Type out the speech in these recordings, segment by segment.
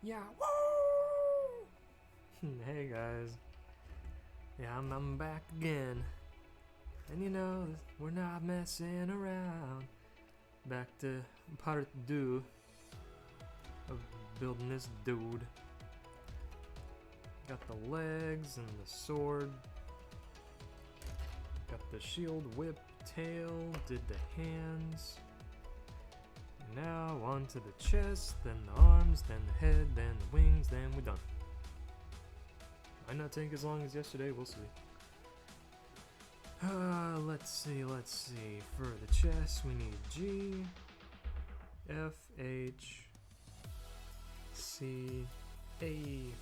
Yeah, woo! Hey guys. Yeah, I'm back again. And you know, we're not messing around. Back to part 2 of building this dude. Got the legs and the sword. Got the shield, whip, tail, did the hands. Now on to the chest, then the arms, then the head, then the wings, then we're done. Might not take as long as yesterday, we'll see. Let's see. For the chest, we need G, F, H, C, A.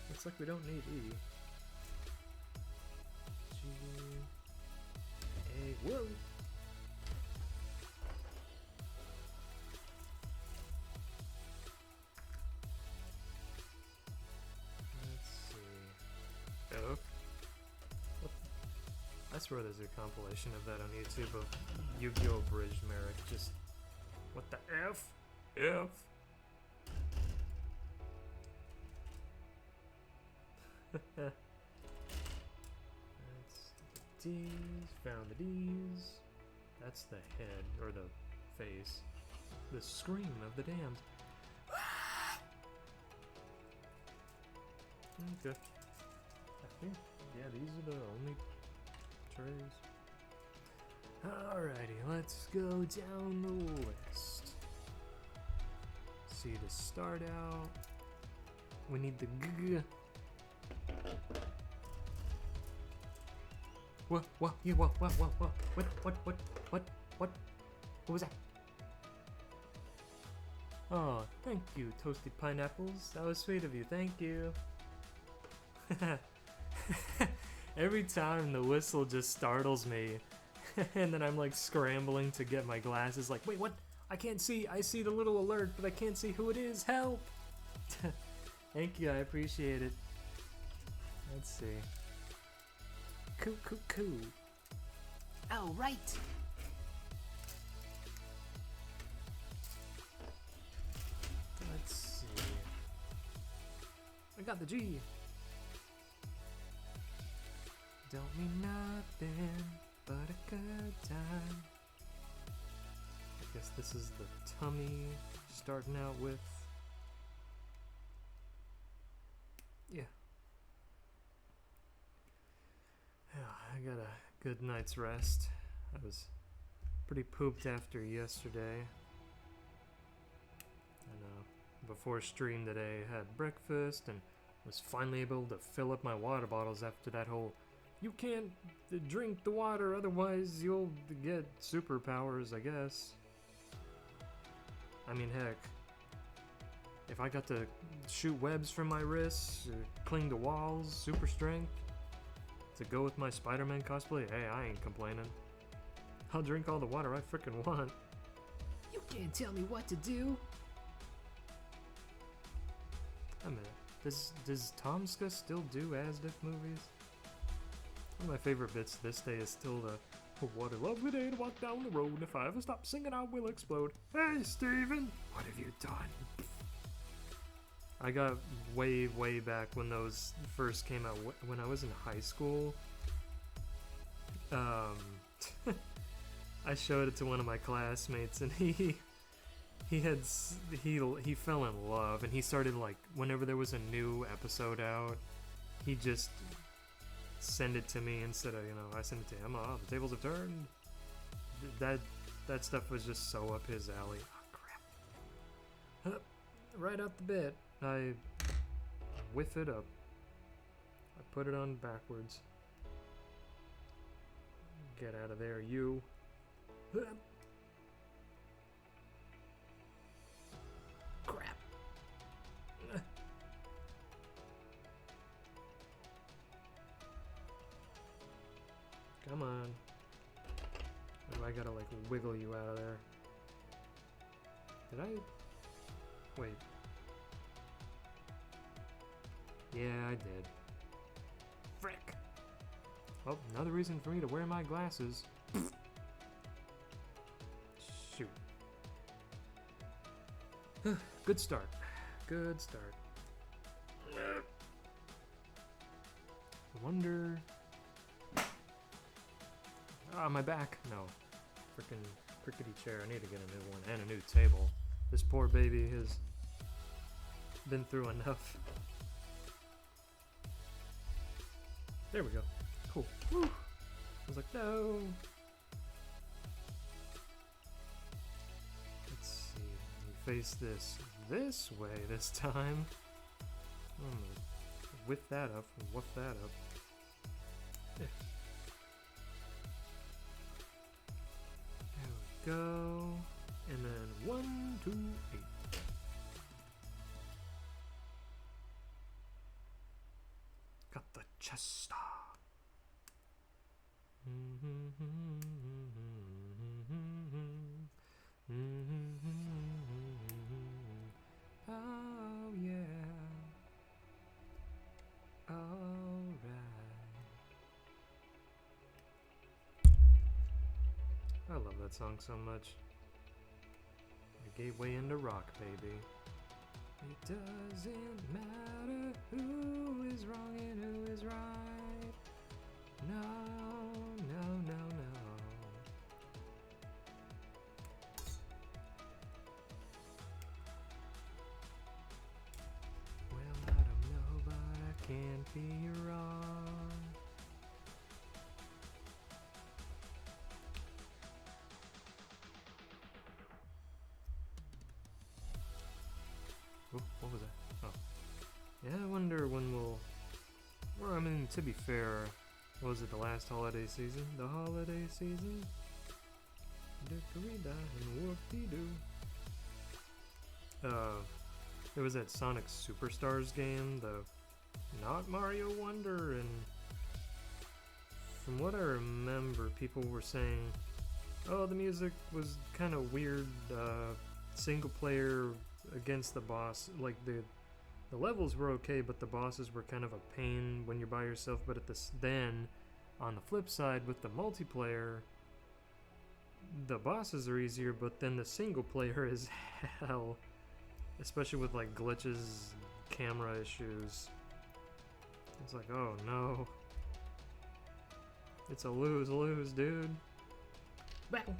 Looks like we don't need E. G, A, whoa! F. I swear there's a compilation of that on YouTube of Yu-Gi-Oh! Abridged Merrick. Just, what the F? F. That's the D's, found the D's. That's the head, or the face. The scream of the damned. Okay. I think, yeah, these are the only trays. Alrighty, let's go down the list. See, to start out, we need the G. What was that? Oh, thank you, Toasted Pineapples. That was sweet of you, thank you. Every time the whistle just startles me, and then I'm like scrambling to get my glasses, like, wait, what? I can't see. I see the little alert, but I can't see who it is. Help! Thank you, I appreciate it. Let's see. Coo. Oh, right. Let's see. I got the G. Don't mean nothing but a good time. I guess this is the tummy starting out with. Yeah. I got a good night's rest. I was pretty pooped after yesterday. And before stream today, I had breakfast and was finally able to fill up my water bottles after that whole you can't drink the water, otherwise you'll get superpowers, I guess. I mean, heck, if I got to shoot webs from my wrists, or cling to walls, super strength, to go with my Spider-Man cosplay, hey, I ain't complaining. I'll drink all the water I frickin' want. You can't tell me what to do. I mean, does Tomska still do Asdif movies? One of my favorite bits this day is still the what a lovely day to walk down the road. If I ever stop singing, I will explode. Hey, Steven! What have you done? I got way back when those first came out, when I was in high school. I showed it to one of my classmates, and he fell in love, and he started, like, whenever there was a new episode out, he just send it to me instead of, I send it to him. Oh, the tables have turned. That stuff was just so up his alley. Oh, crap. Right out the bit, I whiff it up. I put it on backwards. Get out of there, you. Crap. Come on. Oh, I gotta, like, wiggle you out of there. Did I? Wait. Yeah, I did. Frick! Well, another reason for me to wear my glasses. Shoot. Good start. Good start. I wonder. Ah, my back. No. Freaking crickety chair. I need to get a new one and a new table. This poor baby has been through enough. There we go. Cool. Woo. I was like, no. Let's see. We face this way this time. I'm gonna whip that up and woof that up. There we go. And then 1, 2, 8. Got the chest star. Oh yeah. Alright. I love that song so much. The gateway into rock, baby. It doesn't matter who is wrong and who is right. No, no, no, no. Well, I don't know, but I can't be wrong. Oh, what was that? Oh. Yeah, I wonder when we'll... Well, I mean, to be fair, what was it, the last holiday season? The holiday season? Dickory-da and whoop-dee-doo. There was that Sonic Superstars game, the not Mario Wonder, and from what I remember, people were saying, oh, the music was kind of weird, single player against the boss, like the levels were okay, but the bosses were kind of a pain when you're by yourself. But then on the flip side, with the multiplayer, the bosses are easier, but then the single player is hell, especially with like glitches, camera issues. It's like, oh no, it's a lose-lose, dude. Battle.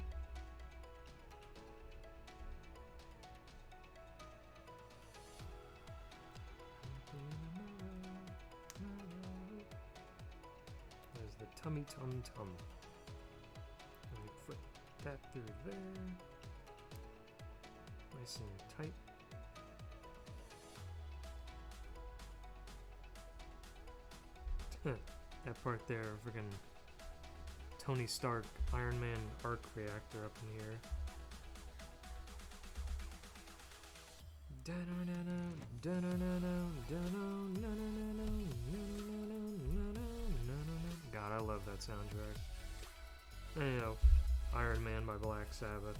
There's the tummy tum tum. Let me put that through there. Nice and tight. That part there, friggin' Tony Stark Iron Man arc reactor up in here. God, I love that soundtrack. And, you know, Iron Man by Black Sabbath.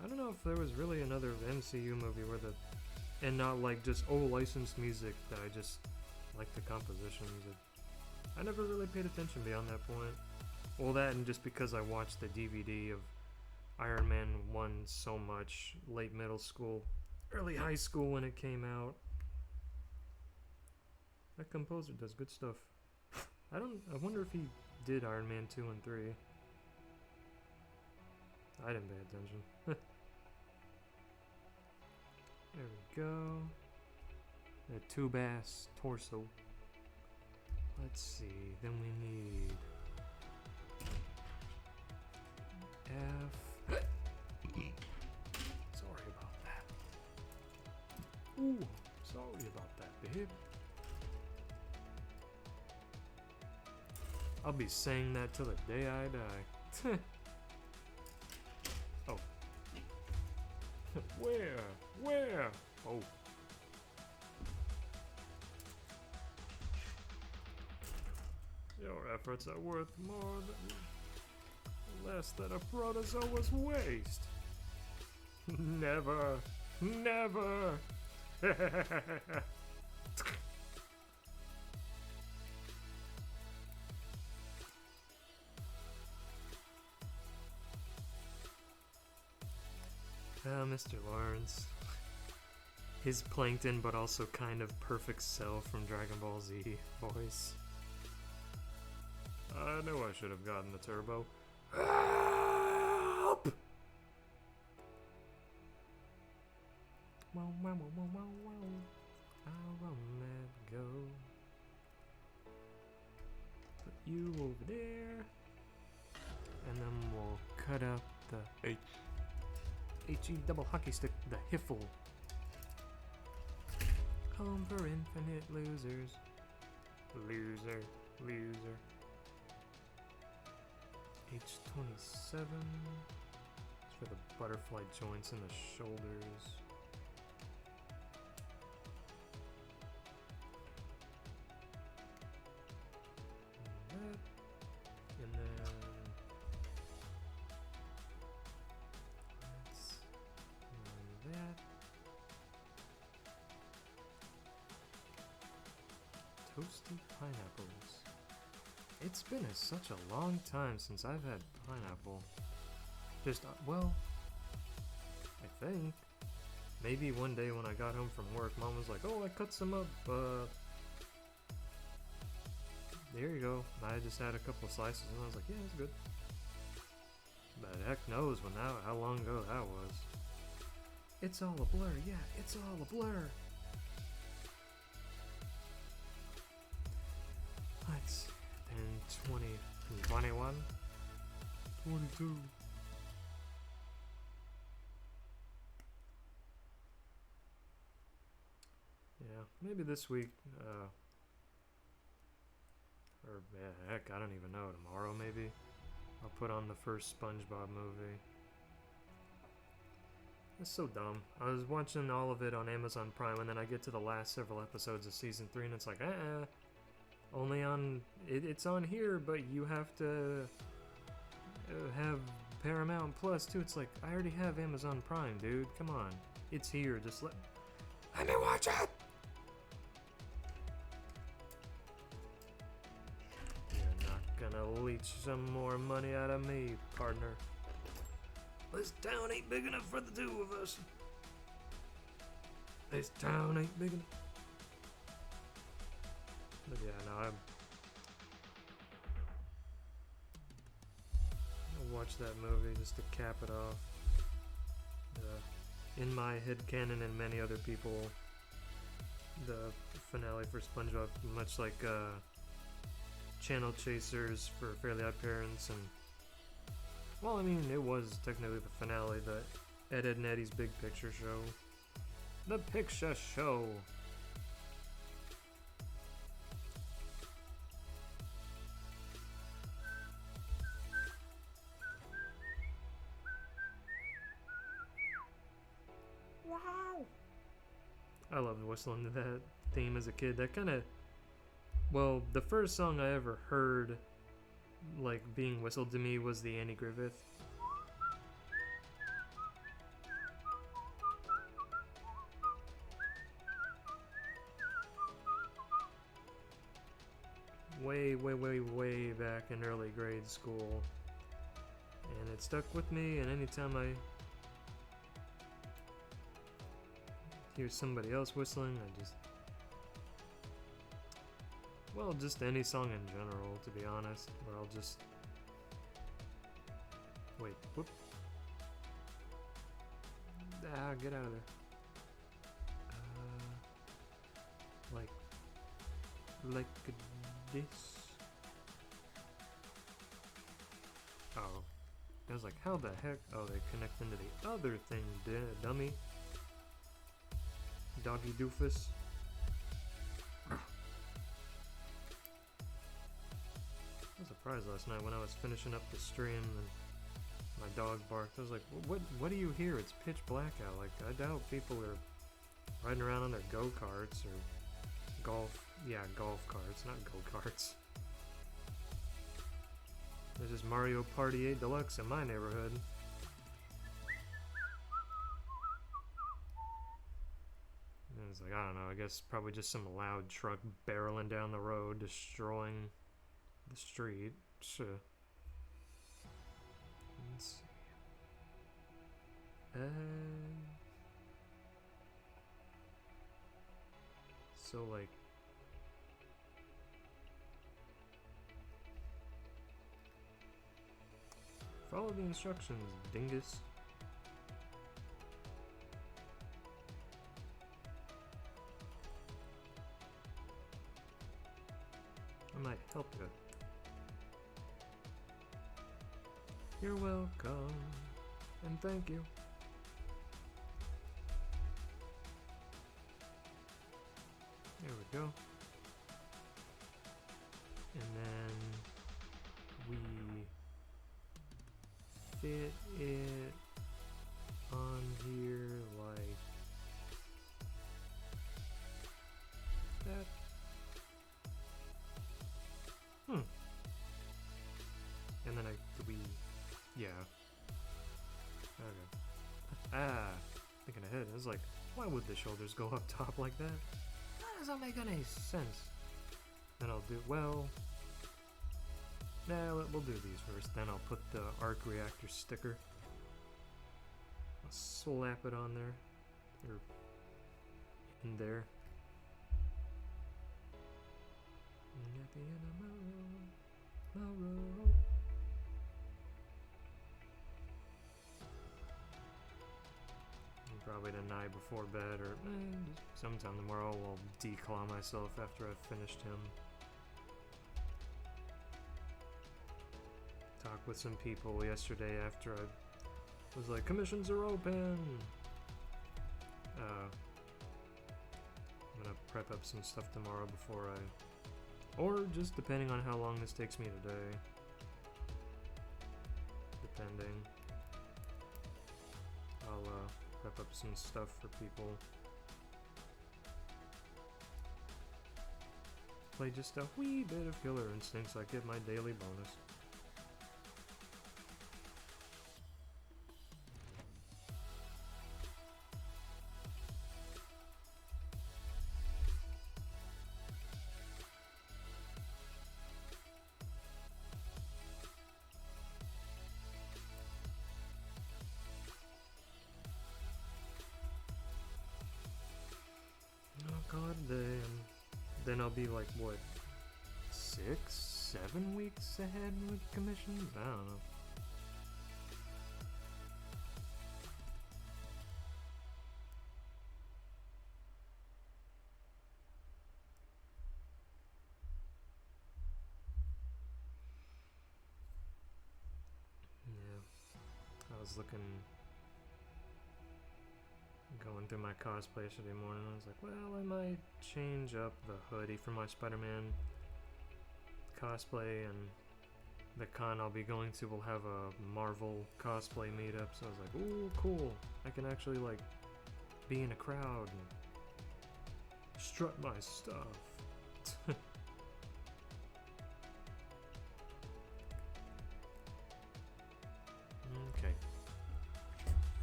I don't know if there was really another MCU movie where and not like just licensed music, that I just like the compositions. I never really paid attention beyond that point. Well, that and just because I watched the DVD of Iron Man 1 so much, late middle school, early high school when it came out. That composer does good stuff. I wonder if he did Iron Man 2 and 3. I didn't pay attention. There we go. A two-bass torso. Let's see. Then we need F. Sorry about that. Ooh, sorry about that, babe. I'll be saying that till the day I die. Oh. Where? Oh. Your efforts are worth more than less than a protozoa's waste. Never. Mr. Lawrence. His Plankton, but also kind of perfect Cell from Dragon Ball Z voice. I knew I should have gotten the turbo. Help! Wow, wow, wow, wow, wow, wow. I won't let go. Put you over there. And then we'll cut out the HE double hockey stick, the Hiffle. Home for infinite losers. Loser, loser. H27. It's for the butterfly joints in the shoulders. And that. And then let's run that. Toasty pineapples. It's been such a long time since I've had pineapple. Just, well, I think. Maybe one day when I got home from work, Mom was like, oh, I cut some up, there you go. I just had a couple slices and I was like, yeah, it's good. But heck knows when that, how long ago that was. It's all a blur, yeah, it's all a blur. Let's 10, 20, 21, 22. Yeah, maybe this week, or yeah, heck, I don't even know, tomorrow maybe, I'll put on the first SpongeBob movie. It's so dumb. I was watching all of it on Amazon Prime, and then I get to the last several episodes of season 3, and it's like, only on, it's on here, but you have to have Paramount Plus too. It's like, I already have Amazon Prime, dude, come on. It's here, just let me watch it! You're not gonna leech some more money out of me, partner. This town ain't big enough for the two of us. This town ain't big enough. But yeah, no, I'll watch that movie just to cap it off. In my headcanon and many other people, the finale for SpongeBob, much like Channel Chasers for Fairly Odd Parents, and well, I mean, it was technically the finale, the Ed, Edd n Eddy's Big Picture Show. The Picture Show! Wow! I loved whistling to that theme as a kid. That kind of, well, the first song I ever heard like being whistled to me was the Andy Griffith. Way, way, way, way back in early grade school. And it stuck with me, and anytime I hear somebody else whistling, I just, well, just any song in general, to be honest, where I'll just, wait, whoop, get out of there, like this, oh, I was like, how the heck, oh, they connect into the other thing, dummy, doggy doofus. I was surprised last night when I was finishing up the stream and my dog barked. I was like, what do you hear? It's pitch black out. Like, I doubt people are riding around on their go-karts or golf carts, not go-karts. There's just Mario Party 8 Deluxe in my neighborhood. And it's like, I don't know, I guess probably just some loud truck barreling down the road, destroying the street. Sure. Let's see. So like follow the instructions, dingus. I might help you. You're welcome, and thank you. There we go. And then we fit it on here like that. And then yeah. Okay. Thinking ahead, I was like, why would the shoulders go up top like that? That doesn't make any sense. Then I'll do, well, nah, we'll do these first. Then I'll put the arc reactor sticker. I'll slap it on there, or in there. And at the end of my road. Probably the night before bed, or sometime tomorrow I'll declaw myself after I've finished him. Talked with some people yesterday after I was like, commissions are open! I'm gonna prep up some stuff tomorrow before or just depending on how long this takes me today. Depending. I'll, prep up some stuff for people. Play just a wee bit of Killer Instincts, I get my daily bonus. God, then I'll be like, what, 6, 7 weeks ahead with commissions? I don't know. Yeah, I was going through my cosplay yesterday morning. I was like, well, I might change up the hoodie for my Spider-Man cosplay, and the con I'll be going to will have a Marvel cosplay meetup, so I was like, ooh, cool. I can actually, like, be in a crowd and strut my stuff. Okay.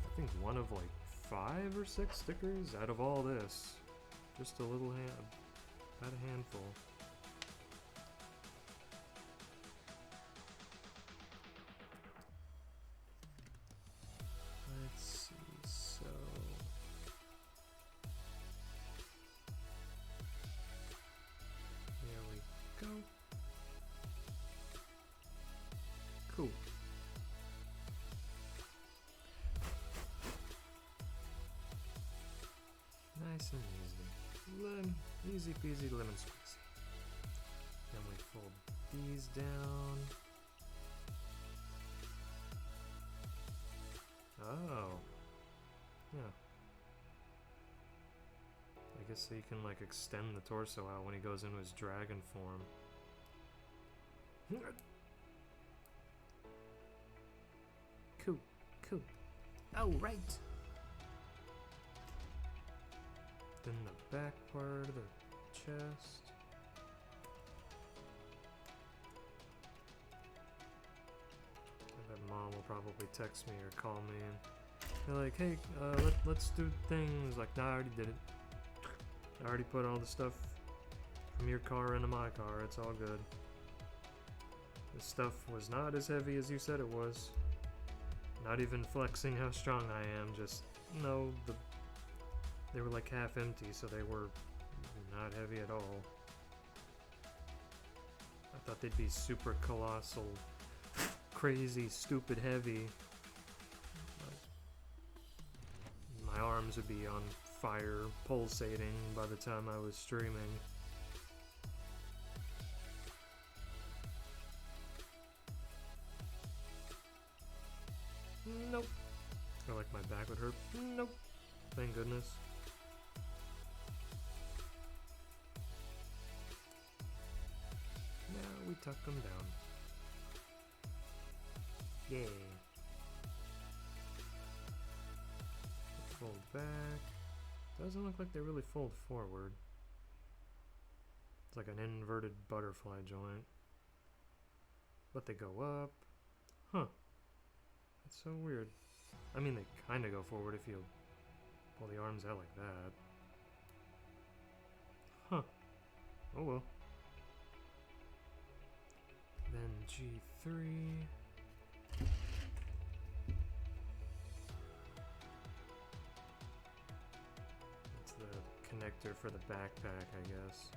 I think one of, like, 5 or 6 stickers out of all this. Just a little about a handful. Let's see, so... There we go. Cool. Nice and easy. Easy peasy lemon squeezy. Then we fold these down. Oh. Yeah. I guess so you can like extend the torso out when he goes into his dragon form. Cool, cool. Oh, right. Then the back part of the chest. I bet Mom will probably text me or call me and be like, hey, let's do things. Like, nah, I already did it. I already put all the stuff from your car into my car. It's all good. This stuff was not as heavy as you said it was. Not even flexing how strong I am, just, no, they were like half empty, so they were not heavy at all. I thought they'd be super colossal, crazy, stupid heavy. My arms would be on fire, pulsating by the time I was streaming. Nope. Or like my back would hurt. Nope. Thank goodness. Now we tuck them down. Yeah. Fold back. Doesn't look like they really fold forward. It's like an inverted butterfly joint. But they go up. Huh. That's so weird. I mean, they kind of go forward if you pull the arms out like that. Huh. Oh well. Then G3. It's the connector for the backpack, I guess.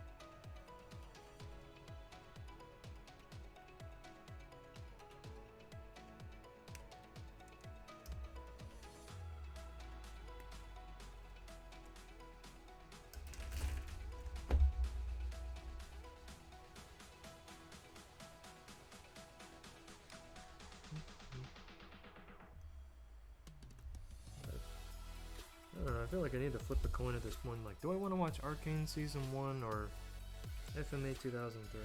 I feel like I need to flip the coin at this point. Like, do I want to watch Arcane Season 1 or FMA 2003?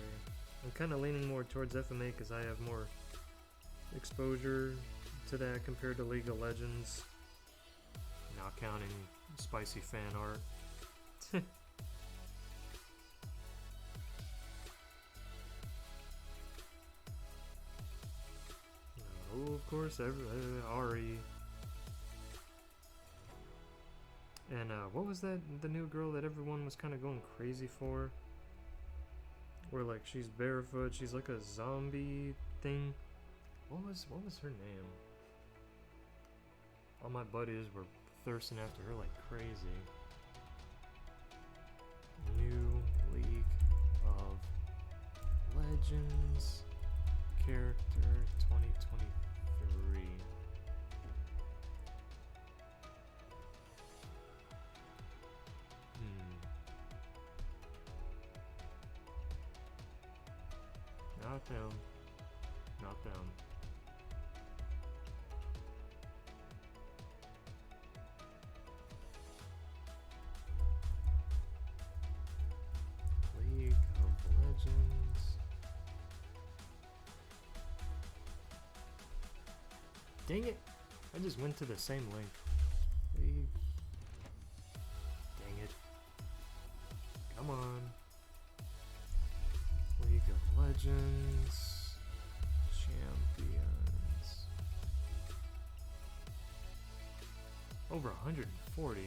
I'm kind of leaning more towards FMA because I have more exposure to that compared to League of Legends. Not counting spicy fan art. Oh, of course, Ari. And what was that? The new girl that everyone was kind of going crazy for? Where like she's barefoot, she's like a zombie thing. What was her name? All my buddies were thirsting after her like crazy. New League of Legends character 2023. Not them. Not them. League of Legends. Dang it! I just went to the same link. League. Dang it. Come on. League of Legends Champions. Over 140.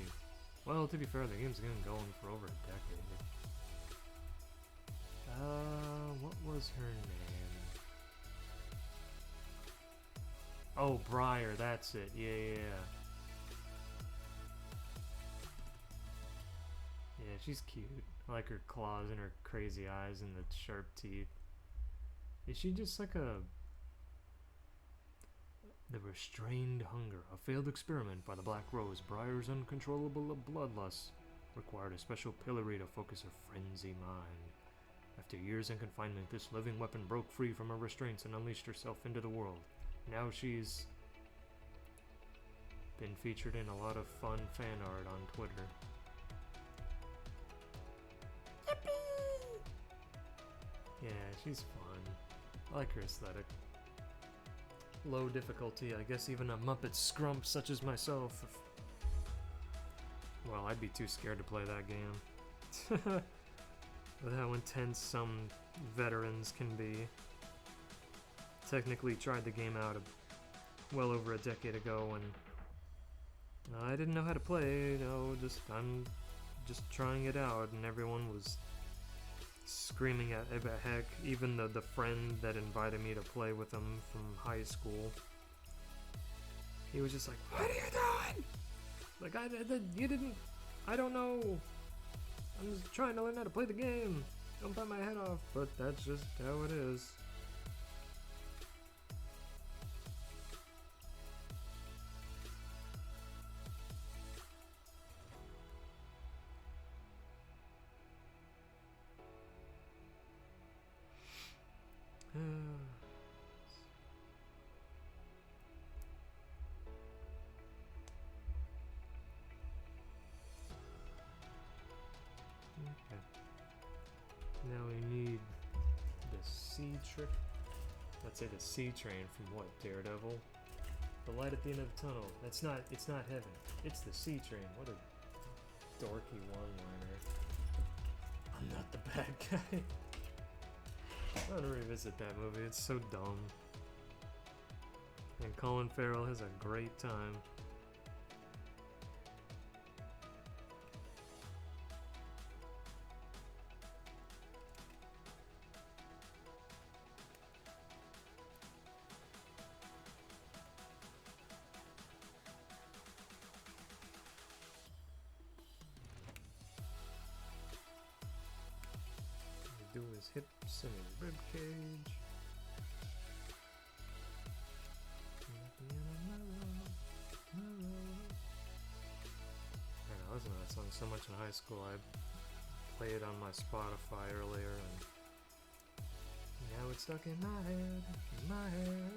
Well, to be fair, the game's been going for over a decade. What was her name? Oh, Briar, that's it. Yeah. Yeah, she's cute. I like her claws and her crazy eyes and the sharp teeth. Is she just like a... The Restrained Hunger, a failed experiment by the Black Rose. Briar's uncontrollable bloodlust required a special pillory to focus her frenzy mind. After years in confinement, this living weapon broke free from her restraints and unleashed herself into the world. Now she's been featured in a lot of fun fan art on Twitter. Yeah, she's fun. I like her aesthetic. Low difficulty, I guess even a Muppet scrump such as myself. Well, I'd be too scared to play that game. With how intense some veterans can be. Technically tried the game out well over a decade ago and I didn't know how to play, I'm just trying it out and everyone was screaming at heck, even the friend that invited me to play with him from high school. He was just like, "What are you doing?" Like, you didn't. I don't know. I'm just trying to learn how to play the game. Don't bite my head off. But that's just how it is. Okay. Now we need the C train. Let's say the C train from what? Daredevil? The light at the end of the tunnel. It's not heaven. It's the C train. What a dorky one-liner. I'm not the bad guy. I want to revisit that movie. It's so dumb. And Colin Farrell has a great time. Do his hips and his rib cage. I listened to that song so much in high school. I played it on my Spotify earlier, and now it's stuck in my head.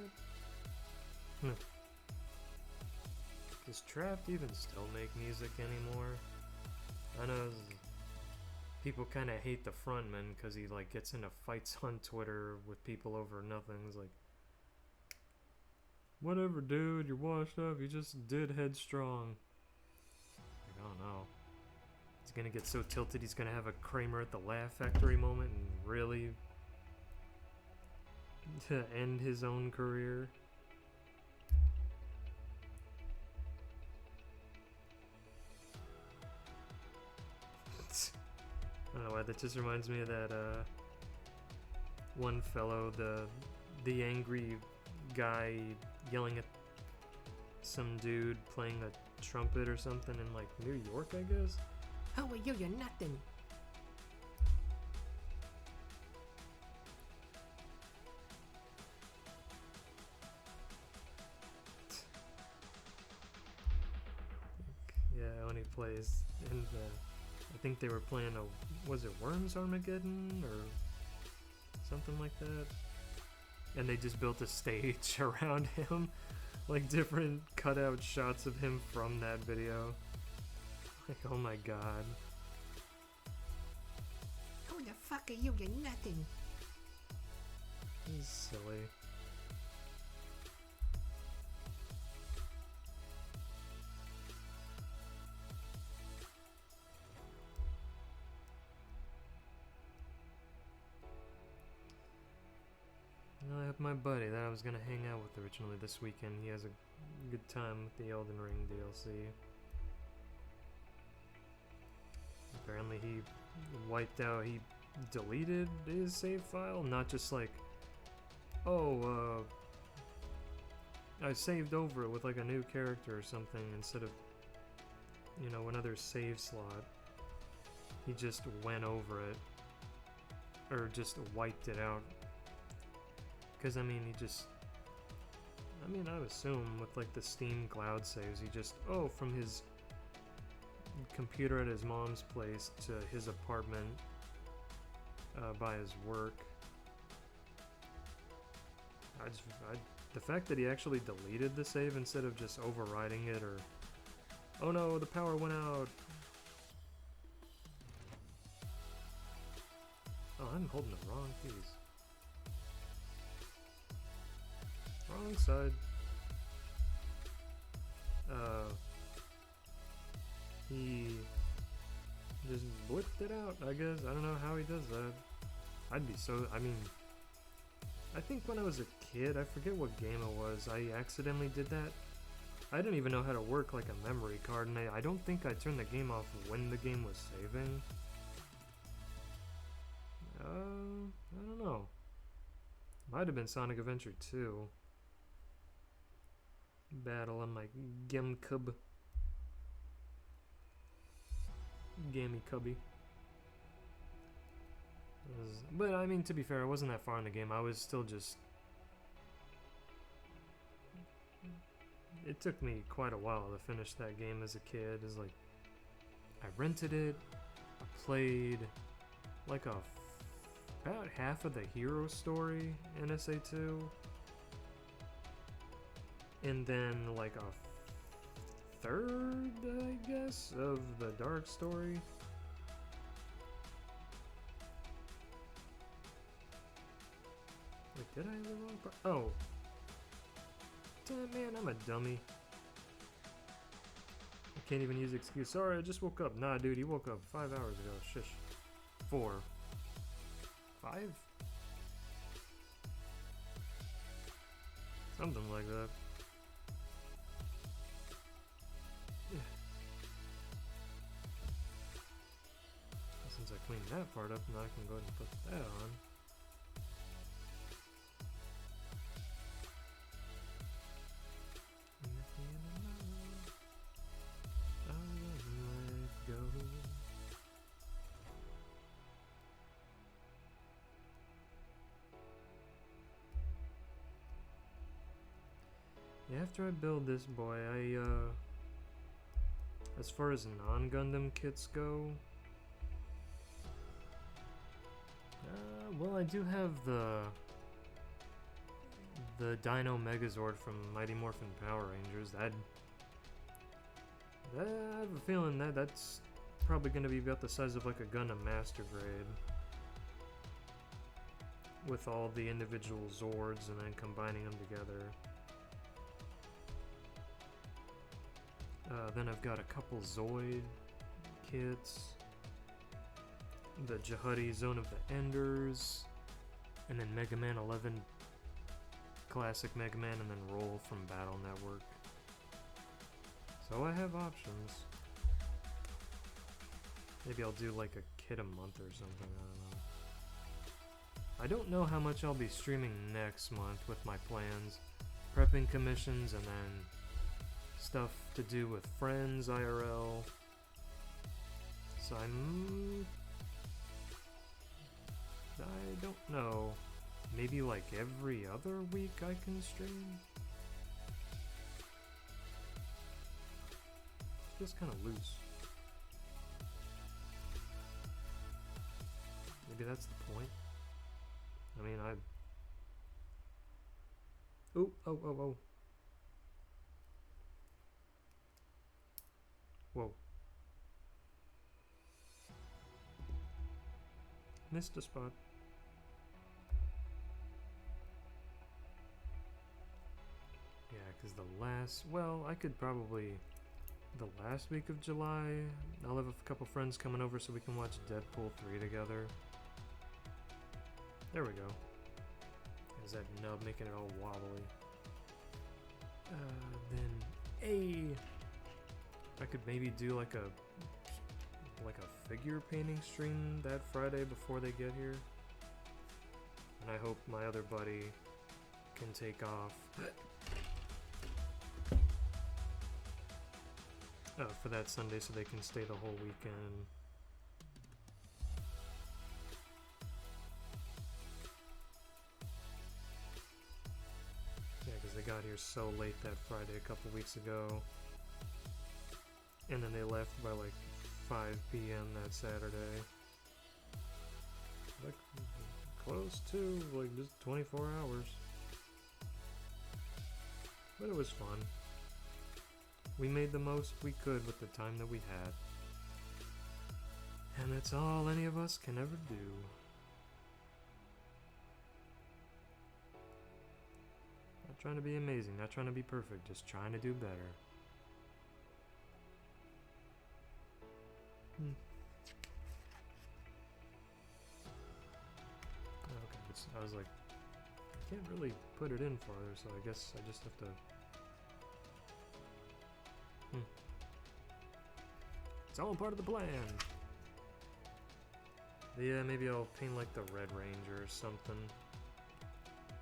Does Trapped even still make music anymore? I know people kind of hate the frontman because he like gets into fights on Twitter with people over nothing. It's like, whatever, dude, you're washed up. You just did Headstrong. Like, I don't know. He's gonna get so tilted he's gonna have a Kramer at the Laugh Factory moment and really to end his own career. I don't know why, that just reminds me of that one fellow, the angry guy yelling at some dude playing a trumpet or something in like New York, I guess. Oh, well, you're nothing. Yeah, when he plays in the, I think they were playing a, was it Worms Armageddon or something like that? And they just built a stage around him, like different cutout shots of him from that video. Like, oh my god. Who the fuck are you? You're nothing. This is silly. I have my buddy that I was gonna hang out with originally this weekend. He has a good time with the Elden Ring DLC. Apparently he wiped out, he deleted his save file, not just like, oh, I saved over it with like a new character or something instead of, you know, another save slot. He just went over it, or just wiped it out. Because, I mean, I would assume with like the Steam cloud saves, he just, from his computer at his mom's place to his apartment by his work. The fact that he actually deleted the save instead of just overriding it, or, oh no, the power went out. Oh, I'm holding the wrong keys. Wrong side. He just blipped it out, I guess. I don't know how he does that. I'd be so, I think when I was a kid, I forget what game it was, I accidentally did that. I didn't even know how to work like a memory card, and I don't think I turned the game off when the game was saving. I don't know. Might have been Sonic Adventure 2. battle on my GameCube. Gammy Cubby. But I mean, to be fair, I wasn't that far in the game. I was still just... It took me quite a while to finish that game as a kid. It's like, I rented it, I played like about half of the hero story in SA2, and then like a third, I guess, of the dark story. Wait, did I have the wrong part? Oh. Damn, man, I'm a dummy. I can't even use the excuse. Sorry, I just woke up. Nah, dude, he woke up 5 hours ago. Shush. 4. 5? Something like that. Since I cleaned that part up, now I can go ahead and put that on. Yeah, after I build this boy, as far as non-Gundam kits go, well, I do have the Dino Megazord from Mighty Morphin Power Rangers. I have a feeling that's probably going to be about the size of like a Gundam Master Grade, with all the individual Zords and then combining them together. Then I've got a couple Zoid kits, the Jihadi Zone of the Enders, and then Mega Man 11 Classic Mega Man, and then Roll from Battle Network. So I have options. Maybe I'll do like a kit a month or something, I don't know how much I'll be streaming next month with my plans. Prepping commissions and then stuff to do with friends IRL. So I don't know. Maybe like every other week I can stream? It's just kind of loose. Maybe that's the point. I mean, oh. Whoa. Missed a spot. Yeah, because I could probably, the last week of July, I'll have a couple friends coming over so we can watch Deadpool 3 together. There we go. There's that nub making it all wobbly. Then I could maybe do like a figure painting stream that Friday before they get here. And I hope my other buddy can take off for that Sunday so they can stay the whole weekend. Yeah, because they got here so late that Friday a couple weeks ago. And then they left by like 5 p.m. that Saturday. Like, close to, like, just 24 hours. But it was fun. We made the most we could with the time that we had. And that's all any of us can ever do. Not trying to be amazing, not trying to be perfect, just trying to do better. Okay, I was like, I can't really put it in farther, so I guess I just have to... It's all part of the plan! Yeah, maybe I'll paint like the Red Ranger or something.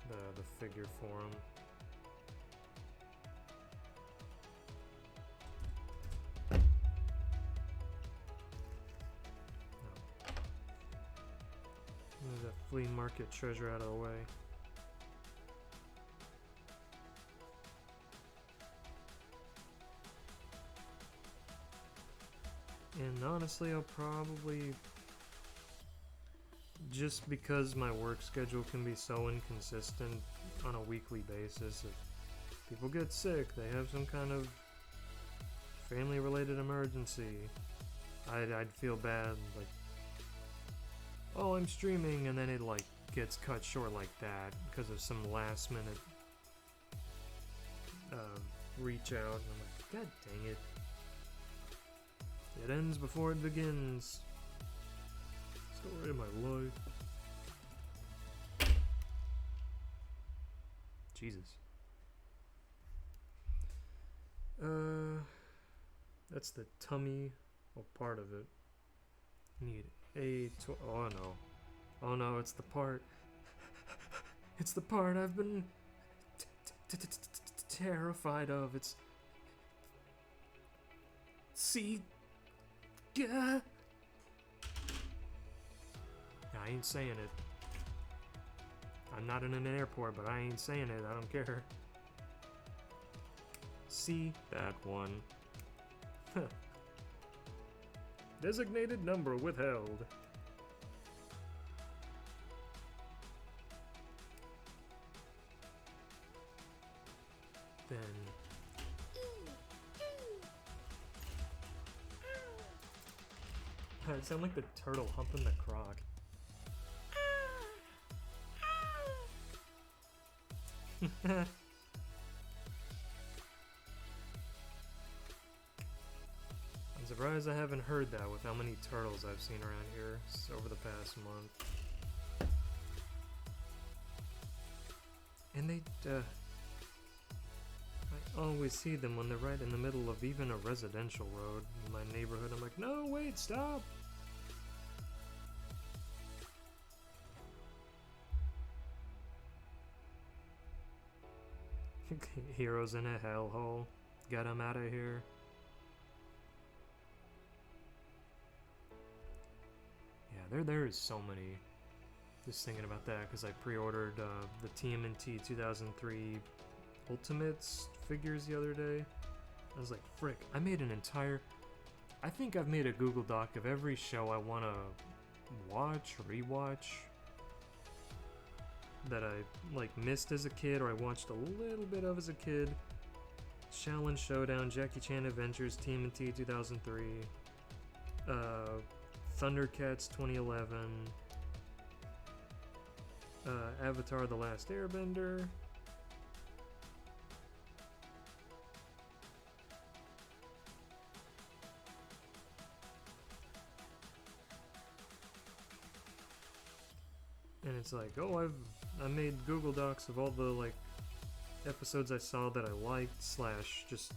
The figure for him. that flea market treasure out of the way. And honestly, I'll probably, just because my work schedule can be so inconsistent on a weekly basis, if people get sick, they have some kind of family-related emergency, I'd feel bad, like, oh, I'm streaming, and then it, like, gets cut short like that because of some last-minute reach out, and I'm like, god dang it. It ends before it begins. Story of my life. Jesus. That's the tummy, or part of it. Need oh no. Oh no, it's the part. It's the part I've been terrified of. It's... See... Yeah. I ain't saying it. I'm not in an airport, but I ain't saying it. I don't care. See that one. Designated number withheld. Then... I sound like the turtle humping the croc. I'm surprised I haven't heard that with how many turtles I've seen around here over the past month. And they, I always see them when they're right in the middle of even a residential road in my neighborhood. I'm like, no, wait, stop! Heroes in a hellhole. Get them out of here. Yeah, there is so many. Just thinking about that because I pre-ordered the TMNT 2003 Ultimates figures the other day. I was like, frick, I made an entire... I think I've made a Google Doc of every show I want to watch, rewatch, that I like missed as a kid or I watched a little bit of as a kid. Shaolin Showdown, Jackie Chan Adventures, TMNT 2003, Thundercats 2011, Avatar The Last Airbender, and it's like, oh, I made Google Docs of all the like episodes I saw that I liked / just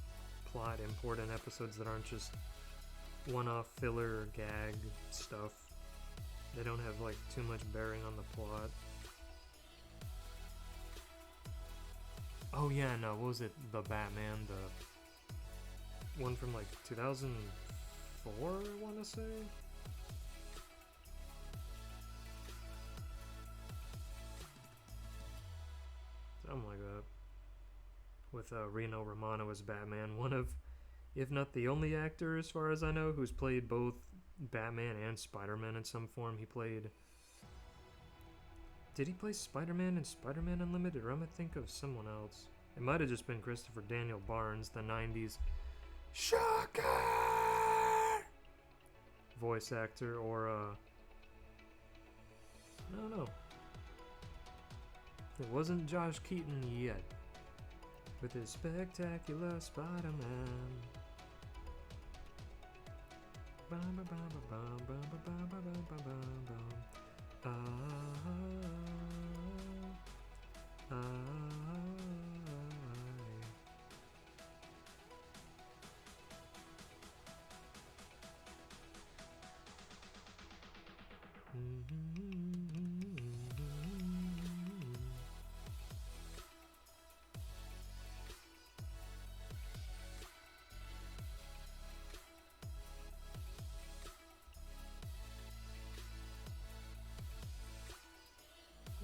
plot important episodes that aren't just one-off filler or gag stuff. They don't have like too much bearing on the plot. Oh yeah, no, what was it? The Batman, the one from like 2004, I want to say? Something like that. With Reno Romano as Batman, one of, if not the only actor as far as I know, who's played both Batman and Spider-Man in some form. He played... Did he play Spider-Man in Spider-Man Unlimited, or I'm gonna think of someone else? It might have just been Christopher Daniel Barnes, the 90s Shocker voice actor, or I don't know. It wasn't Josh Keaton yet, with his spectacular Spider-Man.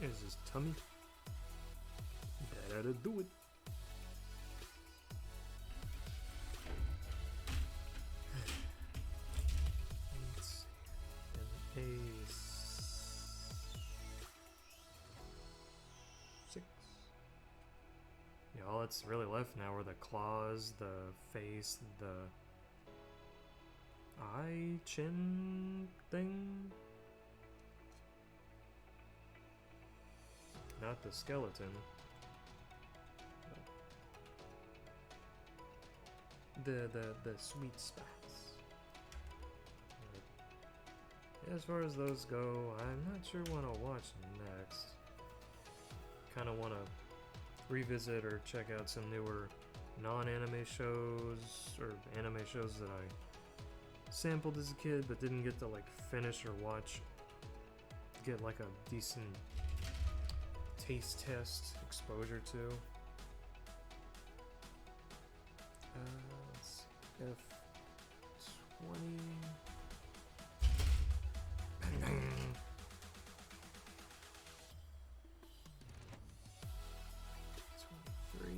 Is his tummy. That ought to do it. Let's see. An A6. Yeah, all that's really left now are the claws, the face, the eye, chin thing. Not the skeleton. The sweet spots. But as far as those go, I'm not sure what I'll watch next. Kind of want to revisit or check out some newer non-anime shows or anime shows that I sampled as a kid but didn't get to like finish or watch. Get like a decent taste test exposure to. Let's see, F20. 23.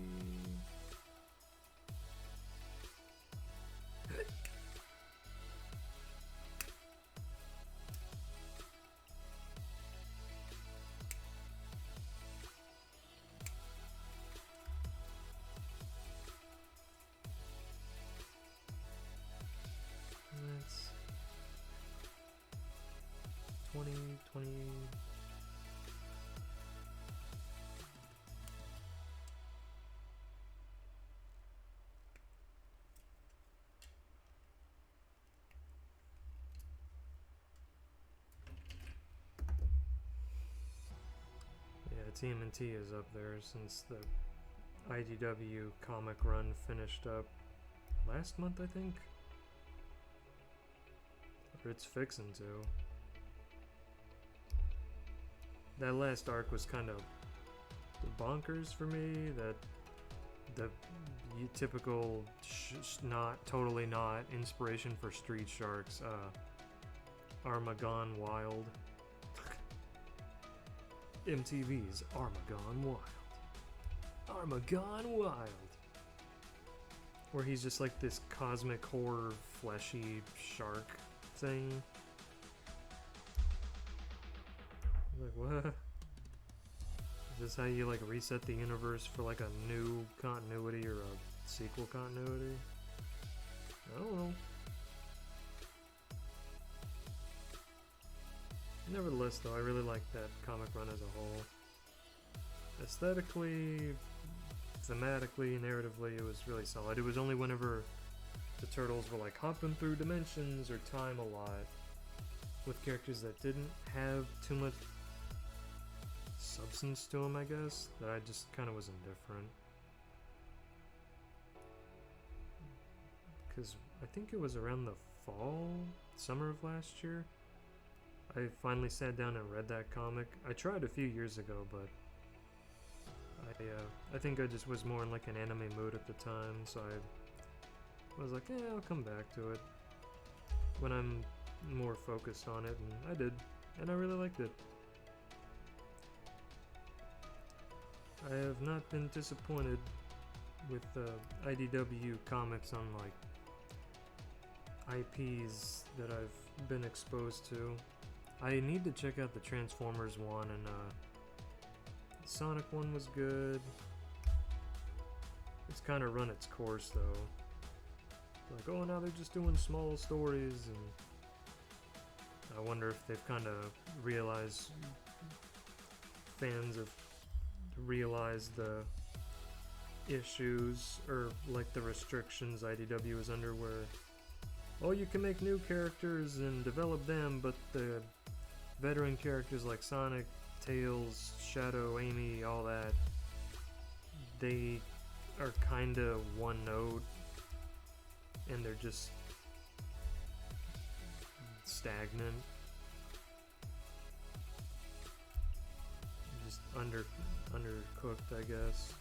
That's 20, 20. Yeah, TMNT is up there since the IDW comic run finished up last month, I think. Or it's fixing to. That last arc was kind of bonkers for me. That the typical totally not inspiration for Street Sharks. Armagon Wild. MTV's Armagon Wild. Armagon Wild. Where he's just like this cosmic horror fleshy shark thing. Like, what? Is this how you like reset the universe for like a new continuity or a sequel continuity? I don't know. Nevertheless though, I really like that comic run as a whole. Aesthetically, thematically, narratively, it was really solid. It was only whenever the turtles were like hopping through dimensions or time a lot with characters that didn't have too much substance to them, I guess, that I just kind of was indifferent. Because I think it was around the summer of last year, I finally sat down and read that comic. I tried a few years ago, but I think I just was more in like an anime mood at the time, so I was like, I'll come back to it when I'm more focused on it, and I did, and I really liked it. I have not been disappointed with IDW comics on like IPs that I've been exposed to. I need to check out the Transformers one, and Sonic one was good. It's kind of run its course though. Like, oh, now they're just doing small stories, and I wonder if they've kind of realized, fans have realized the issues or like the restrictions IDW is under, where, oh, you can make new characters and develop them, but the veteran characters like Sonic, Tails, Shadow, Amy, all that, they are kind of one note, and they're just stagnant, just undercooked, I guess.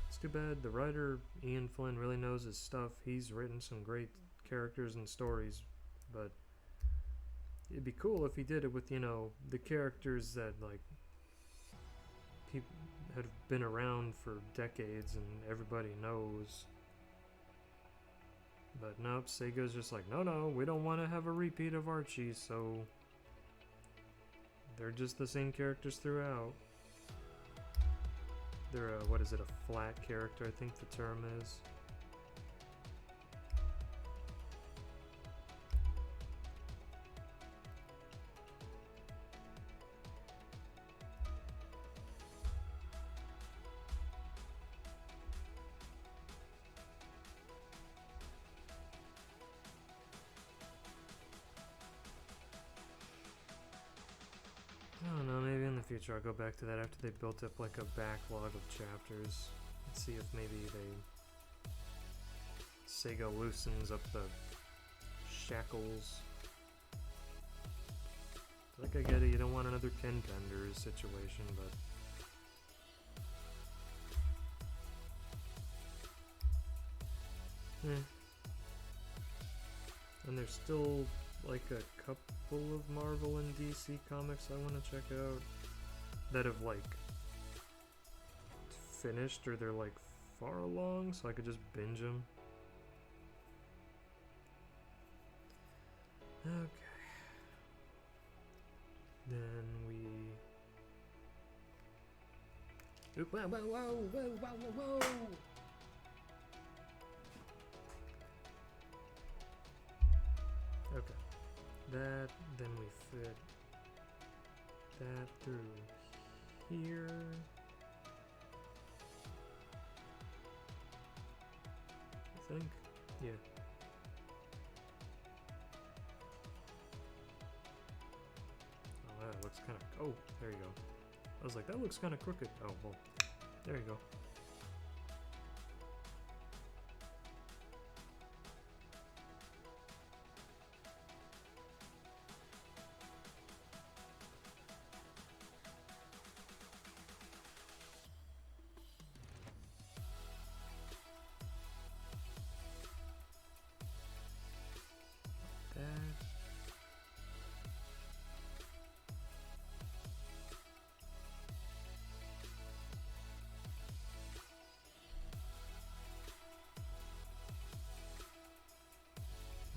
It's too bad. The writer Ian Flynn really knows his stuff. He's written some great characters and stories, but it'd be cool if he did it with, you know, the characters that like had been around for decades and everybody knows. But nope, Sega's just like, no, we don't want to have a repeat of Archie, so they're just the same characters throughout. They're a, what is it, a flat character, I think the term is. I don't know, maybe in the future I'll go back to that after they built up like a backlog of chapters. Let's see if maybe Sega loosens up the shackles. Like I get it, you don't want another Ken Penders situation, but and there's still like a couple of Marvel and DC comics I want to check out that have like finished or they're like far along, so I could just binge them. Okay. Then we... Whoa, whoa, whoa, whoa, whoa, whoa, whoa! Okay. That, then we fit that through here. I think. Yeah. Oh, that looks kind of... Oh, there you go. I was like, that looks kind of crooked. Oh, well, there you go.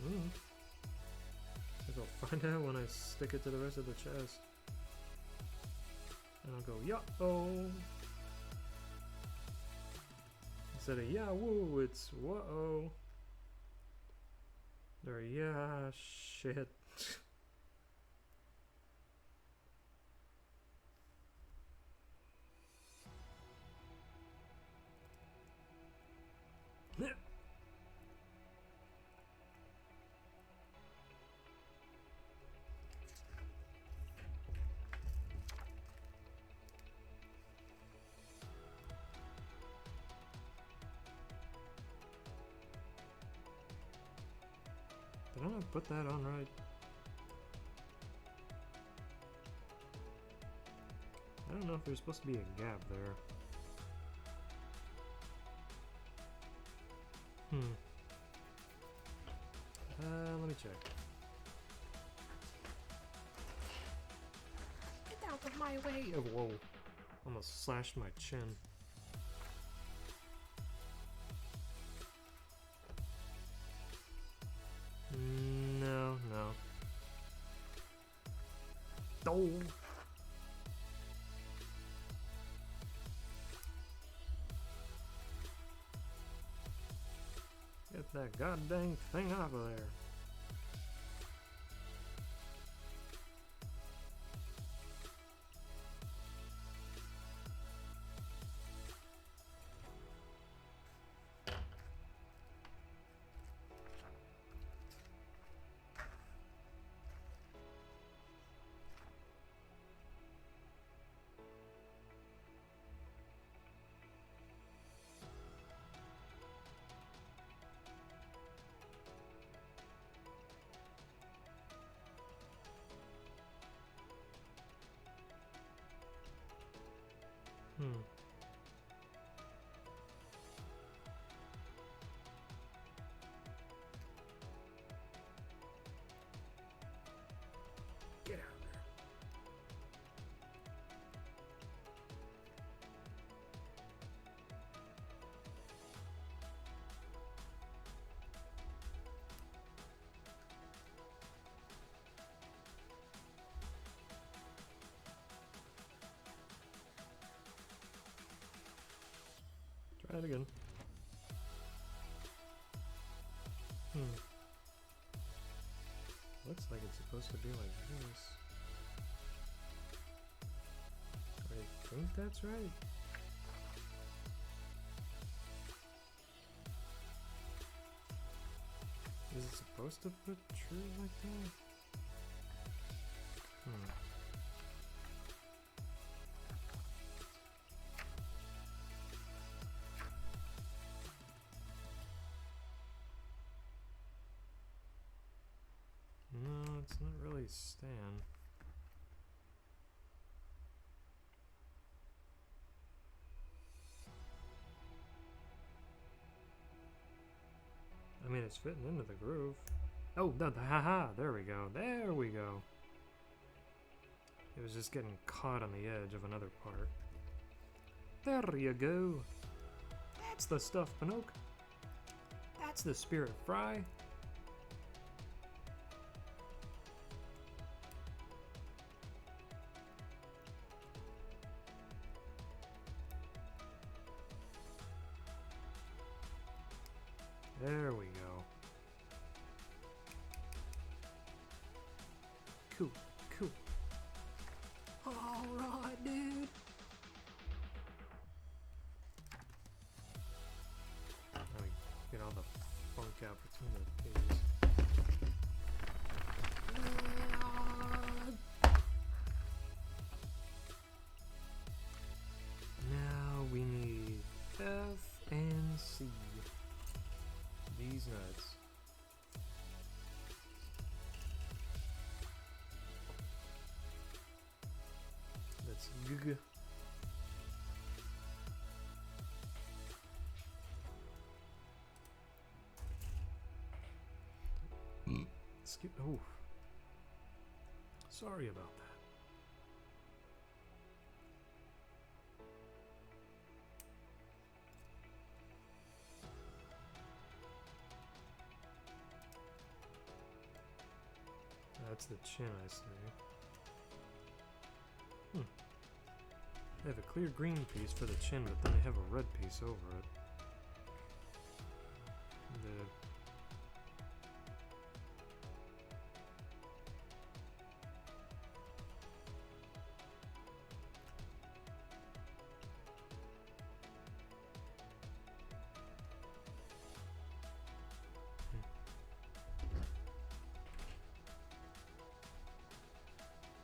I think I'll find out when I stick it to the rest of the chest. And I'll go, yeah-oh! Instead of yeah-woo, it's whoa-oh. Or yeah, shit. Did I not put that on right? I don't know if there's supposed to be a gap there. Let me check. Get out of my way! Oh, whoa. Almost slashed my chin. No. Oh! Get that goddamn thing out of there. Get out of there. Try it again. Looks like it's supposed to be like this. I think that's right. Is it supposed to protrude like that? No, it's not really Stan. I mean, it's fitting into the groove. Oh, haha, there we go. There we go. It was just getting caught on the edge of another part. There you go. That's the stuff, Pinocchio. That's the spirit fry. There we go. Cool, cool. Alright, dude. Let me get all the funk out between the pages. Now we need F and C. These nuts. That's G. Skip. Oh. Sorry about that. That's the chin, I see. They have a clear green piece for the chin, but then they have a red piece over it.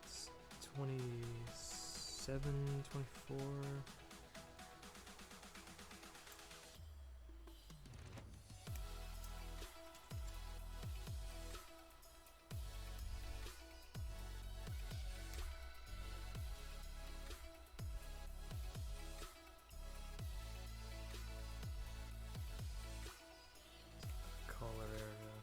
It's 27, 24. Collar area.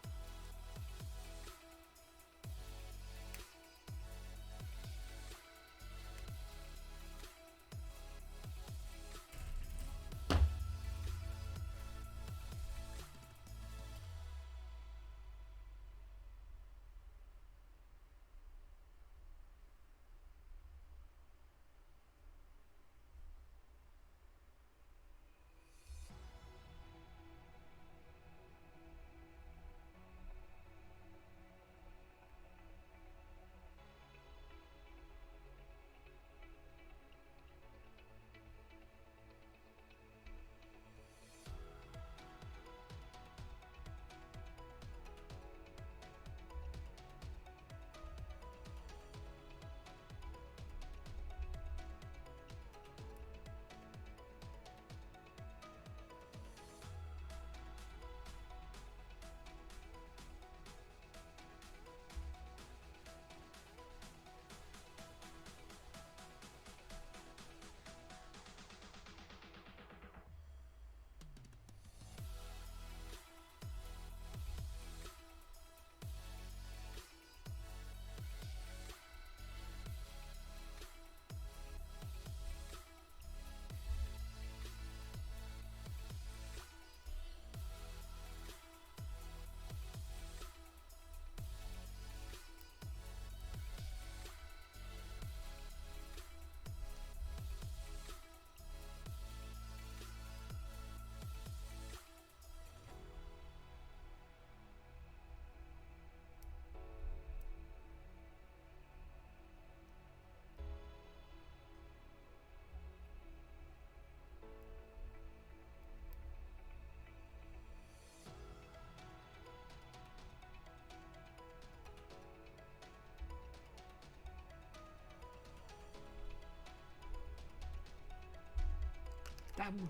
Damn.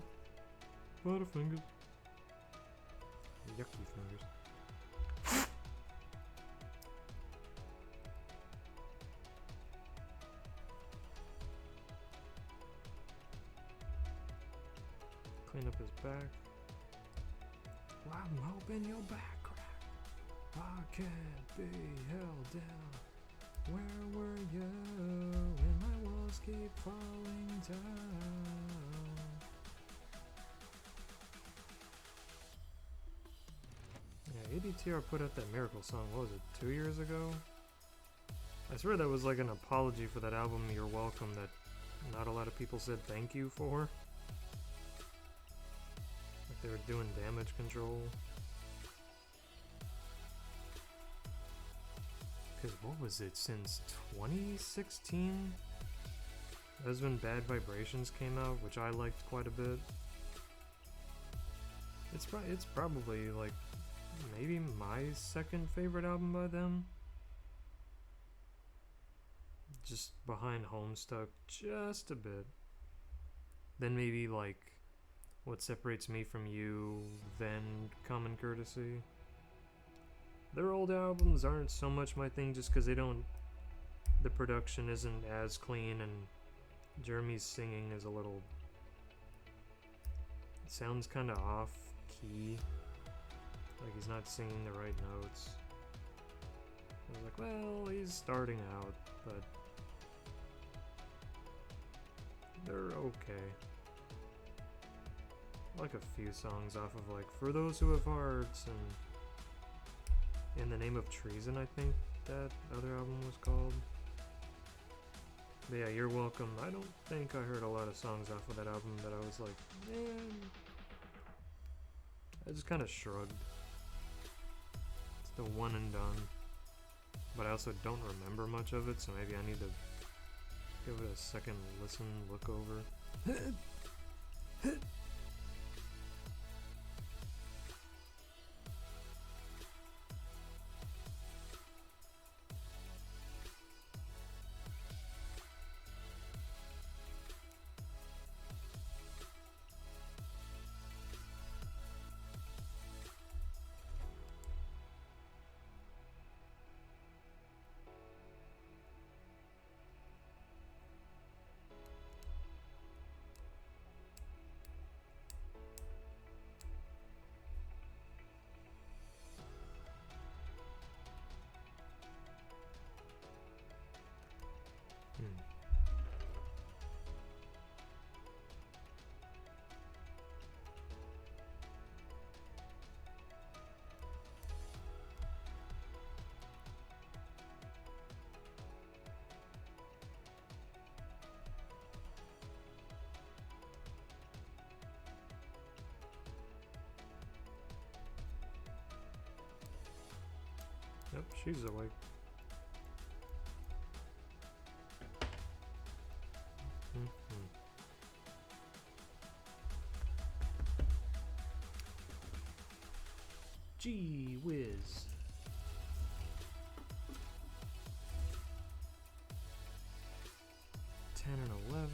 Butterfingers. Yucky fingers. Clean up his back. Well, I'm hoping your back crack. I can't be held down. Where were you when my walls keep falling down? Yeah, ADTR put out that Miracle song, what was it, 2 years ago? I swear that was like an apology for that album, You're Welcome, that not a lot of people said thank you for. Like they were doing damage control. Because what was it, since 2016? That was when Bad Vibrations came out, which I liked quite a bit. It's probably like maybe my second favorite album by them. Just behind Homestuck just a bit. Then maybe like What Separates Me From You, then Common Courtesy. Their old albums aren't so much my thing just because the production isn't as clean, and Jeremy's singing is a little, it sounds kind of off key, like he's not singing the right notes. I was like, well, he's starting out, but they're okay. I like a few songs off of like For Those Who Have Hearts and In the Name of Treason, I think that other album was called. But yeah, You're Welcome. I don't think I heard a lot of songs off of that album that I was like, man. I just kind of shrugged. It's the one and done. But I also don't remember much of it, so maybe I need to give it a second listen, look over. Yep, she's awake. Gee whiz. Ten and 11.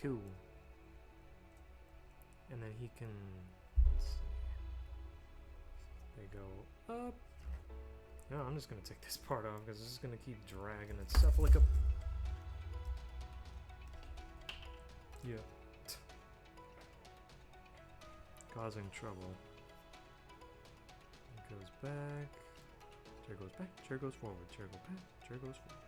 cool. And then he can, let's see, they go up. No, I'm just gonna take this part off because this is gonna keep dragging itself like a, yeah, causing trouble. It goes back, chair goes back, chair goes forward, chair goes back, chair goes forward.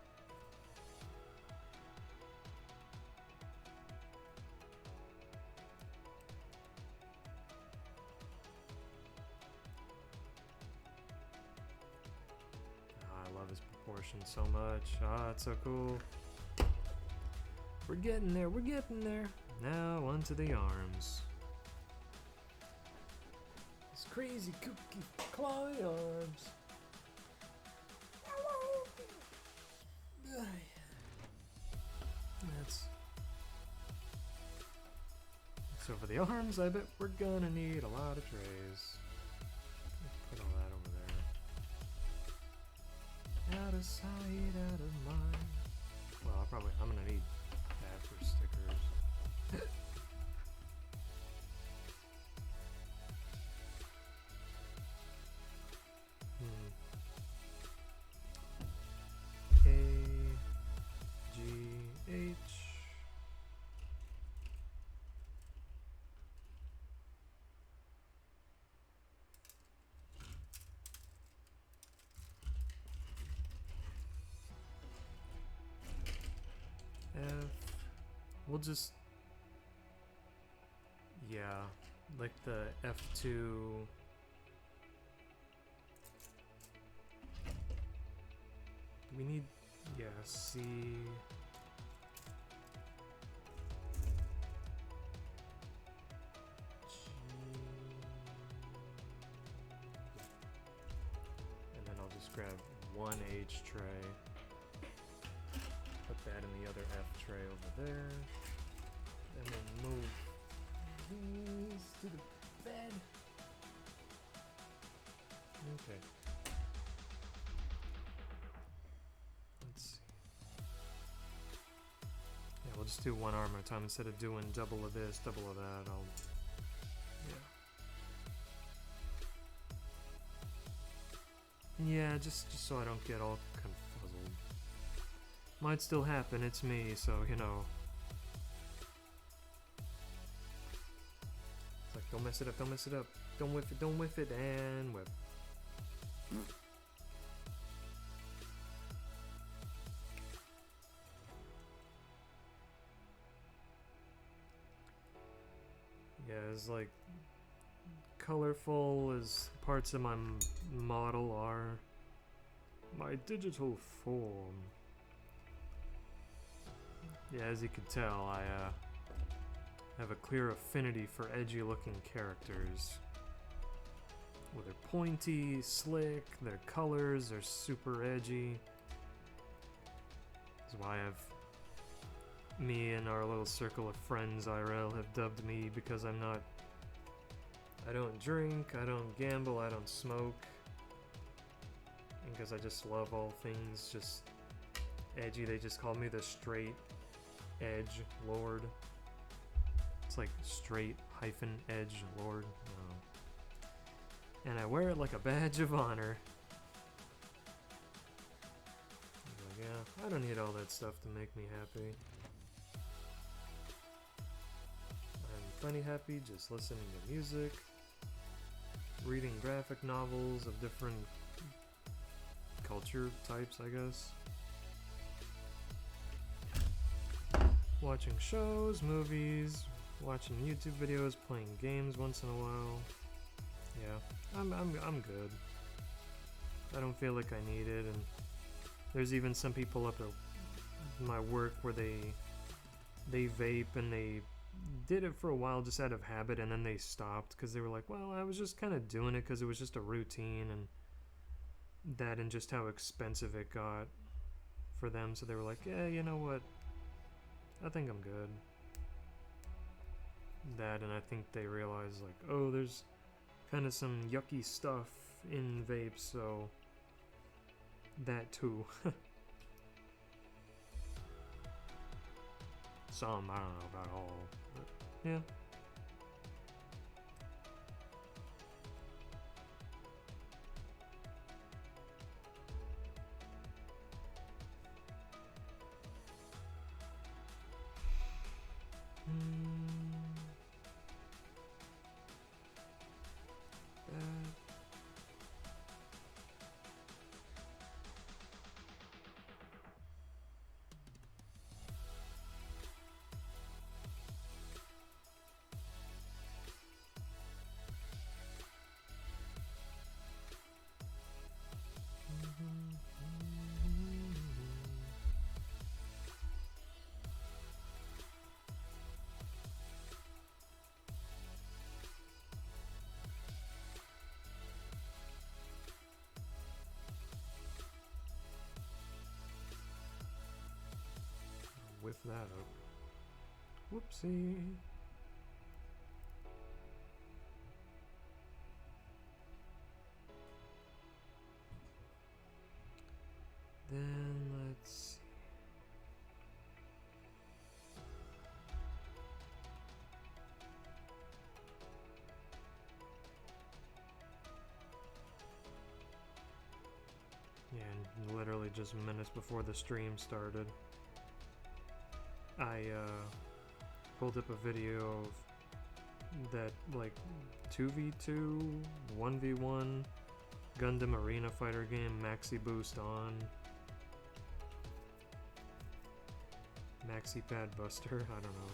So much. Ah, it's so cool. We're getting there, we're getting there. Now onto the arms. These crazy cookie clawy arms. That's so for the arms, I bet we're gonna need a lot of trays. Put all that over there. Out of sight, out of mind. Well, I'm gonna need that for stickers. A G H. F. We'll just, yeah, like the F2. We need, yeah, C. G. And then I'll just grab one H tray. Put that in the other F tray over there. And then move these to the bed. Okay. Let's see. Yeah, we'll just do one arm at a time instead of doing double of this, double of that. Yeah, just so I don't get all confuzzled. Might still happen, it's me, so you know. It's like, don't mess it up, don't mess it up. Don't whiff it, and whip. Yeah, it's like colorful as parts of my model are. My digital form. Yeah, as you can tell, I have a clear affinity for edgy looking characters. Well, they're pointy, slick, their colors are super edgy. That's why me and our little circle of friends IRL have dubbed me, because I don't drink, I don't gamble, I don't smoke. And because I just love all things just edgy, they just call me the straight edge lord. It's like straight hyphen edge lord. No. And I wear it like a badge of honor. Like, yeah, I don't need all that stuff to make me happy. I'm plenty happy just listening to music, reading graphic novels of different culture types, I guess. Watching shows, movies, watching YouTube videos, playing games once in a while. Yeah, I'm good. I don't feel like I need it, and there's even some people up at my work where they vape, and they did it for a while just out of habit, and then they stopped because they were like, well, I was just kind of doing it because it was just a routine, and that and just how expensive it got for them, so they were like, yeah, you know what, I think I'm good. That, and I think they realized, like, oh, there's kind of some yucky stuff in vapes, so that too. some, I don't know about all, but yeah. Whiff that up. Whoopsie. Then let's see. Yeah, and literally just minutes before the stream started, I pulled up a video of that, like, 2v2, 1v1 Gundam Arena Fighter game, Maxi Boost on. Maxi Pad Buster, I don't know.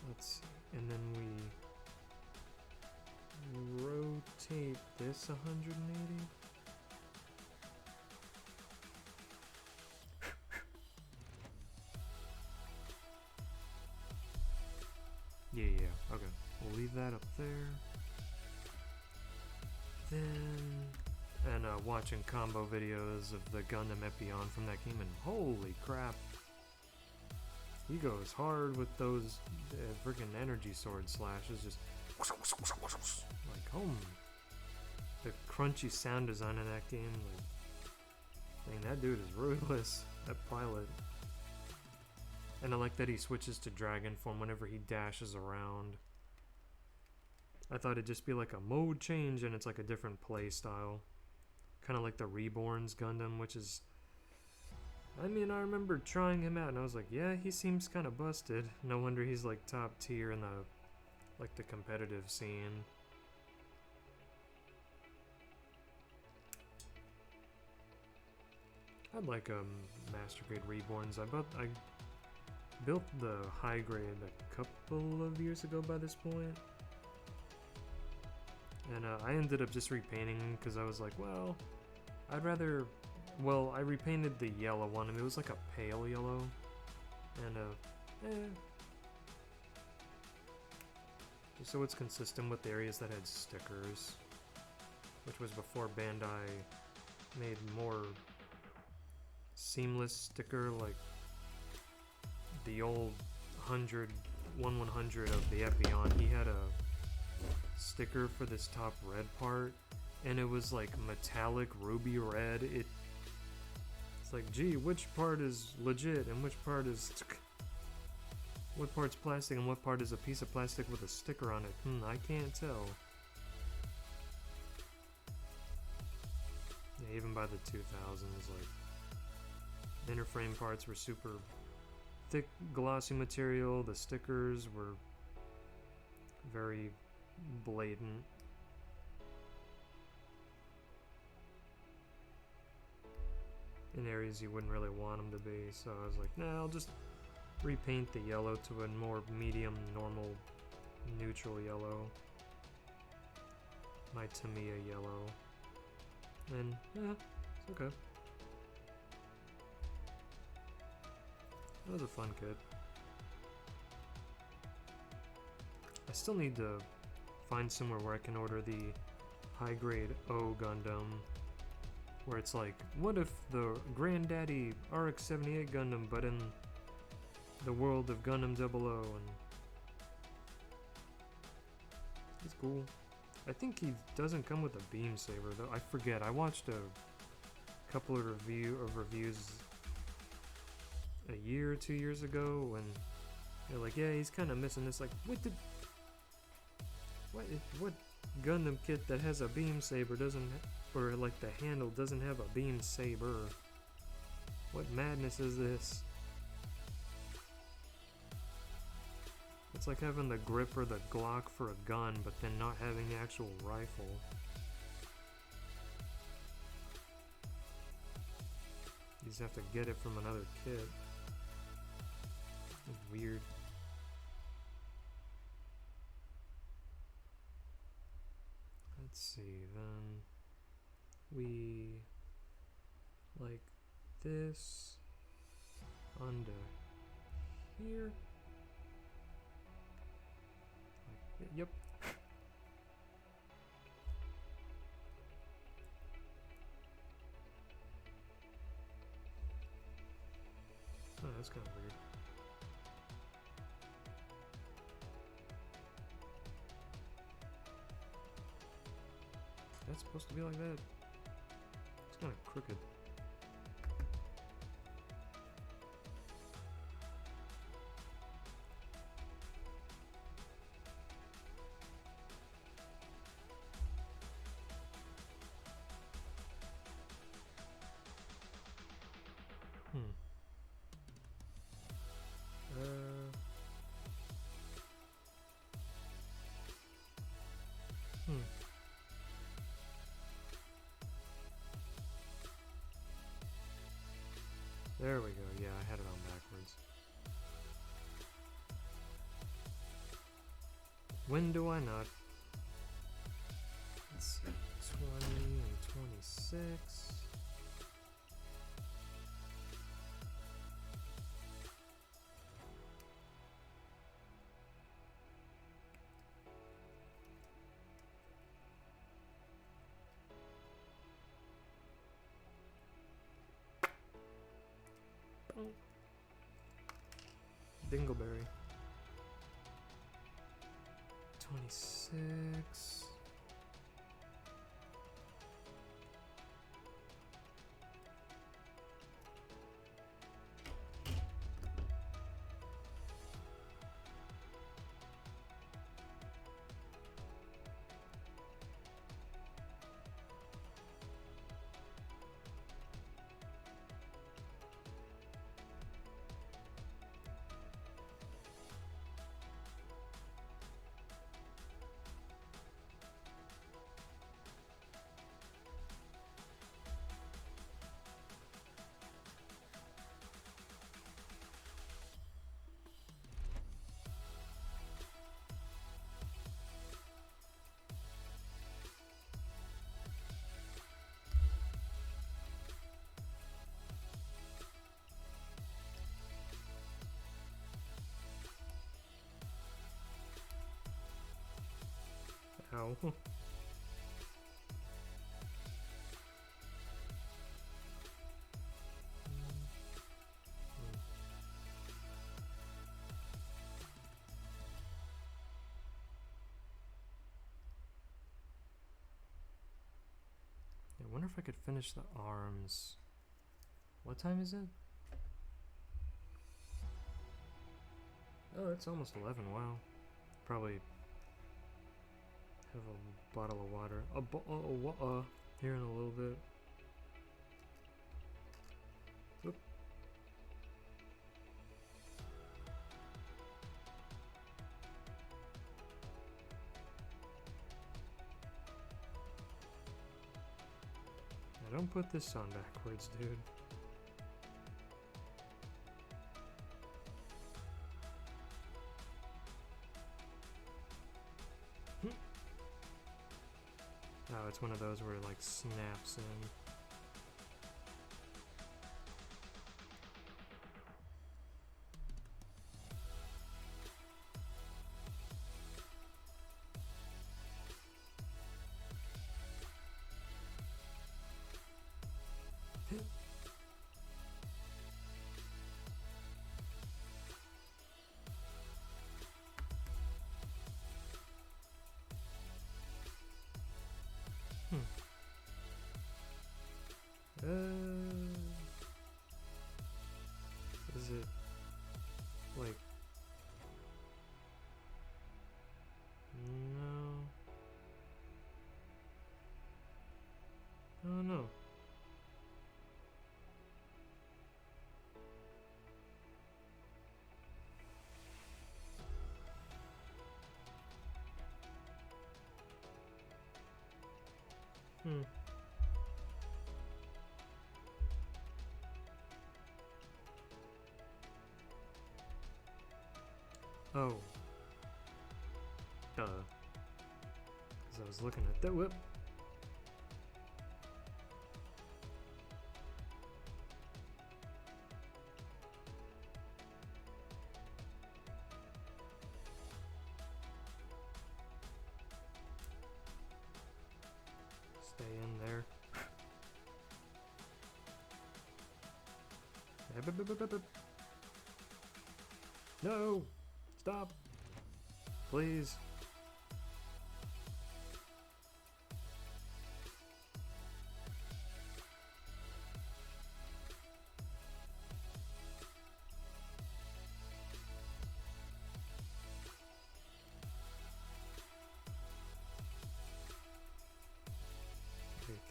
Let's see, and then we rotate this 180. Yeah, okay. We'll leave that up there. Then, and watching combo videos of the Gundam Epyon from that game, and holy crap, he goes hard with those freaking energy sword slashes, just like, oh, the crunchy sound design in that game, like, dang, that dude is ruthless, that pilot. And I like that he switches to dragon form whenever he dashes around. I thought it'd just be like a mode change and it's like a different play style. Kind of like the Reborn's Gundam, which is... I mean, I remember trying him out and I was like, yeah, he seems kind of busted. No wonder he's like top tier in the, like, the competitive scene. I'd like Master Grade Reborns. I built the high grade a couple of years ago by this point. And I ended up just repainting because I was like, well, I'd rather... Well, I repainted the yellow one, and it was like a pale yellow. And, just so it's consistent with the areas that had stickers. Which was before Bandai made more seamless sticker, like the old 100 of the Epyon. He had a sticker for this top red part, and it was like metallic ruby red. It's like, gee, which part is legit and which part is what part's plastic and what part is a piece of plastic with a sticker on it? I can't tell. Yeah, even by the 2000s, like, inner frame parts were super thick, glossy material. The stickers were very blatant. In areas you wouldn't really want them to be, so I was like, nah, I'll just repaint the yellow to a more medium, normal, neutral yellow. My Tamiya yellow. And, yeah, it's okay. That was a fun kit. I still need to find somewhere where I can order the high-grade O Gundam, where it's like, what if the Granddaddy RX-78 Gundam, but in the world of Gundam 00, and he's cool. I think he doesn't come with a beam saber though. I forget. I watched a couple of reviews a year or 2 years ago when they're like, yeah, he's kind of missing this. Like, what Gundam kit that has a beam saber doesn't, or like the handle doesn't have a beam saber? What madness is this? It's like having the grip or the Glock for a gun, but then not having the actual rifle. You just have to get it from another kit. It's weird. Let's see, then we like this under here. Yep. Oh, that's kind of weird. That's supposed to be like that. It's kind of crooked. There we go. Yeah, I had it on backwards. When do I not? Let's see. 20 and 26. Dingleberry. 26. Ow. I wonder if I could finish the arms. What time is it? Oh, it's almost 11. Wow. Probably have a bottle of water. Here in a little bit. Oop. Now don't put this on backwards, dude. Oh, it's one of those where it like snaps in. Hmm. Oh. Duh. Because I was looking at that. Whoop. Stay in there. No! Stop! Please.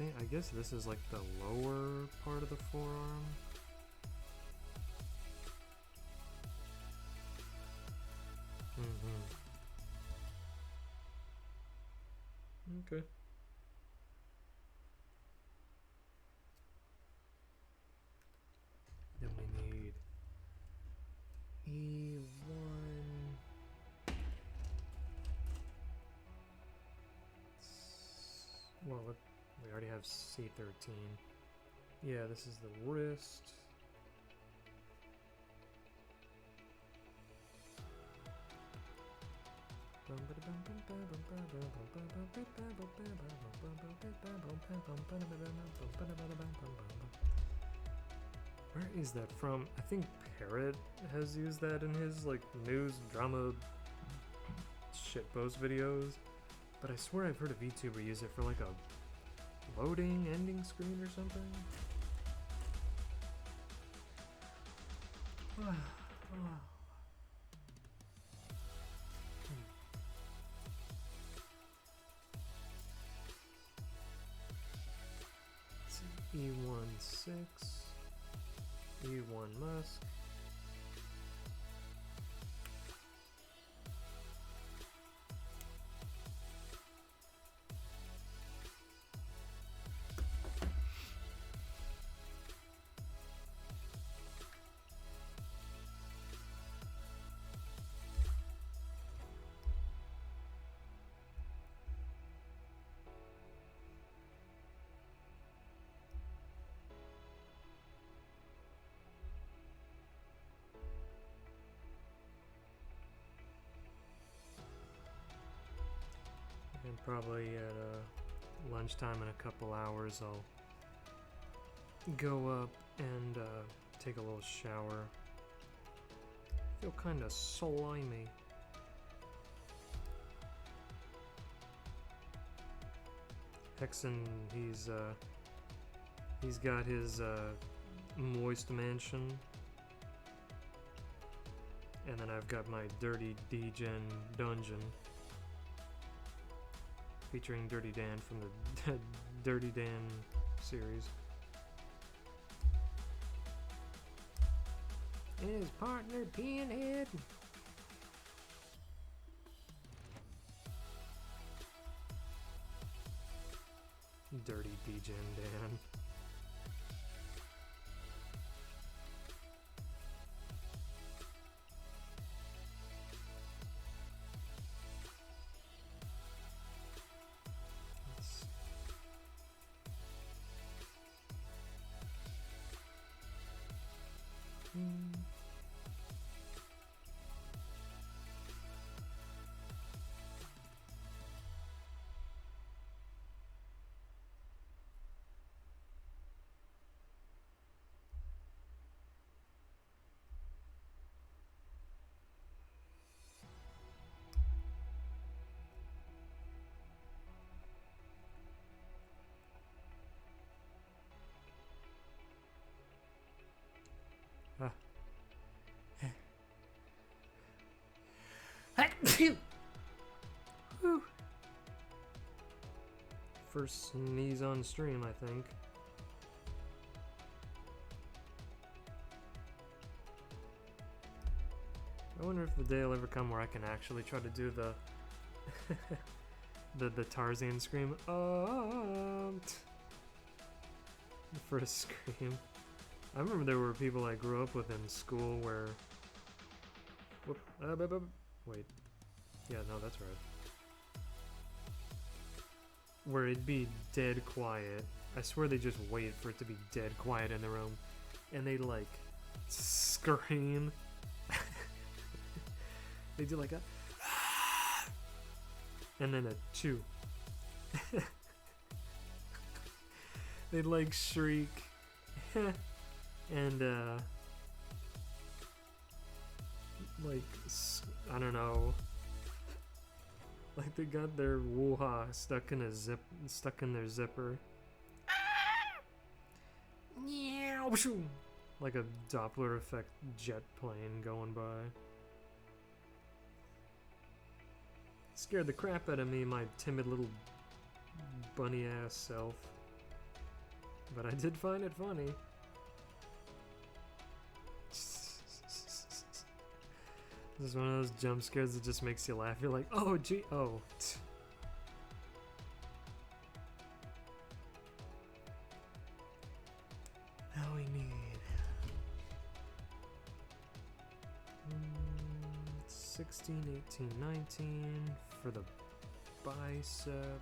I guess this is like the lower part of the forearm. Okay. Then we need E1. Well, we already have C13. Yeah, this is the wrist. Where is that from? I think Parrot has used that in his like news drama shitpost videos, but I swear I've heard a VTuber use it for like a loading ending screen or something. E1-6, E1 Musk. And probably at lunchtime in a couple hours I'll go up and take a little shower. Feel kind of slimy. Hexen, he's got his moist mansion, and then I've got my dirty D-Gen dungeon featuring Dirty Dan from the Dirty Dan series. And his partner, Pinhead. Dirty D-Gen Dan. Whew. First sneeze on stream, I think. I wonder if the day will ever come where I can actually try to do the The Tarzan scream. For a scream. I remember there were people I grew up with in school where. Whoop, wait. Yeah, no, that's right. Where it'd be dead quiet. I swear they just wait for it to be dead quiet in the room. And they like scream. They do like a. And then a chew. They'd like shriek. And like, I don't know. Like they got their woo-ha stuck in their zipper. Like a Doppler effect jet plane going by. Scared the crap out of me, my timid little bunny ass self. But I did find it funny. This is one of those jump scares that just makes you laugh. You're like, oh gee, oh. Now we need 16, 18, 19 for the bicep,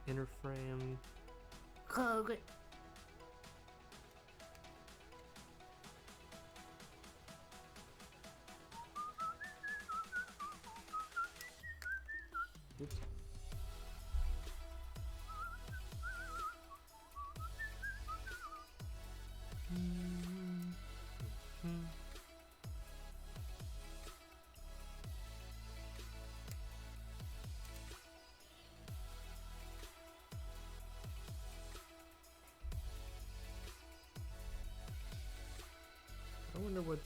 inner frame. Okay. Oops. I wonder what,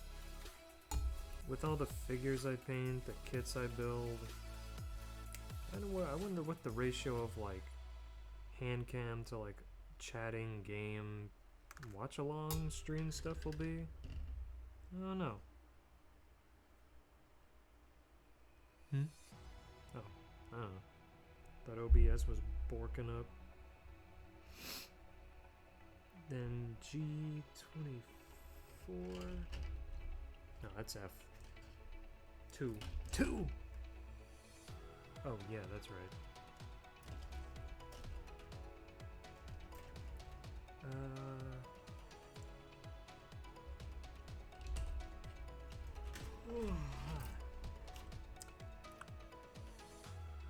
with all the figures I paint, the kits I build, I wonder what the ratio of like hand cam to like chatting, game, watch along, stream stuff will be. I don't know. Oh, I don't know. Thought OBS was borking up. Then G24. No, that's F. 2. Oh, yeah, that's right.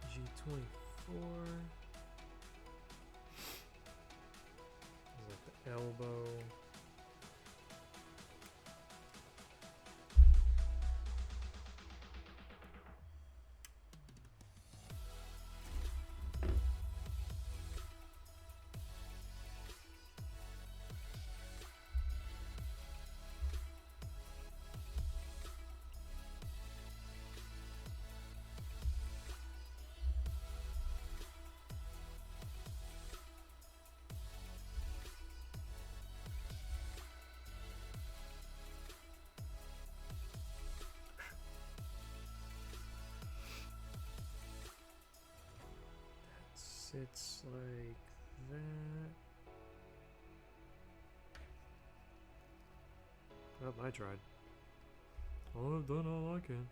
G24. Is that the elbow? It's like that. Well, I tried. I've done all I can.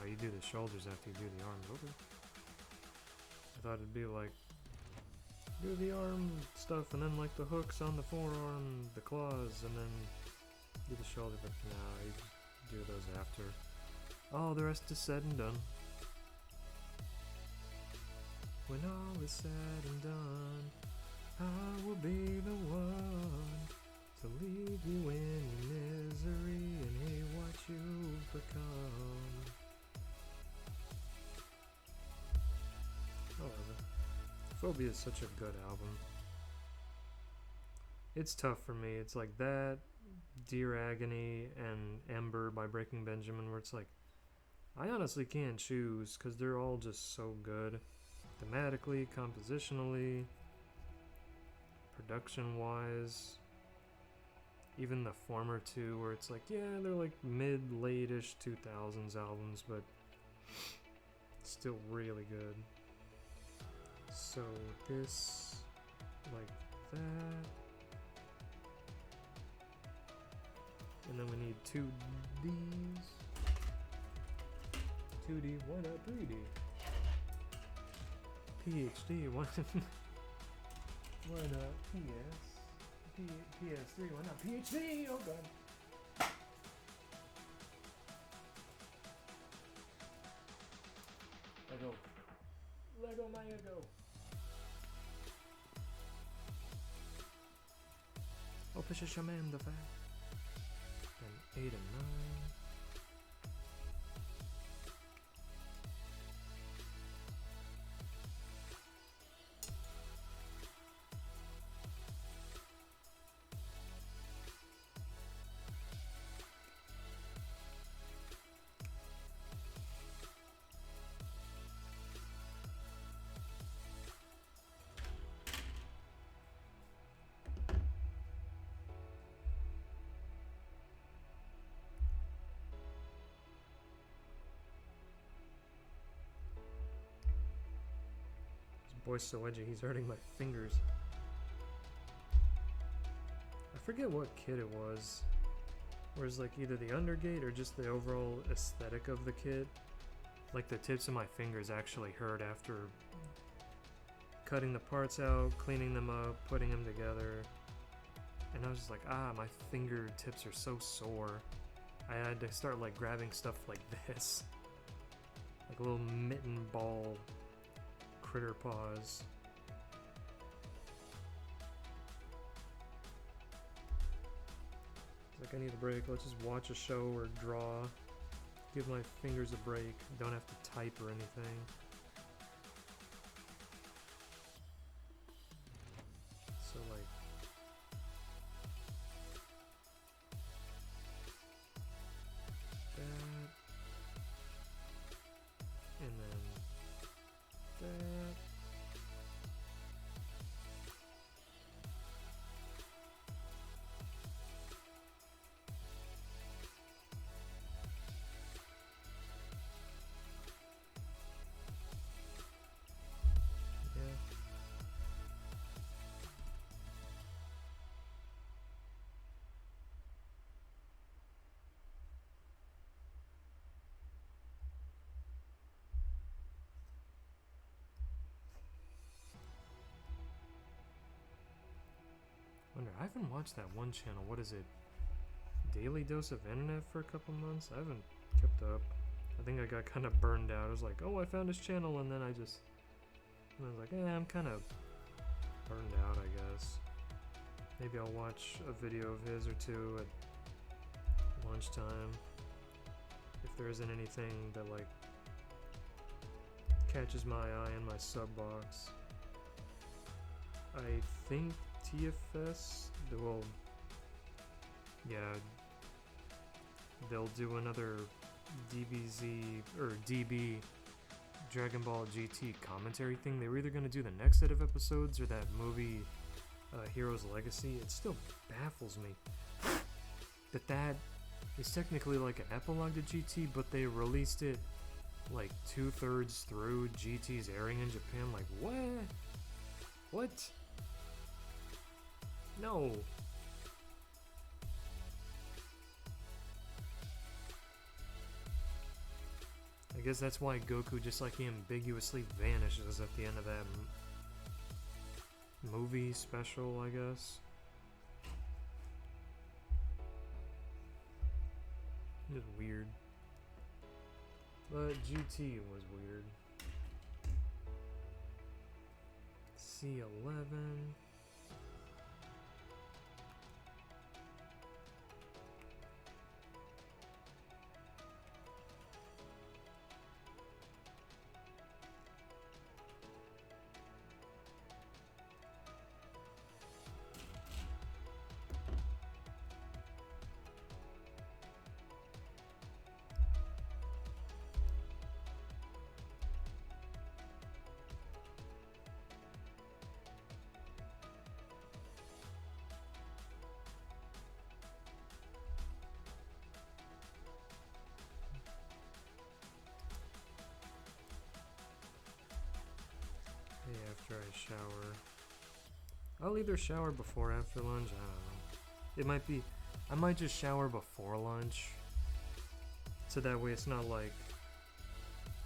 Oh, you do the shoulders after you do the arms. Okay. I thought it'd be like, do the arm stuff and then like the hooks on the forearm, the claws, and then do the shoulder, but nah, you just do those after. Oh, the rest is said and done. When all is said and done, I will be the one to leave you in your misery and hate what you've become. However, Phobia is such a good album. It's tough for me. It's like that, Dear Agony, and Ember by Breaking Benjamin, where it's like, I honestly can't choose because they're all just so good. Thematically, compositionally, production-wise. Even the former two, where it's like, yeah, they're like mid-late-ish 2000s albums, but still really good. So this, like that. And then we need two Ds. 2D, why not 3D? PhD, why not PS3, why not PhD? Oh god. Lego my ego. Oh, push a shaman the fact. And 8 and 9. Boy's so edgy, he's hurting my fingers. I forget what kit it was. Whereas like either the undergate or just the overall aesthetic of the kit. Like the tips of my fingers actually hurt after cutting the parts out, cleaning them up, putting them together. And I was just like, my fingertips are so sore. I had to start like grabbing stuff like this. Like a little mitten ball critter paws. Like I need a break. Let's just watch a show or draw. Give my fingers a break. Don't have to type or anything. So like that. And then that. Yeah. Wonder, I haven't watched that one channel. What is it? Daily Dose of Internet for a couple months? I haven't kept up. I think I got kind of burned out. I was like, oh, I found his channel, and then I was like, I'm kind of burned out, I guess. Maybe I'll watch a video of his or two at lunchtime. If there isn't anything that, like, catches my eye in my sub box. I think TFS, well, yeah, they'll do another DBZ, or DB Dragon Ball GT commentary thing. They were either going to do the next set of episodes or that movie Heroes Legacy. It still baffles me that is technically like an epilogue to GT, but they released it like 2/3 through GT's airing in Japan. Like, what? No. I guess that's why Goku just like ambiguously vanishes at the end of that movie special, I guess. Just weird. But GT was weird. C11. After I shower. I'll either shower before or after lunch, I don't know. It might be, I might just shower before lunch. So that way it's not like,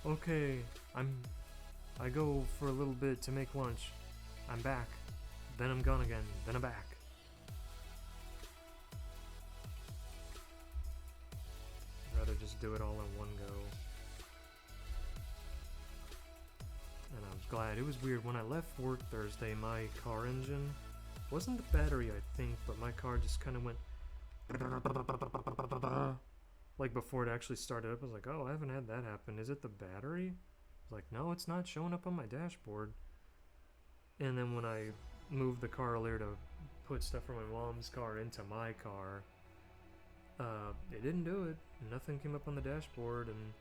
okay, I go for a little bit to make lunch. I'm back. Then I'm gone again. Then I'm back. I'd rather just do it all in one go. And I was glad. It was weird. When I left work Thursday, my car engine wasn't the battery, I think, but my car just kind of went like before it actually started up. I was like, oh, I haven't had that happen. Is it the battery? I was like, no, it's not showing up on my dashboard. And then when I moved the car earlier to put stuff from my mom's car into my car, it didn't do it. Nothing came up on the dashboard, and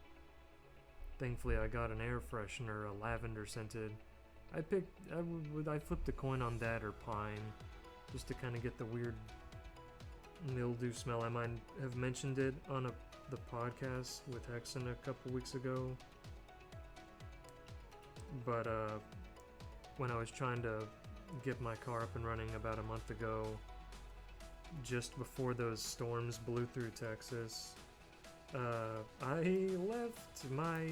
thankfully, I got an air freshener, a lavender scented. I flipped a coin on that or pine, just to kind of get the weird mildew smell. I might have mentioned it on the podcast with Hexen a couple weeks ago. But when I was trying to get my car up and running about a month ago, just before those storms blew through Texas, I left my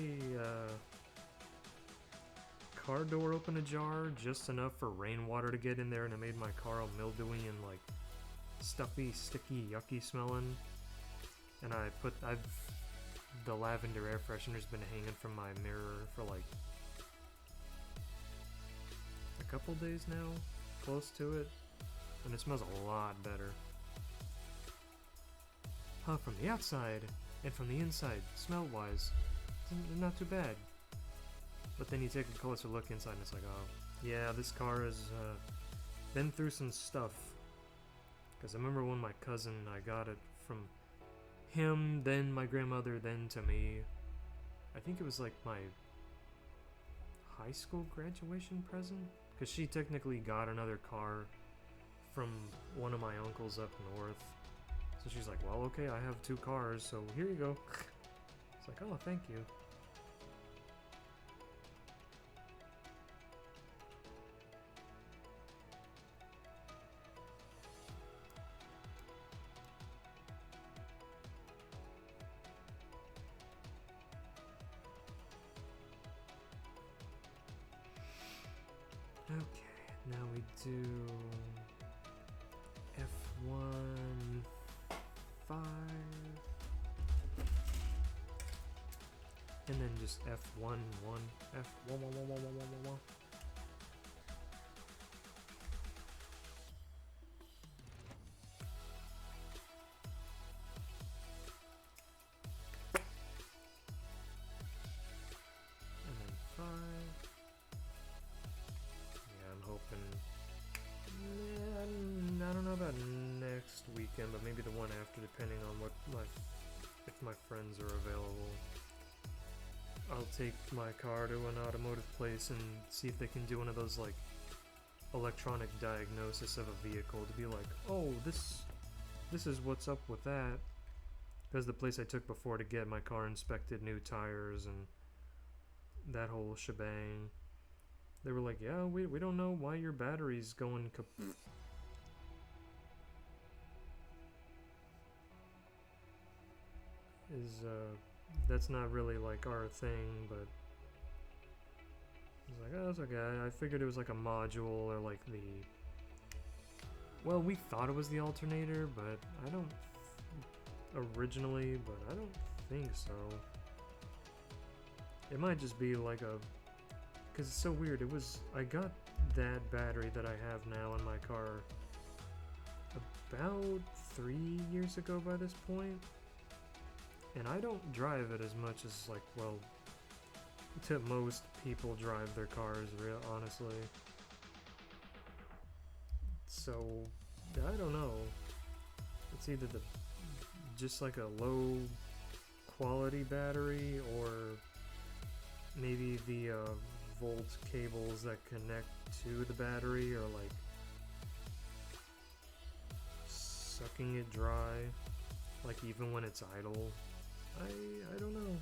car door open ajar just enough for rainwater to get in there, and it made my car all mildewy and like stuffy, sticky, yucky smelling. And the lavender air freshener's been hanging from my mirror for like a couple days now, close to it, and it smells a lot better. From the outside and from the inside, smell-wise, it's not too bad. But then you take a closer look inside and it's like, oh, yeah, this car has been through some stuff. Because I remember when my cousin, I got it from him, then my grandmother, then to me. I think it was like my high school graduation present? Because she technically got another car from one of my uncles up north. So she's like, well, okay, I have 2 cars, so here you go. It's like, oh, thank you. Okay, now we do F1 5 and then just F1 1 F1 1 1 1 1 1 1 and then 5. Yeah, I'm hoping. I don't know about next weekend, but maybe the one after, depending on if my friends are available. I'll take my car to an automotive place and see if they can do one of those like electronic diagnosis of a vehicle to be like, oh, this is what's up with that. Because the place I took before to get my car inspected, new tires and that whole shebang, they were like, yeah, we don't know why your battery's going kaput. That's not really like our thing, but I was like, oh, that's okay. I figured it was like a module or like well, we thought it was the alternator, but I don't originally, but I don't think so. It might just be like because it's so weird. I got that battery that I have now in my car about 3 years ago by this point, and I don't drive it as much as, like, well, to most people drive their cars, honestly. So, I don't know. It's either just like a low quality battery, or maybe the volt cables that connect to the battery are like sucking it dry, like even when it's idle. I don't know.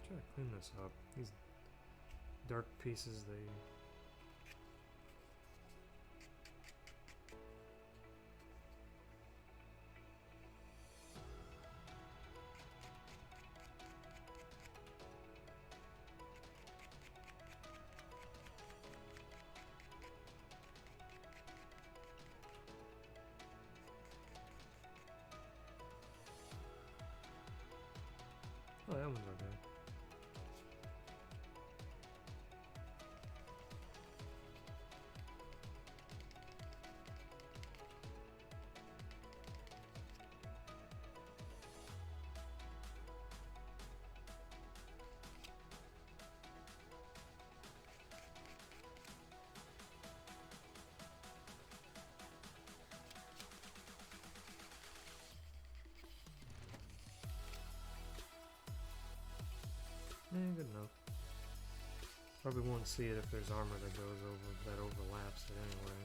Try to clean this up. These dark pieces, they... Oh, that one's okay. Good enough. Probably won't see it if there's armor that goes over, that overlaps it anyway.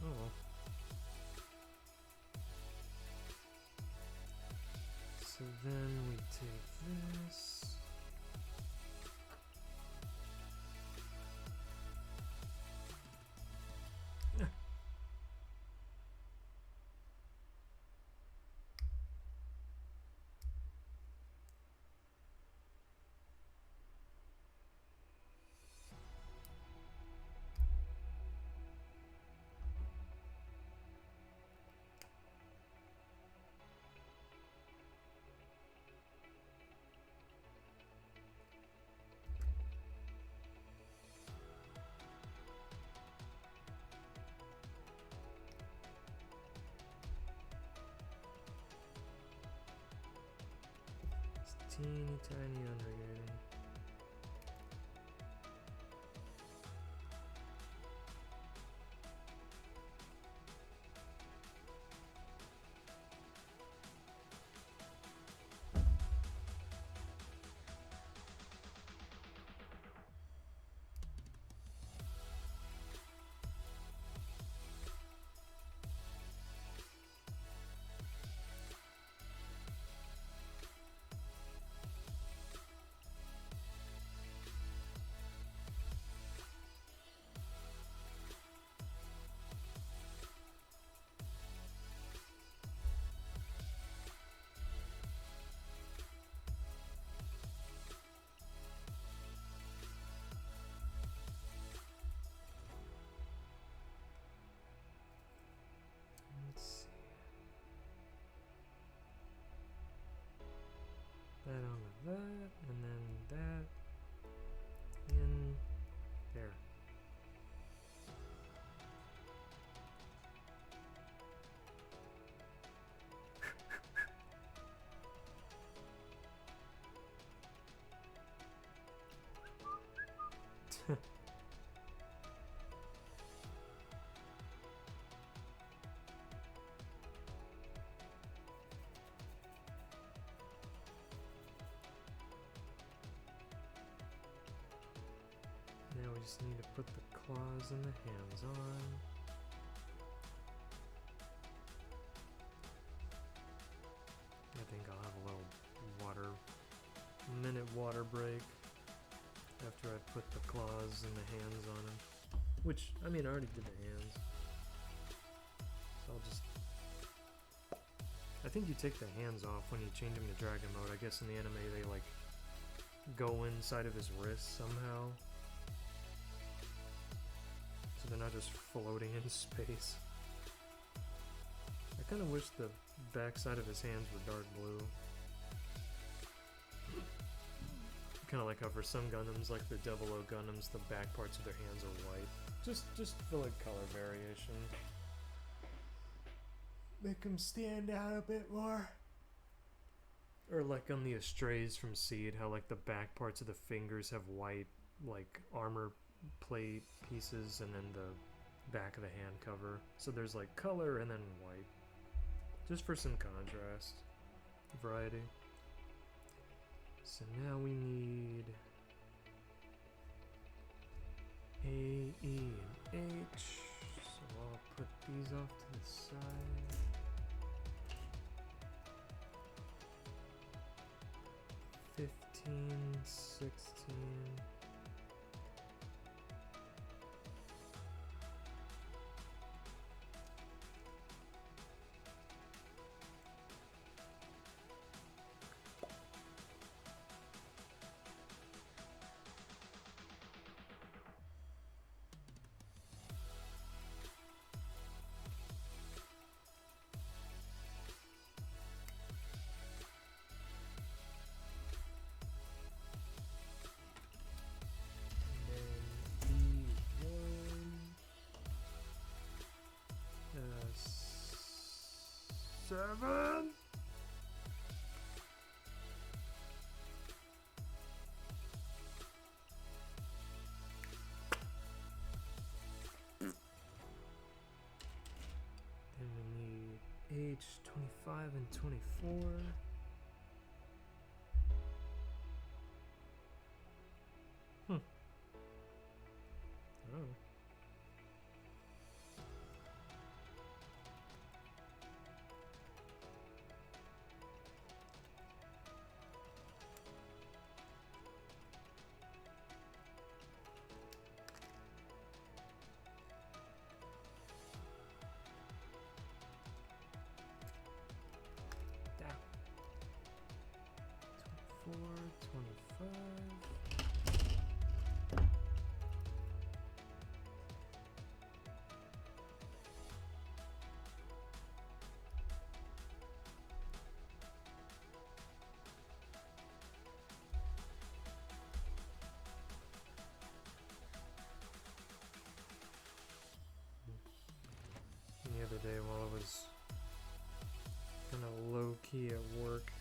Oh well. So then we take this. It's teeny tiny undergating. Let's see. That onto that, and then that in there. Now we just need to put the claws and the hands on. I think I'll have a little minute water break after I put the claws and the hands on him. Which, I mean, I already did the hands. So I'll just... I think you take the hands off when you change him to dragon mode. I guess in the anime they like go inside of his wrist somehow. So they're not just floating in space. I kind of wish the backside of his hands were dark blue. Kind of like how for some Gundams, like the 00 Gundams, the back parts of their hands are white. Just for like color variation. Make them stand out a bit more. Or like on the Astrays from Seed, how like the back parts of the fingers have white, like armor plate pieces, and then the back of the hand cover. So there's like color and then white. Just for some contrast. Variety. So now we need A, E, and H. So I'll put these off to the side. 15, 16. Seven. Then we need H 25 and 24. Oh. Down. 24, 25. The other day while I was kind of low-key at work,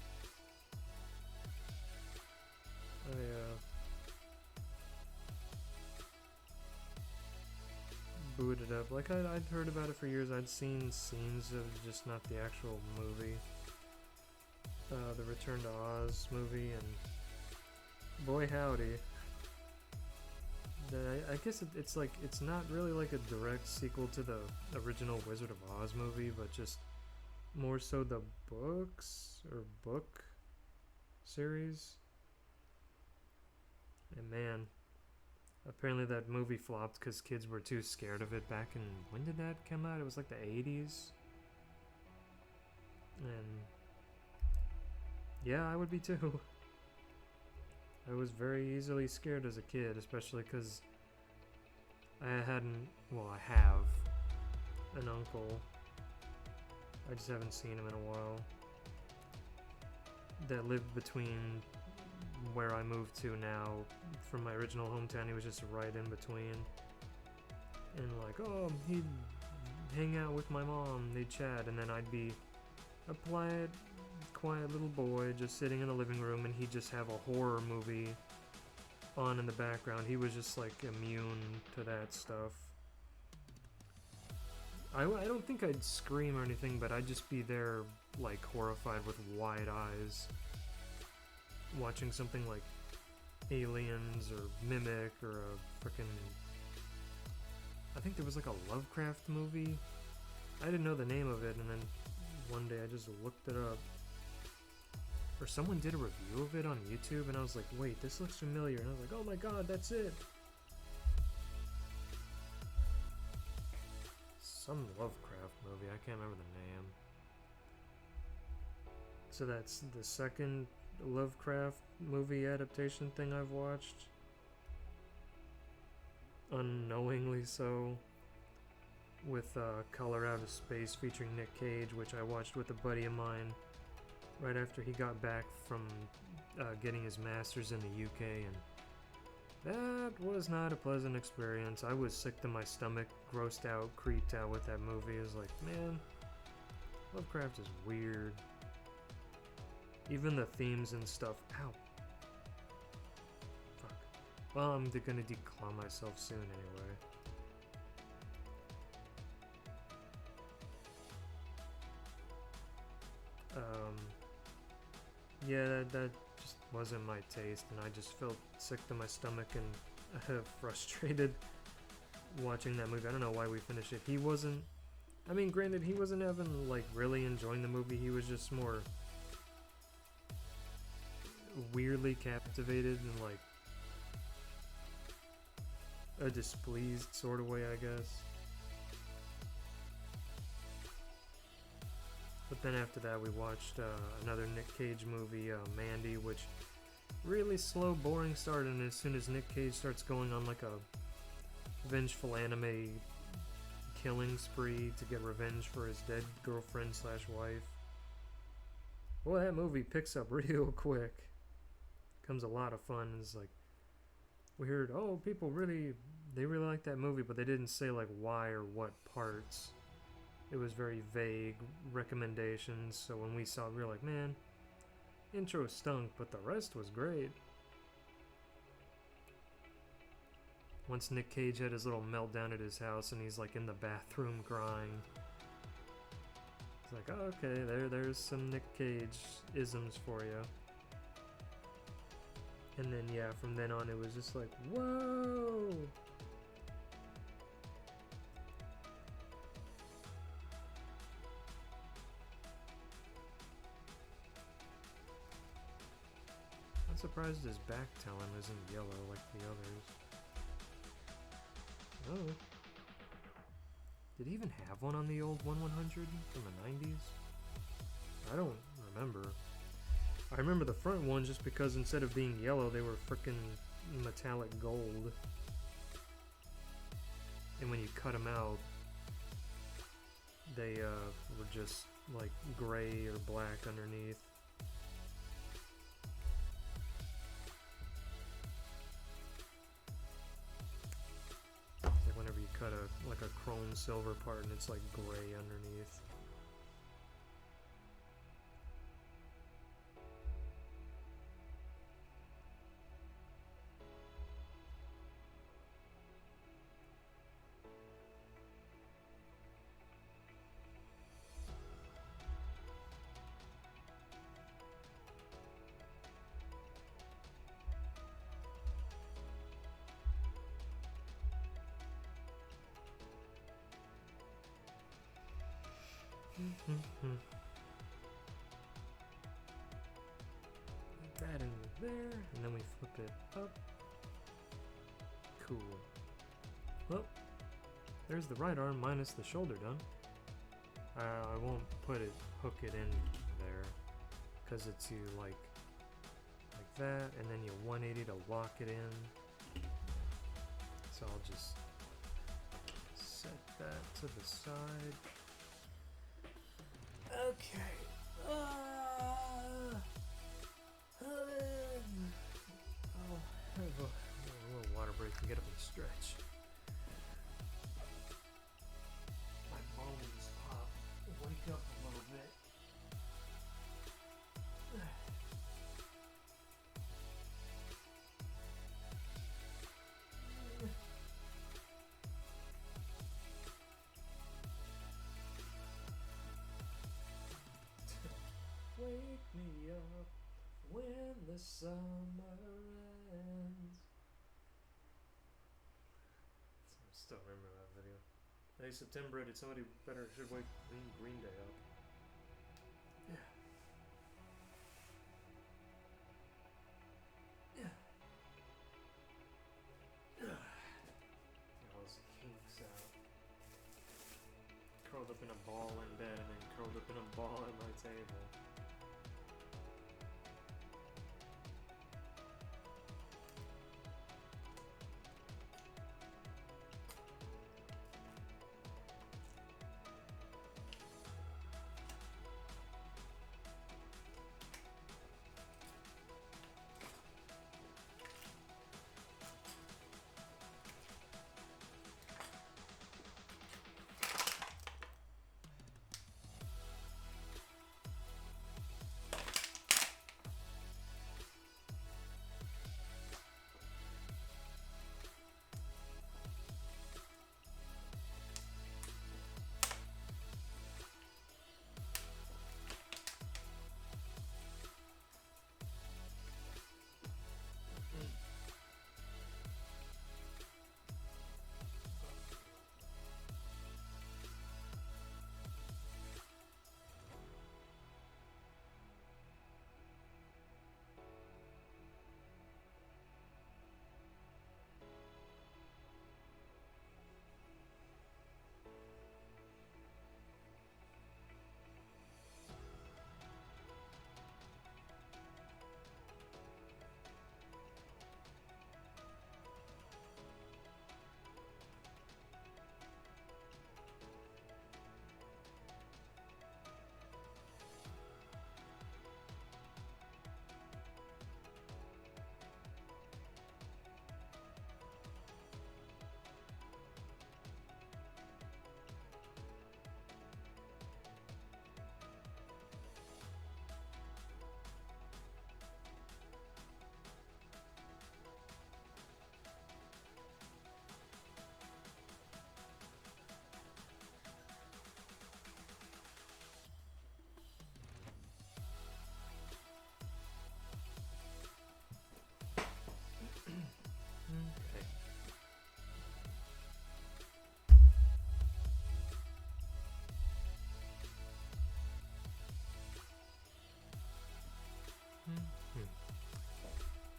I booted up. Like I'd heard about it for years. I'd seen scenes of just not the actual movie, the Return to Oz movie, and boy howdy. I guess it's like, it's not really like a direct sequel to the original Wizard of Oz movie, but just more so the books or book series. And man, apparently that movie flopped because kids were too scared of it back in, when did that come out? It was like the 80s. And yeah, I would be too. I was very easily scared as a kid, especially because I have an uncle. I just haven't seen him in a while. That lived between where I moved to now from my original hometown. He was just right in between. And like, oh, he'd hang out with my mom, they'd chat, and then I'd be a quiet little boy just sitting in the living room, and he'd just have a horror movie on in the background. He was just like immune to that stuff. I don't think I'd scream or anything, but I'd just be there like horrified with wide eyes watching something like Aliens or Mimic or a frickin', I think there was like a Lovecraft movie. I didn't know the name of it, and then one day I just looked it up. Or someone did a review of it on YouTube, and I was like, wait, this looks familiar. And I was like, oh my god, that's it. Some Lovecraft movie, I can't remember the name. So that's the second Lovecraft movie adaptation thing I've watched. Unknowingly so. With Color Out of Space featuring Nick Cage, which I watched with a buddy of mine right after he got back from getting his master's in the UK, and that was not a pleasant experience. I was sick to my stomach, grossed out, creeped out with that movie. I was like, man, Lovecraft is weird. Even the themes and stuff. Ow. Fuck. Well, I'm gonna declaw myself soon anyway. Yeah, that just wasn't my taste, and I just felt sick to my stomach and frustrated watching that movie. I don't know why we finished it. He wasn't, I mean, granted, he wasn't even, like, really enjoying the movie. He was just more weirdly captivated in, like, a displeased sort of way, I guess. But then after that, we watched another Nick Cage movie, Mandy, which really slow, boring start, and as soon as Nick Cage starts going on like a vengeful anime killing spree to get revenge for his dead girlfriend slash wife, well, that movie picks up real quick. Becomes a lot of fun. It's like, we heard, oh, people really like that movie, but they didn't say like why or what parts. It was very vague recommendations, so when we saw it, we were like, man, intro stunk, but the rest was great. Once Nick Cage had his little meltdown at his house and he's like in the bathroom crying. It's like, oh, okay, there's some Nick Cage isms for you. And then, yeah, from then on it was just like, whoa! I'm surprised his back talon isn't yellow like the others. Oh. Did he even have one on the old 1/100 from the 90s? I don't remember. I remember the front one just because instead of being yellow, they were frickin' metallic gold. And when you cut them out, they were just like gray or black underneath. Like whenever you cut a chrome silver part and it's like gray underneath. Like that in there, and then we flip it up. Cool. Well, there's the right arm minus the shoulder done. I won't hook it in there, because it's you like that, and then you 180 to lock it in. So I'll just set that to the side. Okay. I'll have a little water break and get up and stretch. My bones pop. Wake up a little bit. Wake me up when the summer ends. I still remember that video. Hey, September, did somebody should wake Green Day up? Yeah. Yeah. Get all those kinks out. Curled up in a ball in bed and then curled up in a ball at my table.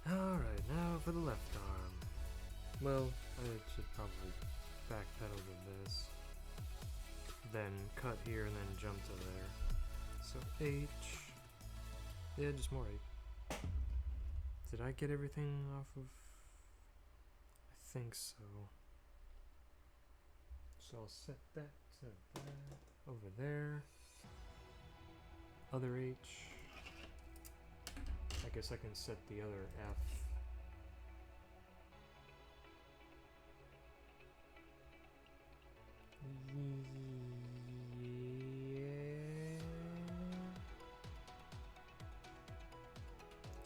Alright, now for the left arm. Well, I should probably backpedal to this. Then cut here and then jump to there. So H. Yeah, just more H. Did I get everything off of... I think so. So I'll set that to that. Over there. Other H. I guess I can set the other F.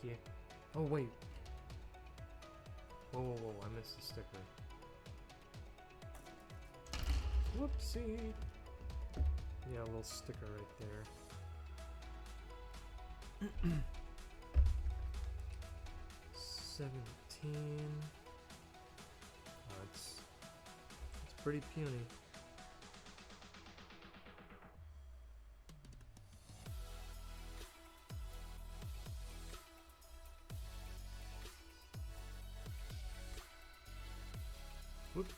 Yeah. Oh, wait. Whoa, whoa, whoa, I missed the sticker. Whoopsie. Yeah, a little sticker right there. 17. Oh, it's pretty puny. Whoop.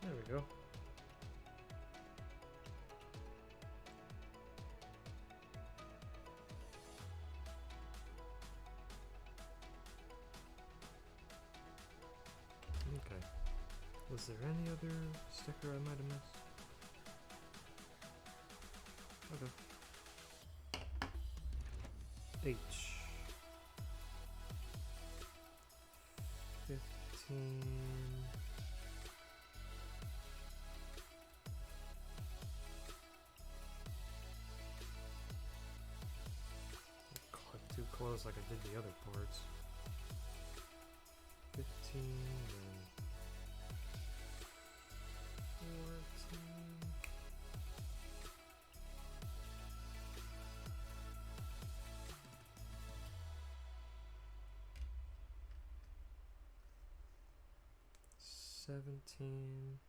There we go. Okay. Was there any other sticker I might have missed? Okay. H. 15. Too close like I did the other ports. 15 and 14. $17.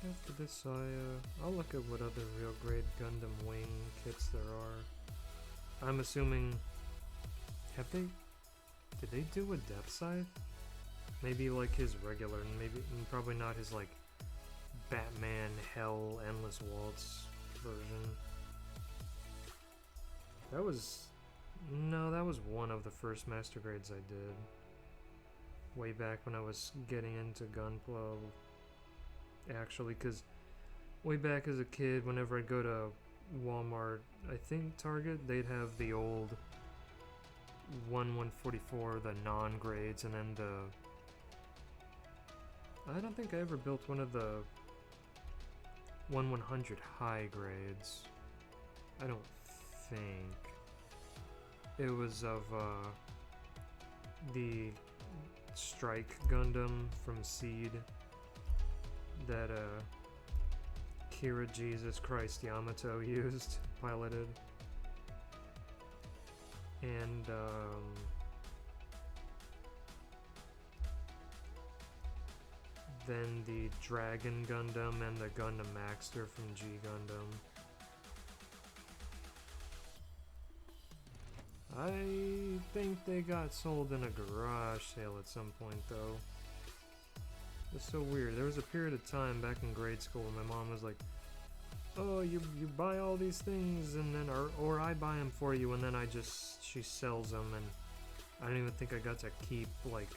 After this, I'll look at what other real grade Gundam wing kits there are. I'm assuming, did they do a depth side? Maybe like his regular, and probably not his like Batman Hell Endless Waltz version. That was one of the first master grades I did. Way back when I was getting into Gunpla. Actually, because way back as a kid, whenever I'd go to Walmart, I think Target, they'd have the old 1/144, the non-grades, and then the... I don't think I ever built one of the 1/100 high grades. I don't think. It was of the Strike Gundam from Seed that Kira Jesus Christ Yamato used, piloted. And then the Dragon Gundam and the Gundam Maxter from G Gundam. I think they got sold in a garage sale at some point though. It's so weird. There was a period of time back in grade school where my mom was like, oh, you buy all these things and then, or I buy them for you, and then she sells them, and I don't even think I got to keep like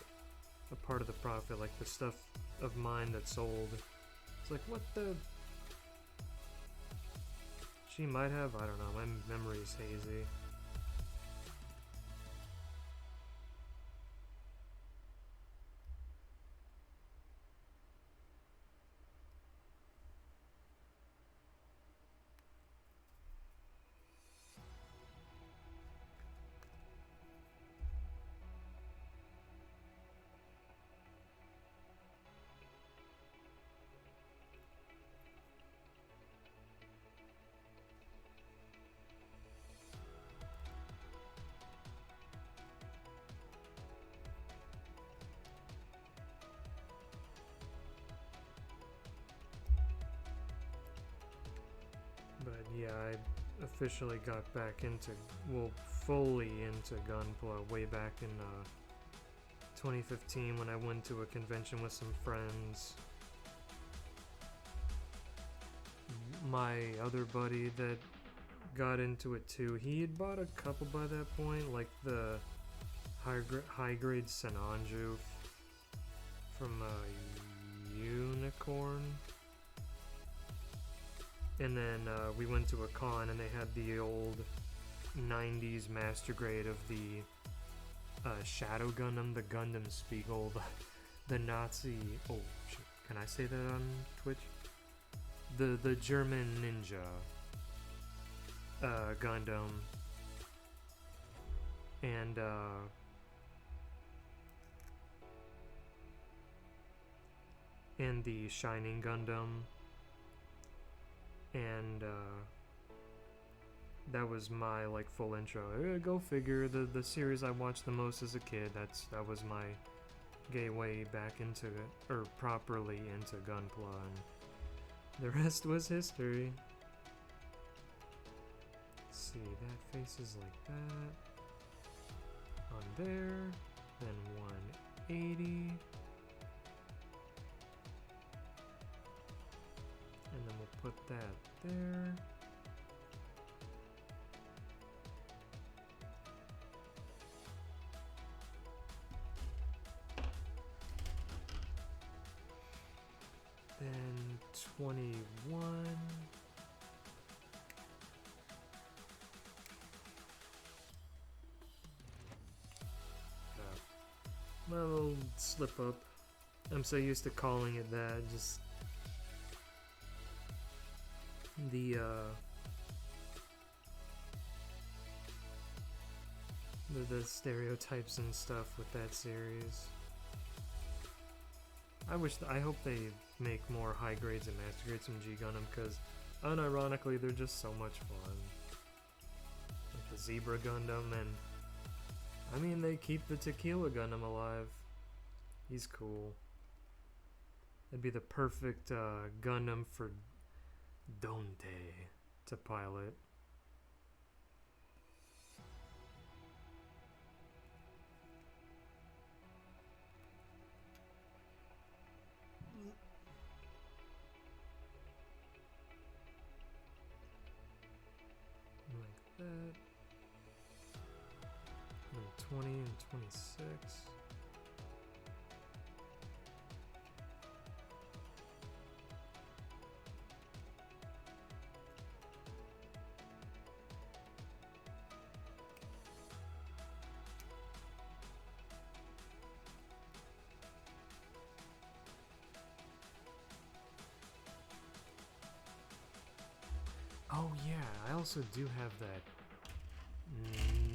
a part of the profit, like the stuff of mine that sold. It's like, what the? She might have, I don't know, my memory is hazy. But yeah, I officially got back into, well, fully into Gunpla way back in 2015 when I went to a convention with some friends. My other buddy that got into it too, he had bought a couple by that point, like the high grade Senanju from Unicorn. And then we went to a con and they had the old 90s master grade of the Shadow Gundam, the Gundam Spiegel, the Nazi... Oh, shit. Can I say that on Twitch? The German ninja Gundam. And the Shining Gundam. And that was my like full intro. Go figure, the series I watched the most as a kid, that was my gateway back into it, or properly into Gunpla, and the rest was history. Let's see, that faces like that on there, then 180. And then we'll put that there. Then 21. My little slip up. I'm so used to calling it that, just the stereotypes and stuff with that series. I hope they make more high grades and master grades from G Gundam, because unironically they're just so much fun. Like the Zebra Gundam, and I mean they keep the Tequila Gundam alive. He's cool. That'd be the perfect Gundam for Dante to pilot. Like that. And 20 and 26. Oh yeah, I also do have that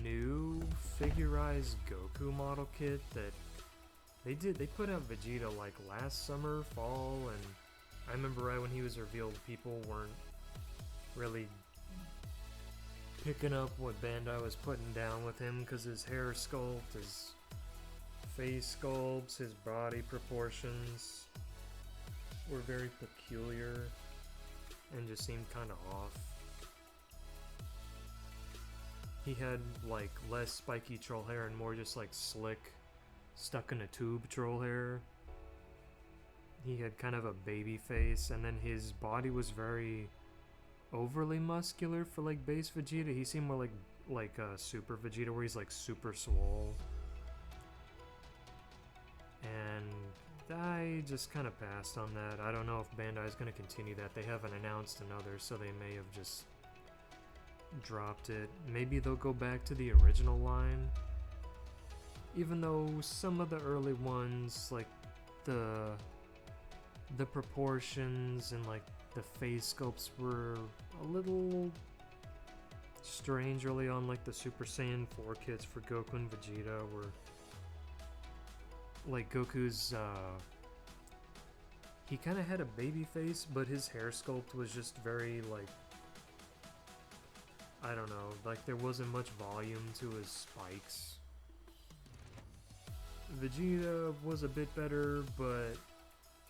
new figurized Goku model kit that they put out Vegeta like last summer, fall, and I remember right when he was revealed, people weren't really picking up what Bandai was putting down with him because his hair sculpt, his face sculpts, his body proportions were very peculiar and just seemed kind of off. He had like less spiky troll hair and more just like slick, stuck in a tube troll hair. He had kind of a baby face, and then his body was very overly muscular for like base Vegeta. He seemed more like Super Vegeta, where he's like super swole. And I just kind of passed on that. I don't know if Bandai is going to continue that. They haven't announced another, so they may have just dropped it. Maybe they'll go back to the original line. Even though some of the early ones, like the proportions and like the face sculpts were a little strange early on, like the Super Saiyan 4 kits for Goku and Vegeta were like Goku's he kind of had a baby face, but his hair sculpt was just very like, I don't know, like there wasn't much volume to his spikes. Vegeta was a bit better, but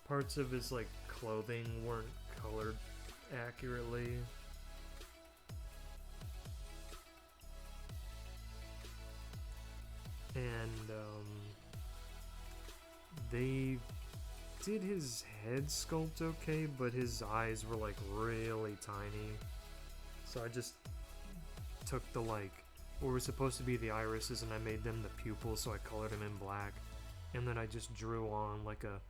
parts of his like clothing weren't colored accurately. And they did his head sculpt okay, but his eyes were like really tiny. So I just took the like what were supposed to be the irises and I made them the pupils, so I colored them in black. And then I just drew on like a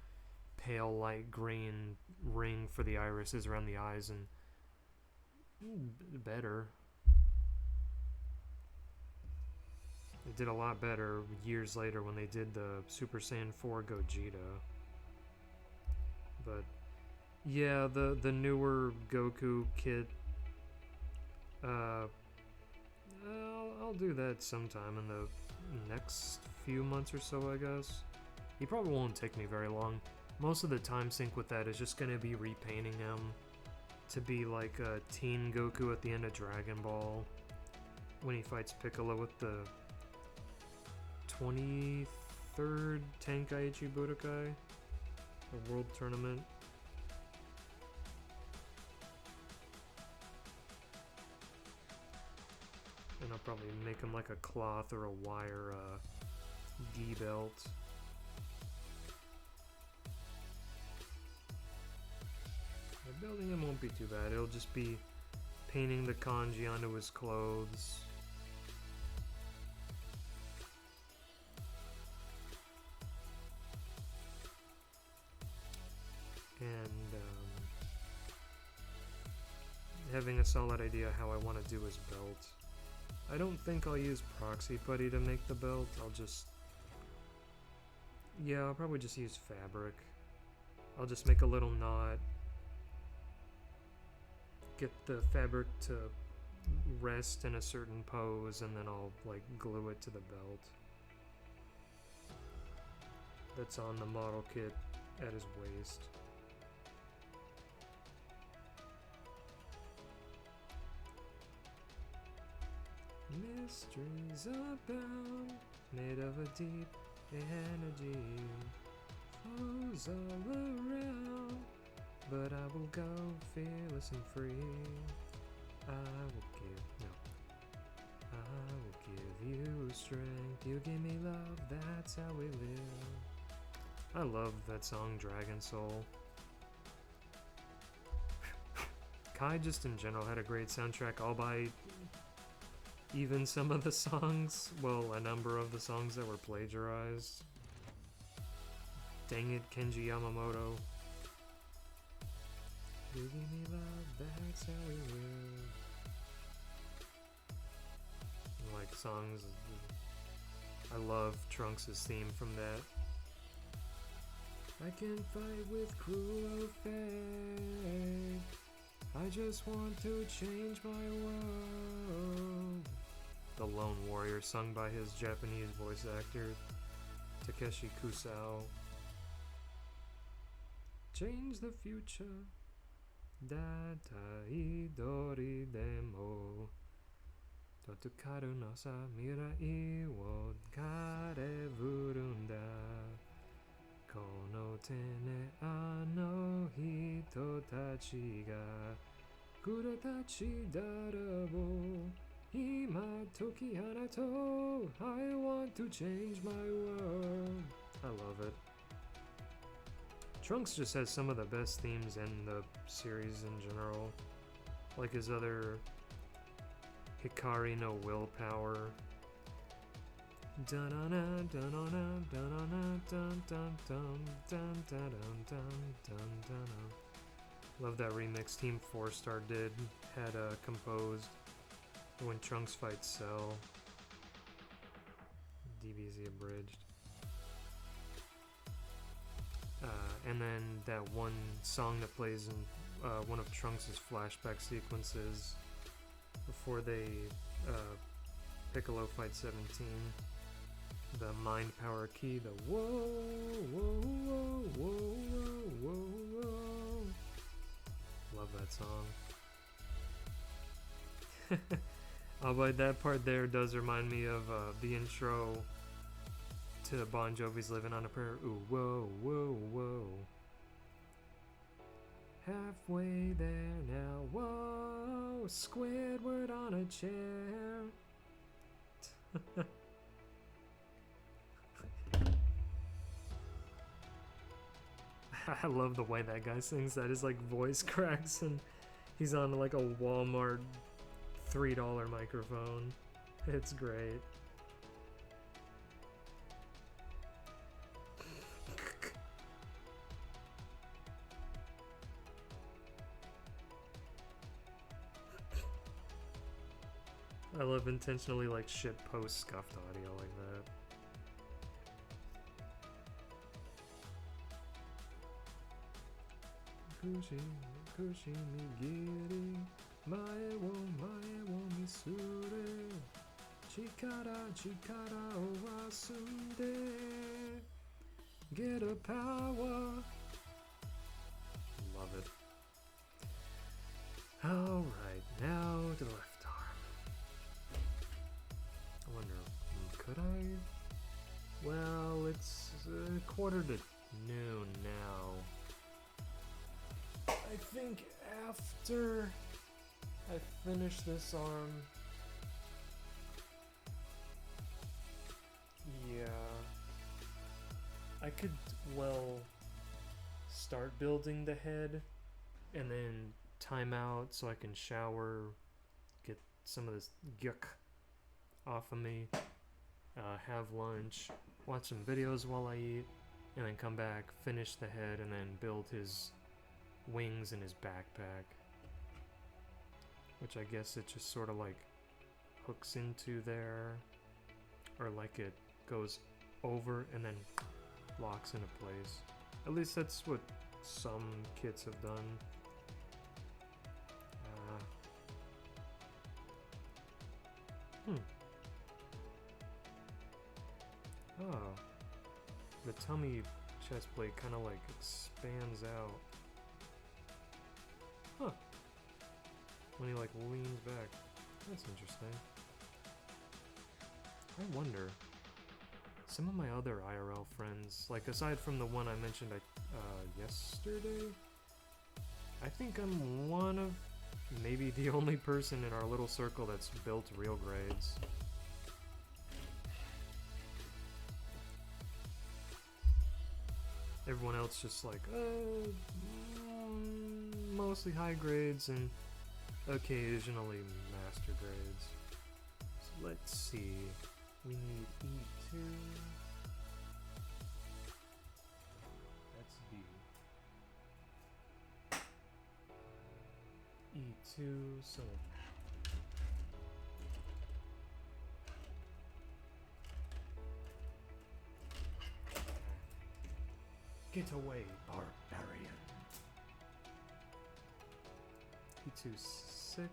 pale light green ring for the irises around the eyes, and better. They did a lot better years later when they did the Super Saiyan 4 Gogeta. But yeah, the newer Goku kit, I'll do that sometime in the next few months or so, I guess. He probably won't take me very long. Most of the time sink with that is just gonna be repainting him to be like a teen Goku at the end of Dragon Ball when he fights Piccolo with the 23rd Tenkaichi Budokai, the World Tournament. And I'll probably make him like a cloth or a wire gi belt. Building him won't be too bad. It'll just be painting the kanji onto his clothes. And having a solid idea how I want to do his belt. I don't think I'll use proxy putty to make the belt. I'll probably just use fabric. I'll just make a little knot, get the fabric to rest in a certain pose, and then I'll like glue it to the belt that's on the model kit at his waist. Mysteries abound, made of a deep energy, flows all around. But I will go fearless and free. I will give you strength. You give me love, that's how we live. I love that song, Dragon Soul. Kai just in general had a great soundtrack, albeit even some of the songs, well, a number of the songs that were plagiarized. Dang it, Kenji Yamamoto. You give me love, that's how we live. Like songs, I love Trunks' theme from that. I can fight with cruel fate. I just want to change my world. The Lone Warrior, sung by his Japanese voice actor, Takeshi Kusao. Change the future. Datai dori demo. Totukaru no sa mirai wo karevuru nda. Kono tene ano hito tachi ga kuretachi darabo. Ima toki hanato. I want to change my world. I love it. Trunks just has some of the best themes in the series in general. Like his other Hikari no Willpower. Dun-dun-dun, dun-dun-dun, dun-dun-dun, dun-dun-dun, dun-dun-dun, dun-dun-dun. Love that remix Team 4-Star did, had composed when Trunks fights Cell. DBZ abridged. And then that one song that plays in one of Trunks' flashback sequences before they Piccolo fight 17. The Mind Power Key, the whoa, whoa, whoa, whoa, whoa, whoa, whoa. Love that song. Oh, but that part there does remind me of the intro to Bon Jovi's Living on a Prayer. Ooh, whoa, whoa, whoa. Halfway there now, whoa, Squidward on a chair. I love the way that guy sings that. His like voice cracks and he's on like a Walmart $3 microphone. It's great. I love intentionally like shit post scuffed audio like that. Kushi, kushi migiri, mae wo misure, chikara o wasunde, get a power. Love it. Alright, now to the left arm. I wonder, could I? Well, it's 1:45 now. I think after I finish this arm, yeah, I could, well, start building the head and then time out so I can shower, get some of this yuck off of me, have lunch, watch some videos while I eat, and then come back, finish the head, and then build his wings and his backpack, which I guess it just sort of like hooks into there, or like it goes over and then locks into place. At least that's what some kits have done. Oh, the tummy chest plate kind of like expands out. Huh. When he like leans back. That's interesting. I wonder. Some of my other IRL friends, like aside from the one I mentioned yesterday, I think I'm one of maybe the only person in our little circle that's built real grades. Everyone else just like, mostly high grades and occasionally master grades. So let's see. We need E2. That's D. E2, so get away, barbarian. 52.6.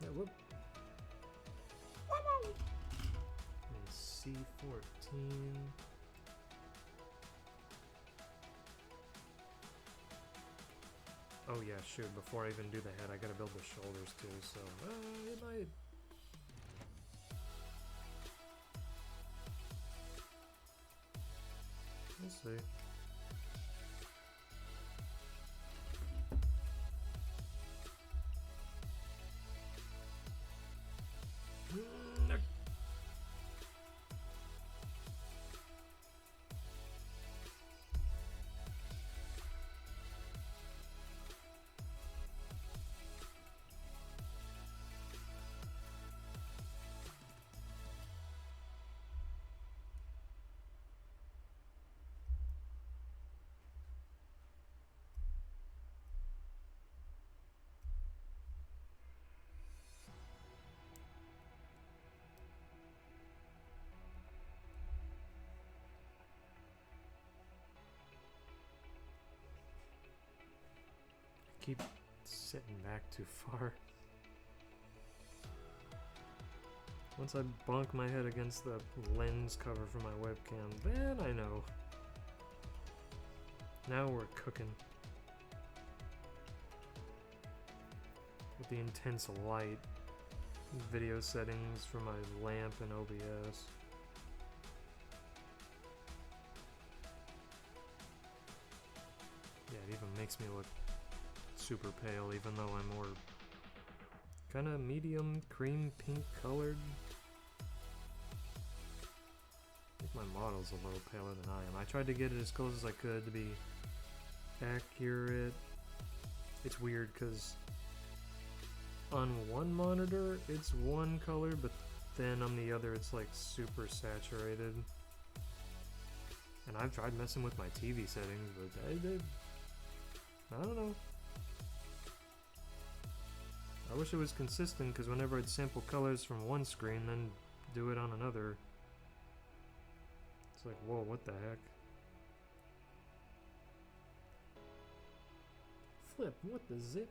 Yeah, whoop. And C14. Oh yeah, shoot, before I even do the head, I gotta build the shoulders too, so it might... We'll see. Keep sitting back too far. Once I bonk my head against the lens cover for my webcam, then I know. Now we're cooking. With the intense light, video settings for my lamp and OBS. Yeah, it even makes me look super pale, even though I'm more kind of medium cream pink colored. I think my model's a little paler than I am. I tried to get it as close as I could to be accurate. It's weird because on one monitor it's one color, but then on the other it's like super saturated. And I've tried messing with my TV settings, but I don't know. I wish it was consistent, because whenever I'd sample colors from one screen, then do it on another, it's like, whoa, what the heck? Flip, what the zip?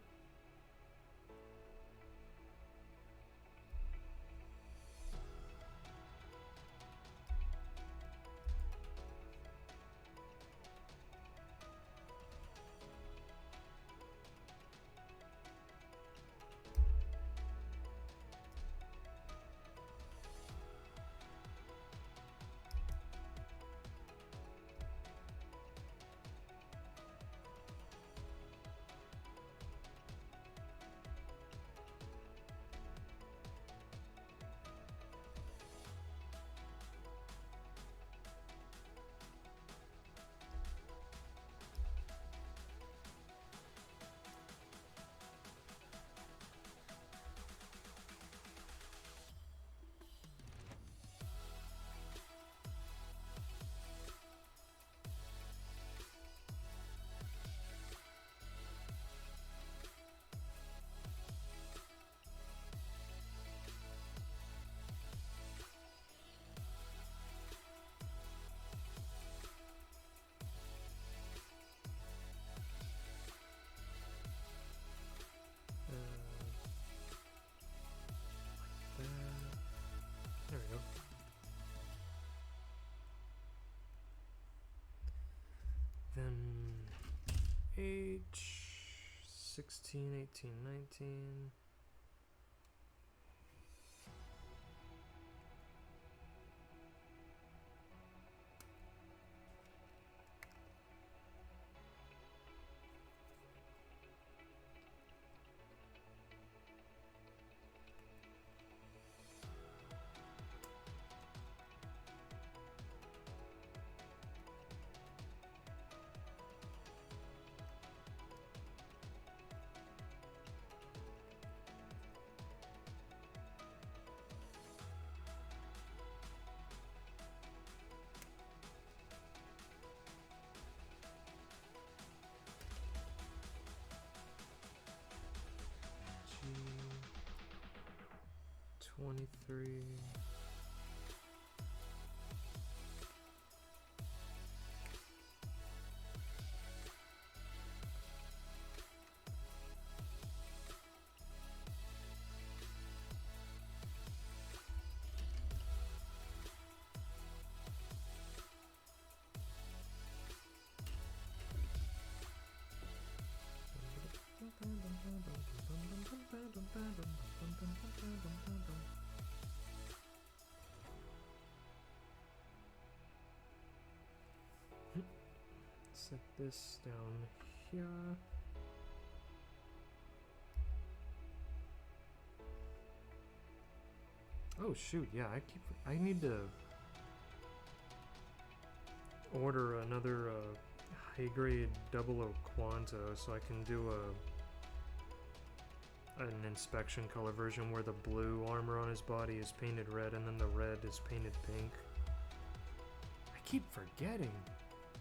There we go. Then H 16, 18, 19. 23. Set this down here. Oh shoot, yeah, I need to order another high grade 00 Quanto so I can do an inspection color version where the blue armor on his body is painted red and then the red is painted pink. I keep forgetting.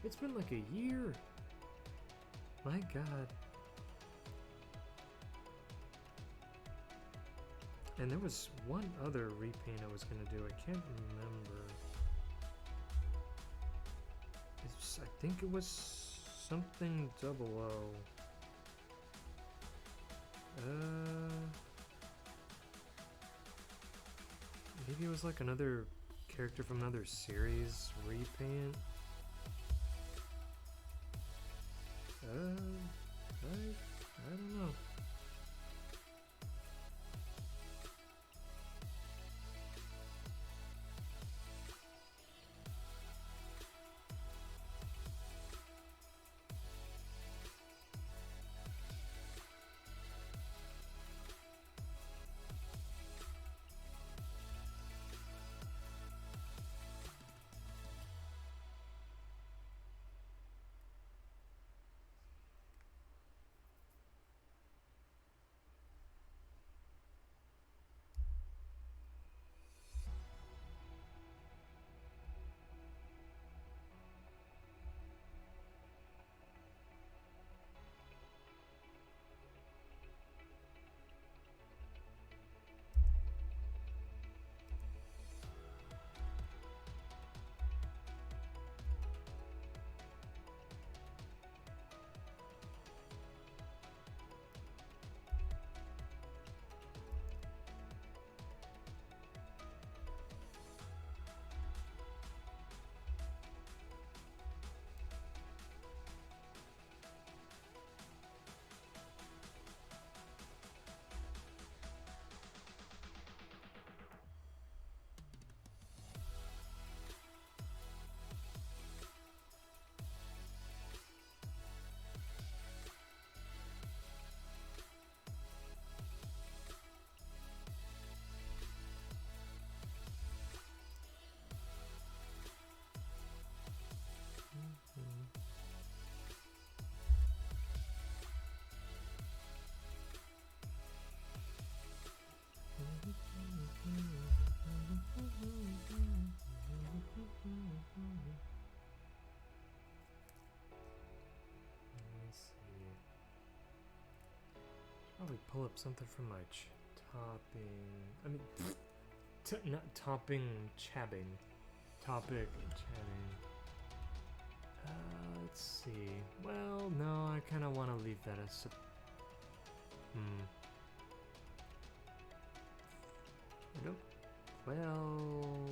It's been like a year. My god. And there was one other repaint I was gonna do. I can't remember. I think it was something 00. Maybe it was like another character from another series repaint. I don't know. Probably pull up something from my topping. I mean, not topping, chabbing. Topic, chatting. Let's see. Well, no, I kind of want to leave that as. Nope. Well,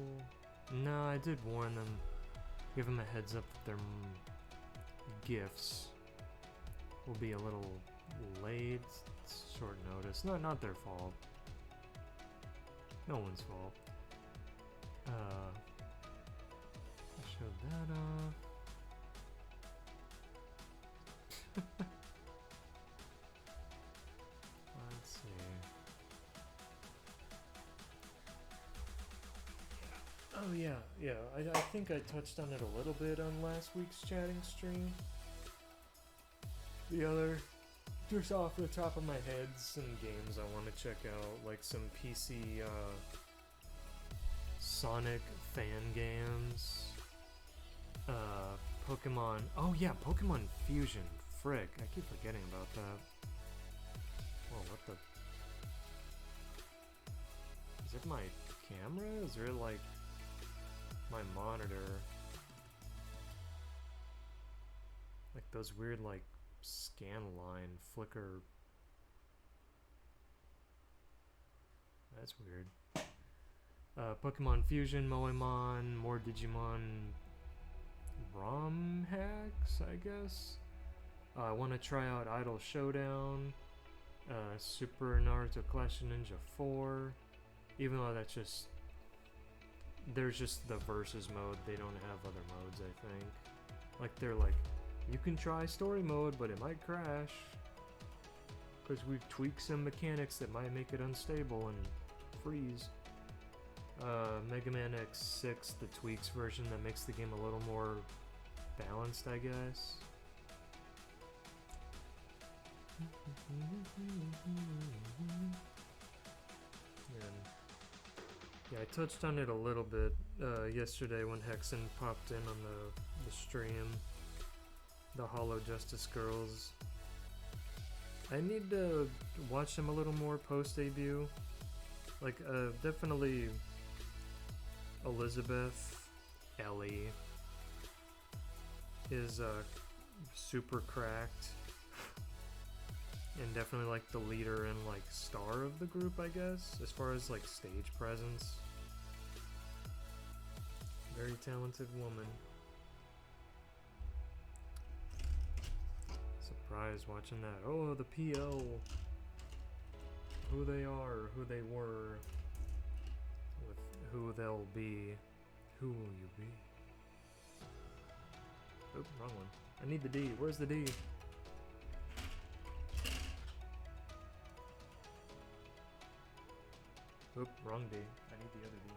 no, I did warn them. Give them a heads up that their gifts will be a little late. It's short notice. Not their fault. No one's fault. I showed that off. Let's see. Oh yeah. I think I touched on it a little bit on last week's chatting stream. The other, just off the top of my head, some games I want to check out, like some PC Sonic fan games. Pokemon. Oh yeah, Pokemon Fusion. Frick, I keep forgetting about that. Whoa, what the? Is it my camera? Is it like my monitor? Like those weird like scan line flicker. That's weird. Pokemon Fusion, Moemon, more Digimon ROM hacks, I guess. I want to try out Idol Showdown, Super Naruto Clash of Ninja 4, even though that's just, there's just the versus mode, they don't have other modes, I think. Like, they're like, you can try story mode, but it might crash, because we've tweaked some mechanics that might make it unstable and freeze. Mega Man X6, the tweaks version that makes the game a little more balanced, I guess. Yeah, I touched on it a little bit yesterday when Hexen popped in on the stream. The Hollow Justice Girls. I need to watch them a little more post-debut. Like, definitely Elizabeth, Ellie, is super cracked. And definitely like the leader and like star of the group, I guess, as far as like stage presence. Very talented woman. Surprised watching that. Oh, the PL. Who they are, who they were, with who they'll be. Who will you be? Oh, wrong one. I need the D. Where's the D? Oop, wrong D. I need the other D.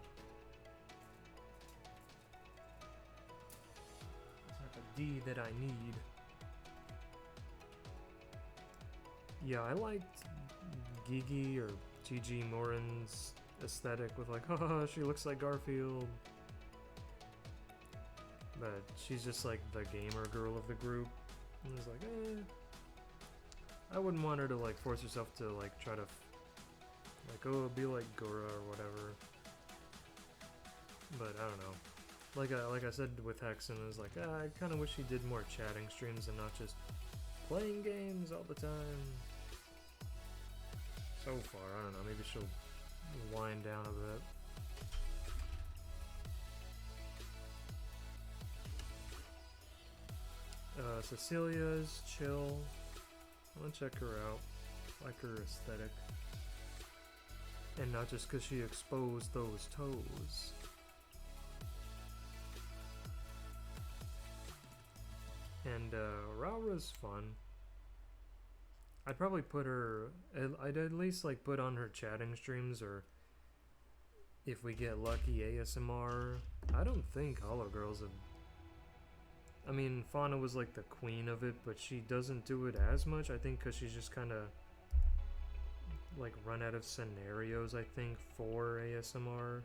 It's not the D that I need. Yeah, I liked Gigi or Gigi Morin's aesthetic with like, haha, she looks like Garfield. But she's just like the gamer girl of the group. And it's like, I wouldn't want her to like force herself to like try to like, oh, be like Gora or whatever. But I don't know. Like I said with Hexen, it was like, I kind of wish he did more chatting streams and not just playing games all the time. So far, I don't know. Maybe she'll wind down a bit. Cecilia's chill. I want to check her out. Like her aesthetic. And not just because she exposed those toes. And Raura's fun. I'd probably put her, I'd at least like put on her chatting streams, or if we get lucky, ASMR. I don't think Hollow Girls have, I mean, Fauna was like the queen of it, but she doesn't do it as much, I think, because she's just kind of like run out of scenarios, I think, for ASMR,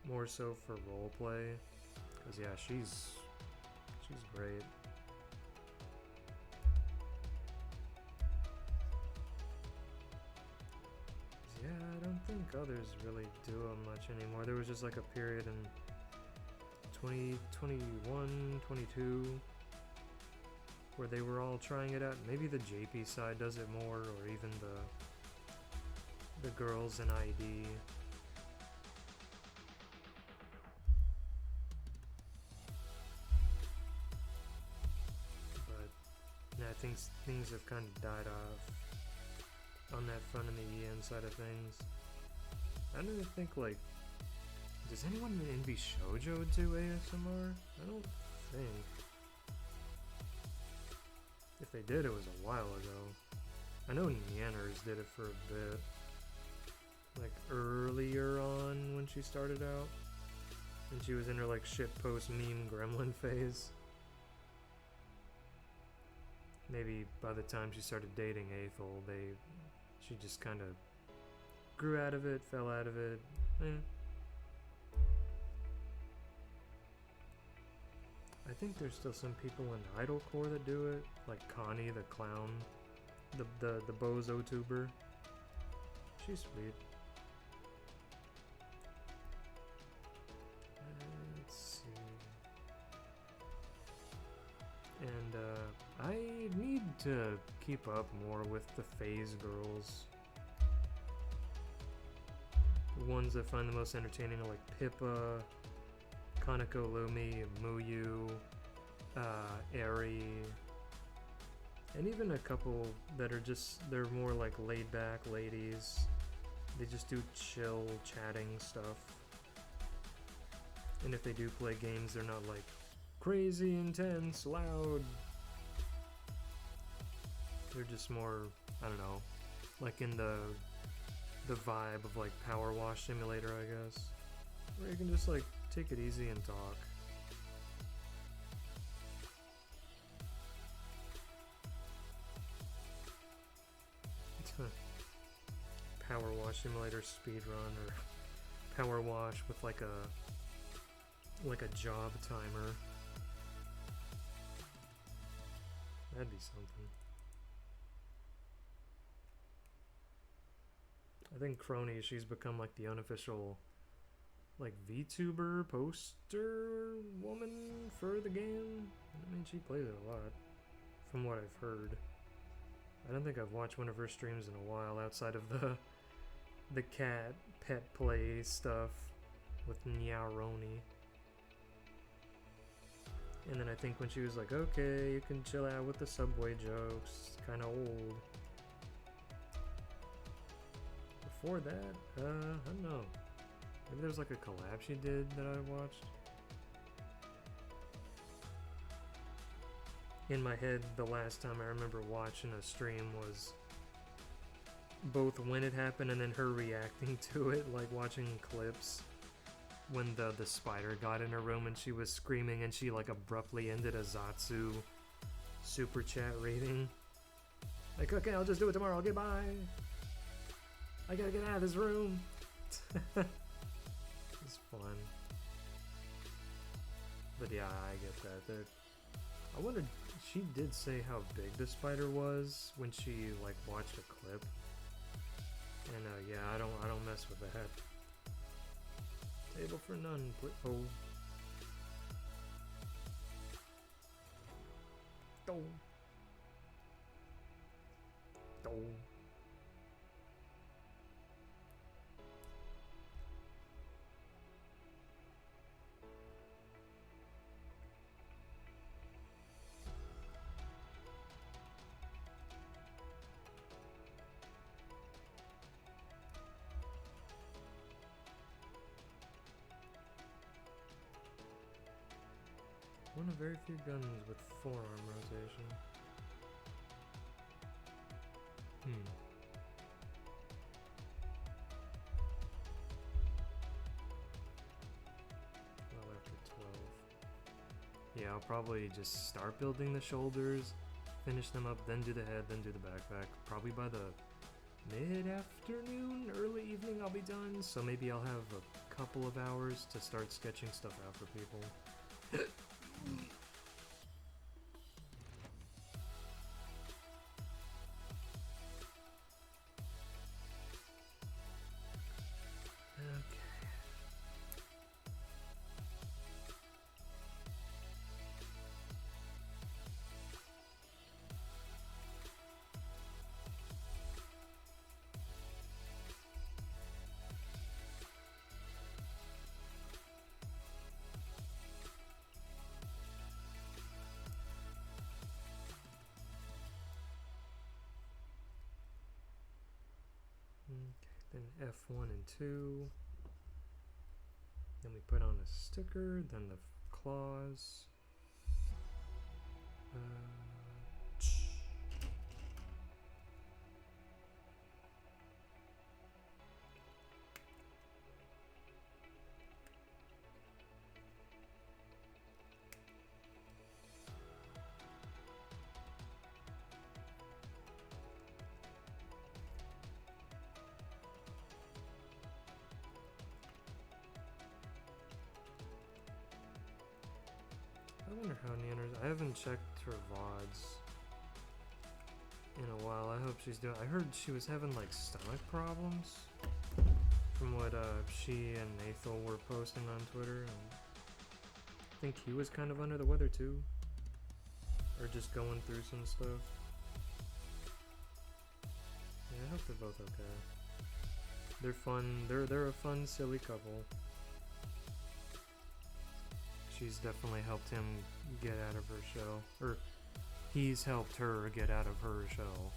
more so for roleplay, because yeah, she's great. Yeah, I don't think others really do them much anymore. There was just like a period in 2021, 22 where they were all trying it out. Maybe the JP side does it more, or even the girls in ID. But yeah, I think things have kind of died off on that front and the EN side of things. I don't even think, like, does anyone in Envy Shoujo do ASMR? I don't think. If they did, it was a while ago. I know Nyanners did it for a bit. Like, earlier on when she started out. And she was in her, like, shitpost meme gremlin phase. Maybe by the time she started dating Aethel, she just kind of grew out of it, fell out of it. I think there's still some people in Idlecore that do it, like Connie the clown, the bozo tuber. She's sweet. And I need to keep up more with the phase girls. The ones I find the most entertaining are like Pippa, Kaneko Lumi, Muyu, Eri, and even a couple that are just, they're more like laid back ladies. They just do chill chatting stuff. And if they do play games, they're not like crazy, intense, loud. They're just more, I don't know, like in the vibe of like Power Wash Simulator, I guess. Where you can just like take it easy and talk. Power Wash Simulator speedrun, or Power Wash with like a job timer. That'd be something. I think Crony, she's become like the unofficial like VTuber poster woman for the game. I mean, she plays it a lot from what I've heard. I don't think I've watched one of her streams in a while outside of the cat pet play stuff with Nyaroni. And then I think when she was like, okay, you can chill out with the subway jokes, kinda old. Before that, I don't know. Maybe there's like a collab she did that I watched. In my head, the last time I remember watching a stream was both when it happened and then her reacting to it, like watching clips when the spider got in her room and she was screaming and she like abruptly ended a Zatsu super chat rating. Like, okay, I'll just do it tomorrow, okay, bye. I gotta get out of this room. It's fun. But yeah, I get that. I wondered, she did say how big the spider was when she like watched a clip. And yeah, I don't mess with that. Table for none, please. Oh. Oh. Oh. One of very few guns with forearm rotation. Well, after 12. Yeah, I'll probably just start building the shoulders, finish them up, then do the head, then do the backpack. Probably by the mid-afternoon, early evening I'll be done, so maybe I'll have a couple of hours to start sketching stuff out for people. Then F1 and 2. Then we put on a sticker, then the claws. I wonder how Neander's. I haven't checked her VODs in a while. I hope she's doing. I heard she was having like stomach problems from what she and Nathal were posting on Twitter. And I think he was kind of under the weather too. Or just going through some stuff. Yeah, I hope they're both okay. They're fun. They're a fun, silly couple. She's definitely helped him get out of her shell. Or he's helped her get out of her shell.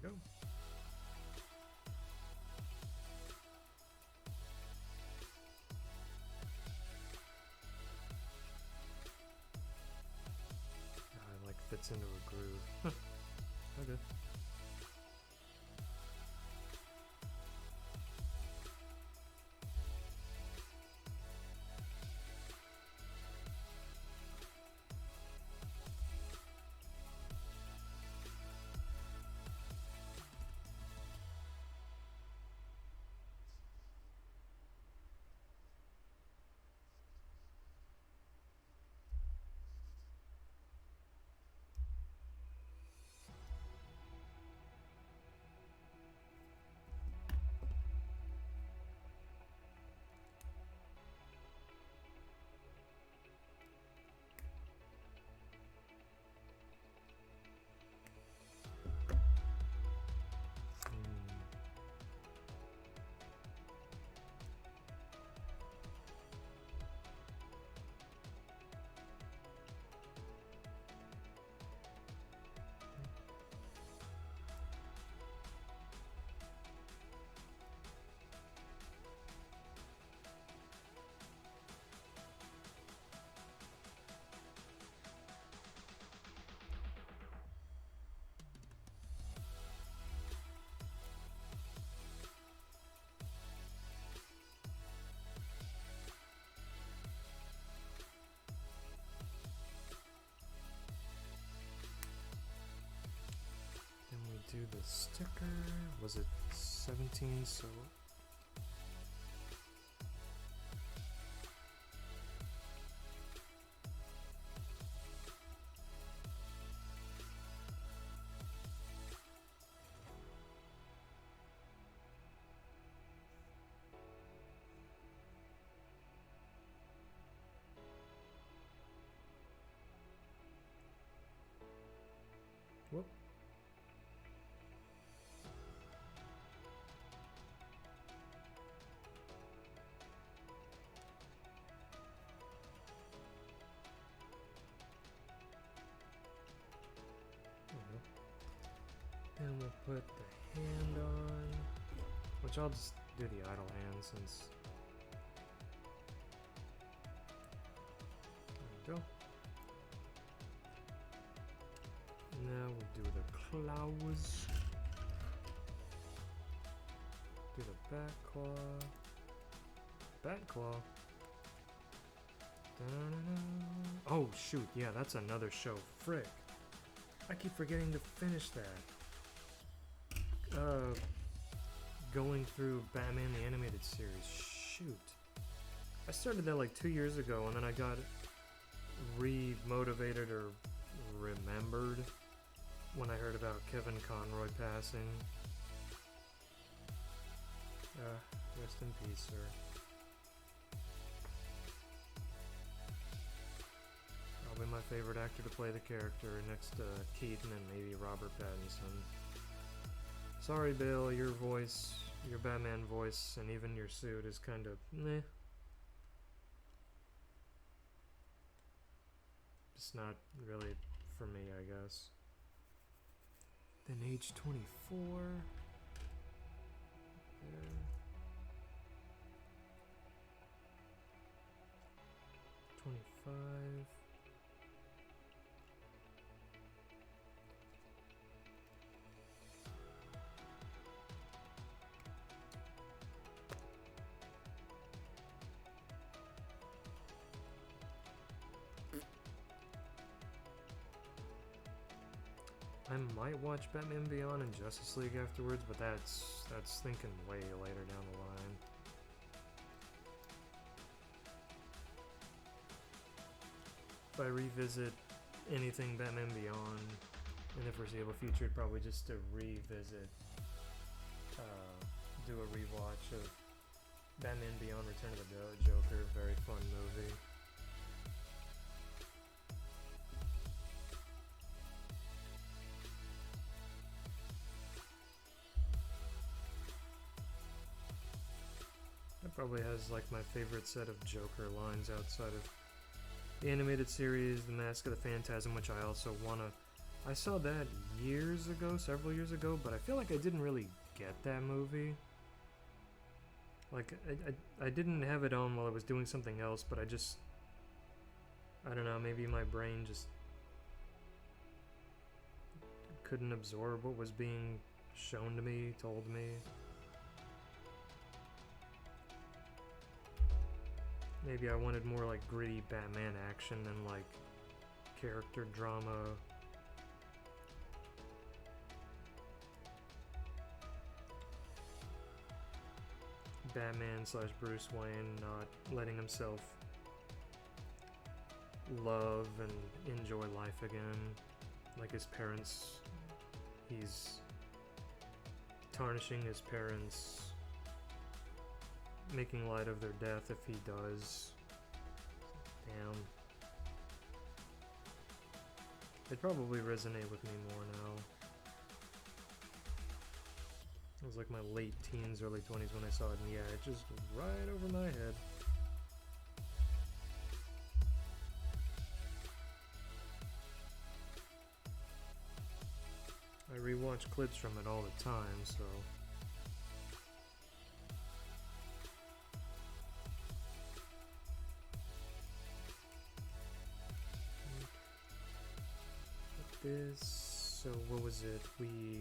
Go. Like fits into a groove. Okay. Do the sticker. Was it 17? So whoop. Then we'll put the hand on, which I'll just do the idle hand since. There we go. Now we'll do the claws. Do the back claw. Back claw. Da-da-da. Oh shoot, yeah, that's another show. Frick. I keep forgetting to finish that. Going through Batman the Animated Series. Shoot. I started that like 2 years ago and then I got re-motivated or remembered when I heard about Kevin Conroy passing. Rest in peace, sir. Probably my favorite actor to play the character, next to Keaton and maybe Robert Pattinson. Sorry, Bill, your voice, your Batman voice, and even your suit is kind of meh. It's not really for me, I guess. Then age 24. There. 25. I might watch Batman Beyond and Justice League afterwards, but that's thinking way later down the line. If I revisit anything Batman Beyond in the foreseeable future, probably just to revisit, do a rewatch of Batman Beyond Return of the Joker. Very fun movie. That probably has like my favorite set of Joker lines outside of the animated series, The Mask of the Phantasm, which I also I saw that years ago, several years ago, but I feel like I didn't really get that movie. Like, I didn't have it on while I was doing something else, but I don't know, maybe my brain just couldn't absorb what was being shown to me, told me. Maybe I wanted more like gritty Batman action than like character drama. Batman / Bruce Wayne not letting himself love and enjoy life again. Like his parents, he's tarnishing his parents, making light of their death if he does. Damn. It'd probably resonate with me more now. It was like my late teens, early 20s when I saw it, and yeah, it just right over my head. I rewatch clips from it all the time, so... This, so what was it? We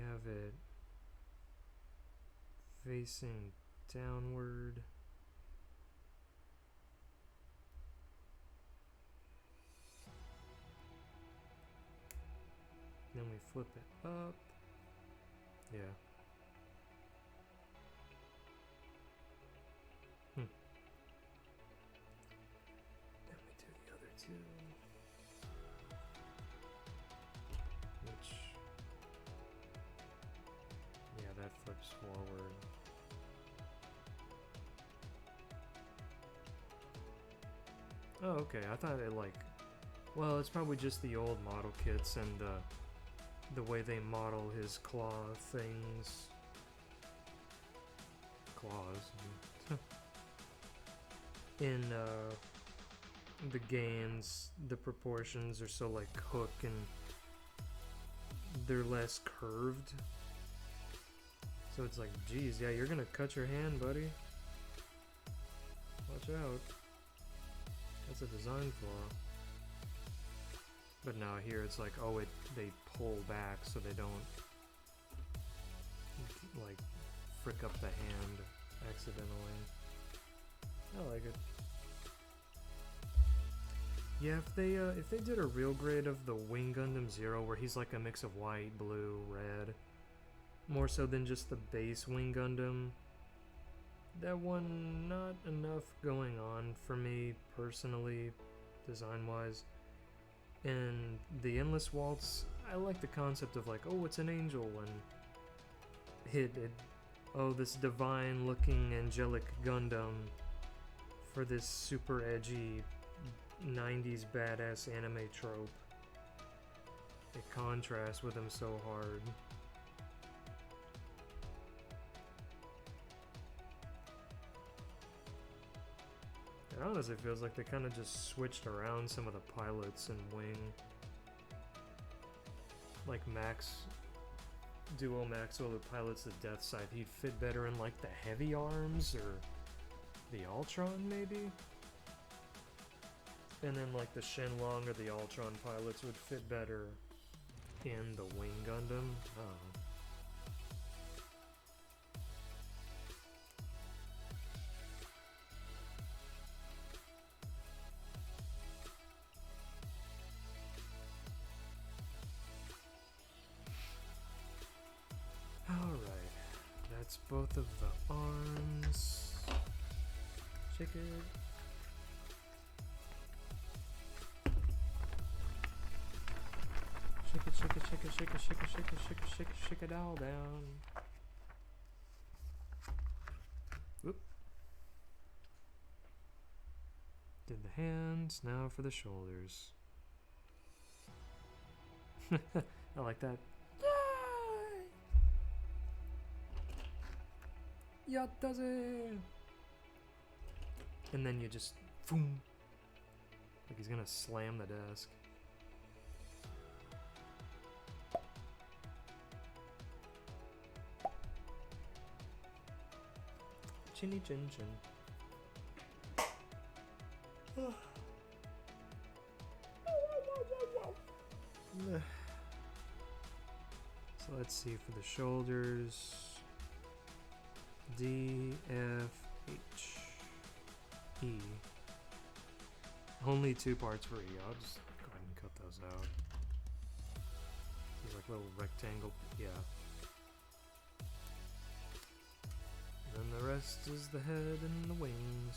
have it facing downward. Then we flip it up. Yeah. Then we do the other two. Which, yeah, that flips forward. Oh, okay. I thought it like, well, it's probably just the old model kits and the way they model his claw things. Claws. In the gains, the proportions are so like hook and they're less curved. So it's like, geez, yeah, you're gonna cut your hand, buddy. Watch out. That's a design flaw. But now here it's like, oh, they pull back so they don't like frick up the hand accidentally. I like it. Yeah, if they did a real grade of the Wing Gundam Zero where he's like a mix of white, blue, red, more so than just the base Wing Gundam, that one not enough going on for me personally, design-wise. And the Endless Waltz, I like the concept of like, oh, it's an angel, and oh, this divine looking angelic Gundam for this super edgy 90s badass anime trope. It contrasts with him so hard. It honestly feels like they kind of just switched around some of the pilots in Wing. Like Duo Maxwell who pilots the Death Scythe, he'd fit better in like the Heavy Arms or the Ultron maybe? And then like the Shenlong or the Ultron pilots would fit better in the Wing Gundam. Oh. Alright, that's both of the arms. Shake it. Shake it, shake it, shake it, shake it, shake it, shake it, shake it, shake it, shake it all down. Whoop. Did the hands, now for the shoulders. I like that. Yattaze! And then you just boom. Like he's gonna slam the desk. Chinny chin chin. So let's see for the shoulders. D, F, H, E. Only 2 parts for E. I'll just go ahead and cut those out. There's like little rectangle. Yeah. And then the rest is the head and the wings.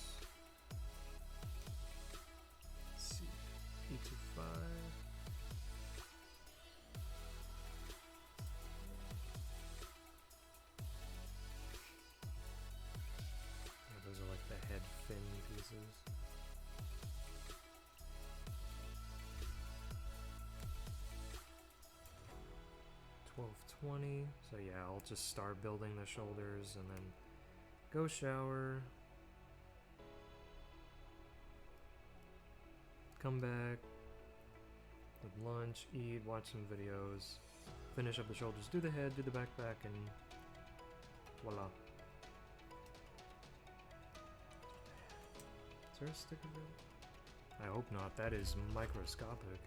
Let's see. E25. Those are like the head fin pieces. $12.20. So yeah, I'll just start building the shoulders and then go shower. Come back with lunch, eat, watch some videos, finish up the shoulders, do the head, do the backpack, and voila. Is there a stick of it? I hope not. That is microscopic.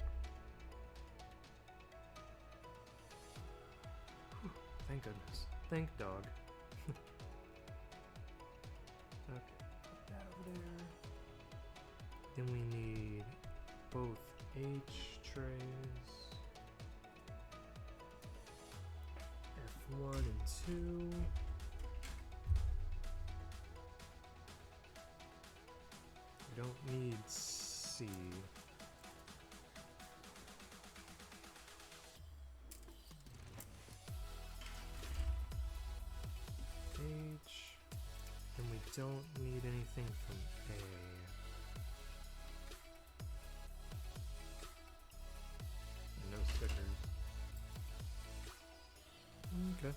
Whew, thank goodness. Thank dog. Okay, put that over there. Then we need both H trays. F1 and 2. We don't need C. H. And we don't need anything from A. And no stickers. Okay.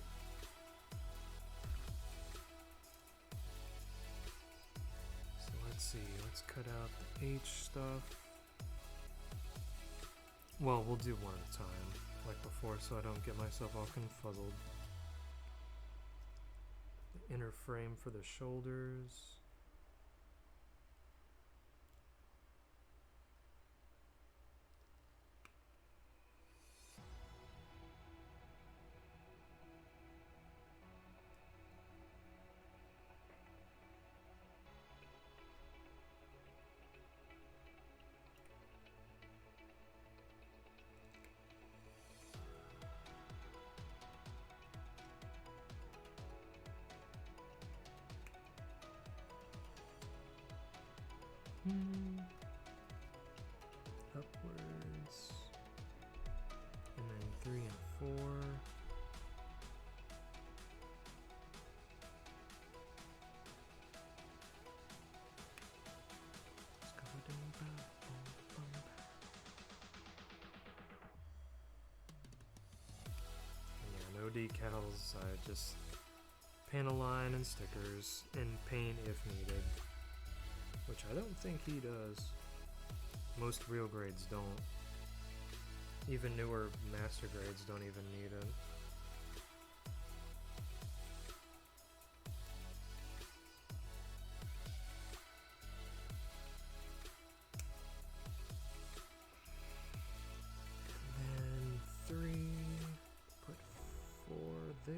Let's see, let's cut out the H stuff. Well, we'll do one at a time, like before, so I don't get myself all confuzzled. The inner frame for the shoulders. decals. I just paint a line and stickers and paint if needed, which I don't think he does. Most real grades don't. Even newer master grades don't even need it. And then 3, put 4 there.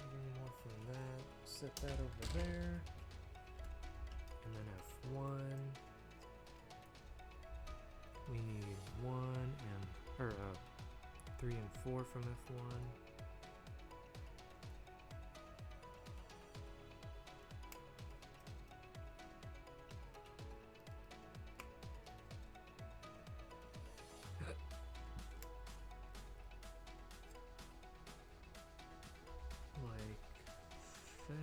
Any more from that? Set that over there. And then F1. We need 1 and 3 and 4 from F1. Like that.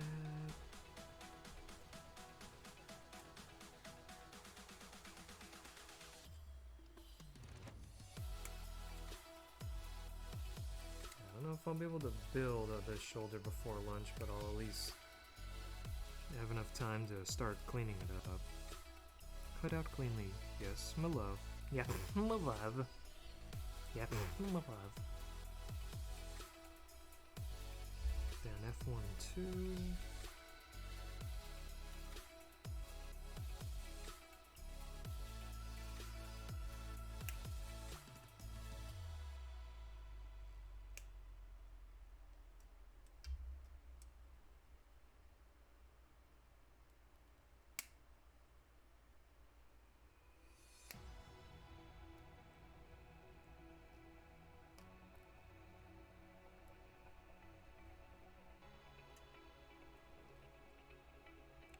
I don't know if I'll be able to build this shoulder before lunch, but I'll at least have enough time to start cleaning it up. Cut out cleanly. Yes, my love. Yeah, my love. Yeah, my love. Then F1, 2.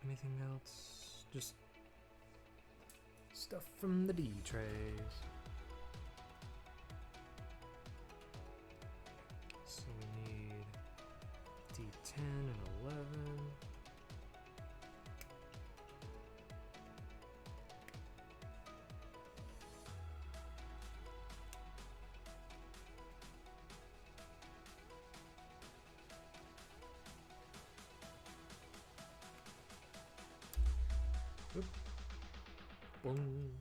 Anything else? Just stuff from the D trays. So we need D10 and 11. Oop. Boom.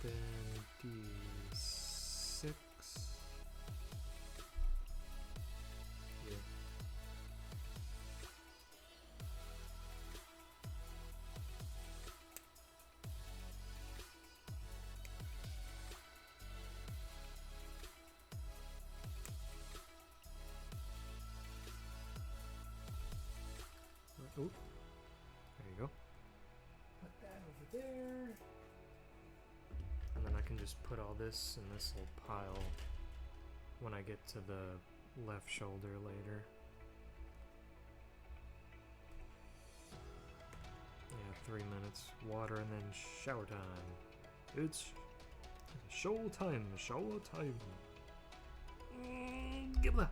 Then D6. Yeah. Oh, there you go. Put that over there. And then I can just put all this in this little pile when I get to the left shoulder later. Yeah, 3 minutes. Water and then shower time. It's show time, shower time. Give that.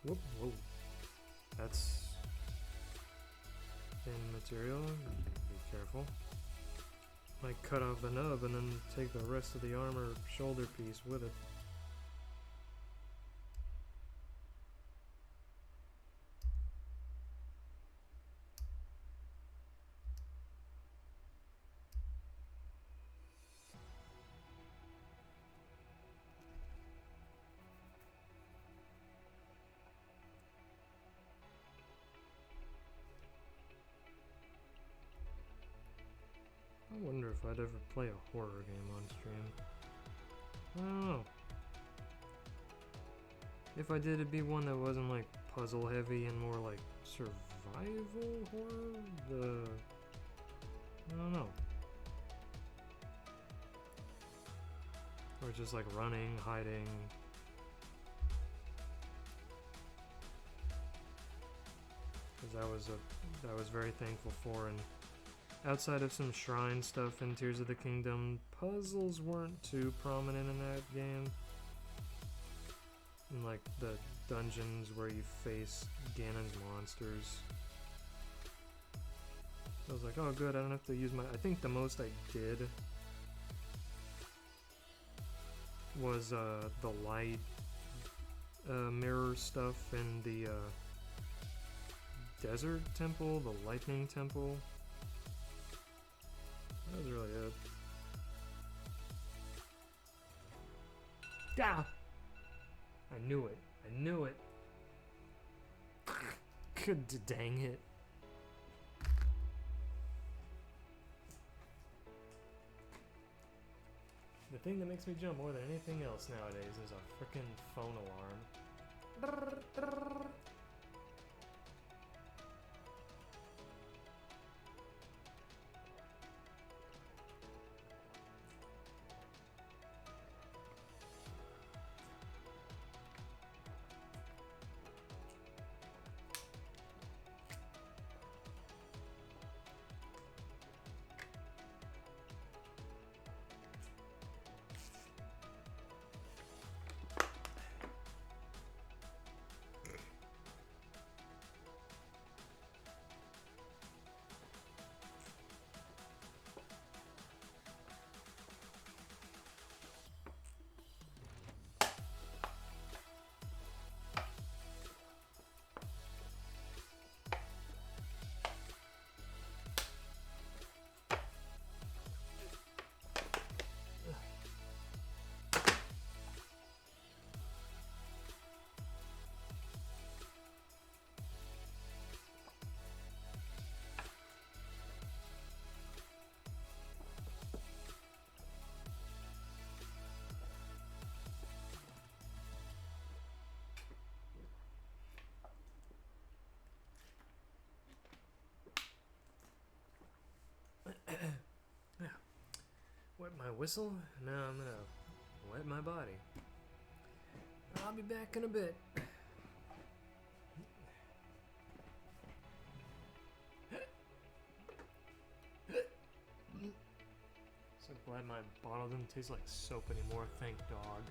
Whoop, whoa. That's thin material. Be careful. Might cut off the nub and then take the rest of the armor shoulder piece with it. I wonder if I'd ever play a horror game on stream. I don't know. If I did, it'd be one that wasn't like puzzle heavy and more like survival horror. I don't know. Or just like running, hiding. Because that was very thankful for. And outside of some shrine stuff in Tears of the Kingdom, puzzles weren't too prominent in that game. And like the dungeons where you face Ganon's monsters. I was like, oh good, I don't have to use my... I think the most I did was the light mirror stuff in the desert temple, the lightning temple. That was really it. Ah! I knew it. I knew it. Good dang it. The thing that makes me jump more than anything else nowadays is a frickin' phone alarm. Wet my whistle, now I'm gonna wet my body. I'll be back in a bit. So glad my bottle doesn't taste like soap anymore, thank dog.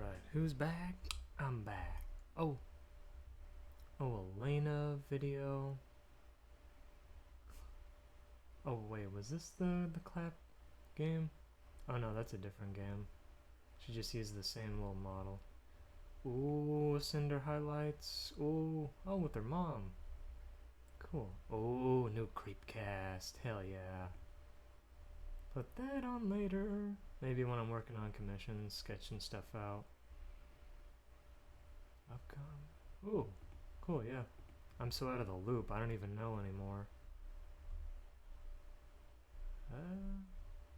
Alright, who's back? I'm back. Oh. Oh, Elena video. Oh, wait, was this the clap game? Oh no, that's a different game. She just used the same little model. Ooh, Cinder highlights. Ooh, oh, with her mom. Cool. Oh, new Creepcast. Hell yeah. Put that on later. Maybe when I'm working on commissions, sketching stuff out. Upcom. Ooh, cool, yeah. I'm so out of the loop, I don't even know anymore.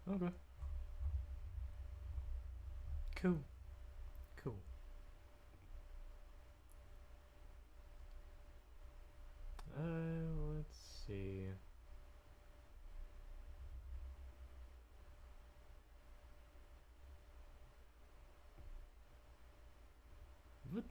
Okay. Cool. Cool. Let's see. What?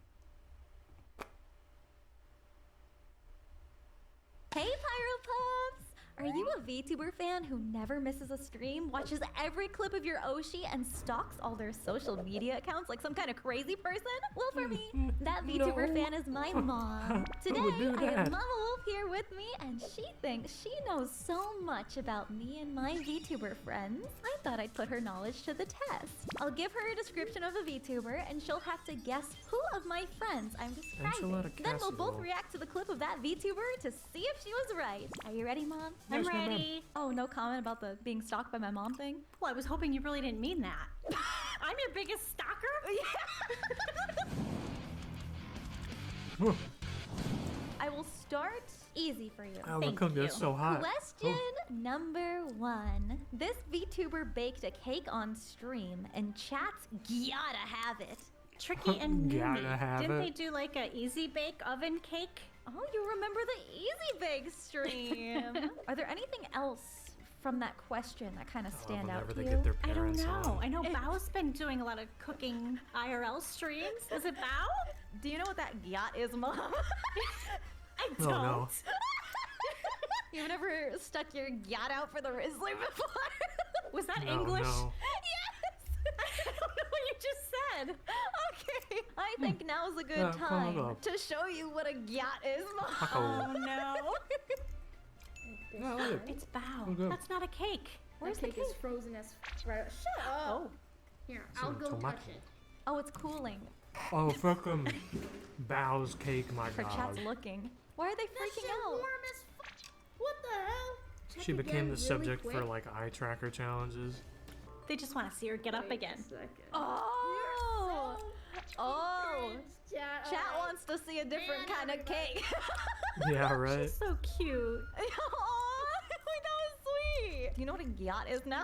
Hey, Pyro Pups! Are you a VTuber fan who never misses a stream, watches every clip of your Oshi, and stalks all their social media accounts like some kind of crazy person? Well, for me, that VTuber fan is my mom. Today, I have Mama Wolf here with me, and she thinks she knows so much about me and my VTuber friends. I thought I'd put her knowledge to the test. I'll give her a description of a VTuber, and she'll have to guess who of my friends I'm describing. Then we'll both react to the clip of that VTuber to see if she was right. Are you ready, Mom? I'm ready. Oh, no comment about the being stalked by my mom thing? Well, I was hoping you really didn't mean that. I'm your biggest stalker? Yeah. I will start easy for you. Oh, Thank look, you. it's so hot. Question number 1. This VTuber baked a cake on stream, and chat's gotta have it. Tricky and Gotta Numi. have Didn't it. they do like a easy bake oven cake? Oh, you remember the Easy Bake stream. Are there anything else from that question that kind of stand out Whenever to they you? get their I don't parents know. on. I know Bao's been doing a lot of cooking IRL streams. Is it Bao? Do you know what that yacht is, Mom? I Oh, don't. no. You've never stuck your yacht out for the Rizzler before? Was that No, English? no. Yes! I don't know what you just said. Okay, I think now's a good hold time up. to show you what a yacht is, Mom. Oh no. Oh, look. It's Bao. Okay. That's not a cake. Where's That the cake is cake? frozen as right. Shut up. Oh. Here, Some I'll go tomato. touch it. Oh, it's cooling. Oh, fucking Bow's cake, my Her god. chat's looking. Why are they That freaking shit out? warm as What the hell? Check She became again the really subject quick. for like eye tracker challenges. They just want to see her get up Wait a again. second. Oh! Oh! Chat, Chat alright. wants to see a different Man, kind of cake. Yeah, right. She's so cute. Aw, that was sweet. You know what a yacht is now?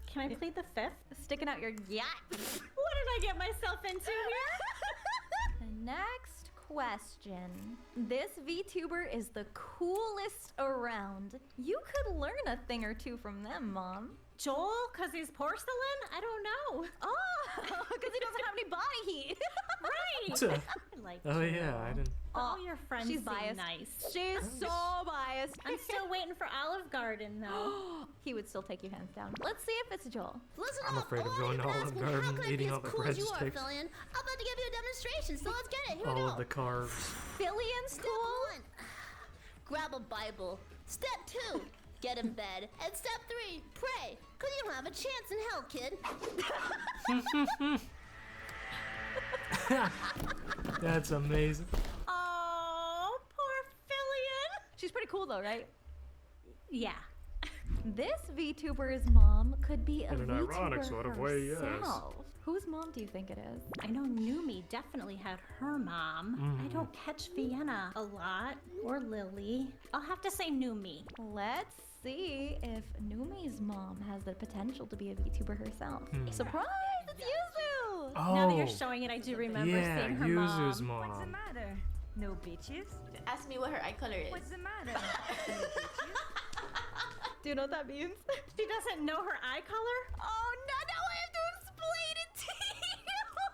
Can I plead the fifth? Sticking out your yacht. What did I get myself into here? The next question. This VTuber is the coolest around. You could learn a thing or two from them, Mom. Joel, because he's porcelain? I don't know. Oh, because he doesn't have any body heat. Right. I like Oh Joel. yeah, I didn't. All your friends she's seem biased. nice. She's so biased. I'm still waiting for Olive Garden, though. He would still take you hands down. Let's see if it's Joel. Listen I'm up. afraid of all going you've to been Olive asking, Garden, how can I be eating as all the cool as you are, breadsticks. Fillion? I'm about to give you a demonstration, so let's get it. Here we All go. of the carbs. Fillion's Step cool. 1. Grab a Bible. Step 2. Get in bed. And step 3. Pray. Cause you don't have a chance in hell, kid. That's amazing. Oh, poor Fillion. She's pretty cool though, right? Yeah. This VTuber's mom could be a In an VTuber ironic sort of way, yes. herself. Whose mom do you think it is? I know Numi definitely had her mom. I don't catch Vienna a lot. Or Lily. I'll have to say Numi. Let's see if Numi's mom has the potential to be a VTuber herself. Surprise! It's Yuzu! Oh, Now that you're showing it, I do remember yeah, seeing her Yuzu's mom. What's the mom. matter? No bitches? Ask me what her eye color is. What's the matter? No bitches? Do you know what that means? She doesn't know her eye color? Oh no, now I have to explain it to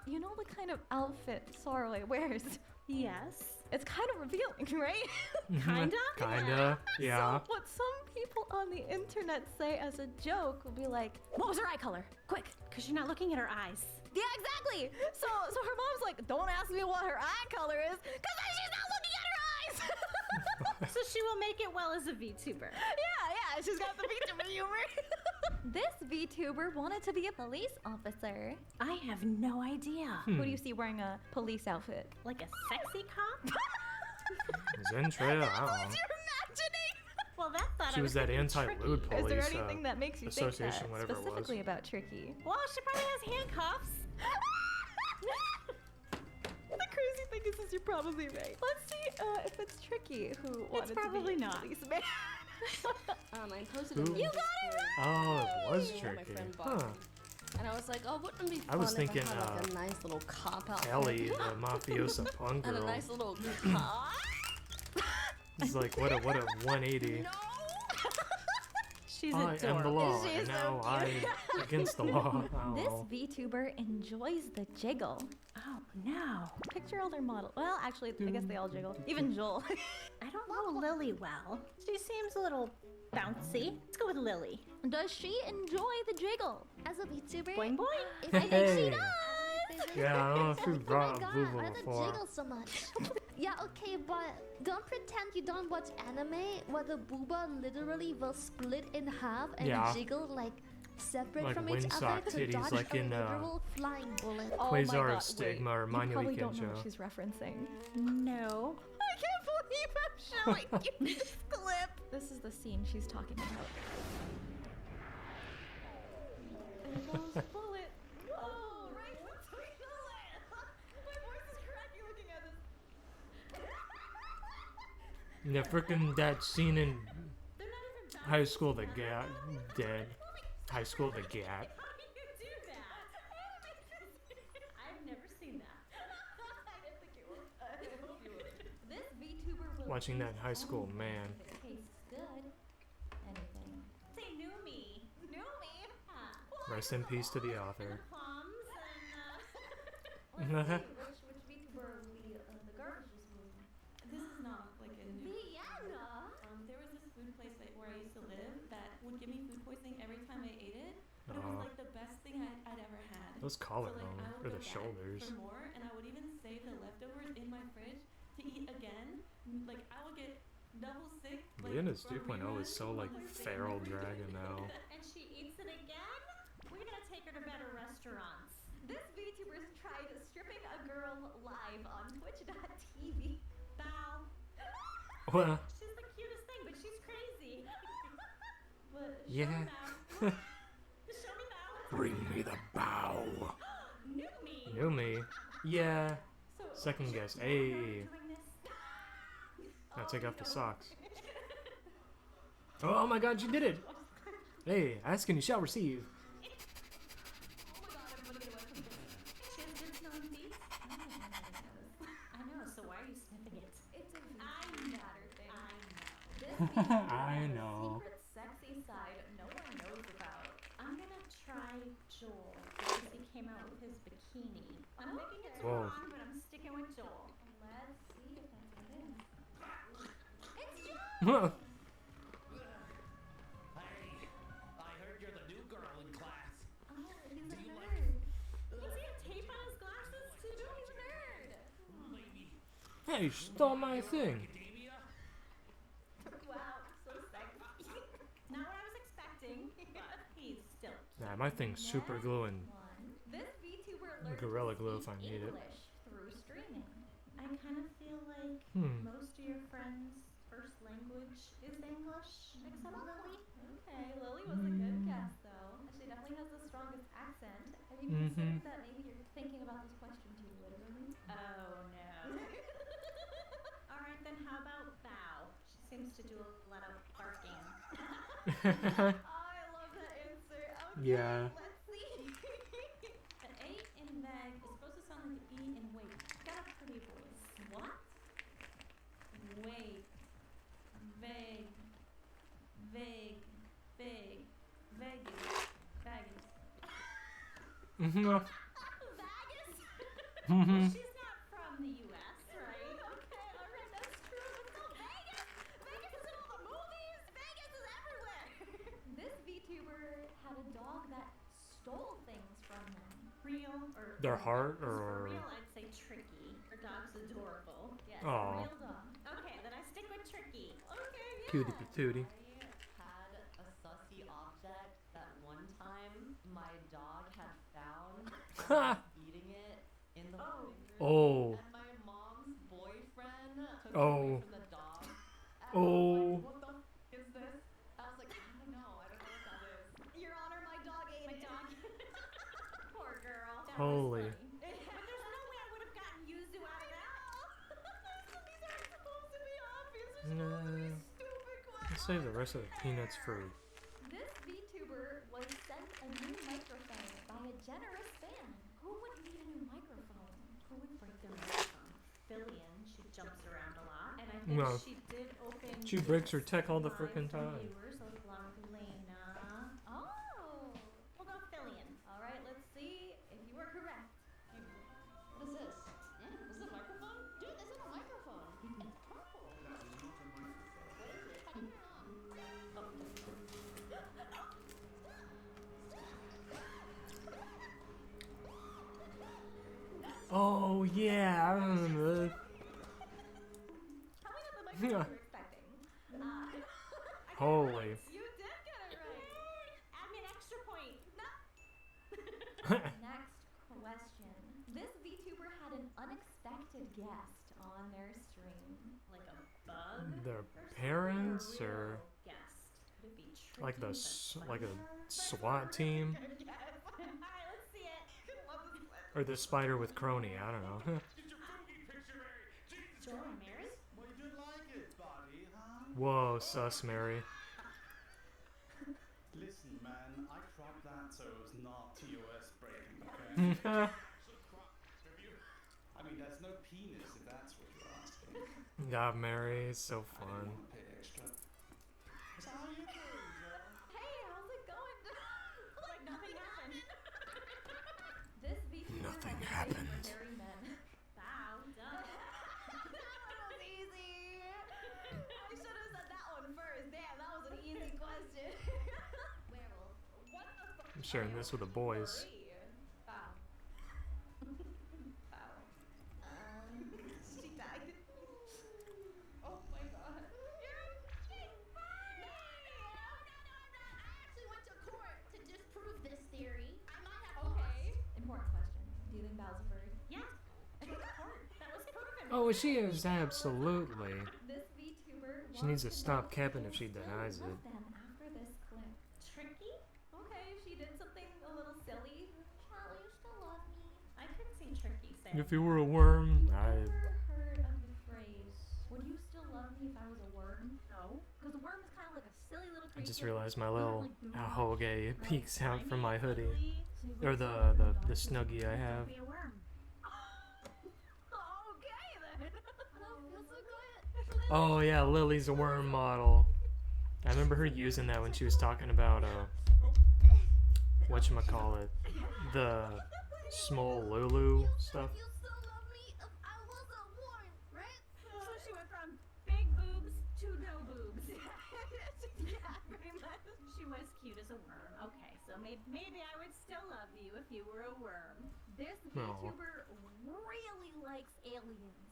you! You know the kind of outfit Sorroway wears? Yes. It's kind of revealing, right? Kinda? Kinda, yeah. So what some people on the internet say as a joke will be like, what was her eye color? Quick! Because you're not looking at her eyes. Yeah, exactly. So her mom's like, don't ask me what her eye color is, because then she's not looking at her eyes. So she will make it well as a VTuber. Yeah, she's got the VTuber humor. This VTuber wanted to be a police officer. I have no idea. Who do you see wearing a police outfit? Like a sexy cop? Zentraya, I don't know. You're imagining. Well, that thought She I was was that gonna be anti-lewd tricky. Is there police anything that makes you think association, that whatever it was. specifically about Tricky? Well, she probably has handcuffs. The crazy thing is you're probably right. Let's see if it's Tricky who wanted probably to be not. a policeman. I posted Who? it. You got Oh, it was My tricky. friend bought Huh. me. And I was like, oh, wouldn't it be I fun was if thinking, I had like a nice little cop out Ellie, the mafiosa punk and a girl. nice little cop? It's like, what a 180. She's I am the adorable. law, She's and so now I against the law. Oh, This well. VTuber enjoys the jiggle. Oh, no. Picture all their models. Well, actually, I guess they all jiggle. Even Joel. I don't know Lily well. She seems a little bouncy. Let's go with Lily. Does she enjoy the jiggle? As a VTuber, Boing boing. if I think she Hey. does. Yeah, I don't know if you Oh brought my god, Booba why the before. jiggle so much? Yeah, okay, but don't pretend you don't watch anime where the booba literally will split in half and Yeah. jiggle like separate Like from each other windsock to titties, dodge like a in, literal flying bullet. Oh Quasar my God, of Stigma wait. or You Manuel probably don't know Kenjo. what she's referencing. No. I can't believe I'm showing you this clip. This is the scene she's talking about. There goes bullet. Whoa, right between the legs. My voice is cracking looking at this. Yeah, frickin' that scene in They're not even bad. High School the Gat dead. High School the Gat. How do you do that? I've never seen that. I didn't think you would. I hope you would. This VTuber will Watching that eat High School anything man. if it tastes good. Anything. Say new me. New me. Rest in peace to the author. Plums Let's see, which VTuber will be the garbage disposal? This is not like a new. Vienna. There was this food place where I used to live that would give me food poisoning every time I ate it. But it was like the best thing I'd ever had. Those collarbone I would or go the back shoulders. for more, and I would even save the leftovers in my fridge to eat again. Like I would get double sick. Like, Vienna's for a 2.0 is rerun, so like like, sick feral every dragon now. and she eats it again? We're gonna take her to better restaurants. This VTuber's tried stripping a girl live on Twitch.tv. Bow. Well, She's the cutest thing, but she's crazy. But yeah. Show me Bow. Bring me the bow. New me. Knew me. Yeah. so Second guess. Hey. Doing this. Now take off the socks. Oh my god, you did it! Hey, ask and you shall receive. She has good smelling feet. I know, so why are you sniffing it? it's a I matter thing. This I VTuber know. has a secret sexy side no one knows about. I'm gonna try Joel because he came out with his bikini. I'm thinking it's Whoa. wrong, but I'm sticking with Joel. Let's see if that's what it is. It's Joe! Hey, I heard you're the new girl in class. Oh, he's a nerd. Does he have tape on his glasses too? He's a nerd. Maybe Hey, you stole my thing. academia? Wow, so sexy. Not what I was expecting, but he's still. Nah, my thing's super glue and One. This VTuber learns Gorilla to Glue if speak I need it. English through streaming. I kind of feel like most of your friends' first language is English, except Lily. Okay, Lily was a good guess though. She definitely has the strongest accent. Have you considered that maybe you're thinking about this question too literally? Oh no. All right, then how about Bow? She seems to do a lot of barking. I love that answer. Okay, Yeah. let's see. The A in bag is supposed to sound like an E in wait. Got a pretty voice. What? Wait. Vague. Vague. Vague. Vegas. Vegas. Vegas? She's not from the U.S., right? Okay, alright, that's true. But still Vegas! Vegas is in all the movies! Vegas is everywhere! This VTuber had a dog that stole things from them. Real or Their heart, For or real, I'd say Tricky. Her dog's adorable. Yes, Aw. real dog. Okay, then I stick with Tricky. Okay, yeah. cutie patootie. Had a sussy object that one time my dog had found and was eating it in the living room. Oh. And my mom's boyfriend took it Oh. away from the dog. And Oh. I was like, what the is this? I was like, I don't know what that is. Your Honor, my dog ate My it. dog. Poor girl. Holy. But there's no way I would have gotten Yuzu out of that. These aren't supposed to be obvious. Nah. Let's save the rest of the peanuts for. This VTuber was sent a new microphone by a generous fan. Who would need a new microphone? Who would break their microphone? Fillion. She jumps around a lot. And I think No. she did open. She breaks her tech all the lines frickin' from time. Viewers like Lena. Oh. We'll go Fillion. All right, let's see if you were correct. What is this? Is this a microphone? Dude, this isn't a microphone. It's purple. What is it? How do you Oh yeah, I remember. Tell me not the microphone you were expecting. Holy. You did get it right. Add me an extra point. Next question. This VTuber had an unexpected guest on their stream. Like a bug? Their Or parents, some real or guest? Could it be like Tricky, like a spider? SWAT team, Alright, let's see it. or the spider with Crony. I don't know. Joel and Mary? Well, you didn't like it, buddy, huh? Whoa, sus Mary. Listen, man, I cropped that so it was not TOS breaking, okay? I mean, there's no penis if that's what you're asking. God, Mary is so I fun. didn't want to pay extra. So how you doing, Joe? Hey, how's it going? Like nothing happened. This VTuber Nothing has a happened. face for hairy men. Wow, duh. That was easy. I should have said that one first. Damn, that was an easy question. Werewolf. What the fuck? I'm sharing this with the boys. Bow. Bow. She died. Oh my god. I actually went to court to disprove this theory. I might have Okay. Important question. Do you think Bow's a furry? Yeah. That was proven. Oh, she is absolutely. This VTuber She needs to wants stop know if capping you'll if she still denies love it. them after this clip. Tricky? Okay, she did something a little silly. Cal, you still love me. I could see Tricky saying. If you were a worm, I. Ever heard of the phrase, would you still love me if I was a worm? No. Because a worm is kind of like a silly little I creature. just realized my little ahoge peeks out from my hoodie, So you or would the still love the me. snuggie I have. Be a worm. Okay then. Oh, feels so good. Oh yeah, Lily's a worm model. I remember her using that when she was talking about whatchamacallit, the small Lulu stuff. You still love me if I was a worm, right? So she went from big boobs to no boobs. Yeah, pretty much. She was cute as a worm. Okay, so maybe I would still love you if you were a worm. This Aw. VTuber really likes Aliens,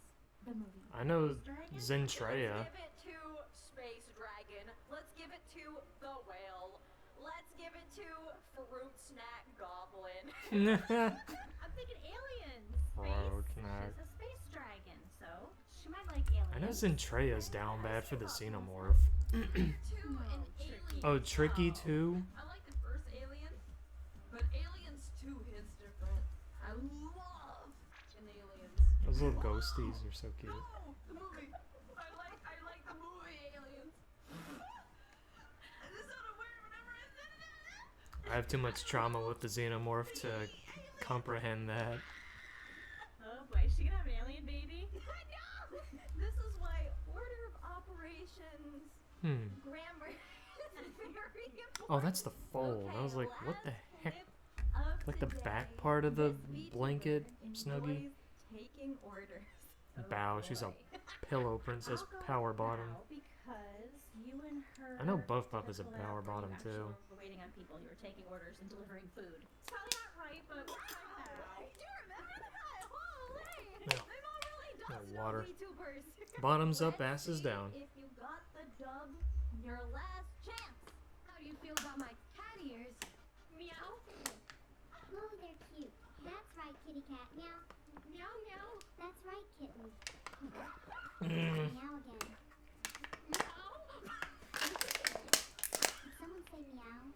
the movie. I know Let's Zentreya. give it to Space Dragon. Let's give it to the whale. Let's give it to Fruit Snack Goblin. I'm thinking aliens. Fruit Space. snack. She's a space dragon, so she might like aliens. I know Zentreya's down bad for the xenomorph. To an alien. Oh, Tricky too? I like the first Alien, but Aliens 2 hits different. I love an Aliens. Those little ghosties are so cute. No, the movie. I like the movie Aliens. I just don't aware whenever I said it. I have too much trauma with the xenomorph to comprehend that. Oh boy, is she gonna have an alien baby? I know. This is why order of operations grammar is very important. Oh, that's the fold. I was like, what the heck? Of Like the day, back part of the this VTuber blanket enjoys snuggie. taking orders. Bow, she's a pillow princess I'll go power with bottom. Bow because you and her. I know Buff Buff had is a collab power where bottom you too. actually were waiting on people. You were taking orders and delivering food. It's probably not right, but we'll try Bow. Do you water. VTubers. Bottoms up, Let's asses see down. If you got the dub, your last chance. How do you feel about my cat ears? Meow. Oh, they're cute. That's right, kitty cat. Meow. Meow meow. That's right, kitten. Mm. Meow again. Meow. Did someone say meow?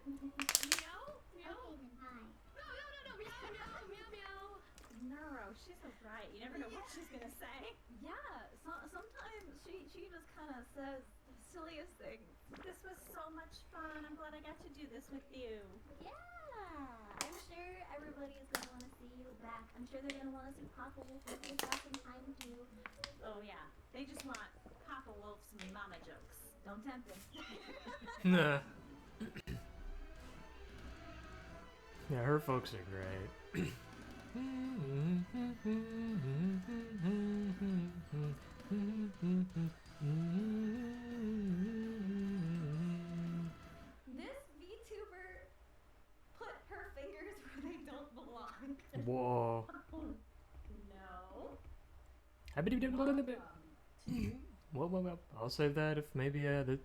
Meow. Meow. Okay, then hi. No no no no. Meow meow meow meow. Nero, she's so bright. You never know what she's gonna say. Yeah, sometimes she just kind of says the silliest things. This was so much fun. I'm glad I got to do this with you. Yeah, I'm sure everybody is gonna want to see you back. I'm sure they're gonna want to see Papa Wolf with you back in time too. Oh yeah, they just want Papa Wolf's mama jokes. Don't tempt him. Nah. Yeah, her folks are great. This VTuber put her fingers where they don't belong. Whoa. No. Well, I'll save that if maybe I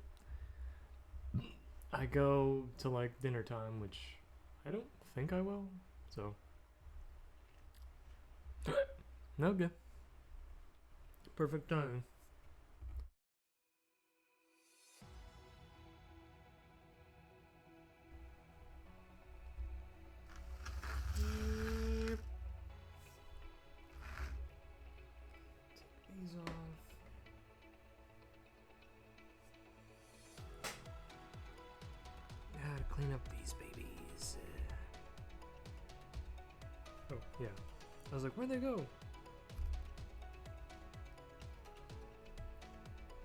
go to like dinner time, which I don't think I will. So no good. Perfect timing. Take these off. Gotta clean up these babies. Oh, yeah. I was like, where'd they go?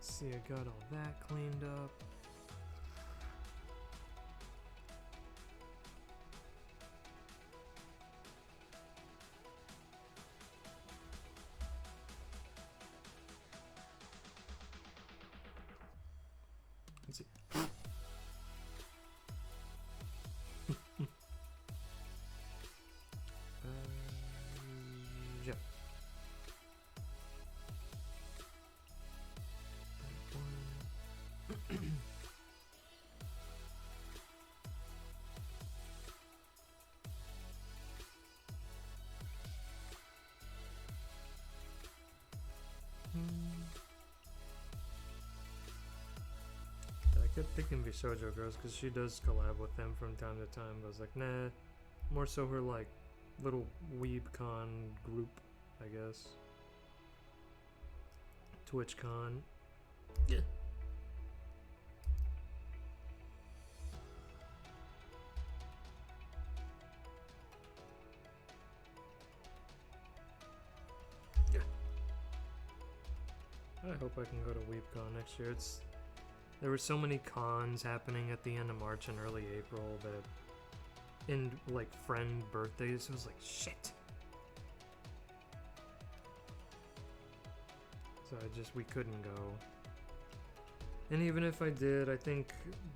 See, I got all that cleaned up. Let's see. Yeah. That one. I kept picking Vishojo Girls because she does collab with them from time to time. But I was like, nah, more so her like little WeebCon group, I guess. TwitchCon. Yeah. I hope I can go to WeebCon next year. There were so many cons happening at the end of March and early April that in like friend birthdays, it was like shit. So we couldn't go. And even if I did, I think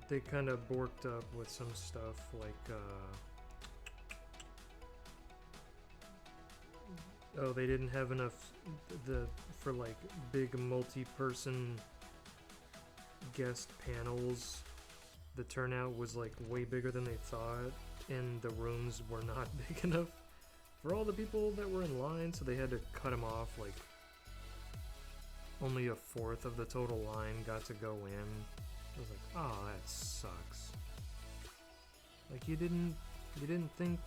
they kind of borked up with some stuff like oh, they didn't have enough for like big multi-person guest panels. The turnout was like way bigger than they thought, and the rooms were not big enough for all the people that were in line, so they had to cut them off. Like only a fourth of the total line got to go in. I was like, oh, that sucks. Like you didn't think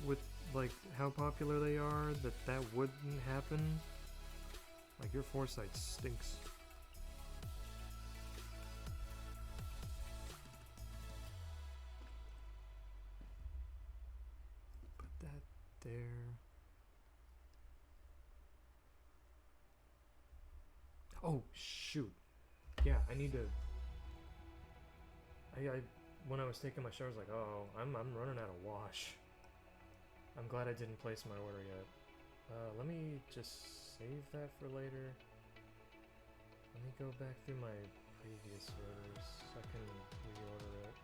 with like how popular they are that wouldn't happen? Like your foresight stinks. Put that there. Oh shoot. Yeah, I need to I when I was taking my shower I was like, oh, I'm running out of wash. I'm glad I didn't place my order yet. Let me just save that for later. Let me go back through my previous orders so I can reorder it.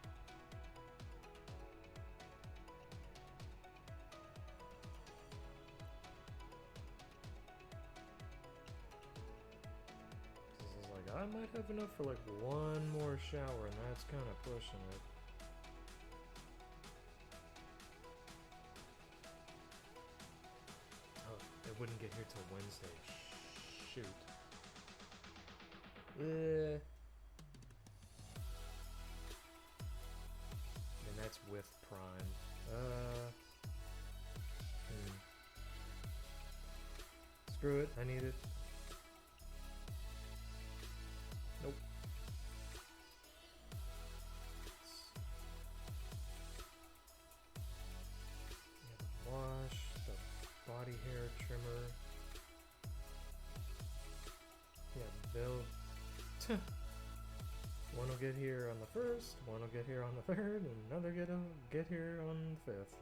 I might have enough for like one more shower, and that's kind of pushing it. Oh, it wouldn't get here till Wednesday. Shoot. And that's with Prime. Screw it, I need it. Nope. Yeah, the wash, the body hair trimmer. Yeah, they'll. One will get here on the 1st, one will get here on the 3rd, and another get here on the 5th.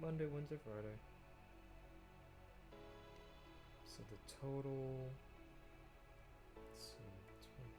Monday, Wednesday, Friday. So the total. Let's see, 28.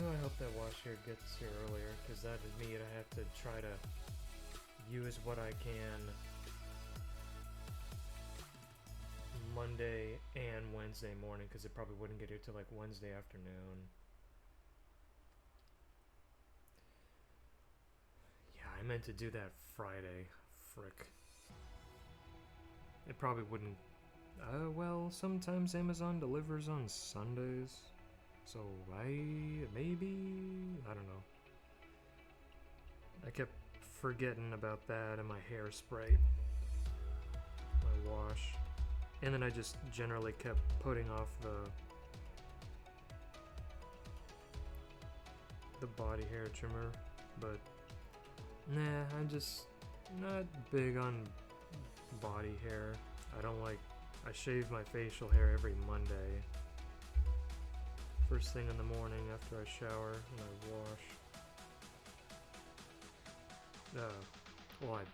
I hope that wash here gets here earlier, because that would mean I have to try to use what I can Monday and Wednesday morning, because it probably wouldn't get here till like Wednesday afternoon. Yeah, I meant to do that Friday. Frick. It probably wouldn't. Well, sometimes Amazon delivers on Sundays. So maybe, I don't know. I kept forgetting about that and my hairspray, my wash, and then I just generally kept putting off the body hair trimmer, but nah, I'm just not big on body hair. I shave my facial hair every Monday. First thing in the morning after I shower and I wash.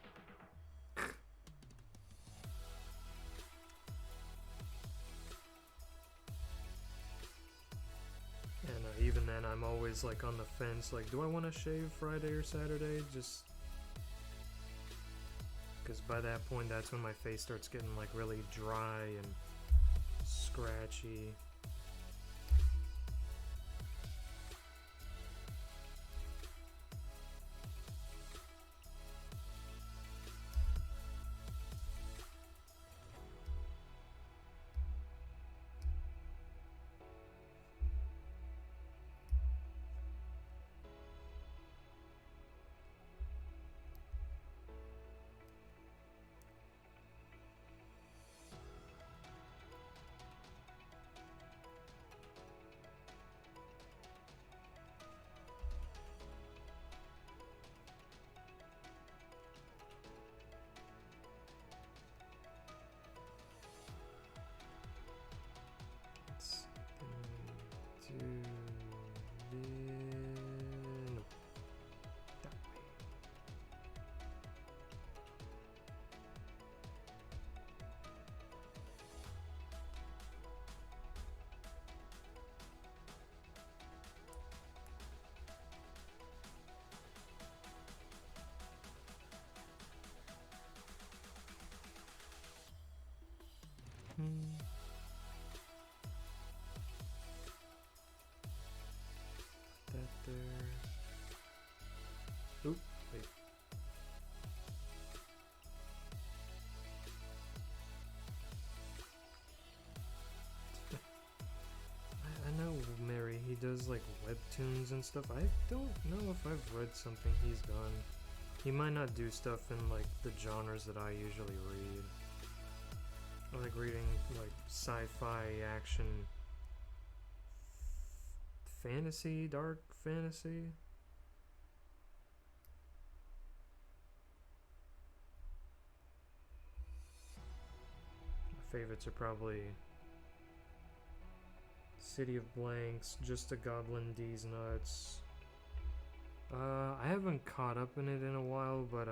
And even then I'm always like on the fence, like, do I want to shave Friday or Saturday? Just because by that point that's when my face starts getting like really dry and scratchy. he does like webtoons and stuff. I don't know if I've read something he's done. He might not do stuff in like the genres that I usually read. I like reading like sci-fi, action, fantasy, dark fantasy. My favorites are probably City of Blanks, Just a Goblin D's Nuts. I haven't caught up in it in a while, but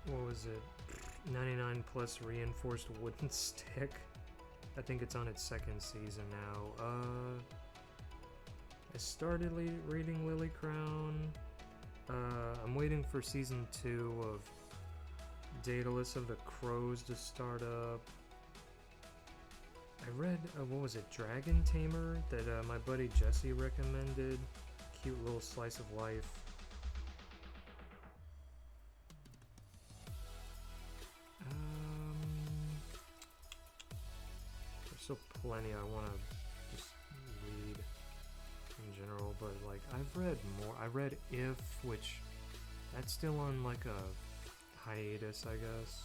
what was it? 99 plus reinforced wooden stick. I think it's on its second season now. I started reading Lily Crown. I'm waiting for season 2 of Daedalus of the Crows to start up. I read, what was it, Dragon Tamer, that my buddy Jesse recommended. Cute little slice of life. There's still plenty I want to just read in general, but like, I've read more. I read If, which, that's still on like a hiatus, I guess.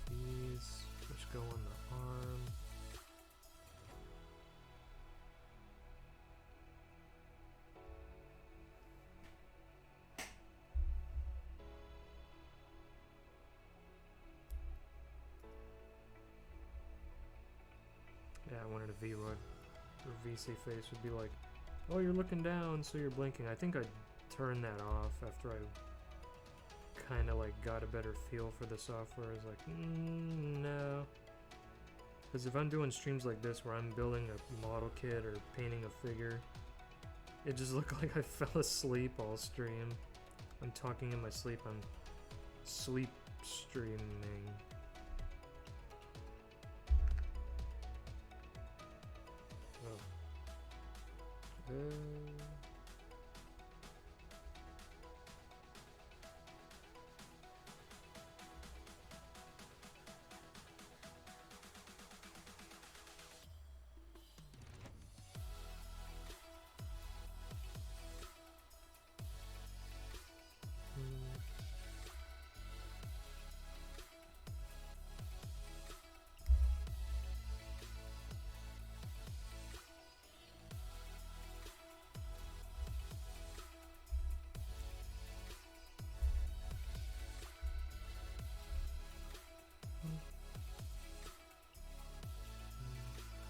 These, which go on the arm. Yeah, I wanted a V-Rod, or VC face would be like, oh, you're looking down, so you're blinking. I think I'd turn that off after I kind of like got a better feel for the software. I was like, no. Because if I'm doing streams like this where I'm building a model kit or painting a figure, it just looked like I fell asleep all stream. I'm talking in my sleep, I'm sleep streaming. Oh.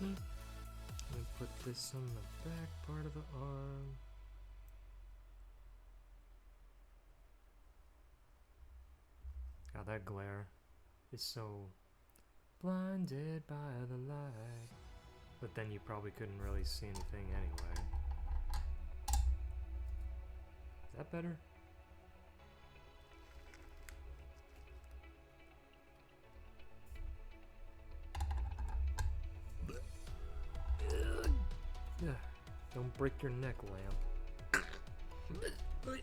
Let me put this on the back part of the arm. God, that glare is so blinded by the light. But then you probably couldn't really see anything anyway. Is that better? Yeah, don't break your neck, lamp. Or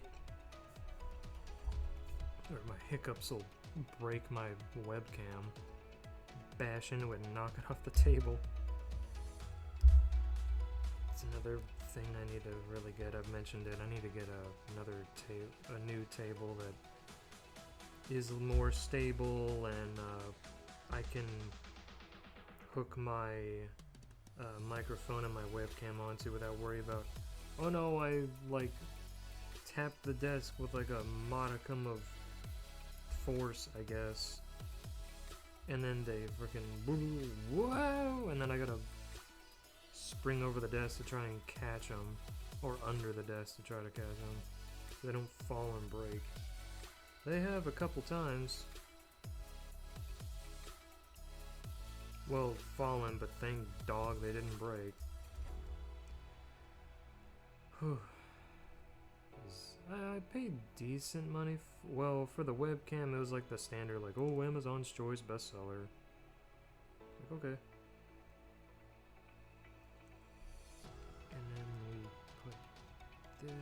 my hiccups will break my webcam. Bash into it and knock it off the table. It's another thing I need to really get. I've mentioned it. I need to get a new table that is more stable and I can hook my microphone and my webcam onto without worry about, oh no, I like tapped the desk with like a modicum of force, I guess, and then they freaking whoa, and then I gotta spring over the desk to try and catch them, or under the desk to try to catch them so they don't fall and break. They have a couple times. Well, fallen, but thank dog they didn't break. Whew. I paid decent money. Well, for the webcam, it was like the standard, like, oh, Amazon's choice bestseller. Like, okay. And then we put this.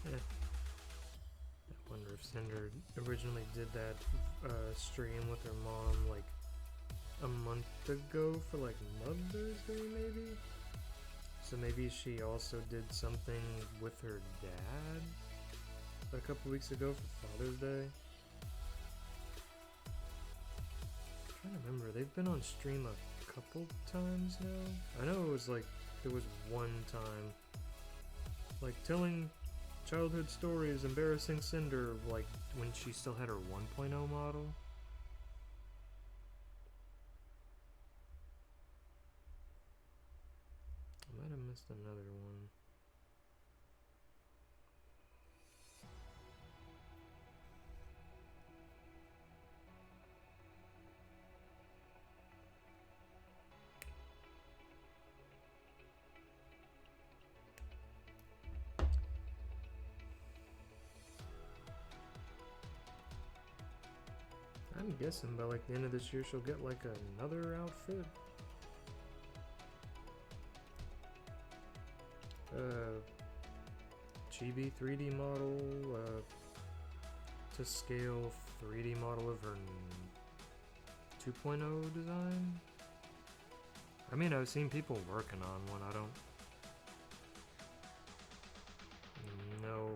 I wonder if Cinder originally did that stream with her mom like a month ago for like Mother's Day maybe? So maybe she also did something with her dad a couple weeks ago for Father's Day? I'm trying to remember, they've been on stream a couple times now? I know it was like, there was one time like telling childhood stories, embarrassing Cinder, like when she still had her 1.0 model. I might have missed another one. I'm guessing by like the end of this year she'll get like another outfit. Chibi 3D model, to scale 3D model of her 2.0 design. I mean, I've seen people working on one. I don't know.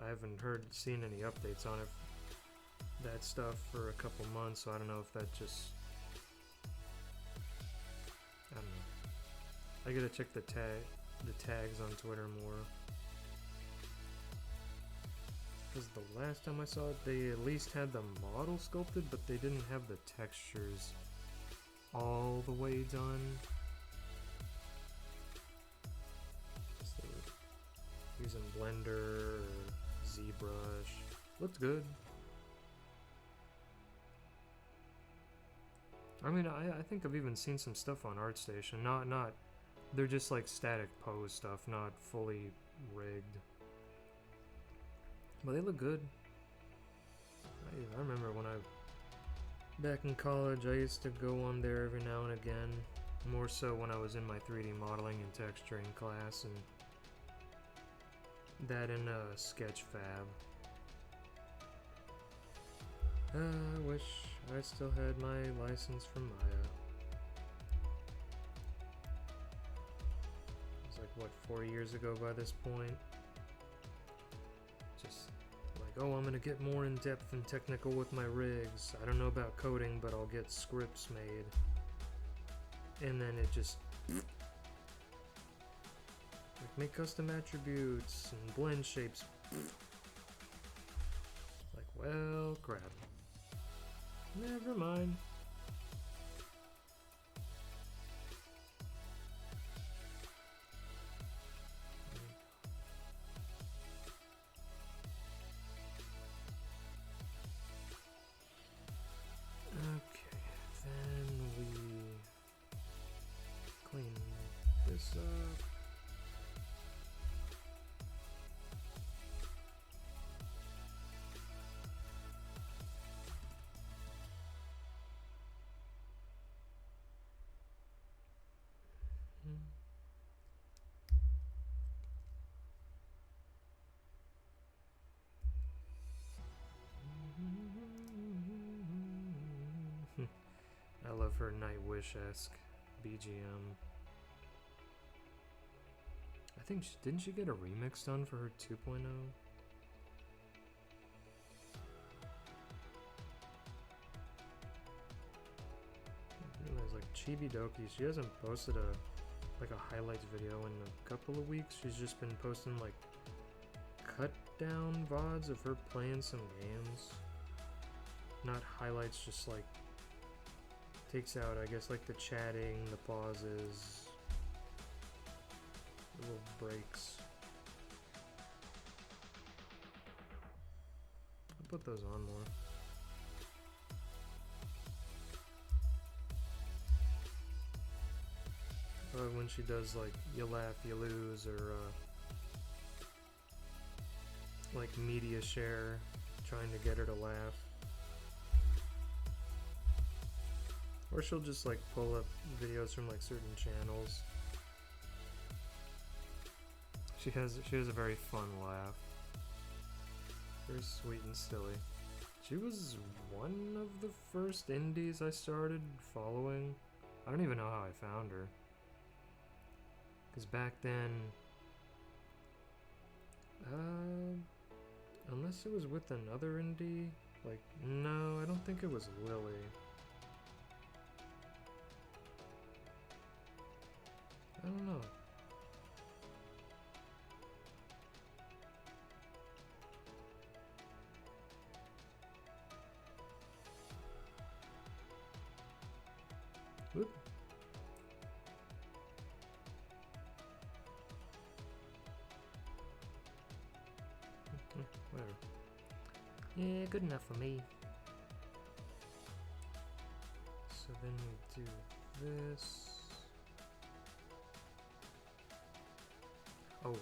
I haven't seen any updates on it. That stuff for a couple months, so I don't know if that just, I don't know. I gotta check the tags on Twitter more, because the last time I saw it, they at least had the model sculpted, but they didn't have the textures all the way done. So they were using Blender or ZBrush. Looked good. I mean, I think I've even seen some stuff on ArtStation. Not, they're just like static pose stuff, not fully rigged. But they look good. I remember when back in college, I used to go on there every now and again. More so when I was in my 3D modeling and texturing class, and that in Sketchfab. I wish I still had my license from Maya. It was like, what, 4 years ago by this point? Just like, oh, I'm gonna get more in-depth and technical with my rigs. I don't know about coding, but I'll get scripts made. And then it just... like, make custom attributes and blend shapes. Like, well, crap. Never mind. Okay, then we clean this up. I love her Nightwish-esque BGM. I think didn't she get a remix done for her 2.0? I realize, like, Chibi Doki, she hasn't posted a highlights video in a couple of weeks. She's just been posting like cut down VODs of her playing some games. not highlights, just like takes out, I guess, like the chatting, the pauses, the little breaks. I'll put those on more. When she does like you laugh, you lose, or like media share, trying to get her to laugh. Or she'll just like pull up videos from like certain channels. She has a very fun laugh. Very sweet and silly. She was one of the first indies I started following. I don't even know how I found her. Because back then, unless it was with another indie, like, no, I don't think it was Lily. I don't know. Whoop. Whatever. Yeah, good enough for me. So then we do this. Oh.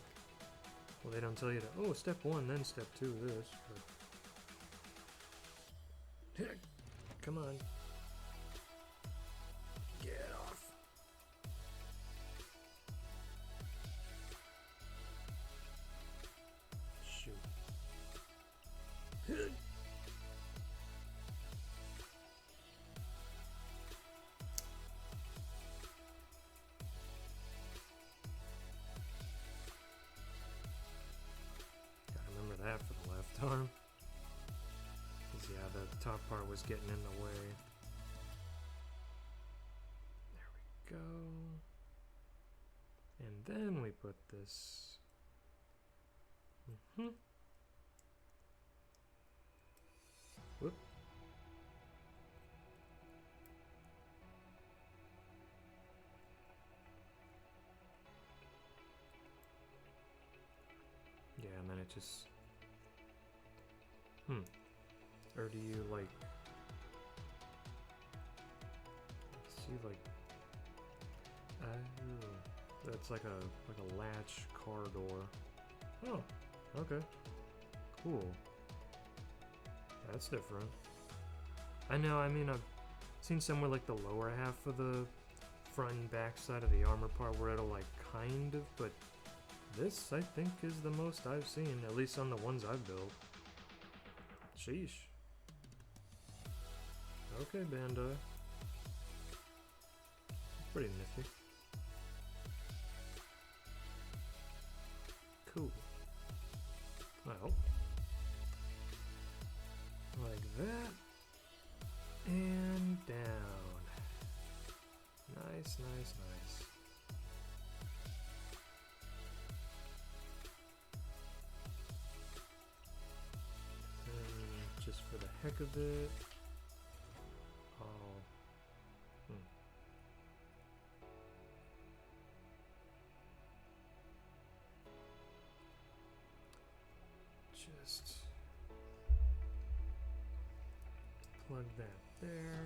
Well, they don't tell you to, oh, step 1, then step 2, this. But come on. Get off. Shoot. Gotta remember that for the left arm. Because, yeah, the top part was getting in the way. There we go. And then we put this. Whoop. Yeah, and then it just... Or do you, like... See, like... Oh, that's like a latch car door. Oh, okay. Cool. That's different. I know, I mean, I've seen somewhere like the lower half of the front and back side of the armor part where it'll like kind of, but this I think is the most I've seen, at least on the ones I've built. Sheesh. Okay, Bandai. Pretty nifty. Cool. Well, like that, and down. Nice, nice, nice. And just for the heck of it, I'll... Just plug that there.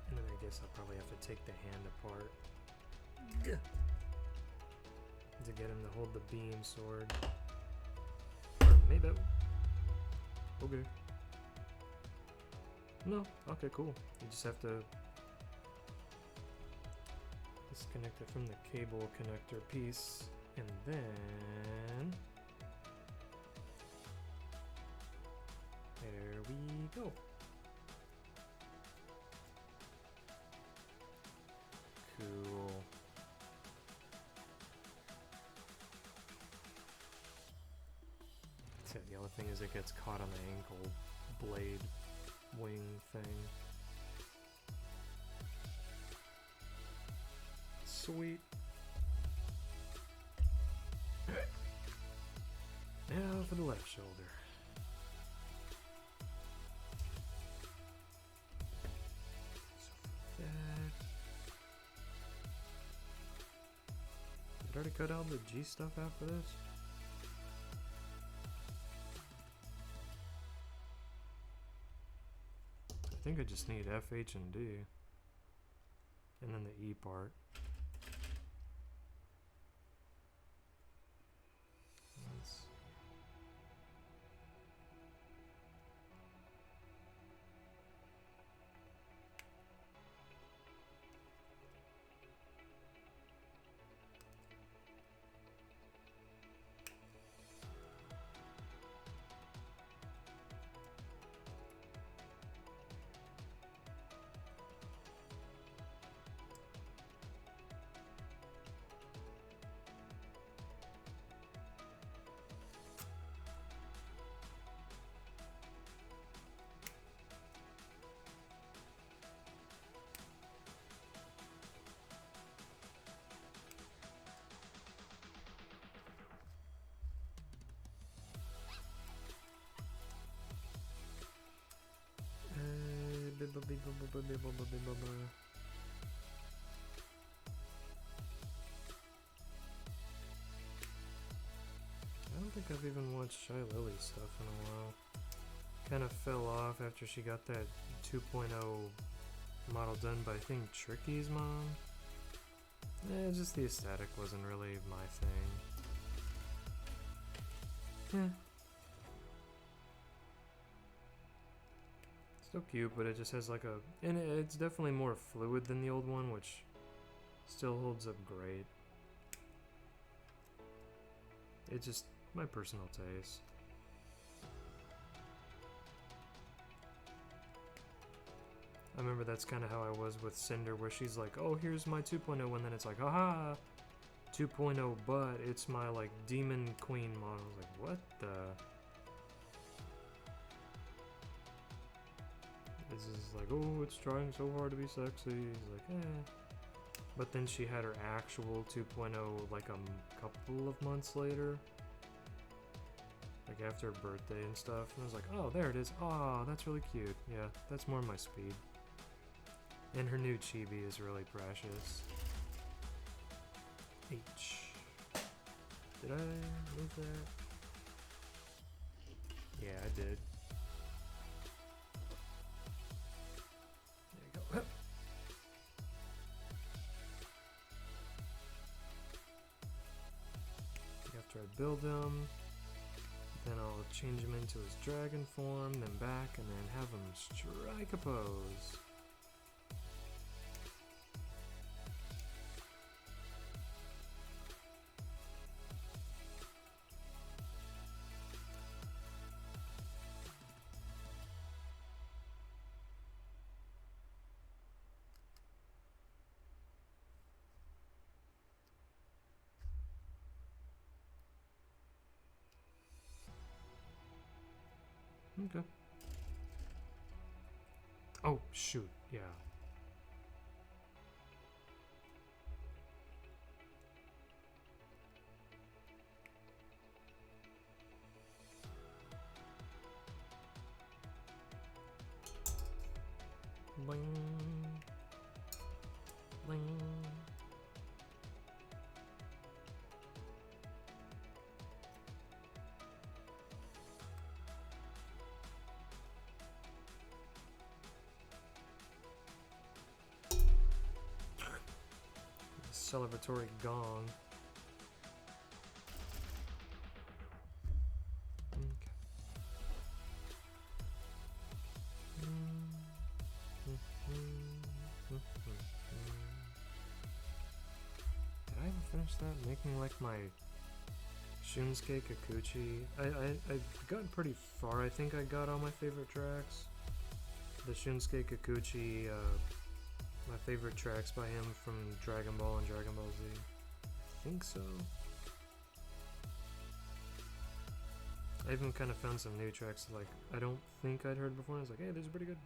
And then I guess I'll probably have to take the hand apart to get him to hold the beam sword. Or maybe okay. No, okay, cool. You just have to disconnect it from the cable connector piece, and then there we go. Cool. So the only thing is it gets caught on the ankle blade wing thing. Sweet. now for the left shoulder. So did I already cut out the G stuff after this? I think I just need F, H, and D. And then the E part. Let's I don't think I've even watched Shy Lily's stuff in a while. Kind of fell off after she got that 2.0 model done by, I think, Tricky's mom. Just the aesthetic wasn't really my thing. Yeah. Still cute, but it just has like a... And it's definitely more fluid than the old one, which still holds up great. It's just my personal taste. I remember that's kind of how I was with Cinder, where she's like, oh, here's my 2.0, and then it's like, haha, 2.0, but it's my, like, Demon Queen model. I was like, what the... This is like, oh, it's trying so hard to be sexy. He's like, eh. But then she had her actual 2.0 like a couple of months later. Like after her birthday and stuff. And I was like, oh, there it is. Oh, that's really cute. Yeah, that's more my speed. And her new chibi is really precious. H. Did I move that? Yeah, I did. After I build him, then I'll change him into his dragon form, then back, and then have him strike a pose. Okay. Oh, shoot, yeah. Bling. Bling. Celebratory gong. Okay. Did I ever finish that? Making like my Shunsuke Kikuchi. I've gotten pretty far. I think I got all my favorite tracks. The Shunsuke Kikuchi, my favorite tracks by him from Dragon Ball and Dragon Ball Z. I think so. I even kind of found some new tracks that, like, I don't think I'd heard before. I was like, hey, this is pretty good.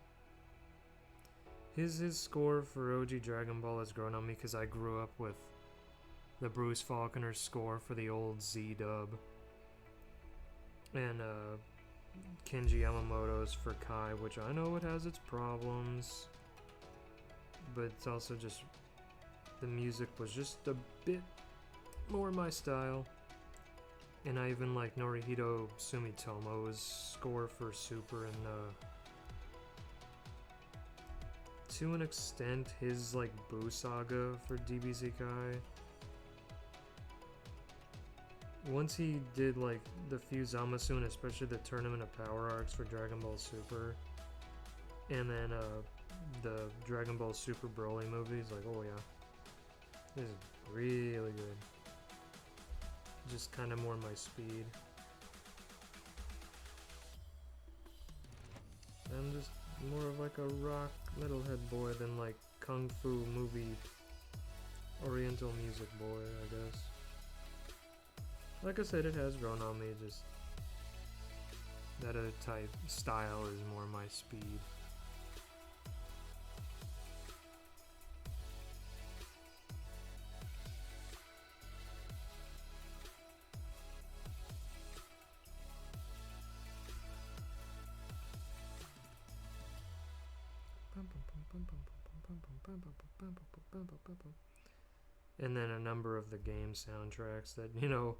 His score for OG Dragon Ball has grown on me because I grew up with the Bruce Faulconer score for the old Z dub. And Kenji Yamamoto's for Kai, which I know it has its problems, but it's also just the music was just a bit more my style. And I even like Norihito Sumitomo's score for Super, and to an extent his like Boo Saga for DBZ Kai. Once he did like the few Zamasu and especially the Tournament of Power arcs for Dragon Ball Super, and then the Dragon Ball Super Broly movies, like, oh yeah, this is really good. Just kind of more my speed. I'm just more of like a rock metalhead boy than like kung fu movie oriental music boy, I guess. Like I said, it has grown on me, just that other type style is more my speed. And then a number of the game soundtracks that, you know,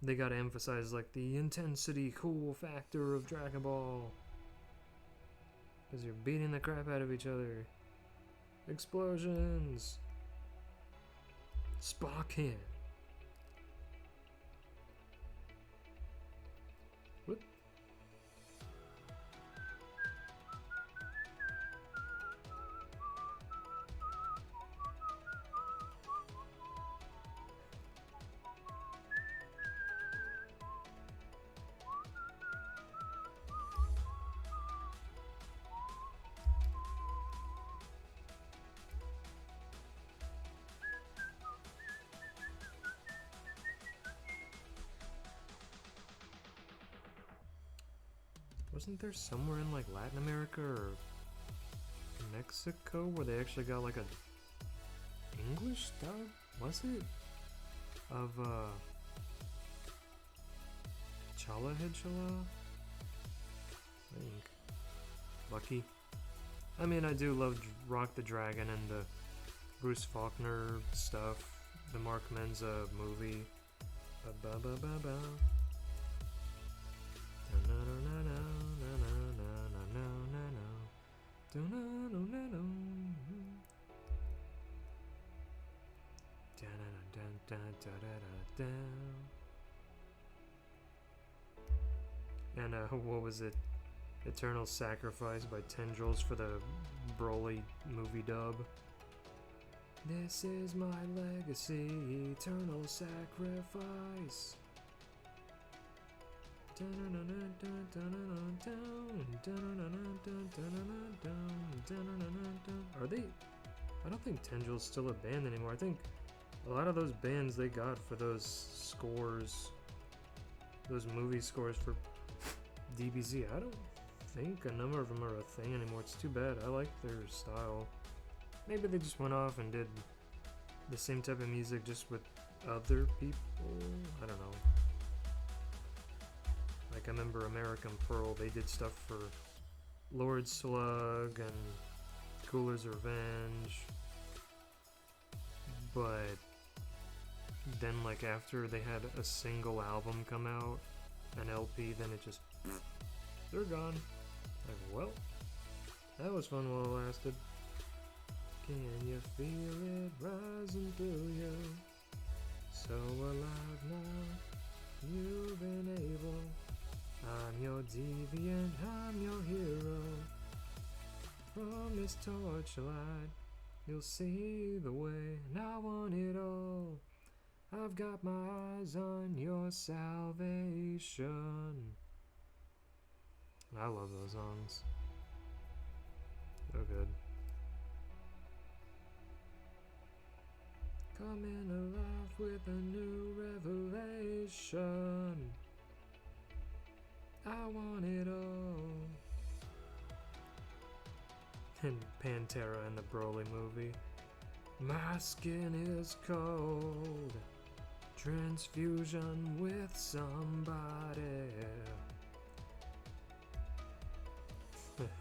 they gotta emphasize like the intensity, cool factor of Dragon Ball. Because you're beating the crap out of each other. Explosions! Spock in. What? Wasn't there somewhere in like Latin America or Mexico where they actually got like a English dub? Was it? Of Chala Headchala? I think. Lucky. I mean, I do love Rock the Dragon and the Bruce Faulkner stuff, the Mark Menza movie. Ba-ba-ba-ba-ba. And what was it? Eternal Sacrifice by Tendrils for the Broly movie dub. This is my legacy, eternal sacrifice. Are they? I don't think Tendril's still a band anymore. I think a lot of those bands they got for those scores, those movie scores for DBZ, I don't think a number of them are a thing anymore. It's too bad. I like their style. Maybe they just went off and did the same type of music just with other people. I don't know. Like I remember American Pearl, they did stuff for Lord Slug and Cooler's Revenge. But then like after they had a single album come out, an LP, then it just, they're gone. Like, well, that was fun while it lasted. Can you feel it rising through you? So alive now, you've been able. I'm your deviant, I'm your hero. From this torchlight, you'll see the way, and I want it all. I've got my eyes on your salvation. I love those songs. So good. Coming alive with a new revelation. I want it all. And Pantera in the Broly movie. My skin is cold. Transfusion with somebody.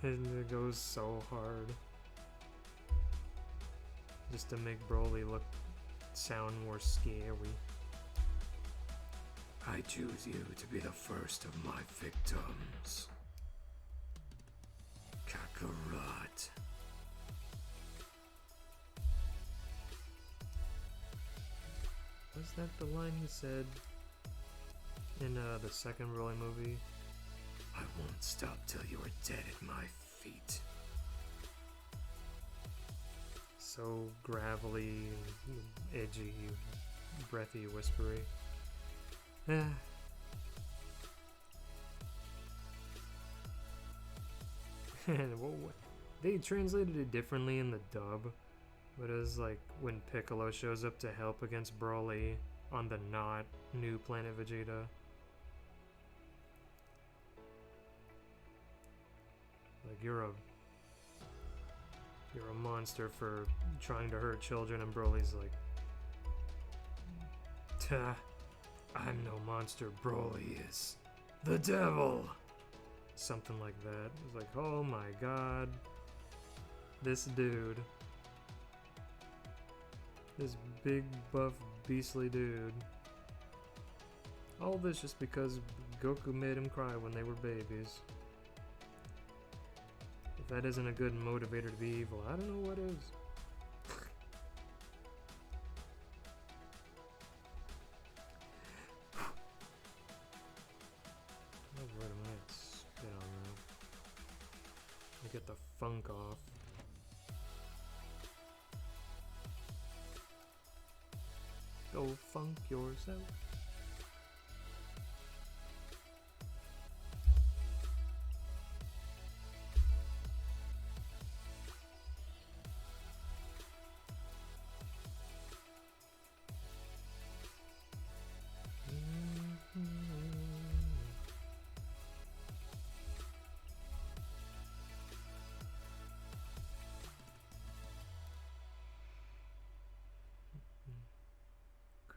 And it goes so hard. Just to make Broly sound more scary. I choose you to be the first of my victims. Kakarot. Was that the line he said in the second Broly movie? I won't stop till you are dead at my feet. So gravelly, edgy, breathy, whispery. They translated it differently in the dub, but it was like when Piccolo shows up to help against Broly on the not new planet Vegeta. Like, you're a monster for trying to hurt children, and Broly's like, "Tuh, I'm no monster, Broly is the devil." Something like that. It's like, oh my god. This dude. This big, buff, beastly dude. All this just because Goku made him cry when they were babies. If that isn't a good motivator to be evil, I don't know what is. Wait a minute. Spit on that. Get the funk off. Go funk yourself.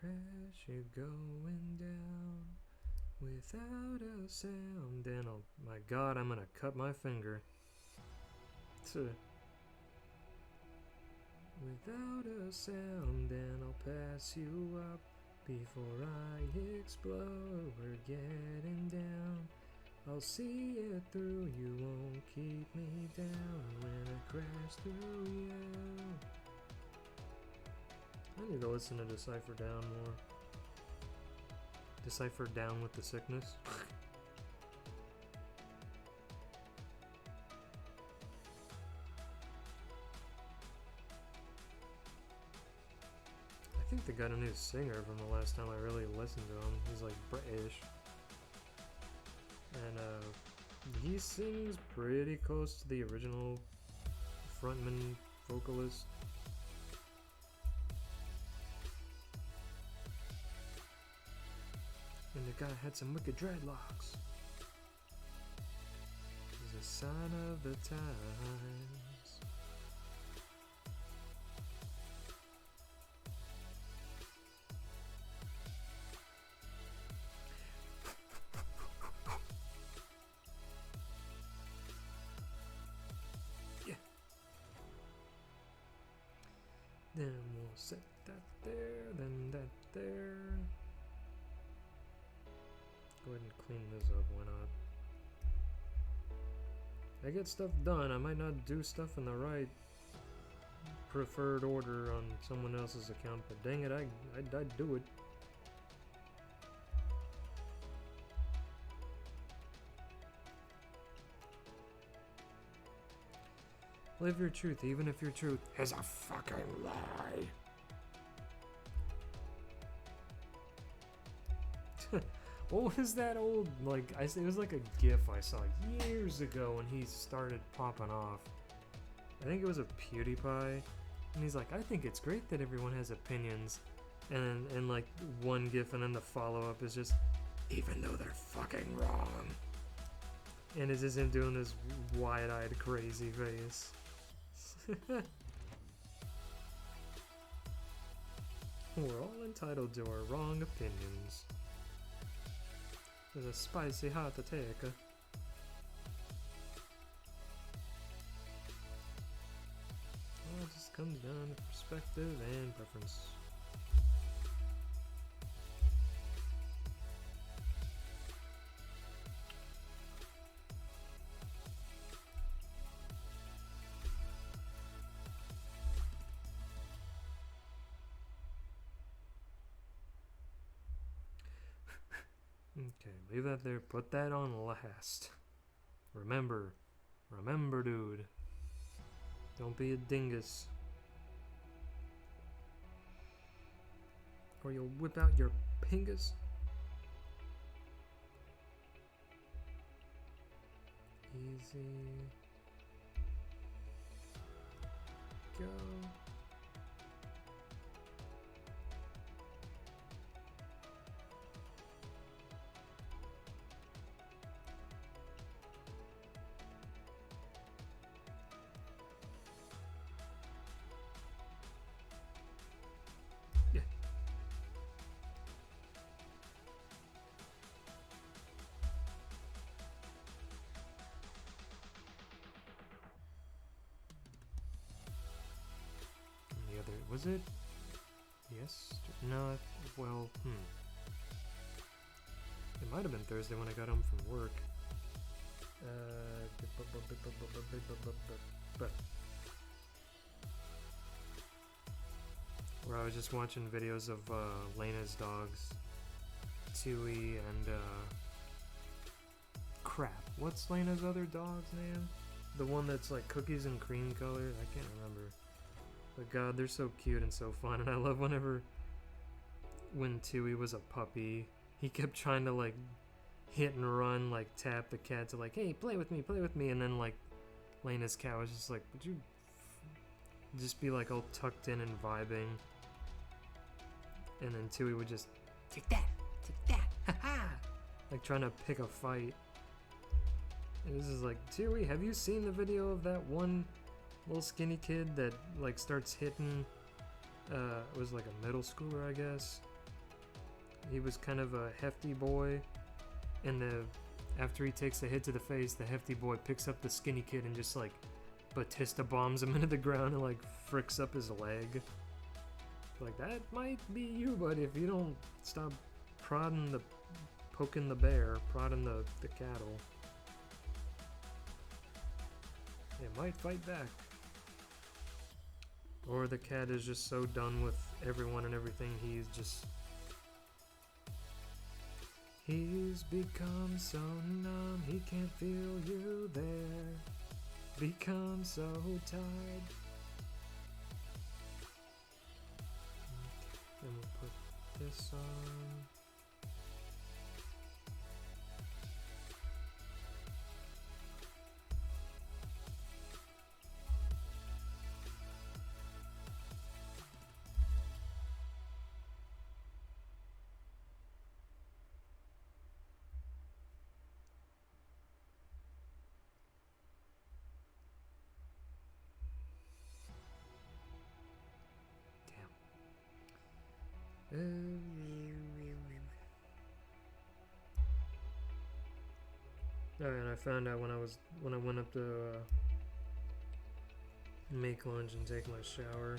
Crash, you're going down without a sound. And oh my god, I'm gonna cut my finger. Without a sound, and I'll pass you up before I explode. We're getting down. I'll see it through. You won't keep me down when I crash through you. I need to listen to Decipher Down more. Decipher Down with the Sickness. I think they got a new singer from the last time I really listened to him. He's like British. And he sings pretty close to the original frontman vocalist. And the guy had some wicked dreadlocks. It's a sign of the times. Yeah. Then we'll set that there, then that there. Go ahead and clean this up, why not? I get stuff done. I might not do stuff in the right preferred order on someone else's account, but dang it, I'd do it. Live your truth, even if your truth is a fucking lie. What was that old, like, it was like a gif I saw years ago when he started popping off. I think it was a PewDiePie, and he's like, I think it's great that everyone has opinions, and like one gif, and then the follow-up is just, even though they're fucking wrong. And it's just him doing this wide-eyed crazy face. We're all entitled to our wrong opinions. There's a spicy hot to take. perspective and preference. Okay, leave that there. Put that on last. Remember, dude. Don't be a dingus. Or you'll whip out your pingus. Easy. Go. Was it? Yes? No, well, It might have been Thursday when I got home from work. Where I was just watching videos of Lena's dogs. Tui and, crap. What's Lena's other dog's name? The one that's like cookies and cream color? I can't remember. But God, they're so cute and so fun, and I love when Tui was a puppy, he kept trying to like hit and run, like tap the cat to like, hey, play with me, and then like Lena's cat was just like, would you just be like all tucked in and vibing, and then Tui would just take that, haha, like trying to pick a fight. And this is like, Tui, have you seen the video of that one little skinny kid that like starts hitting it was like a middle schooler, I guess. He was kind of a hefty boy, and after he takes a hit to the face, the hefty boy picks up the skinny kid and just like Batista bombs him into the ground and like fricks up his leg. Like, that might be you, buddy, if you don't stop poking the bear, prodding the cattle. It might fight back. Or the cat is just so done with everyone and everything, he's become so numb, he can't feel you there. Become so tired. Then we'll put this on. Alright, I found out when I went up to make lunch and take my shower.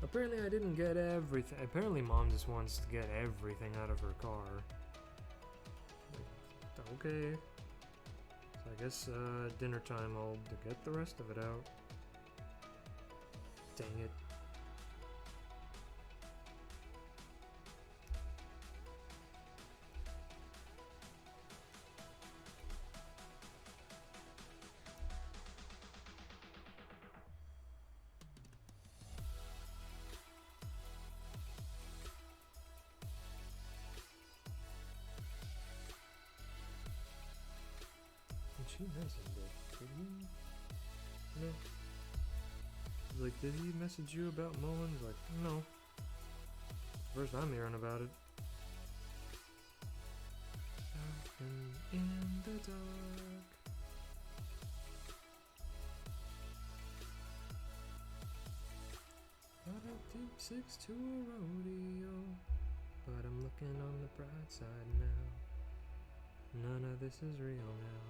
Apparently I didn't get everything. Apparently Mom just wants to get everything out of her car. Like, okay. So I guess dinner time I'll get the rest of it out. Dang it. She messaged it. Did he? No. Like, did he message you about Mullins? Like, no. First I'm hearing about it. Out in the dark. Got a deep six to a rodeo, but I'm looking on the bright side now. None of this is real now.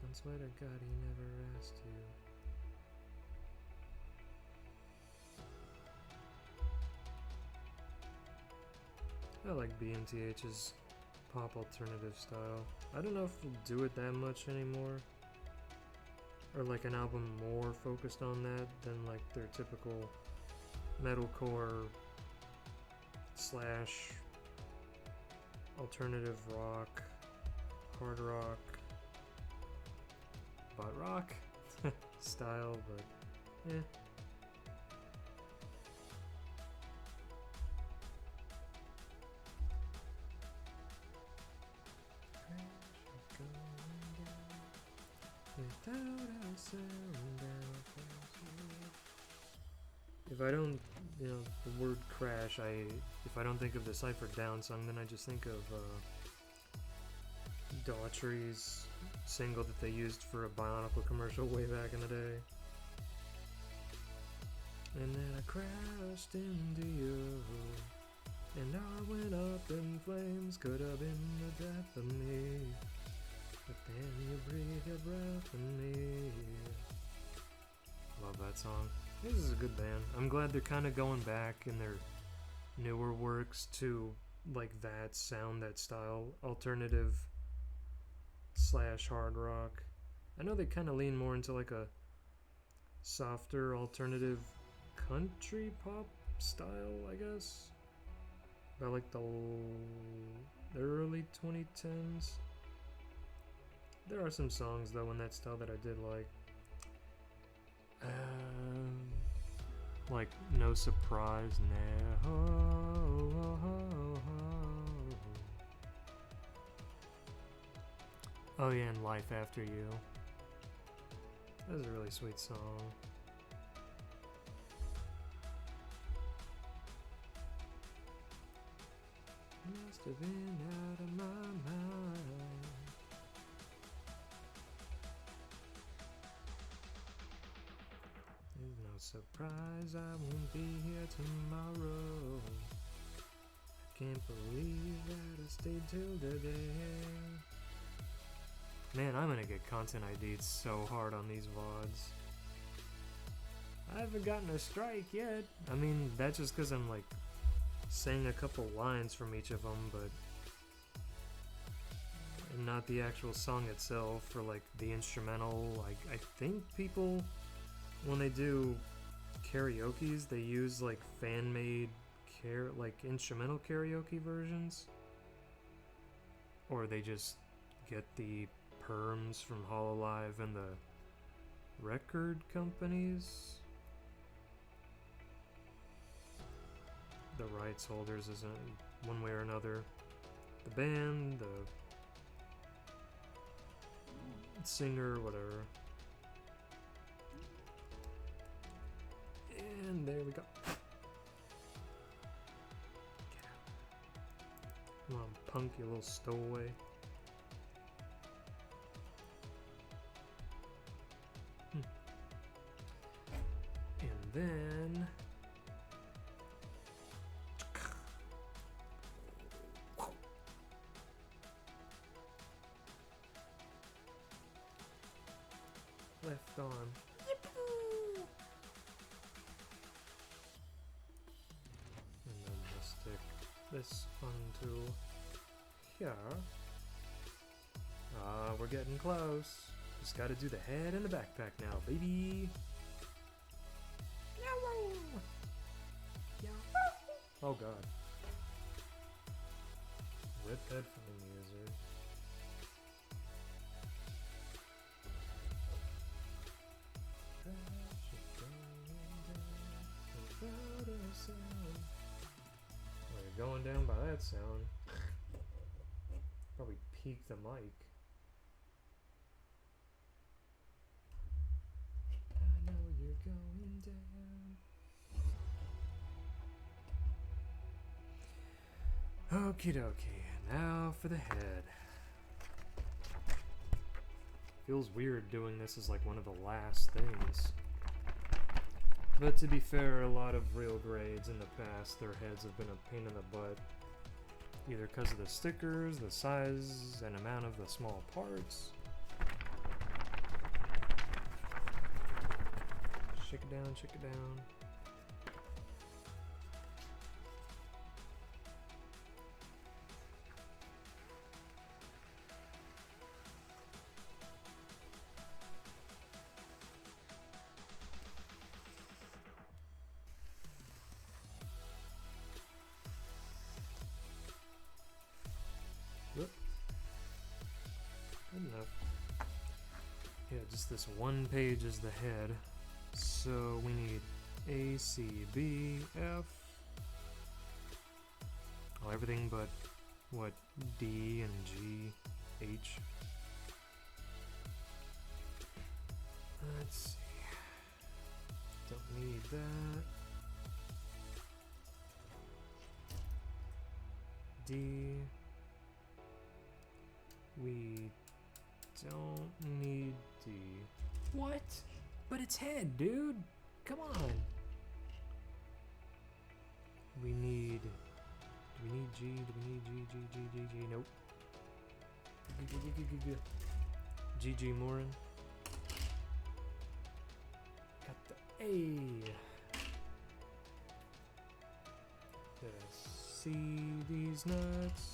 I swear to God he never asked you. I like BMTH's pop alternative style. I don't know if we'll do it that much anymore. Or like an album more focused on that than like their typical metalcore slash alternative rock, hard rock, butt rock style, but eh. If I don't, the word crash, if I don't think of the Cypher Down song, then I just think of Daughtry's single that they used for a Bionicle commercial way back in the day. And then I crashed into you, and I went up in flames, could have been the death of me, but then you breathe your breath in me. Love that song. This is a good band. I'm glad they're kind of going back in their newer works to like that sound, that style, alternative slash hard rock. I know they kind of lean more into like a softer alternative country pop style, I guess. By like the early 2010s. There are some songs though in that style that I did like No Surprise Now. Oh yeah, and Life After You. That was a really sweet song. Must have been out of my mind. There's no surprise I won't be here tomorrow. I can't believe that I stayed till today. Man, I'm gonna get content ID'd so hard on these VODs. I haven't gotten a strike yet. I mean, that's just because I'm like saying a couple lines from each of them, but and not the actual song itself or like the instrumental. Like, I think people, when they do karaoke's, they use like fan-made like instrumental karaoke versions, or they just get the perms from Hololive and the record companies, the rights holders, isn't one way or another, the band, the singer, whatever. And there we go. Come on, punk, you little stowaway. And then left arm. And then we'll stick this onto here. We're getting close. Just gotta do the head and the backpack now, baby. Oh god. Rip headphone user. Well, you're going down by that sound. Probably peaked the mic. I know you're going down. Okie dokie, now for the head. Feels weird doing this as like one of the last things. But to be fair, a lot of real grades in the past, their heads have been a pain in the butt. Either because of the stickers, the size and amount of the small parts. Shake it down, shake it down. Good enough. Yeah, just this one page is the head. So we need A, C, B, F. Oh, everything but, what, D and G, H. Let's see. Don't need that. D. We don't need D. What? But it's head, dude. Come on. We need. Do we need G? Do we need G? Nope. G Morin. Got the A. The C, these nuts.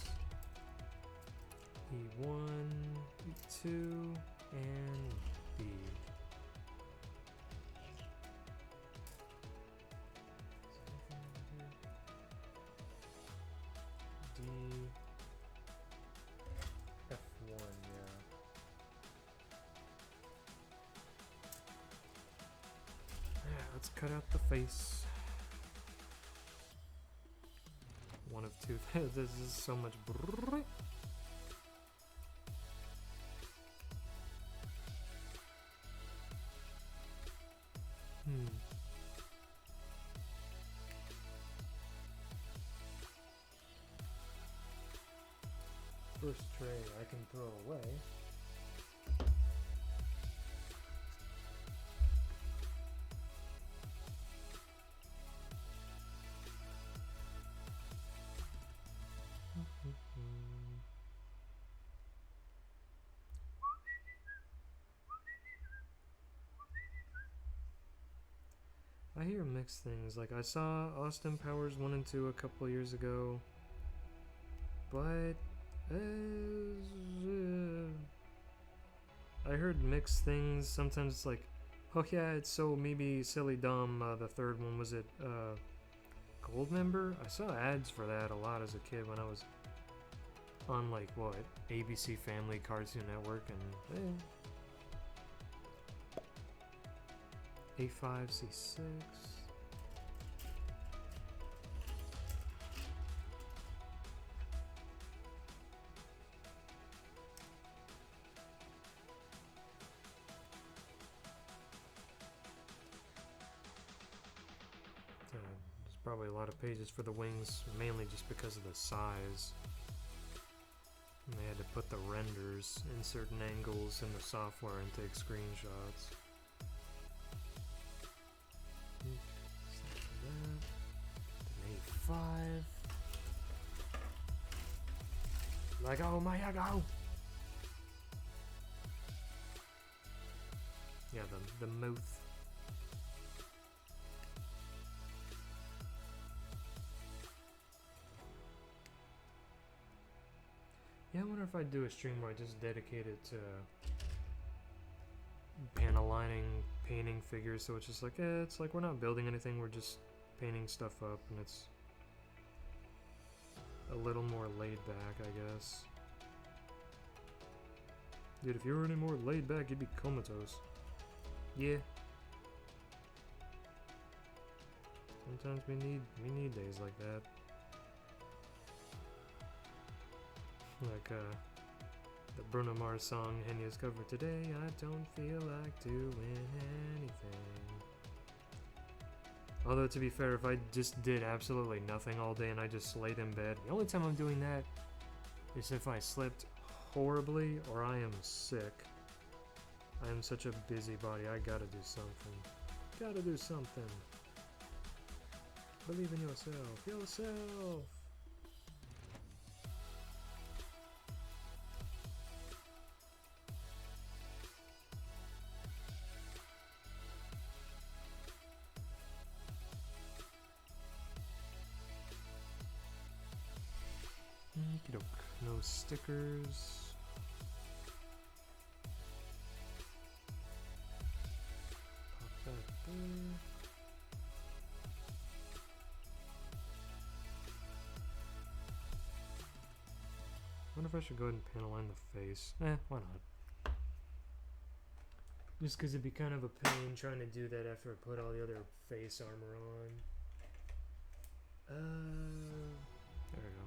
E1, E2, and B. D, F1, yeah. Yeah, let's cut out the face. One of two. This is so much. First tray I can throw away. I hear mixed things. Like, I saw Austin Powers 1 and 2 a couple years ago, but I heard mixed things. Sometimes it's like, oh yeah, it's so maybe silly dumb. The third one, was it Goldmember? I saw ads for that a lot as a kid when I was on, like, what, ABC Family Cartoon Network, and A5, C6. There's probably a lot of pages for the wings, mainly just because of the size. And they had to put the renders in certain angles in the software and take screenshots. An A5. Lego Mayago! Yeah, the mouth. Yeah, I wonder if I'd do a stream where I just dedicate it to panel lining, painting figures, so it's just like, it's like we're not building anything, we're just painting stuff up, and it's a little more laid back, I guess. Dude, if you were any more laid back, you'd be comatose. Yeah. Sometimes we need days like that. Like the Bruno Mars song Henya's cover, today I don't feel like doing anything. Although, to be fair, if I just did absolutely nothing all day and I just laid in bed, the only time I'm doing that is if I slept horribly or I am sick. I am such a busybody, I gotta do something. Gotta do something. Believe in yourself. Yourself! Okey-doke. No stickers. Pop that there. wonder if I should go ahead and panel line the face. Why not? Just because it'd be kind of a pain trying to do that after I put all the other face armor on. There we go.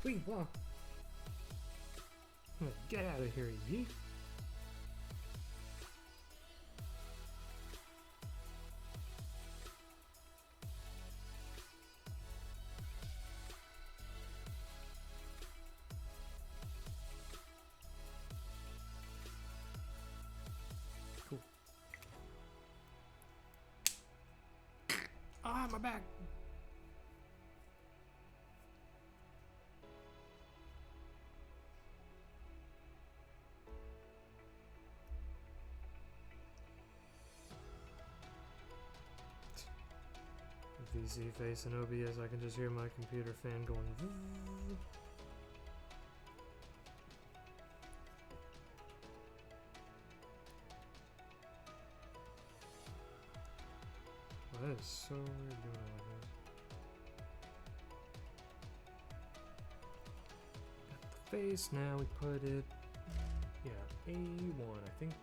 Wait, whoa. Get out of here, yeet. Cool. Ah, my back. VC face and OBS, I can just hear my computer fan going. Well, that is so weird doing it like this. Got the face now. We put it. Yeah, A1, I think.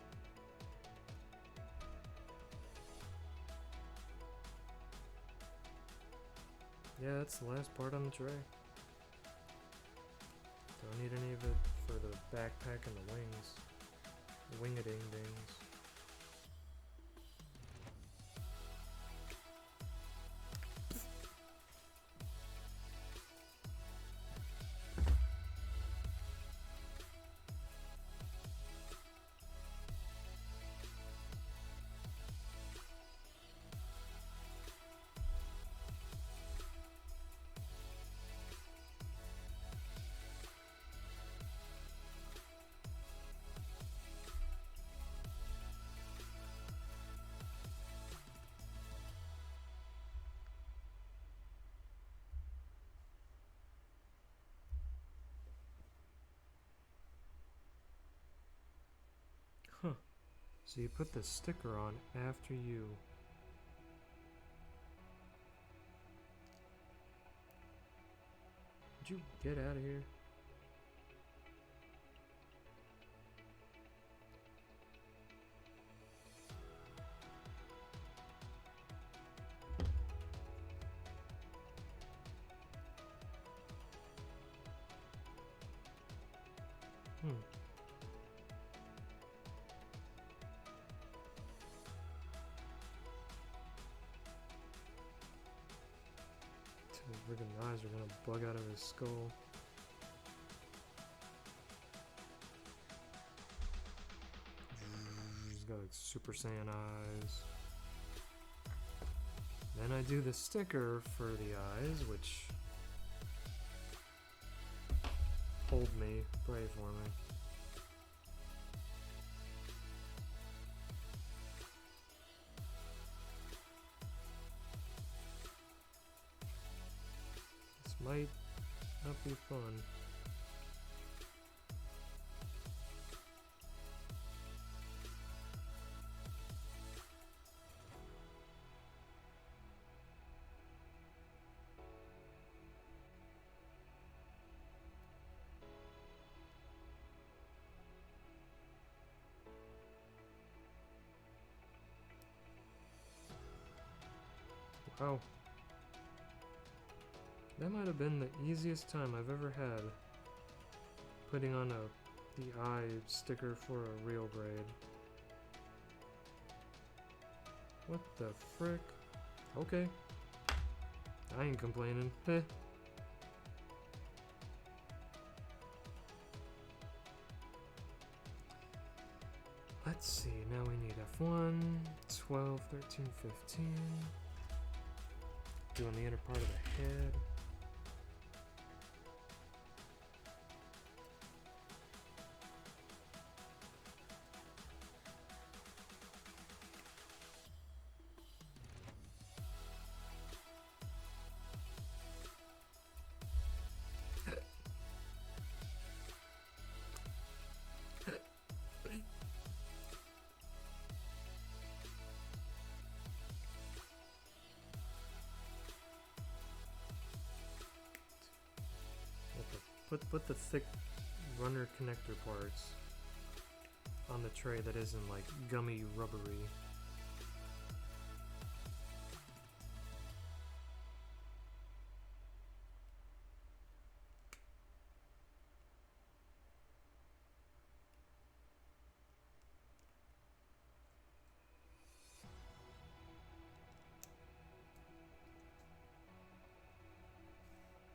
Yeah, that's the last part on the tray. Don't need any of it for the backpack and the wings. The wing-a-ding-dings. So you put the sticker on after you. Would you get out of here? His friggin' eyes are gonna bug out of his skull. He's got like Super Saiyan eyes. Then I do the sticker for the eyes, which hold me, pray for me. Might not be fun. Wow. That might have been the easiest time I've ever had putting on the eye sticker for a real grade. What the frick? Okay. I ain't complaining. Eh. Let's see, now we need F1, 12, 13, 15. Doing the inner part of the head. Put the thick runner connector parts on the tray that isn't like gummy rubbery.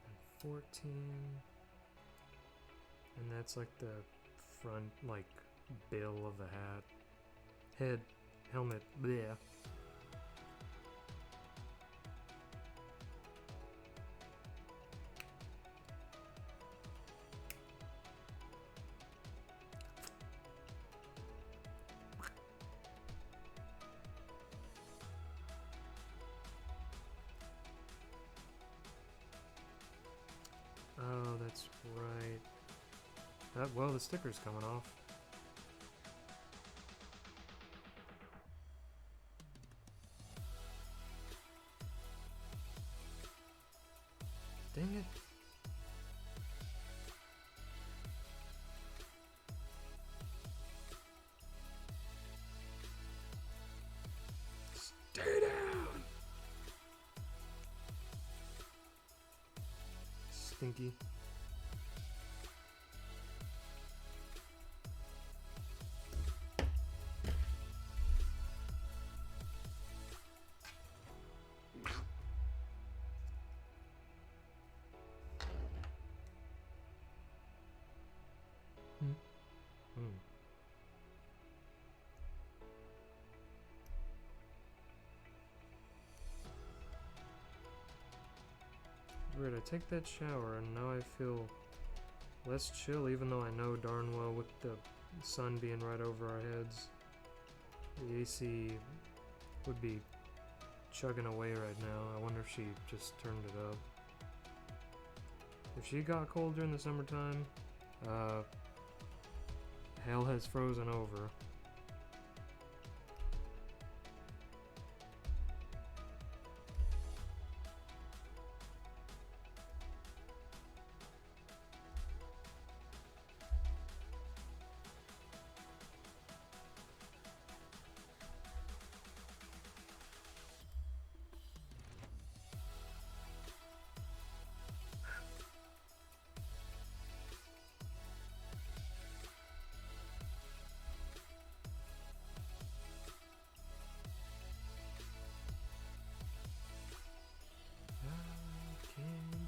And 14. And that's like the front, like, bill of the hat. Head, helmet, bleh. Oh, that's right. Well, the sticker's coming off. Dang it. Stay down! Stinky. Weird, I take that shower and now I feel less chill, even though I know darn well with the sun being right over our heads, the AC would be chugging away right now. I wonder if she just turned it up. If she got cold during the summertime, hell has frozen over.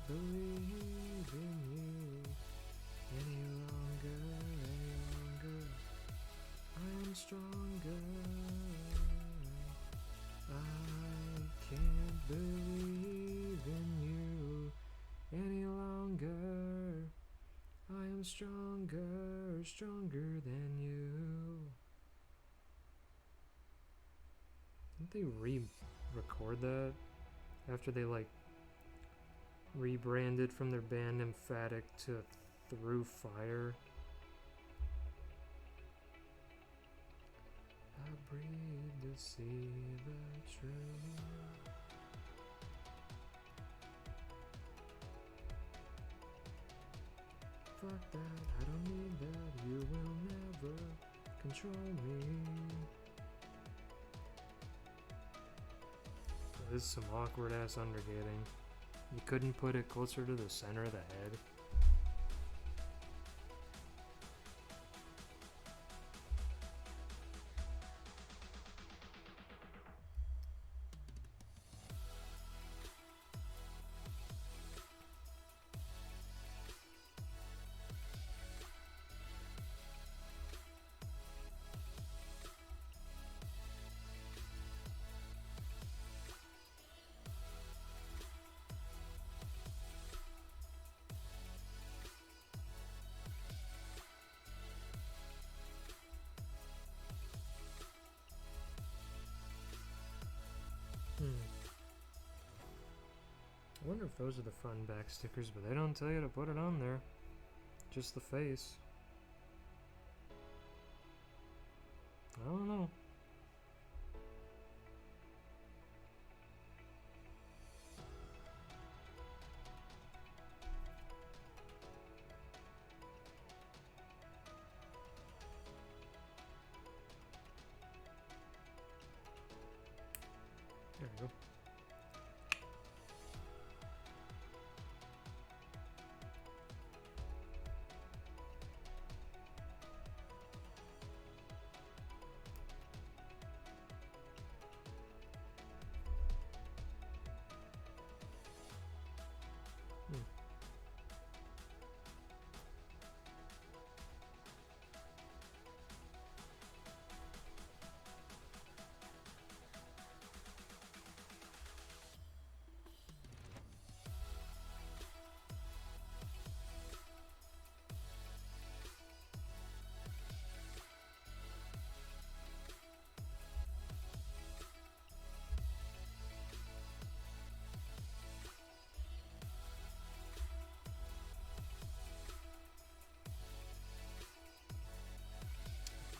Believe in you any longer. I am stronger. I can't believe in you any longer. I am stronger than you. Didn't they re-record that after they like rebranded from their band Emphatic to Through Fire? I breathe to see the truth. Fuck that, I don't need that, you will never control me. This is some awkward ass undergating. You couldn't put it closer to the center of the head? wonder if those are the front and back stickers, but they don't tell you to put it on there. Just the face. I don't know. There we go.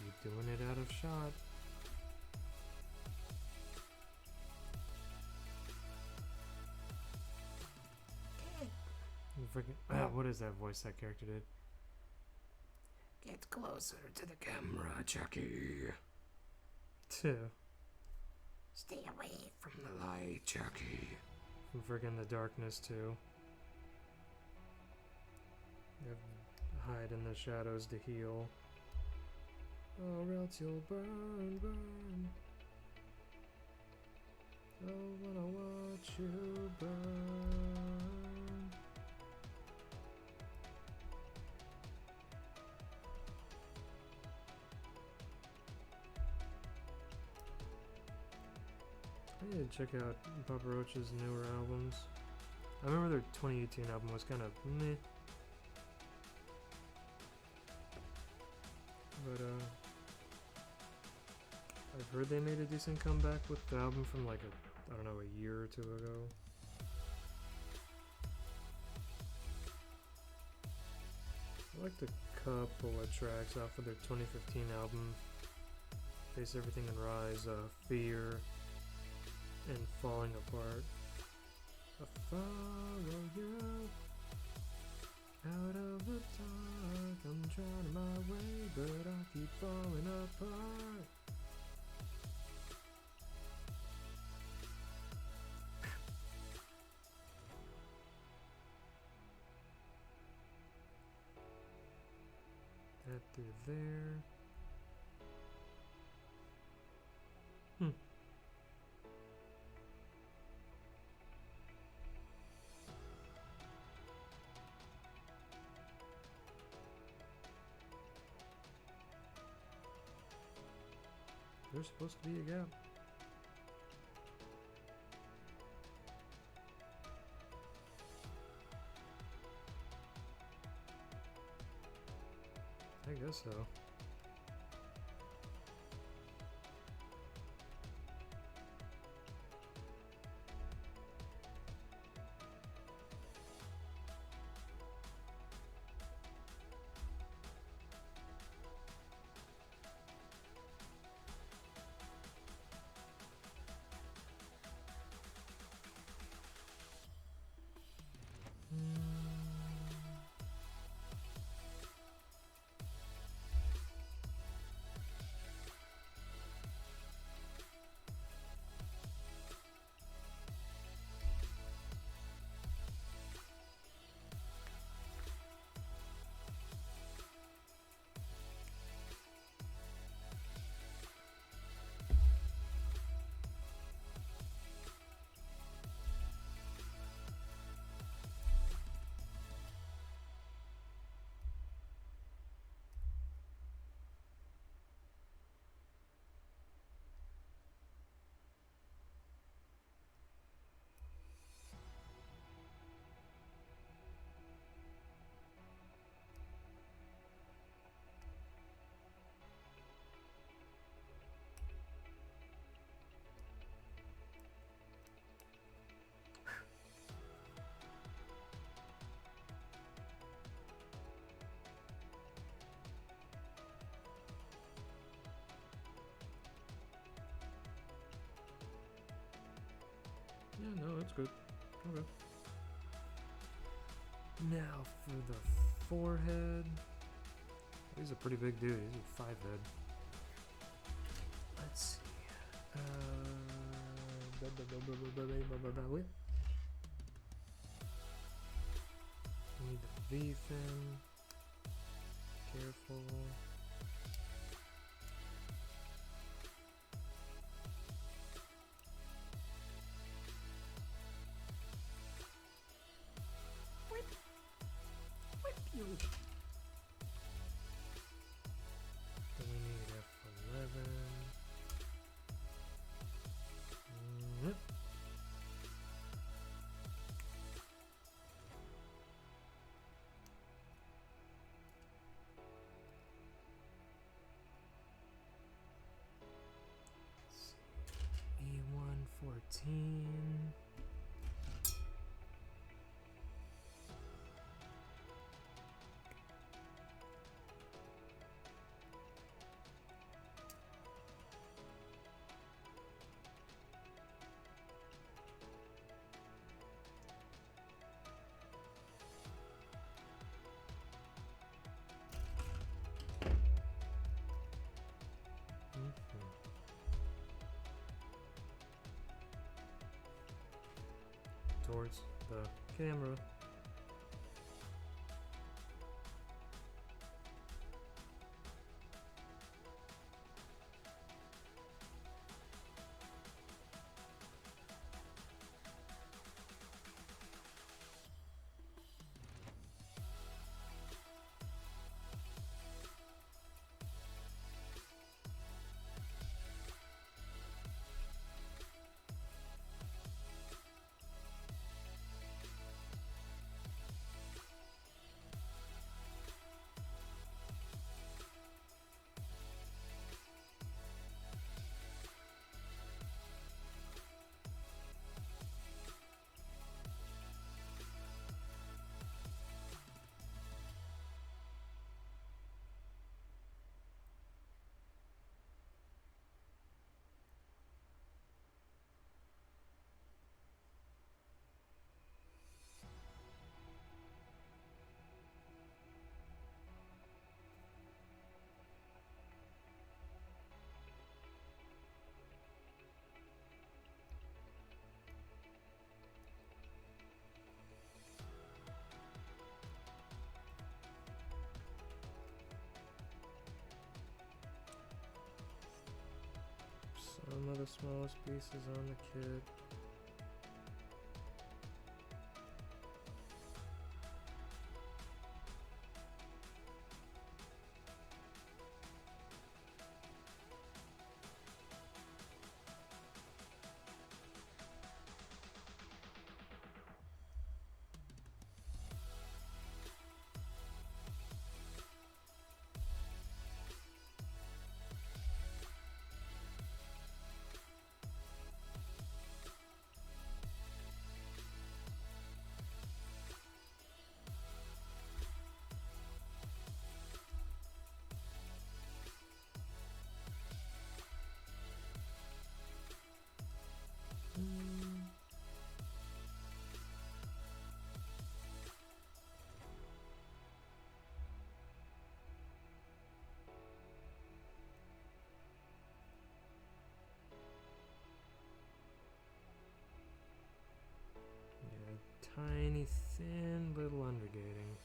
Keep doing it out of shot. Freaking, what is that voice that character did? Get closer to the camera, Chucky. Two. Stay away from the light, Chucky. From freaking the darkness too. You have to hide in the shadows to heal. Or else you'll burn, burn. I wanna watch you burn. I need to check out Papa Roach's newer albums. I remember their 2018 album was kind of meh. But I've heard they made a decent comeback with the album from like I don't know, a year or two ago. I liked a couple of tracks off of their 2015 album. Face Everything and Rise, Fear, and Falling Apart. I follow you out of the dark. I'm trying my way, but I keep falling apart. That through there. There's supposed to be a gap. I guess so. Yeah, no, it's good. Okay. Now for the forehead. He's a pretty big dude. He's a 5 head. Let's see. What? Need the V fin. Careful. Then we need F11. Yep. E114. Towards the camera. Some of the smallest pieces on the kit. Tiny, thin little undergating.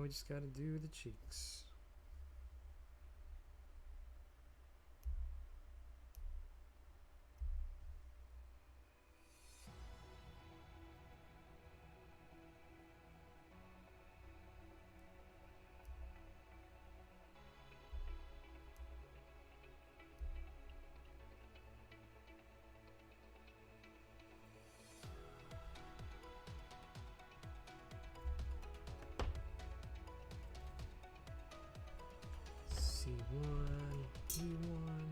we just gotta do the cheeks. C1, E1.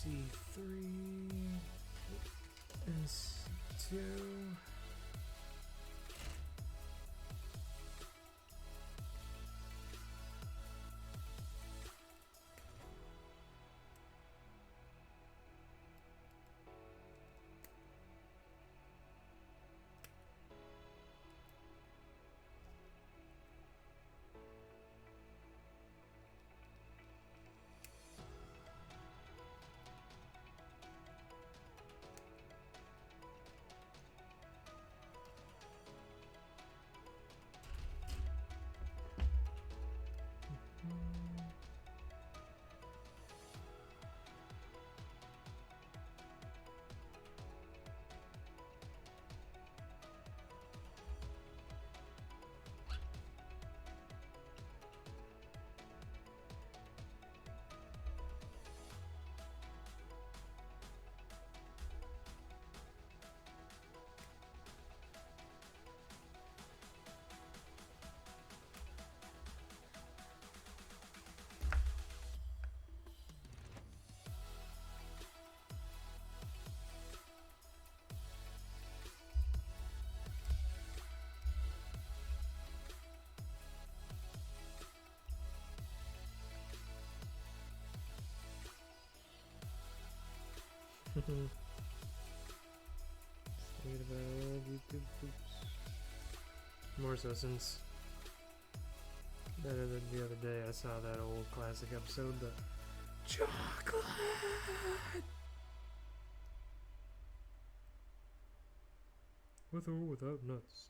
C3 and C2. Thinking about old YouTube poops. More so since better than the other day I saw that old classic episode, the chocolate with or without nuts.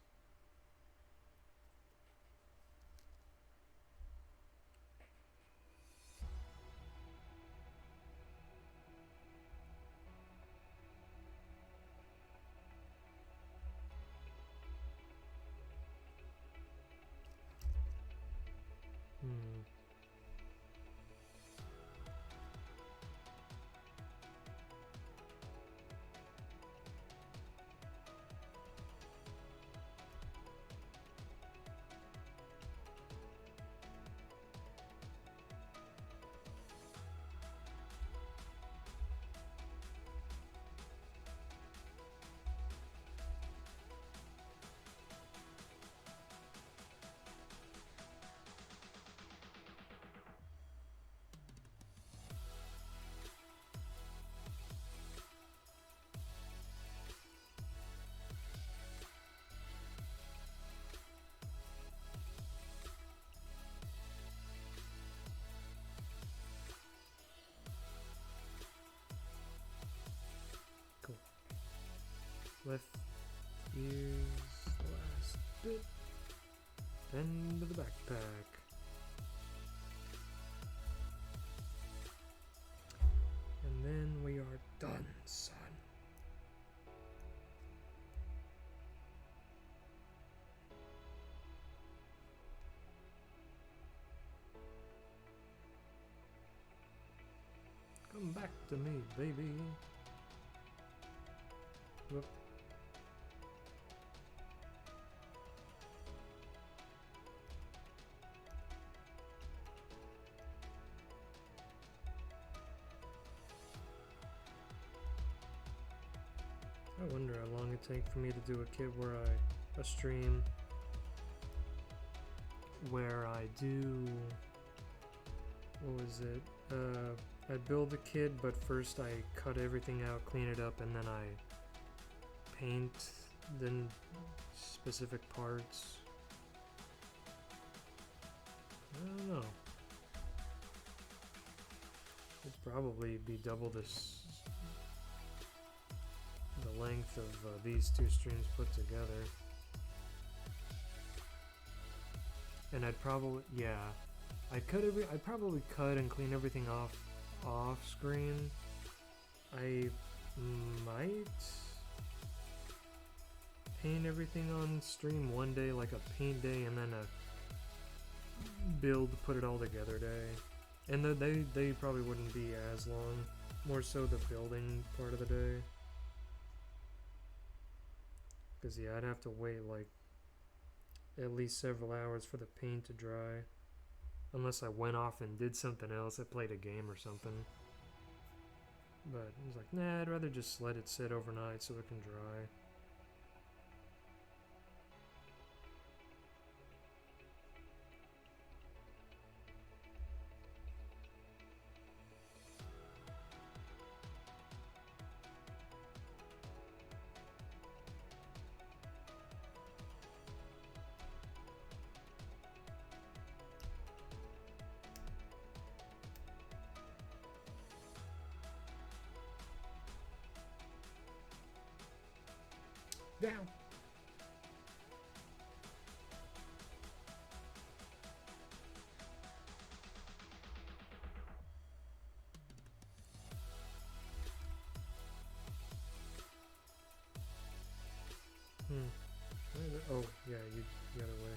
Let's use the last bit. End of the backpack. And then we are done, son. Come back to me, baby. Whoop. I wonder how long it'd take for me to do a stream where I do, what was it? I build a kid, but first I cut everything out, clean it up, and then I paint the specific parts. I don't know. It'd probably be double the length of these two streams put together. And I'd probably, yeah, I'd probably cut and clean everything off screen. I might paint everything on stream one day, like a paint day, and then a build, put it all together day. And they probably wouldn't be as long, more so the building part of the day. Because yeah, I'd have to wait like at least several hours for the paint to dry. Unless I went off and did something else, I played a game or something. But I was like, nah, I'd rather just let it sit overnight so it can dry. Down. Oh, yeah, you the other way.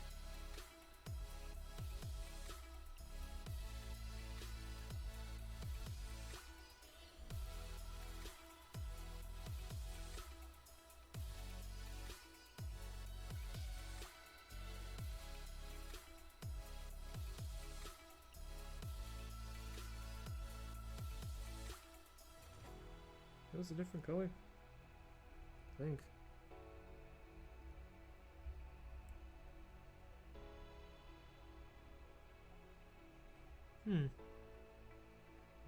That was a different color, I think.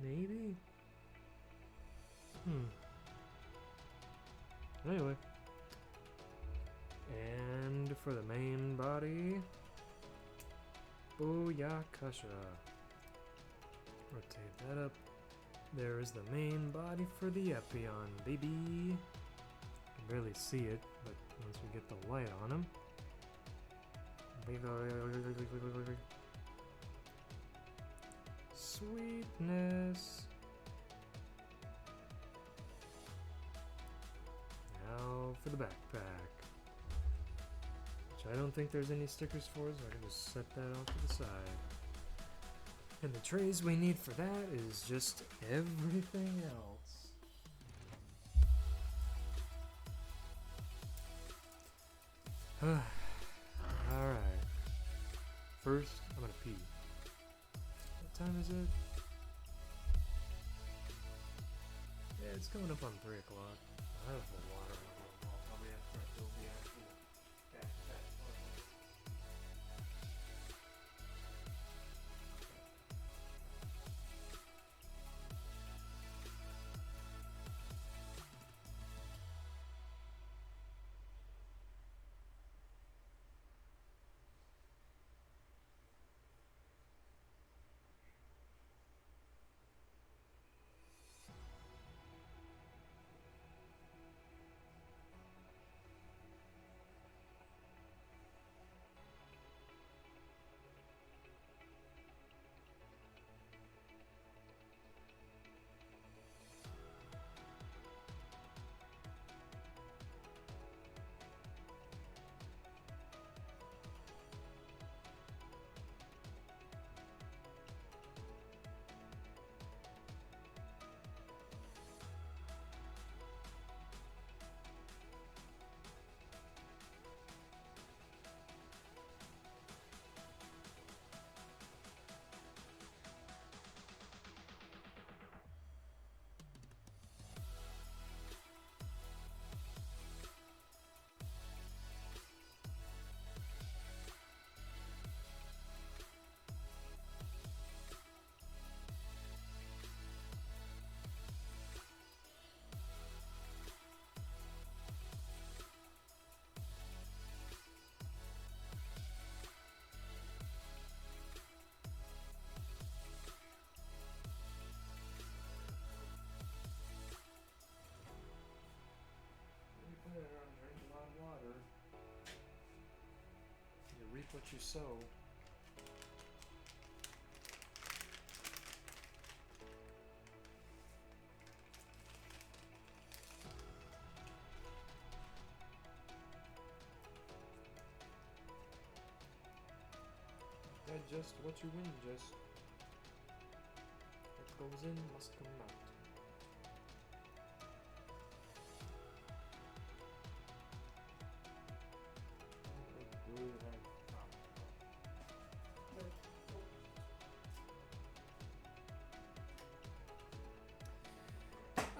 Maybe? Anyway. And for the main body, Booyakasha. Rotate that up. There is the main body for the Epyon, baby. You can barely see it, but once we get the light on him. Sweetness. Now for the backpack. Which I don't think there's any stickers for, so I can just set that off to the side. And the trays we need for that is just everything else. Alright. First, I'm gonna pee. What time is it? Yeah, it's coming up on 3 o'clock. I have a water in my mouth. Probably after I fill the actual backpack. reap what you sow. Digest what you ingest. What goes in must come out.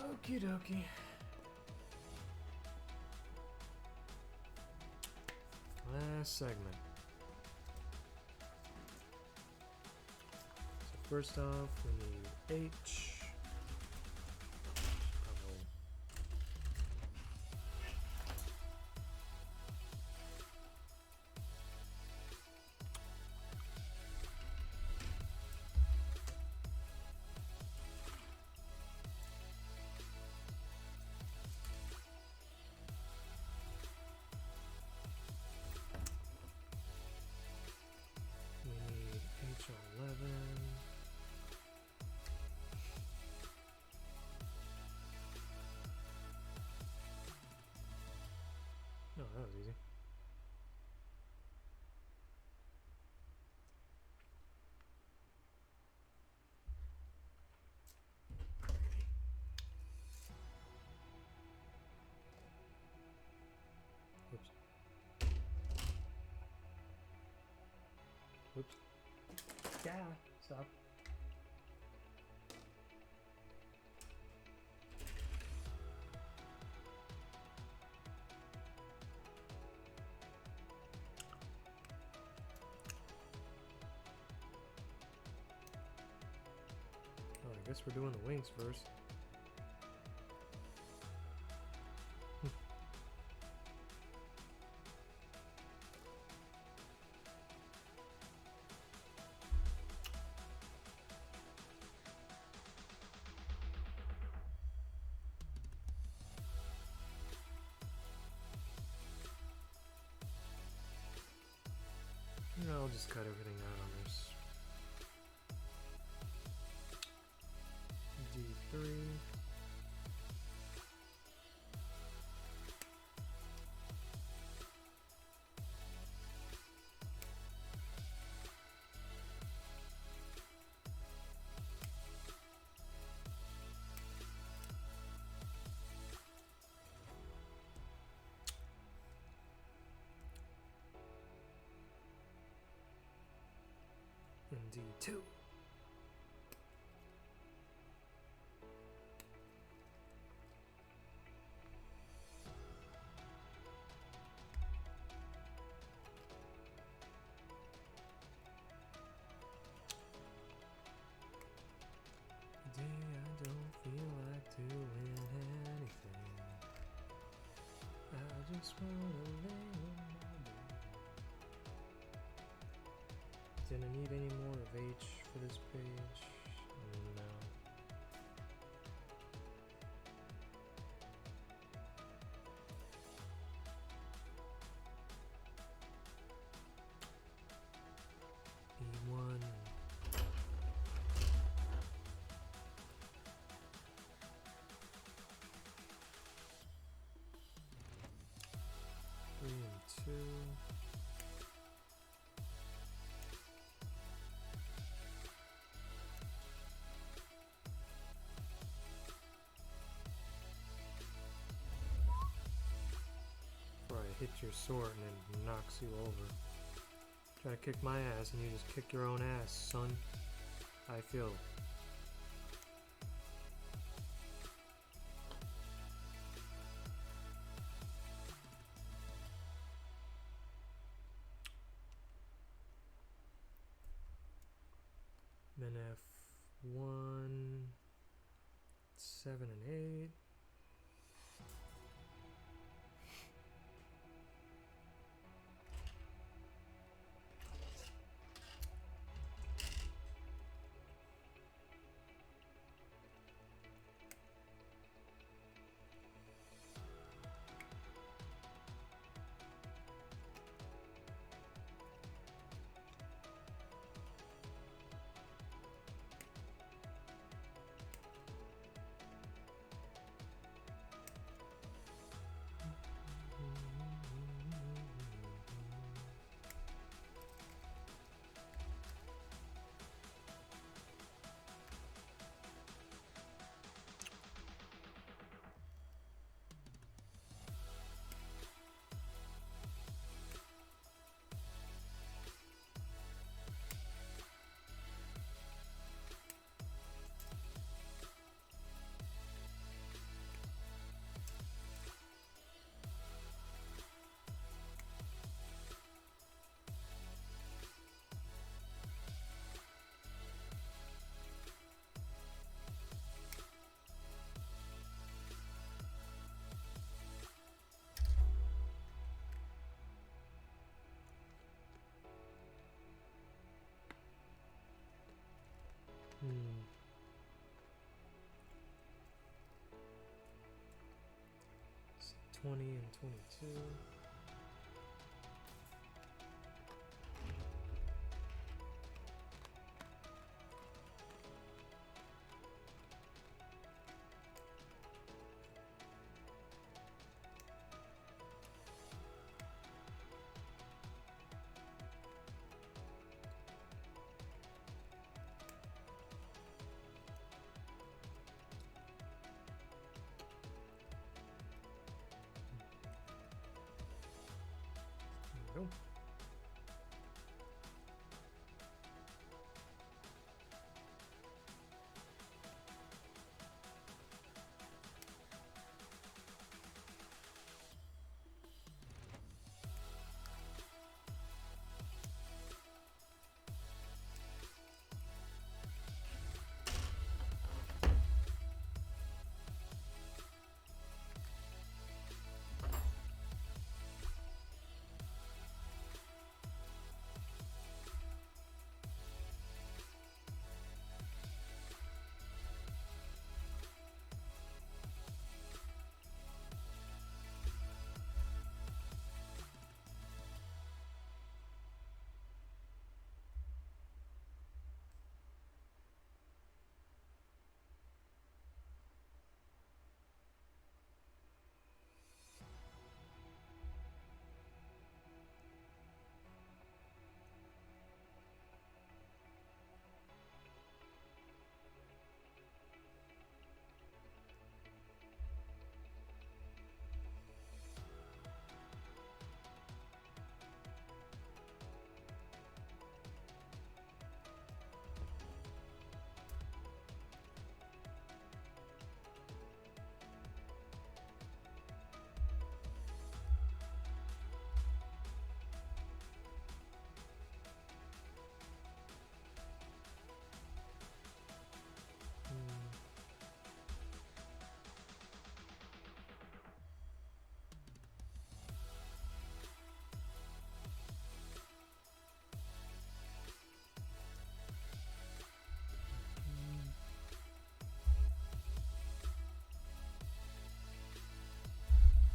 Okie dokie. Last segment. So first off, we need H. We need H11. Oh, that was easy. Oops. Oops. Yeah, stop. Oh, I guess we're doing the wings first. And I'll just cut everything out on this. D3. And D2. Today I don't feel like doing anything. I just wanna lay in my bed. Didn't need any more of H for this page. No. E1. Three and two. Before I hit your sword and it knocks you over. Try to kick my ass and you just kick your own ass, son. I feel. Then F1, 7 and 8. 20 and 22. There we go.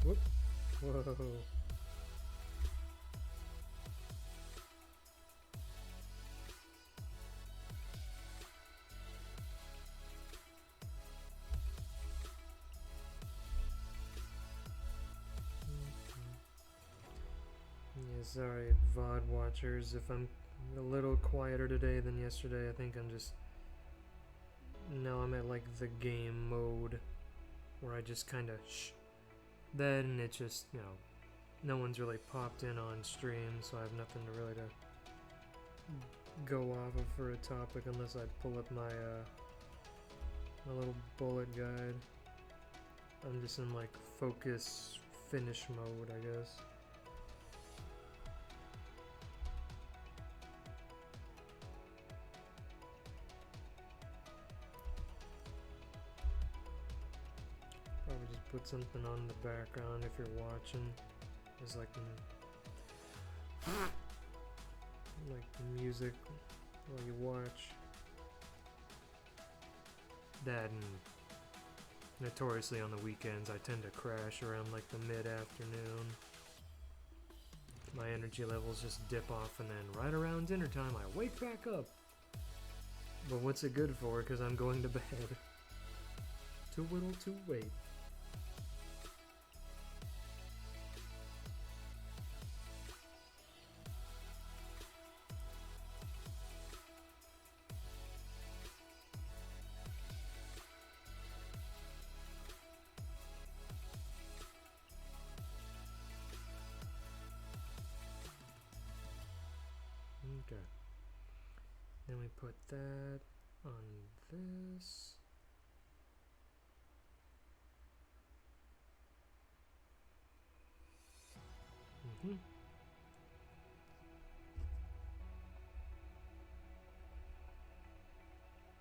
Whoop. Whoa. Yeah, sorry, VOD watchers, if I'm a little quieter today than yesterday. I think I'm just... Now I'm at like the game mode where I just kind of shh. Then it just, you know, no one's really popped in on stream, so I have nothing to really to go off of for a topic unless I pull up my my little bullet guide. I'm just in like focus finish mode, I guess. Probably just put something on the background if you're watching. It's like music while you watch. That, and notoriously on the weekends I tend to crash around like the mid-afternoon. My energy levels just dip off, and then right around dinner time I wake back up. But what's it good for? Because I'm going to bed. Too little too late. Okay. Then we put that on this.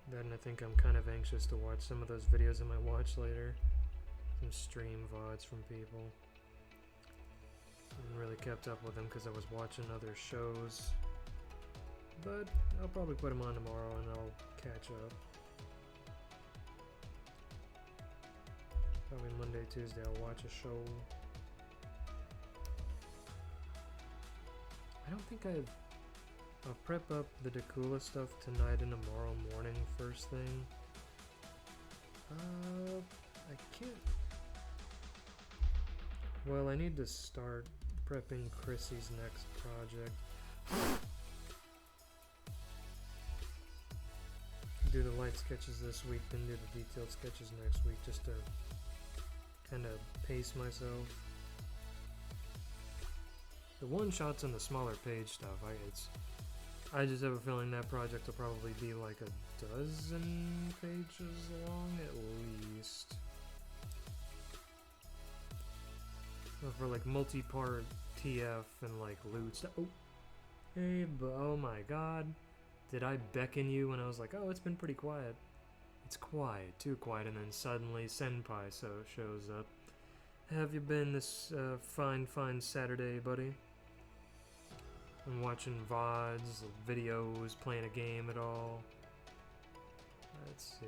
Then I think I'm kind of anxious to watch some of those videos I might watch later. Some stream VODs from people. I haven't really kept up with them because I was watching other shows. But I'll probably put them on tomorrow and I'll catch up. Probably Monday, Tuesday I'll watch a show I don't think I'll prep up the Dakula stuff tonight and tomorrow morning first thing. I can't. Well, I need to start prepping Chrissy's next project. Do the light sketches this week, then do the detailed sketches next week, just to kind of pace myself. The one-shots and the smaller page stuff, I just have a feeling that project will probably be like a dozen pages long at least. Well, for like multi-part TF and like loot stuff. Oh, hey, oh my god. Did I beckon you when I was like, oh, it's been pretty quiet? It's quiet, too quiet, and then suddenly Senpai shows up. Have you been this fine Saturday, buddy? I'm watching VODs, videos, playing a game at all. Let's see.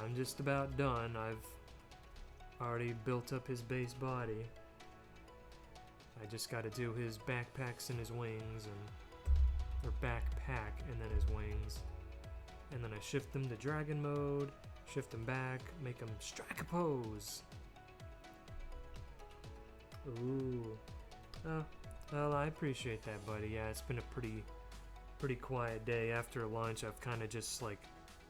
I'm just about done. I've already built up his base body. I just gotta do his backpacks and his wings, or backpack and then his wings. And then I shift them to dragon mode, shift them back, make them strike a pose. Ooh. Oh, well, I appreciate that, buddy. Yeah, it's been a pretty quiet day. After lunch, I've kind of just like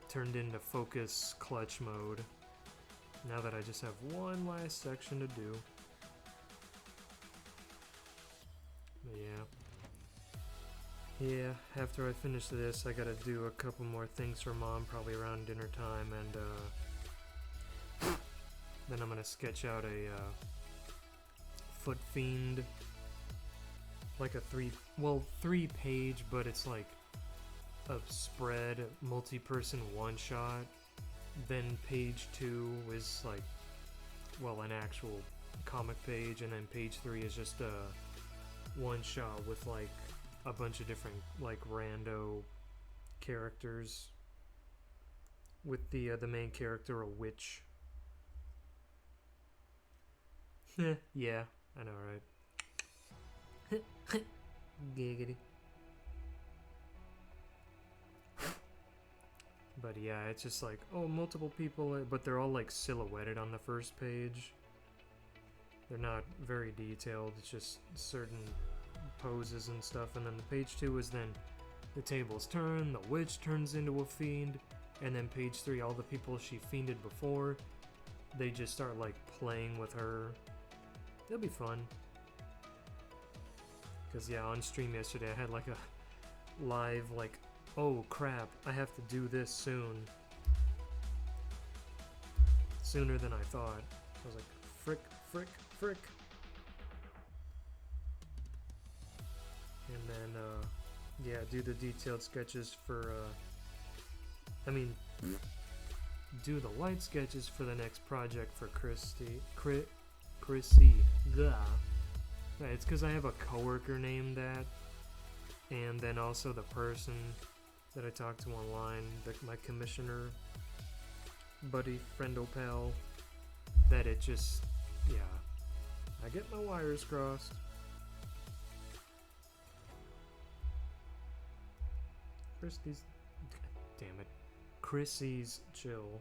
turned into focus clutch mode. Now that I just have one last section to do. But yeah, after I finish this, I gotta do a couple more things for Mom, probably around dinner time, and then I'm gonna sketch out a Foot Fiend, like a 3-page, but it's like a spread, multi-person one-shot. Then page 2 is like, well, an actual comic page, and then page 3 is just a one-shot with like a bunch of different like rando characters, with the main character a witch. Yeah, I know, right? Giggity. But yeah, it's just like, oh, multiple people, but they're all like silhouetted on the first page. They're not very detailed, it's just certain poses and stuff. And then the page 2 is then the tables turn, the witch turns into a fiend, and then page 3, all the people she fiended before, they just start like playing with her. It'll be fun. Because yeah, on stream yesterday I had like a live like, oh crap, I have to do this soon. Sooner than I thought. I was like, frick. And then, yeah, do the detailed sketches for, do the light sketches for the next project for Chrissy. Gah. Yeah, it's because I have a coworker named that. And then also the person that I talked to online, my commissioner buddy, friendo pal, that it just, yeah, I get my wires crossed. Chrissy's chill.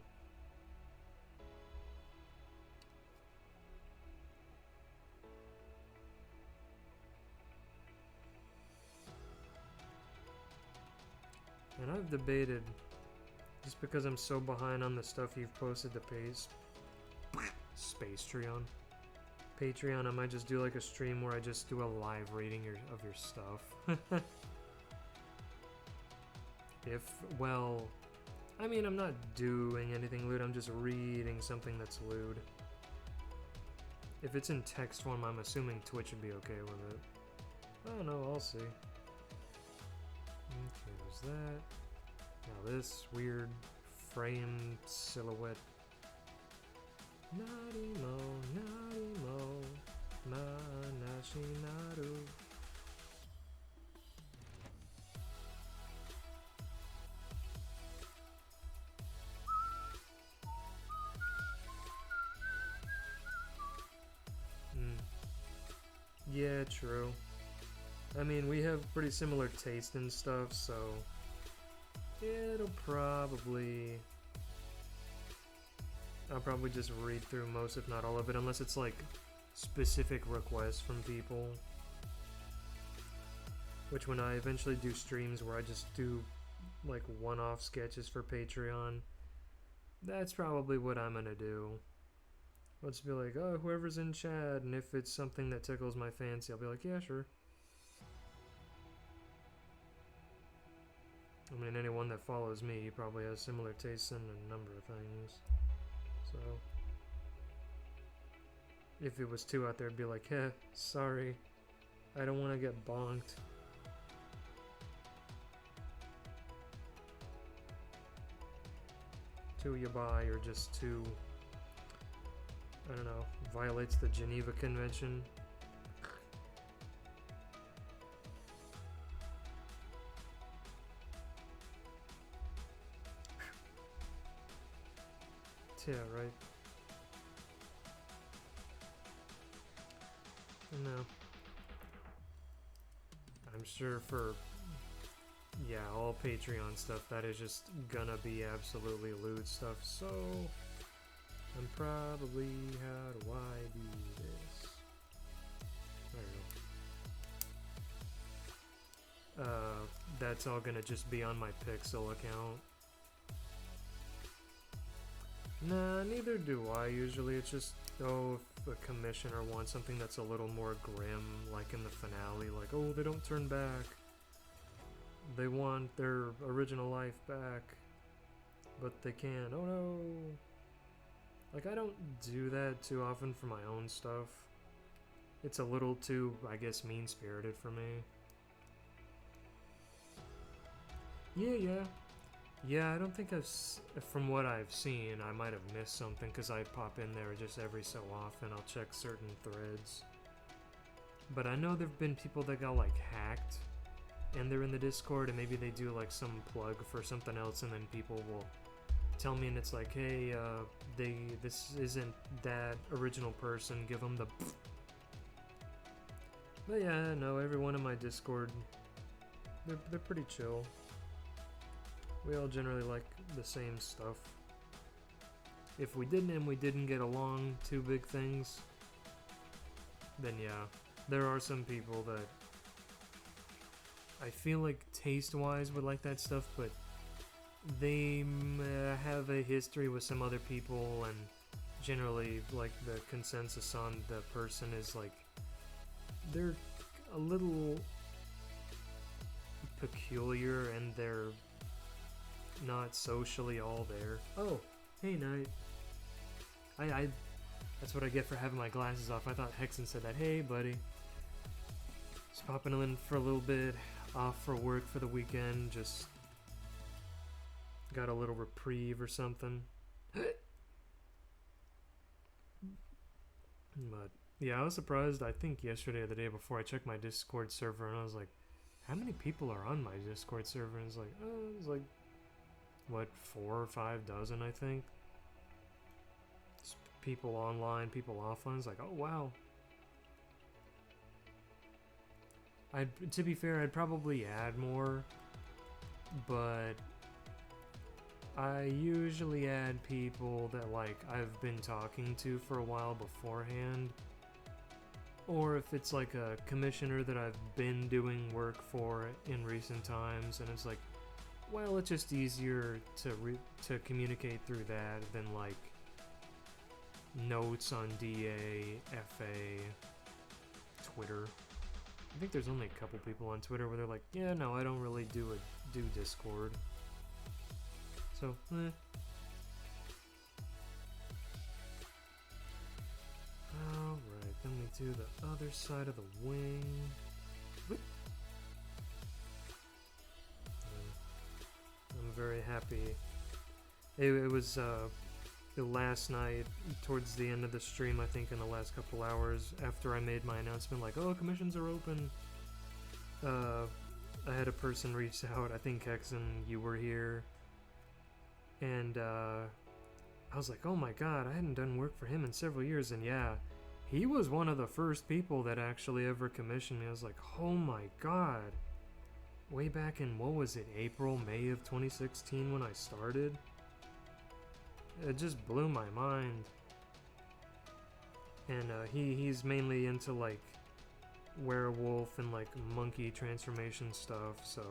And I've debated, just because I'm so behind on the stuff you've posted to Patreon, I might just do like a stream where I just do a live reading of your stuff. Well, I mean, I'm not doing anything lewd, I'm just reading something that's lewd. If it's in text form, I'm assuming Twitch would be okay with it. I don't know, I'll see. Okay, there's that. Now this weird frame silhouette. Narimo, na nashinaru. Yeah, true. I mean, we have pretty similar taste in stuff, so it'll probably... I'll probably just read through most, if not all of it, unless it's like specific requests from people. Which when I eventually do streams where I just do like one-off sketches for Patreon, that's probably what I'm gonna do. Let's be like, oh, whoever's in chat, and if it's something that tickles my fancy, I'll be like, yeah, sure. I mean, anyone that follows me probably has similar tastes in a number of things. So, if it was two out there, it'd be like, heh, sorry, I don't want to get bonked. Two you buy, or just two, I don't know, violates the Geneva Convention. Yeah, right. No. I'm sure for, yeah, all Patreon stuff, that is just gonna be absolutely lewd stuff, so I'm probably, how do I do this? There we go. That's all gonna just be on my Pixel account. Nah, neither do I usually. It's just, oh, if a commissioner wants something that's a little more grim, like in the finale, like, oh, they don't turn back. They want their original life back, but they can't. Oh no. Like, I don't do that too often for my own stuff. It's a little too, I guess, mean-spirited for me. Yeah. Yeah, I don't think from what I've seen, I might have missed something, because I pop in there just every so often. I'll check certain threads. But I know there've been people that got, like, hacked, and they're in the Discord, and maybe they do, like, some plug for something else, and then people will tell me, and it's like, hey, this isn't that original person, give them the... But yeah, no, everyone in my Discord, they're pretty chill. We all generally like the same stuff. If we didn't get along, two big things, then yeah, there are some people that I feel like taste-wise would like that stuff, but they have a history with some other people, and generally, like, the consensus on the person is like, they're a little peculiar, and they're not socially all there. Oh, hey, Knight. I that's what I get for having my glasses off. I thought Hexen said that. Hey, buddy. Just popping in for a little bit, off for work for the weekend, just got a little reprieve or something. But yeah, I was surprised. I think yesterday or the day before, I checked my Discord server, and I was like, how many people are on my Discord server? And it's like what, 4 or 5 dozen, I think. Just people online, people offline. It's like, oh wow. To be fair, I'd probably add more, but I usually add people that, like, I've been talking to for a while beforehand, or if it's like a commissioner that I've been doing work for in recent times, and it's like, well, it's just easier to communicate through that than, like, notes on DA, FA, Twitter. I think there's only a couple people on Twitter where they're like, yeah, no, I don't really do Discord. So, Alright, then we do the other side of the wing. I'm very happy. It was the last night, towards the end of the stream, I think in the last couple hours, after I made my announcement, like, oh, commissions are open, I had a person reach out. I think Hexen, you were here, and I was like, oh my god, I hadn't done work for him in several years, and yeah, he was one of the first people that actually ever commissioned me. I was like, oh my god. Way back in, what was it, April, May of 2016 when I started? It just blew my mind. And he's mainly into like werewolf and like monkey transformation stuff, so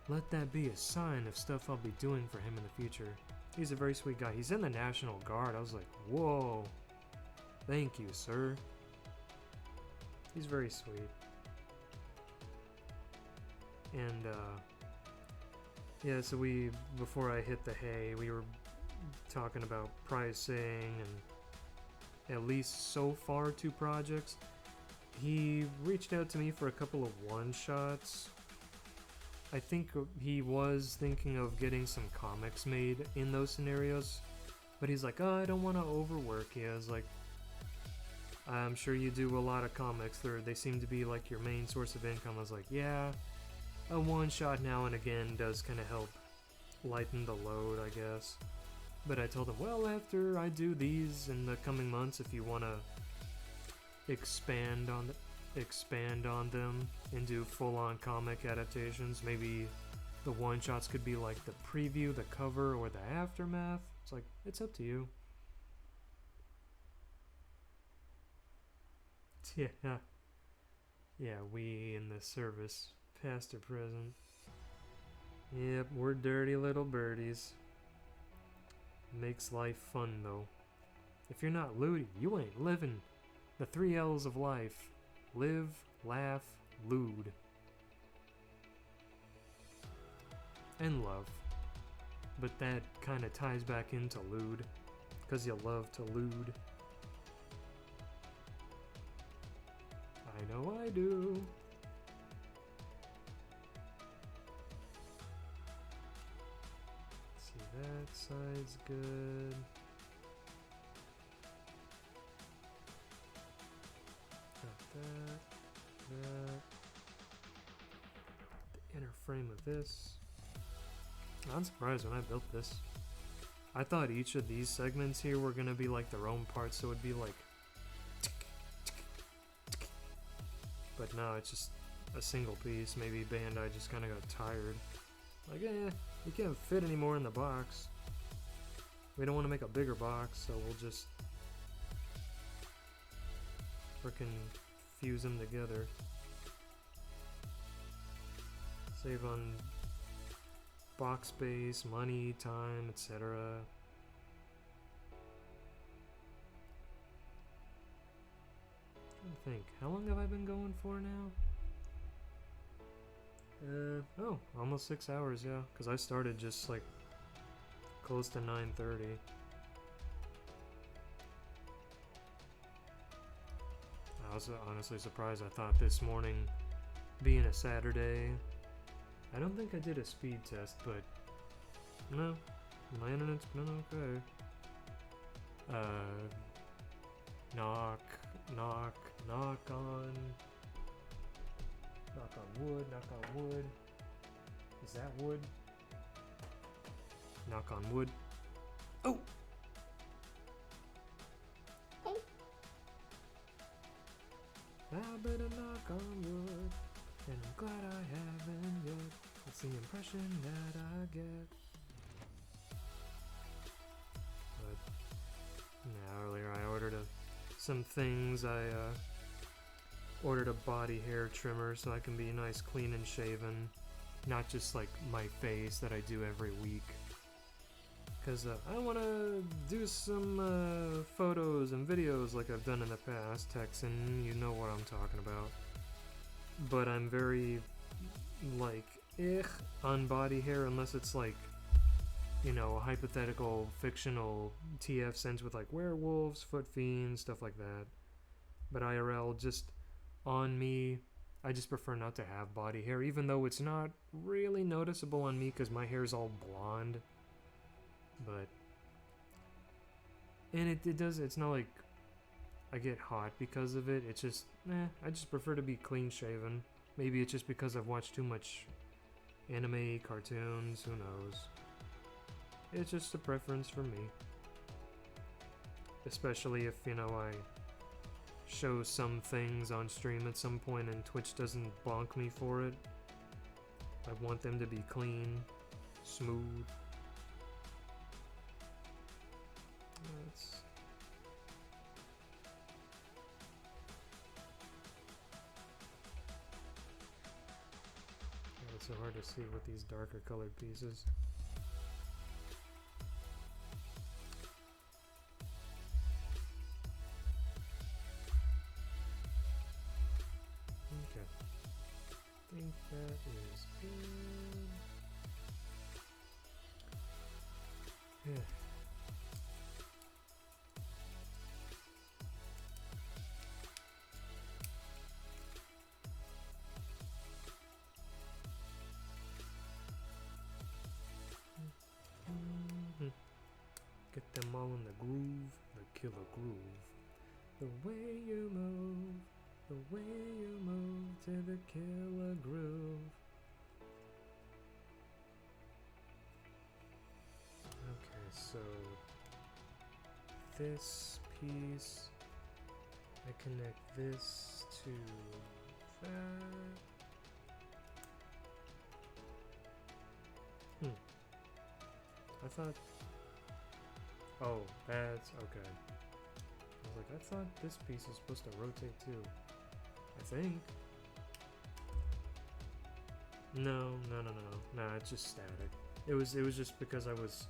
let that be a sign of stuff I'll be doing for him in the future. He's a very sweet guy. He's in the National Guard. I was like, whoa. Thank you, sir. He's very sweet. And, yeah, so before I hit the hay, we were talking about pricing and at least so far 2 projects. He reached out to me for a couple of one-shots. I think he was thinking of getting some comics made in those scenarios, but he's like, oh, I don't want to overwork you. I was like, I'm sure you do a lot of comics. They seem to be like your main source of income. I was like, yeah, a one-shot now and again does kind of help lighten the load, I guess. But I told him, well, after I do these in the coming months, if you want to expand on them and do full-on comic adaptations, maybe the one-shots could be like the preview, the cover, or the aftermath. It's like, it's up to you. Yeah. Yeah, we in the service, past or present. Yep, we're dirty little birdies. Makes life fun, though. If you're not looty, you ain't living. The 3 L's of life. Live, laugh, lewd. And love. But that kind of ties back into lewd, because you love to lewd. I know I do. See, that side's good. Got that. The inner frame of this. I'm surprised when I built this. I thought each of these segments here were gonna be like their own parts, so it'd be like, but no, it's just a single piece. Maybe Bandai just kind of got tired. Like, you can't fit any more in the box. We don't want to make a bigger box, so we'll just frickin' fuse them together. Save on box space, money, time, etc. Think, how long have I been going for now? Oh, almost 6 hours, yeah, because I started just like close to 9:30. I was honestly surprised. I thought this morning, being a Saturday, I don't think I did a speed test, but no, my internet's been okay. Knock on wood. Is that wood? Knock on wood. Oh! I better knock on wood, and I'm glad I haven't yet. That's the impression that I get. But, yeah, earlier I ordered some things. I ordered a body hair trimmer so I can be nice, clean and shaven, not just like my face that I do every week. Because I want to do some photos and videos like I've done in the past. Texan, you know what I'm talking about. But I'm very like on body hair unless it's like, you know, a hypothetical fictional TF sense with like werewolves, foot fiends, stuff like that. But IRL, just on me, I just prefer not to have body hair, even though it's not really noticeable on me because my hair is all blonde. But, and it does, it's not like I get hot because of it. It's just, I just prefer to be clean shaven. Maybe it's just because I've watched too much anime, cartoons, who knows. It's just a preference for me. Especially if, you know, show some things on stream at some point and Twitch doesn't bonk me for it. I want them to be clean, smooth. It's so hard to see with these darker colored pieces. Okay. I think that is good. Yeah. Get them all in the groove, the killer groove. The way you move, the way you move to the killer groove. Okay, so this piece, I connect this to that. I thought, oh, that's okay. I was like, I thought this piece is supposed to rotate too. I think. No, it's just static. It was just because I was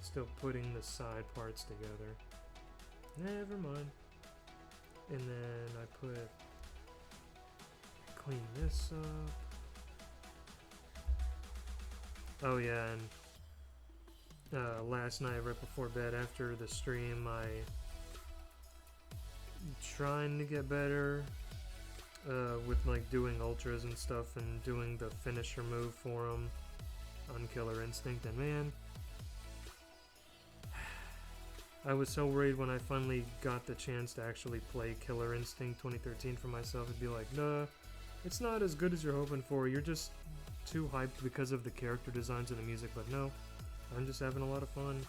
still putting the side parts together. Never mind. And then I clean this up. Oh yeah, and last night right before bed after the stream, I trying to get better with like doing ultras and stuff and doing the finisher move for them on Killer Instinct, and man, I was so worried when I finally got the chance to actually play Killer Instinct 2013 for myself. It'd be like, nah, it's not as good as you're hoping for. You're just too hyped because of the character designs and the music, but no, I'm just having a lot of fun.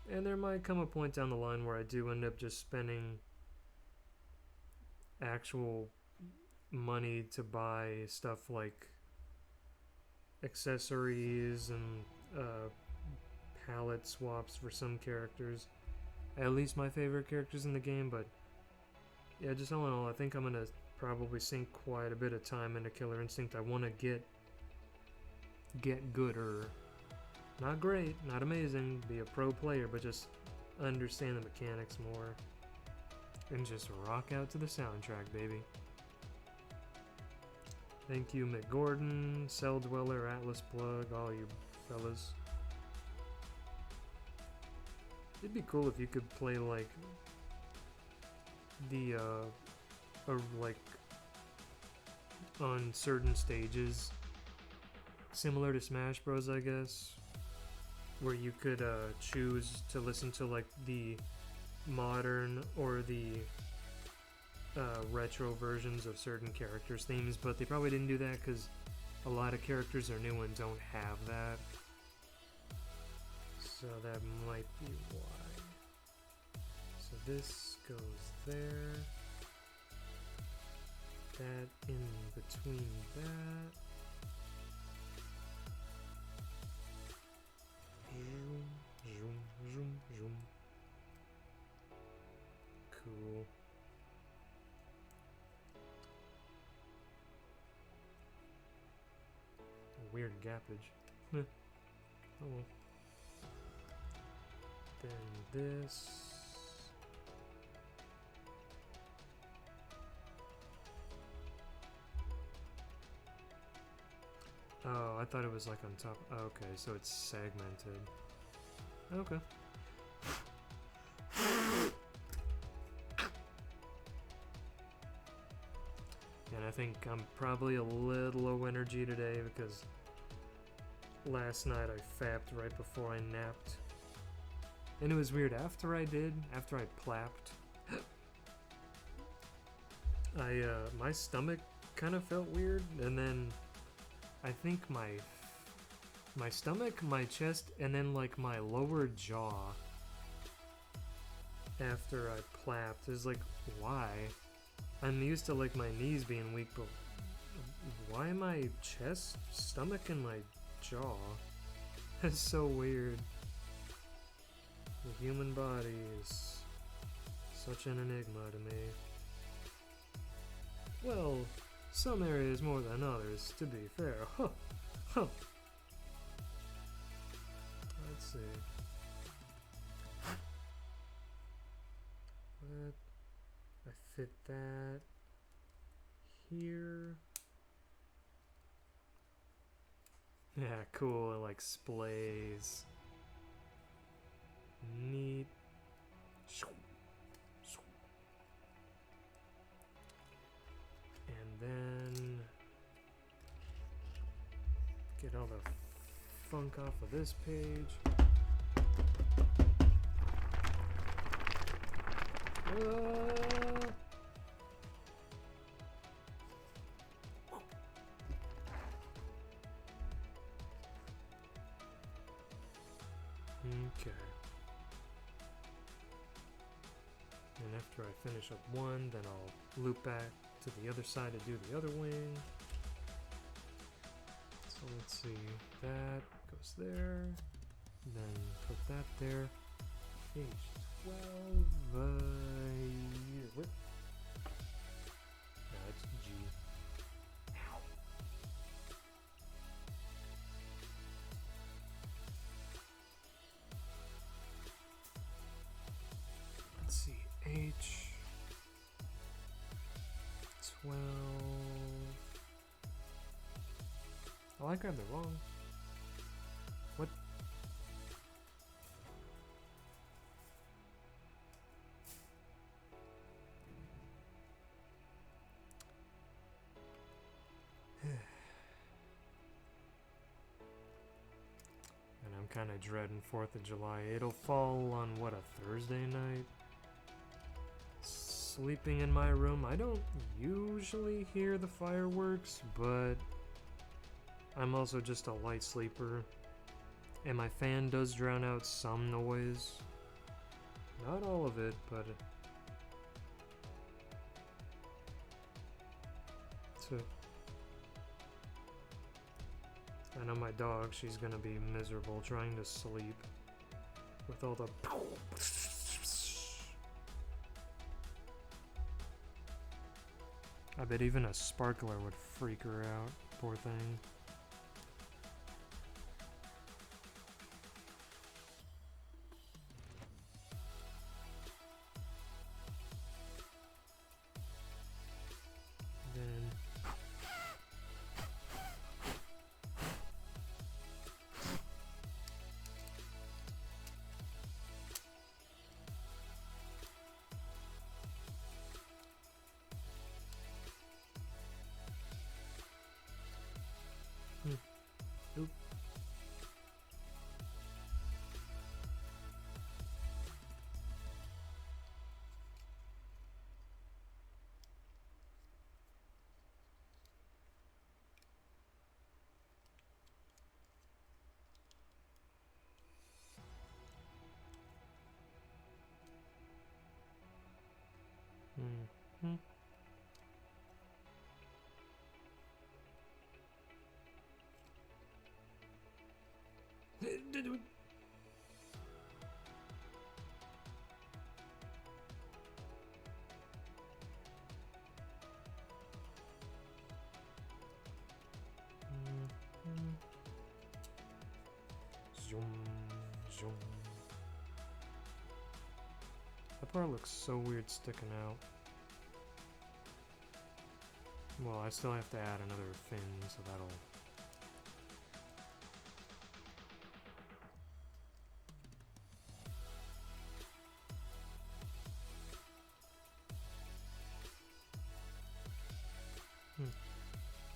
And there might come a point down the line where I do end up just spending actual money to buy stuff like accessories and palette swaps for some characters. At least my favorite characters in the game, but yeah, just all in all, I think I'm gonna probably sink quite a bit of time into Killer Instinct. I want to get gooder. Not great, not amazing, be a pro player, but just understand the mechanics more. And just rock out to the soundtrack, baby. Thank you, Mick Gordon, Cell Dweller, Atlas Plug, all you fellas. It'd be cool if you could play like the or like on certain stages, similar to Smash Bros, I guess, where you could choose to listen to like the modern or the retro versions of certain characters' themes, but they probably didn't do that because a lot of characters are new and don't have that, so that might be why. So this goes there, that in between that. Zoom, zoom, zoom. Cool. A weird gappage. Oh well. Then this. Oh, I thought it was like on top. Okay, so it's segmented. Okay. And I think I'm probably a little low energy today because last night I fapped right before I napped. And it was weird, after I plapped, my stomach kind of felt weird, and then I think my stomach, my chest, and then like my lower jaw after I plapped. It's like, why? I'm used to like my knees being weak, but why my chest, stomach, and my jaw? That's so weird. The human body is such an enigma to me. Well, some areas more than others, to be fair. Huh. Huh. Let's see. What? I fit that here. Yeah, cool. It like splays. Neat. And then get all the funk off of this page. Okay. And after I finish up one, then I'll loop back to the other side to do the other wing. So let's see, that goes there, then put that there. H12, what? No, it's G. Let's see, H12. Oh, I grabbed it wrong. What? And I'm kind of dreading 4th of July. It'll fall on, what, a Thursday night? Sleeping in my room. I don't usually hear the fireworks, but I'm also just a light sleeper. And my fan does drown out some noise. Not all of it, but I know my dog, she's gonna be miserable trying to sleep with all the I bet even a sparkler would freak her out, poor thing. Oop. Mm-hmm. Zoom, zoom. That part looks so weird sticking out. Well, I still have to add another fin, so that'll...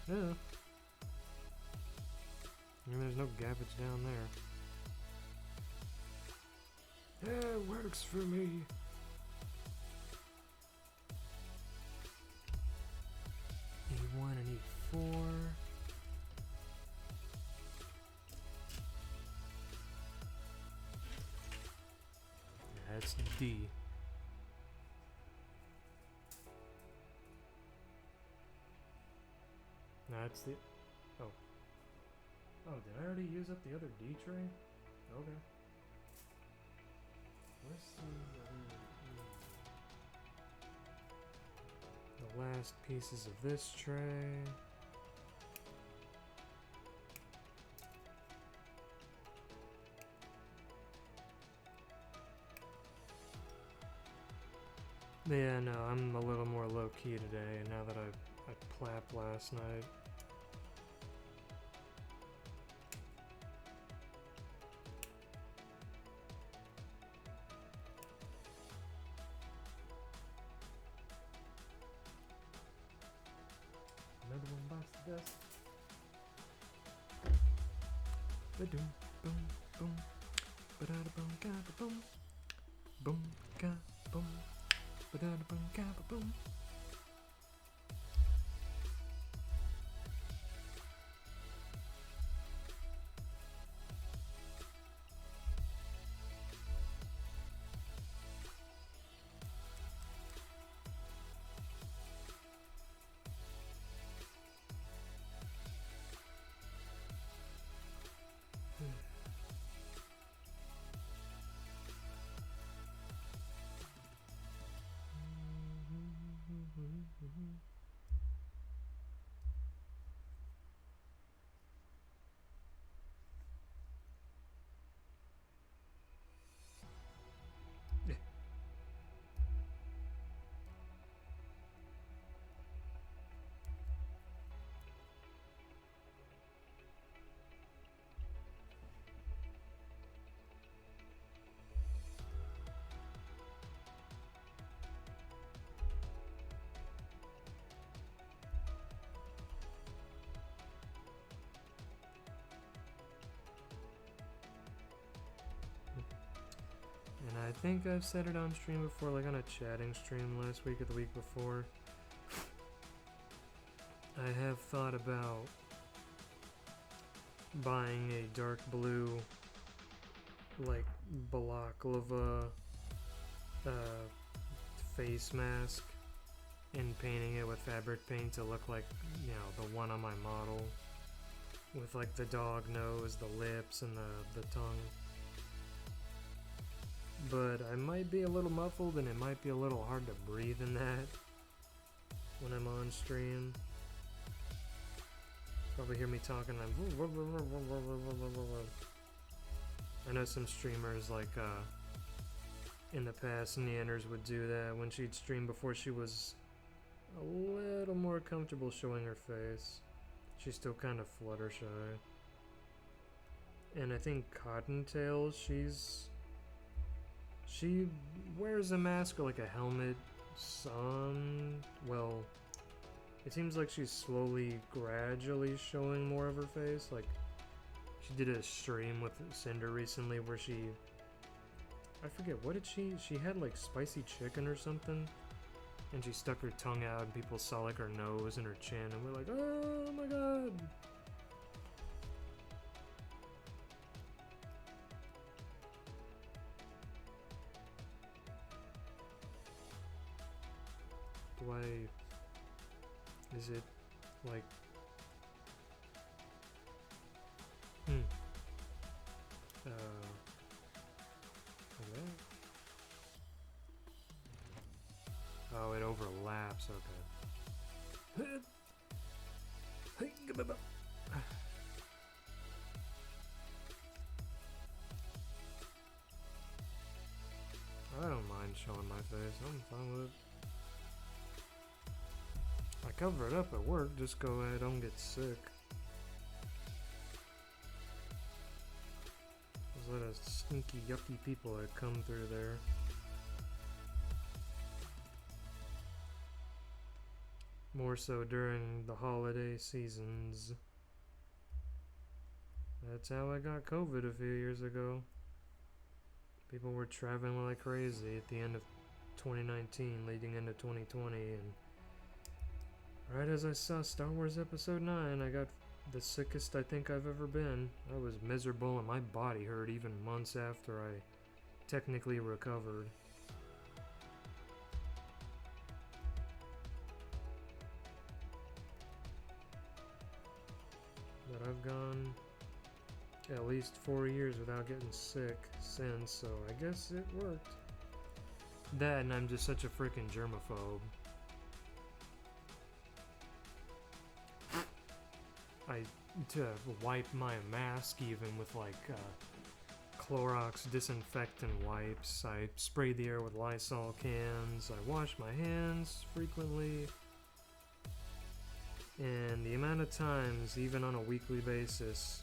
Yeah. I mean, there's no gappage down there. Yeah, it works for me. E1 and E4. Yeah, that's D. that's the... Oh. Oh, did I already use up the other D tray? Okay. Where's the last pieces of this tray? Yeah, no, I'm a little more low-key today now that I plapped last night. Another one bites the dust. Ba-doom, boom, boom. Ba-da-da-boom, ga-da-boom. Boom, ga-boom. Ba-da-da-boom, ga-ba-boom. And I think I've said it on stream before, like on a chatting stream last week or the week before. I have thought about buying a dark blue, like, balaclava face mask and painting it with fabric paint to look like, you know, the one on my model. With, like, the dog nose, the lips, and the tongue. But I might be a little muffled and it might be a little hard to breathe in that when I'm on stream. Probably hear me talking. I know some streamers like in the past, Neanders would do that when she'd stream before she was a little more comfortable showing her face. She's still kind of fluttershy. And I think Cottontail, she wears a mask or like a helmet. Well, it seems like she's slowly, gradually showing more of her face. Like, she did a stream with Cinder recently where I forget, what did she had like spicy chicken or something. And she stuck her tongue out and people saw like her nose and her chin and we're like, oh my god. Is it like okay. Oh, it overlaps, okay. I don't mind showing my face, I'm fine with it. I cover it up at work just so I don't get sick. There's a lot of stinky, yucky people that come through there. More so during the holiday seasons. That's how I got COVID a few years ago. People were traveling like crazy at the end of 2019 leading into 2020, and right as I saw Star Wars Episode 9, I got the sickest I think I've ever been. I was miserable and my body hurt even months after I technically recovered. But I've gone at least 4 years without getting sick since, so I guess it worked. That, and I'm just such a freaking germaphobe. To wipe my mask even with like Clorox disinfectant wipes. I spray the air with Lysol cans. I wash my hands frequently. And the amount of times, even on a weekly basis,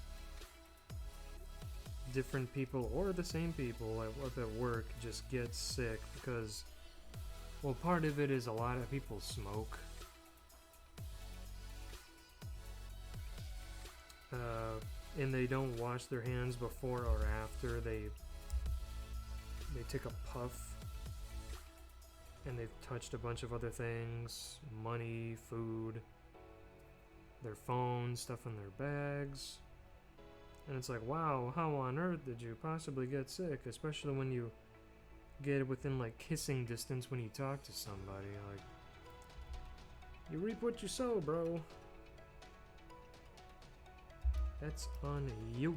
different people or the same people at work just get sick because, well, part of it is a lot of people smoke. And they don't wash their hands before or after. They take a puff and they've touched a bunch of other things, money, food, their phones, stuff in their bags. And it's like, wow, how on earth did you possibly get sick? Especially when you get within like kissing distance when you talk to somebody. Like, you reap what you sow, bro. That's on you.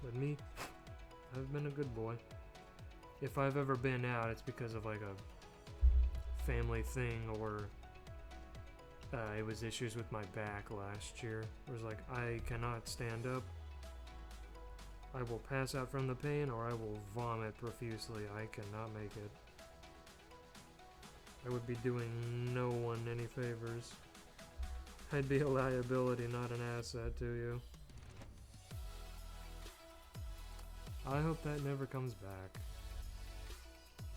But me, I've been a good boy. If I've ever been out, it's because of like a family thing, or it was issues with my back last year. It was like, I cannot stand up. I will pass out from the pain, or I will vomit profusely. I cannot make it. I would be doing no one any favors. I'd be a liability, not an asset to you. I hope that never comes back.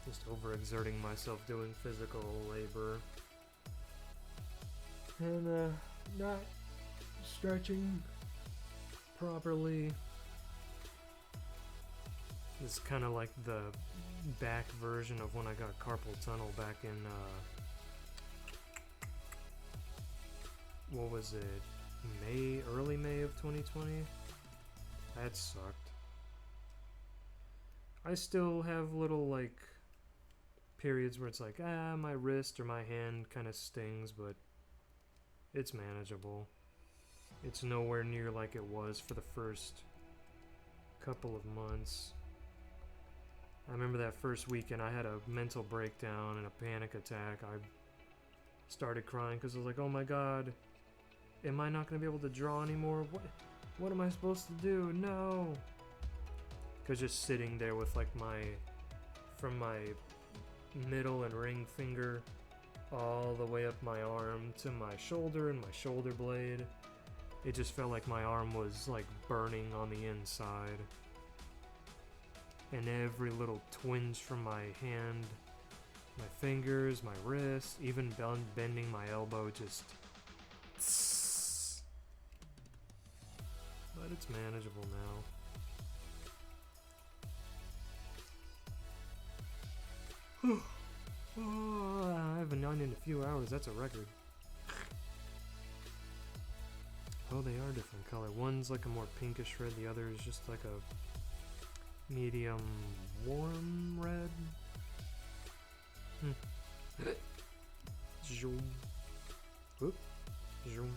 Just overexerting myself doing physical labor. And not stretching properly. It's kind of like the back version of when I got carpal tunnel back in, what was it, early May of 2020? That sucked. I still have little, like, periods where it's like, my wrist or my hand kind of stings, but it's manageable. It's nowhere near like it was for the first couple of months. I remember that first weekend I had a mental breakdown and a panic attack. I started crying because I was like, oh my god, am I not going to be able to draw anymore? What am I supposed to do? No! Because just sitting there with like from my middle and ring finger all the way up my arm to my shoulder and my shoulder blade, it just felt like my arm was like burning on the inside. And every little twinge from my hand, my fingers, my wrist, even bending my elbow, just but it's manageable now. I haven't yawned in a few hours, that's a record. Oh, they are different color. One's like a more pinkish red, the other is just like a medium warm red. Zoom. Oop. Zoom.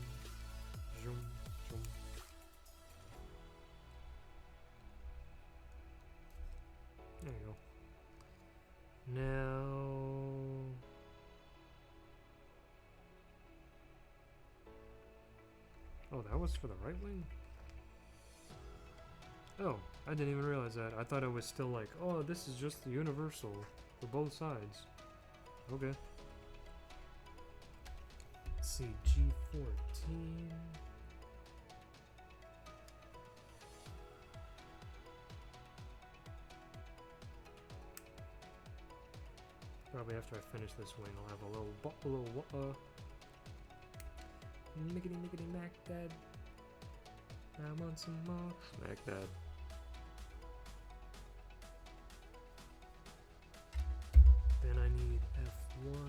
Zoom. Zoom. There you go. Now, oh, that was for the right wing? Oh, I didn't even realize that. I thought it was still like, oh, this is just the universal for both sides. Okay. Let's see, G14. Probably after I finish this wing, I'll have a little mickety mac that. I want some more. Smack that. Then I need F1.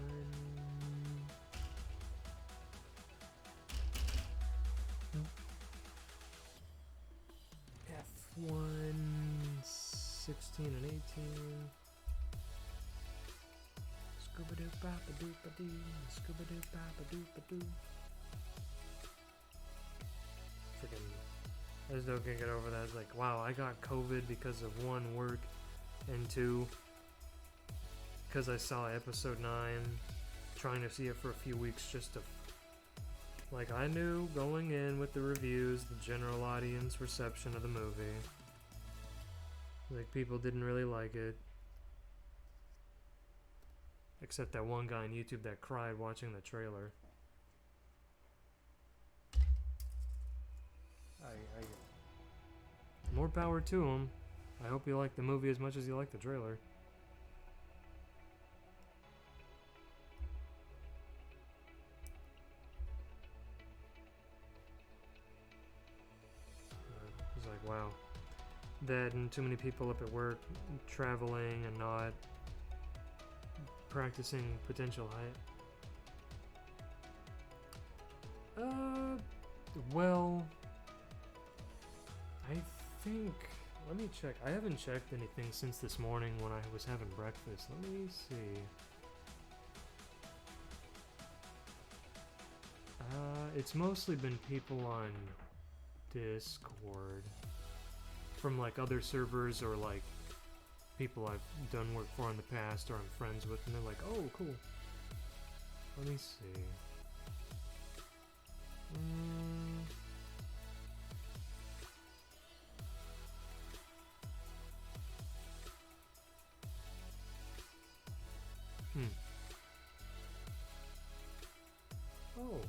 F1, 16 and 18. Scooba-doo-ba-ba-doo-ba-doo, Scooba-doo-ba-ba-doo-ba-doo. Freaking, I just don't get over that. It's like, wow, I got COVID because of one, work, and two, because I saw episode 9, trying to see it for a few weeks just to, like, I knew going in with the reviews, the general audience reception of the movie. Like, people didn't really like it. Except that one guy on YouTube that cried watching the trailer. More power to him. I hope you like the movie as much as you like the trailer. It's like, wow. That and too many people up at work traveling and not practicing potential height. Well, I think, let me check. I haven't checked anything since this morning when I was having breakfast. Let me see. It's mostly been people on Discord from like other servers or like people I've done work for in the past or I'm friends with, and they're like, oh, cool. Let me see. Oh.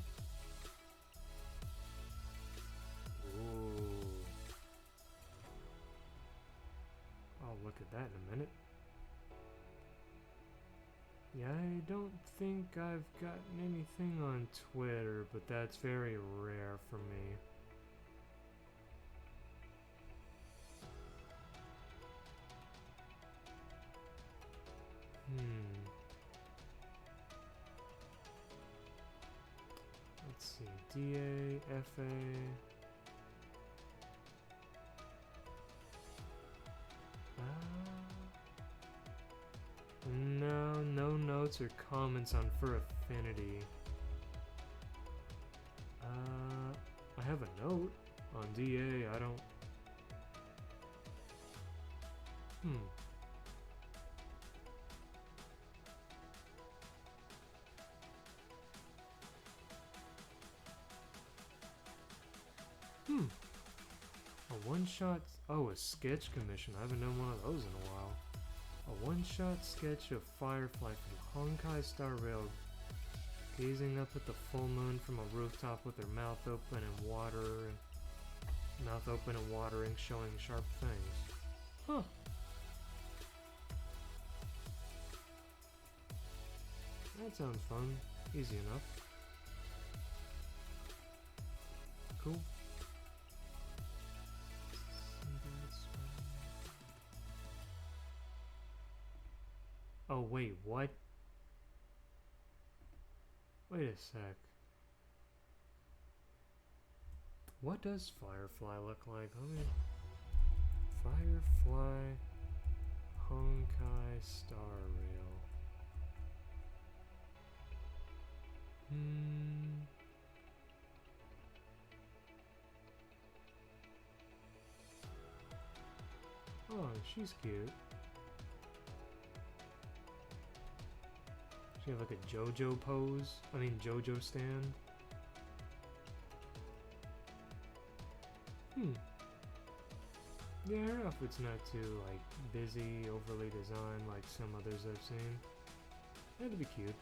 Ooh. I'll look at that in a minute. Yeah, I don't think I've gotten anything on Twitter, but that's very rare for me. Let's see, DA, FA. No notes or comments on Fur Affinity. I have a note on DA, I don't... A one-shot... Oh, a sketch commission. I haven't done one of those in a while. A one-shot sketch of Firefly from Honkai Star Rail, gazing up at the full moon from a rooftop with her mouth open and watering, showing sharp fangs. Huh. That sounds fun. Easy enough. Cool. Oh, wait, what? Wait a sec. What does Firefly look like? Let me... Firefly Honkai Star Rail. Oh, she's cute. She have like a JoJo pose. I mean JoJo stand. Yeah, her outfit's not too like busy, overly designed like some others I've seen. That'd be cute.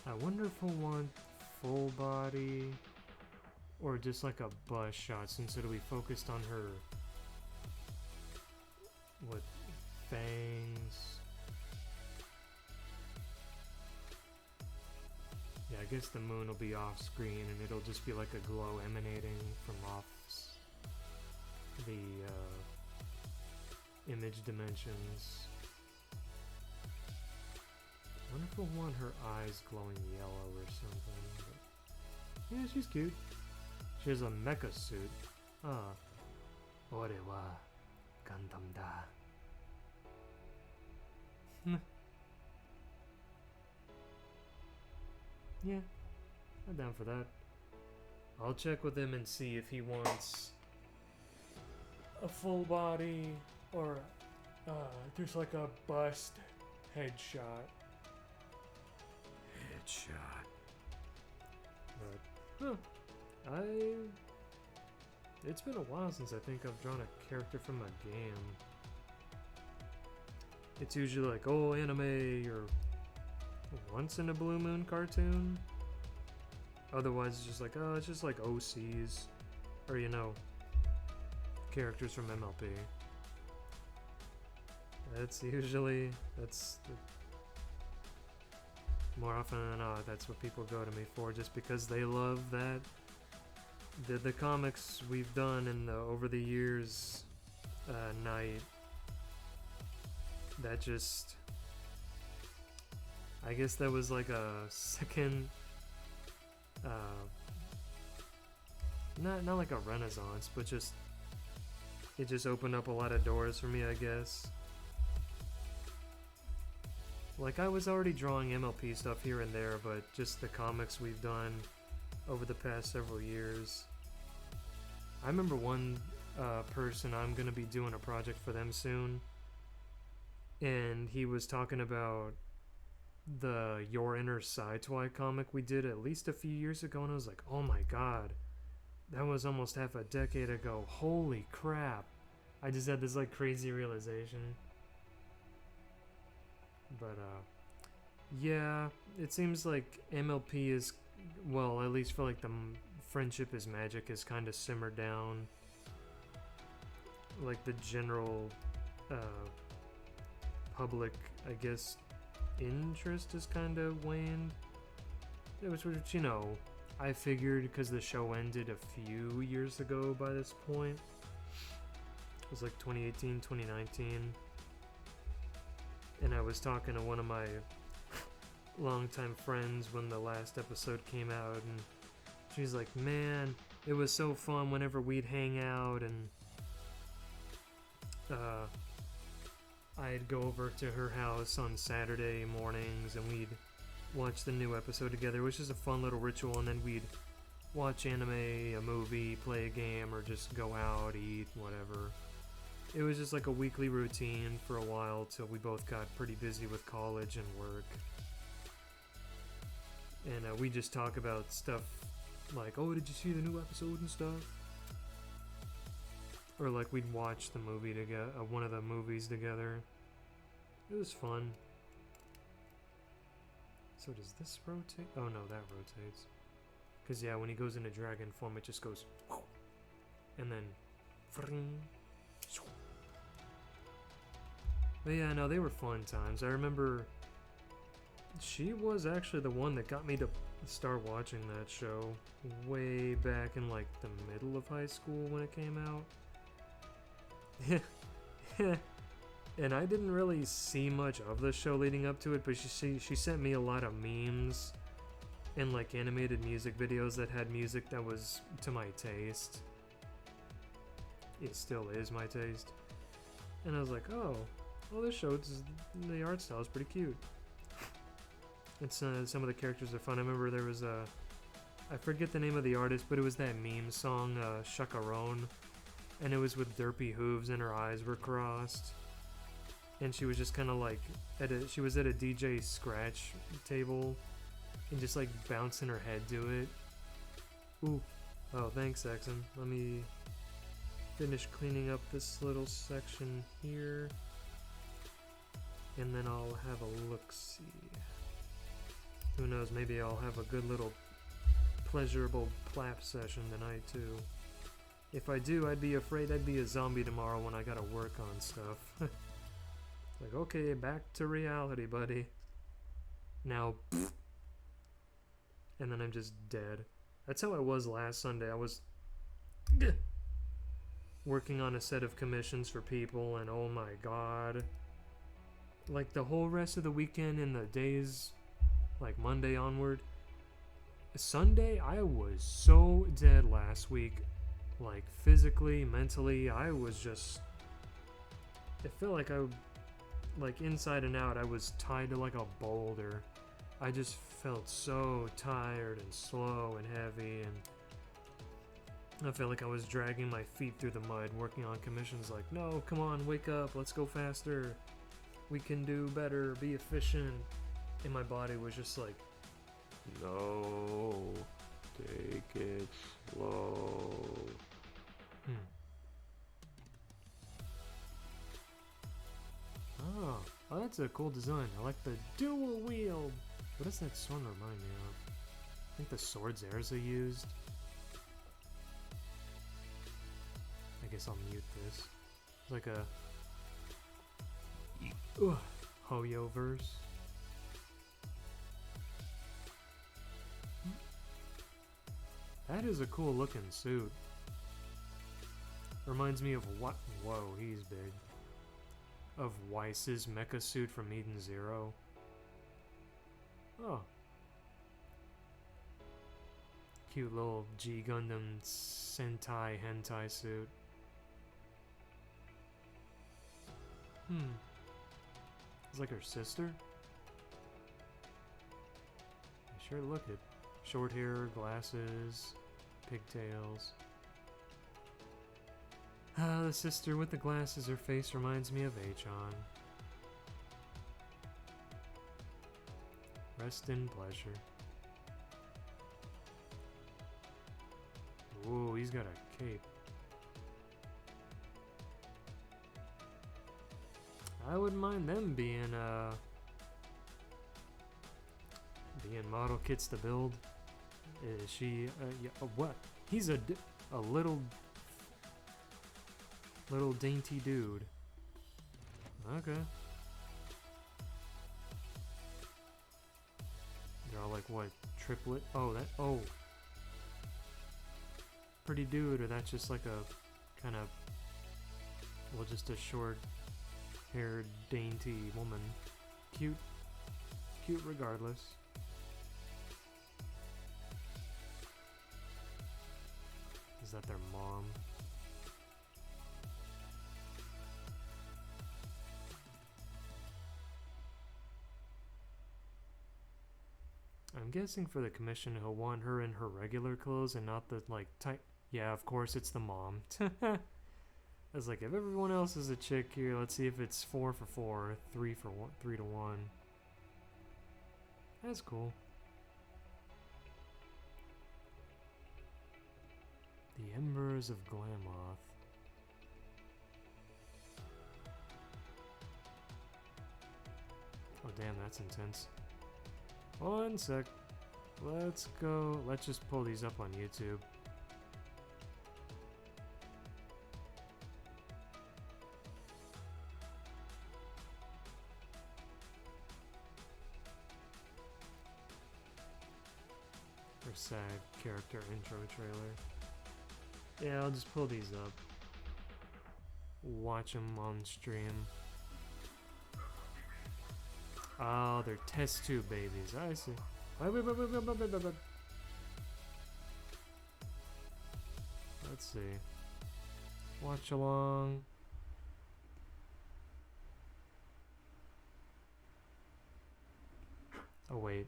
I wonder if we'll want full body or just like a bust shot, since it'll be focused on her with fangs. Yeah, I guess the moon will be off screen and it'll just be like a glow emanating from off the image dimensions. I wonder if we'll want her eyes glowing yellow or something. But yeah, she's cute. She has a mecha suit. Ore wa Gundam da. Yeah, I'm down for that. I'll check with him and see if he wants a full body or just like a bust headshot. But, it's been a while since I think I've drawn a character from a game. It's usually like, oh, anime or once in a blue moon cartoon. Otherwise, it's just like, oh, it's just like OCs. Or, you know, characters from MLP. That's more often than not, that's what people go to me for, just because they love that. The comics we've done over the years, night. That just, I guess that was like a second, not like a renaissance, but it just opened up a lot of doors for me, I guess. Like, I was already drawing MLP stuff here and there, but just the comics we've done over the past several years. I remember one person, I'm gonna be doing a project for them soon, and he was talking about the Your Inner Sidetwi comic we did at least a few years ago, and I was like, oh my god, that was almost half a decade ago. Holy crap. I just had this like crazy realization. But yeah, it seems like MLP is, well, at least for like the Friendship is Magic is kind of simmered down. Like the general public, I guess, interest is kind of waned. Which, you know, I figured because the show ended a few years ago by this point. It was like 2018, 2019. And I was talking to one of my longtime friends when the last episode came out, and she's like, man, it was so fun whenever we'd hang out, and I'd go over to her house on Saturday mornings, and we'd watch the new episode together, which is a fun little ritual, and then we'd watch anime, a movie, play a game, or just go out, eat, whatever. It was just like a weekly routine for a while till we both got pretty busy with college and work. And we just talk about stuff like, oh, did you see the new episode and stuff? Or like we'd watch the movie together, one of the movies together. It was fun. So does this rotate? Oh no, that rotates. Cause yeah, when he goes into dragon form, it just goes, and then, but yeah, no, they were fun times. I remember she was actually the one that got me to start watching that show way back in like the middle of high school when it came out. And I didn't really see much of the show leading up to it, but she sent me a lot of memes and like animated music videos that had music that was to my taste. It still is my taste. And I was like, oh, well, this show, the art style is pretty cute. It's some of the characters are fun. I remember there was I forget the name of the artist, but it was that meme song, Chacaron, and it was with derpy hooves and her eyes were crossed. And she was just kind of like, she was at a DJ scratch table and just like bouncing her head to it. Ooh, oh, thanks, Exum. Let me finish cleaning up this little section here. And then I'll have a look-see. Who knows, maybe I'll have a good little pleasurable plap session tonight too. If I do, I'd be afraid I'd be a zombie tomorrow when I gotta work on stuff. Like, okay, back to reality, buddy. Now, and then I'm just dead. That's how I was last Sunday. I was working on a set of commissions for people, and oh my god. Like, the whole rest of the weekend and the days, like Monday onward. Sunday, I was so dead last week. Like, physically, mentally, I was just... It felt like like inside and out, I was tied to like a boulder. I just felt so tired and slow and heavy, and I felt like I was dragging my feet through the mud working on commissions like, no, come on, wake up, let's go faster. We can do better, be efficient. And my body was just like, no, take it slow. Oh, that's a cool design. I like the dual wield. What does that sword remind me of? I think the swords Erza used. I guess I'll mute this. It's like a Hoyo verse. That is a cool looking suit. Reminds me of what? Whoa, he's big. Of Weiss's mecha suit from Eden Zero. Oh. Cute little G Gundam Sentai hentai suit. It's like her sister. I sure look it. Short hair, glasses, pigtails. The sister with the glasses, her face reminds me of Epyon. Rest in pleasure. Ooh, he's got a cape. I wouldn't mind them being model kits to build. Is she yeah, what? He's a little dainty dude. Okay. They're all like what? Triplet? Oh, oh. Pretty dude, or that's just like a kind of, well, just a short haired dainty woman. Cute regardless. Is that their mom? I'm guessing for the commission he'll want her in her regular clothes and not the like tight. Yeah, of course it's the mom. I was like, if everyone else is a chick here, let's see if it's 4 for 4, 3 for 1, 3 to 1. That's cool. The Embers of Glamoth. Oh damn, that's intense. One sec. Let's go. Let's just pull these up on YouTube. Or SAG character intro trailer. Yeah, I'll just pull these up. Watch them on stream. Oh, they're test tube babies. I see. Wait. Let's see. Watch along. Oh, wait.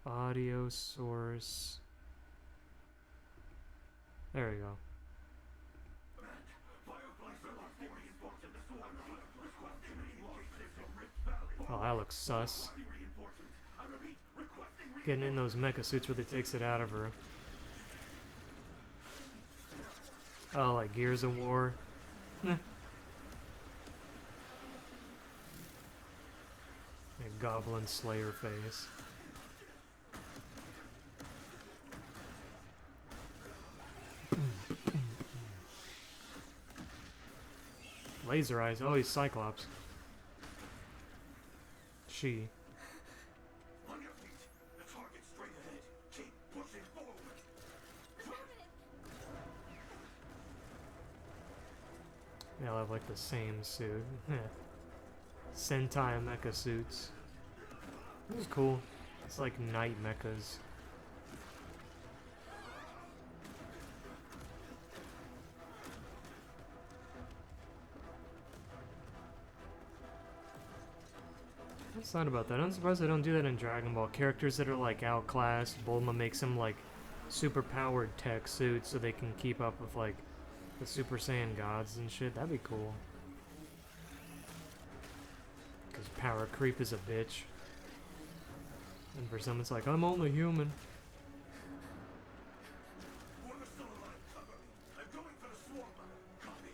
The audio source. There we go. Oh, that looks sus. Getting in those mecha suits really takes it out of her. Oh, like Gears of War. A Goblin Slayer face. Laser eyes. Oh, he's Cyclops. She. On your feet. The target straight ahead. Keep pushing forward. They all have like the same suit. Sentai mecha suits. This is cool. It's like night mechas. That's not about that. I'm surprised they don't do that in Dragon Ball. Characters that are like outclassed, Bulma makes them like super powered tech suits so they can keep up with like the Super Saiyan gods and shit. That'd be cool. Because power creep is a bitch. And for some it's like, I'm only human. Whoever's still alive, cover me. I'm going for the swarm battle. Copy.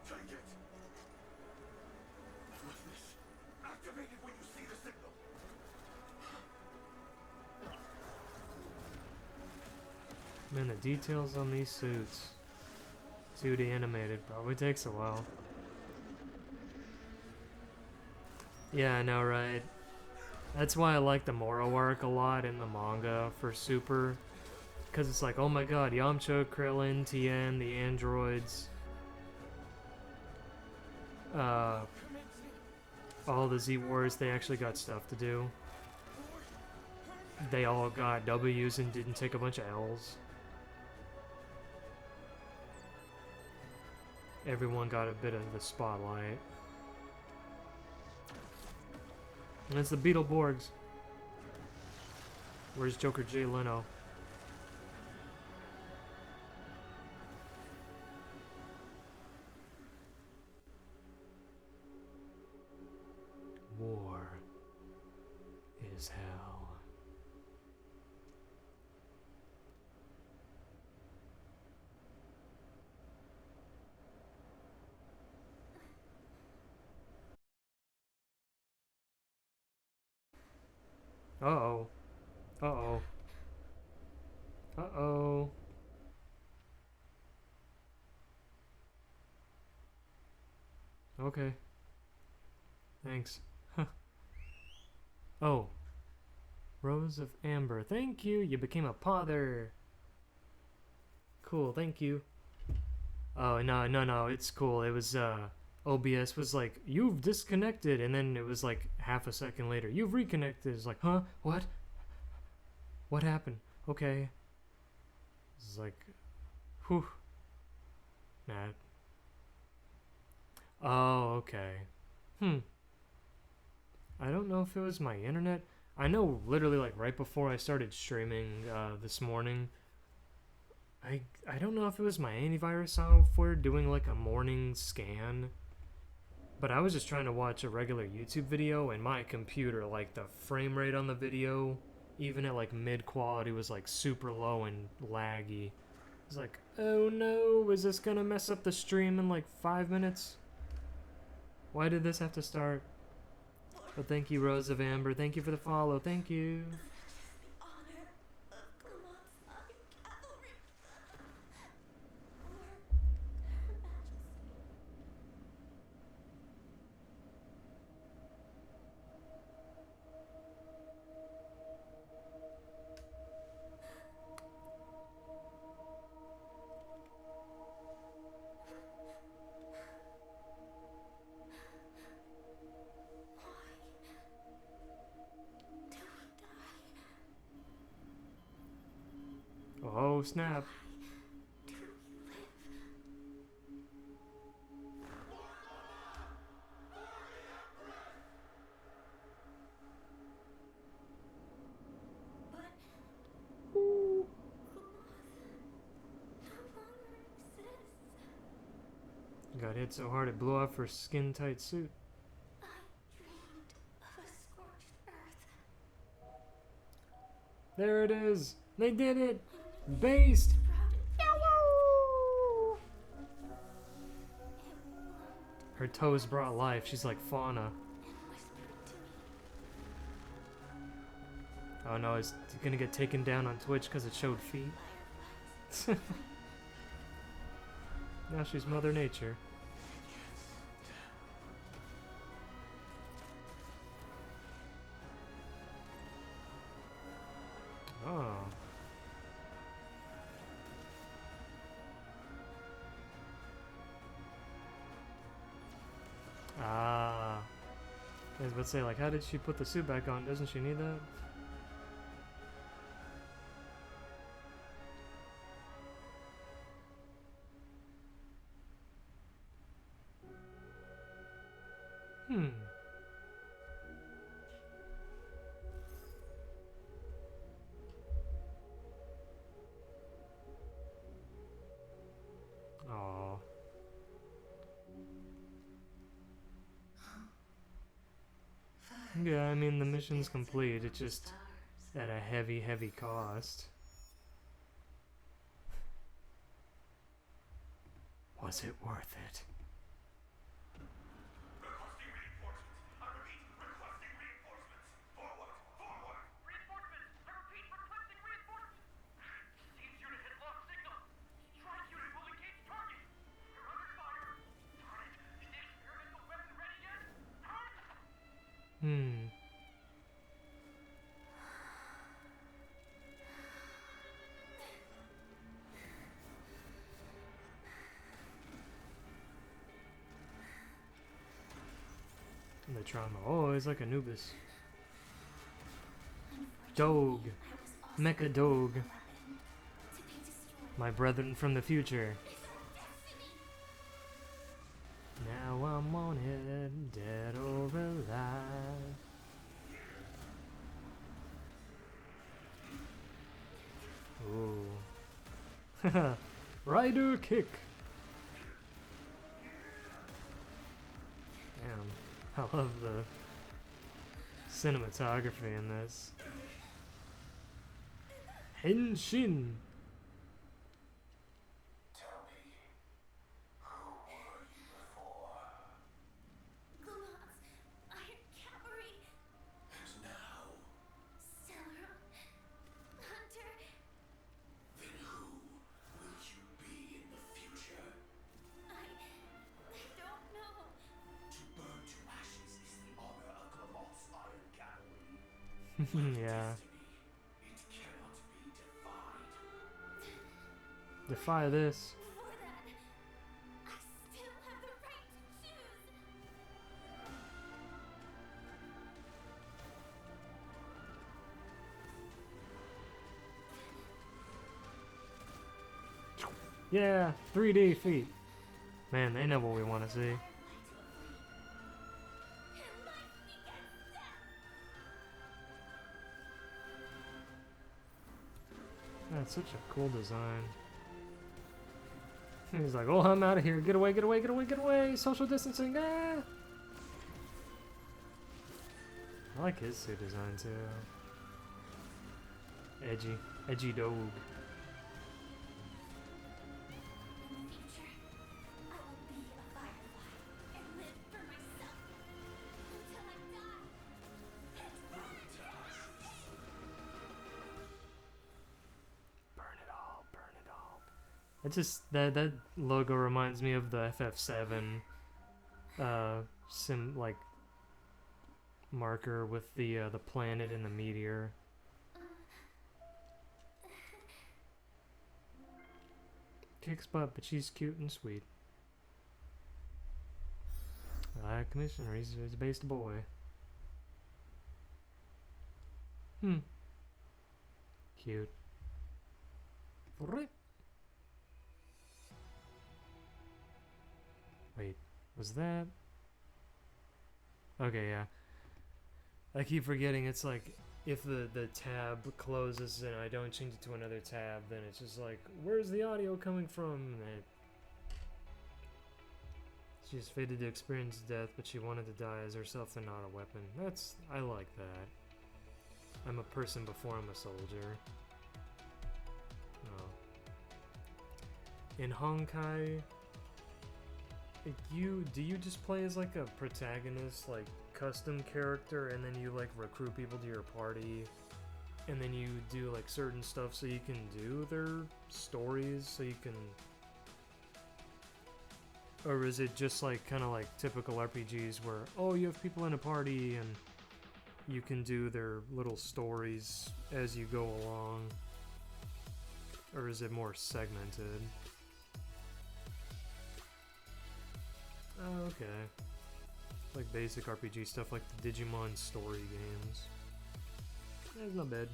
Take it. What's this? Activate it when you see the signal. Man, the details on these suits. 2D animated probably takes a while. Yeah, I know, right? That's why I like the Moro arc a lot in the manga for Super. Because it's like, oh my god, Yamcha, Krillin, Tien, the androids. All the Z-Wars, they actually got stuff to do. They all got W's and didn't take a bunch of L's. Everyone got a bit of the spotlight. And it's the Beetleborgs. Where's Joker Jay Leno? War is hell. Uh-oh. Uh-oh. Uh-oh. Okay. Thanks. Oh. Rose of Amber. Thank you. You became a pother. Cool. Thank you. Oh, no. It's cool. It was, OBS was like, you've disconnected. And then it was like half a second later, you've reconnected. It's like, huh? What? What happened? Okay. It's like, whew. Nah. Oh, okay. I don't know if it was my internet. I know literally like right before I started streaming this morning, I don't know if it was my antivirus software doing like a morning scan, but I was just trying to watch a regular YouTube video and my computer, like the frame rate on the video, even at like mid quality, was like super low and laggy. It's like, oh no, is this gonna mess up the stream in like 5 minutes? Why did this have to start? But thank you, Rose of Amber. Thank you for the follow. Thank you. Oh, snap. Got hit so hard it blew off her skin-tight suit. There it is. They did it. Based. Her toes brought life. She's like Fauna. Oh no, it's gonna get taken down on Twitch because it showed feet. Now she's Mother Nature. Oh. Ah. I was about to say, like, how did she put the suit back on? Doesn't she need that? Yeah, I mean, the mission's complete. It's just at a heavy, heavy cost. Was it worth it? Requesting reinforcements. I repeat, requesting reinforcements. Forward, forward. Reinforcements! I repeat, requesting reinforcements! Seems unit hit lost signal. Strike unit will engage target. We're under fire. Darn it. Is the experimental weapon ready yet? Darn it. The trauma. Oh, it's like Anubis. Dog. Mecha Dog. My brethren from the future. Now I'm wanted, dead or alive. Ooh. Rider kick. Damn. I love the cinematography in this. Henshin. Tell me, who were you before? Glumons, Iron Cavalry, And now, Celeron, Hunter. then who will you be in the future? I don't know. To burn to ashes is the honor of Glamot's Iron Cavalry. Yeah. It cannot be defied. Defy this. Before that, I still have the right to choose. Yeah, 3D feet. Man, they know what we want to see. That's such a cool design. He's like, oh, I'm out of here. Get away, get away, get away, get away. Social distancing. Ah! I like his suit design too. Edgy. Edgy dog. In the future, I will be a firefly and live for myself until I die. And burn to ashes. Burn it all, burn it all. It just that logo reminds me of the FF7 like marker with the planet and the meteor. Kicks butt, but she's cute and sweet. Commissioner, he's a based boy. Cute. Wait, was that? Okay, yeah. I keep forgetting it's like if the tab closes and I don't change it to another tab, then it's just like, where's the audio coming from? And she's fated to experience death, but she wanted to die as herself and not a weapon. I like that. I'm a person before I'm a soldier. Oh. In Honkai, do you just play as like a protagonist, like custom character, and then you like recruit people to your party, and then you do like certain stuff so you can do their stories, so you can, or is it just like kind of like typical RPGs where, oh, you have people in a party and you can do their little stories as you go along, or is it more segmented? Oh, okay. Like basic RPG stuff like the Digimon story games. It's not bad.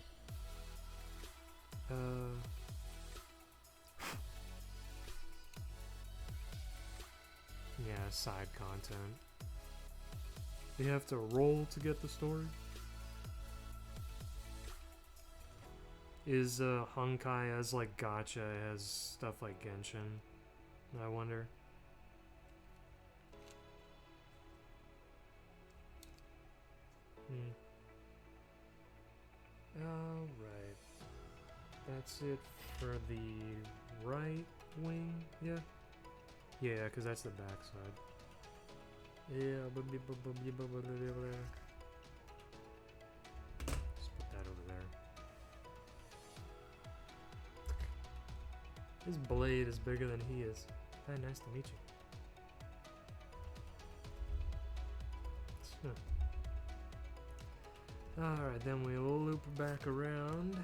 Yeah, side content. You have to roll to get the story? Is Honkai as like gacha as stuff like Genshin? I wonder. That's it for the right wing. Yeah. Yeah, because that's the back side. Yeah, just put that over there. His blade is bigger than he is. Hi, nice to meet you. Alright, then we'll loop back around.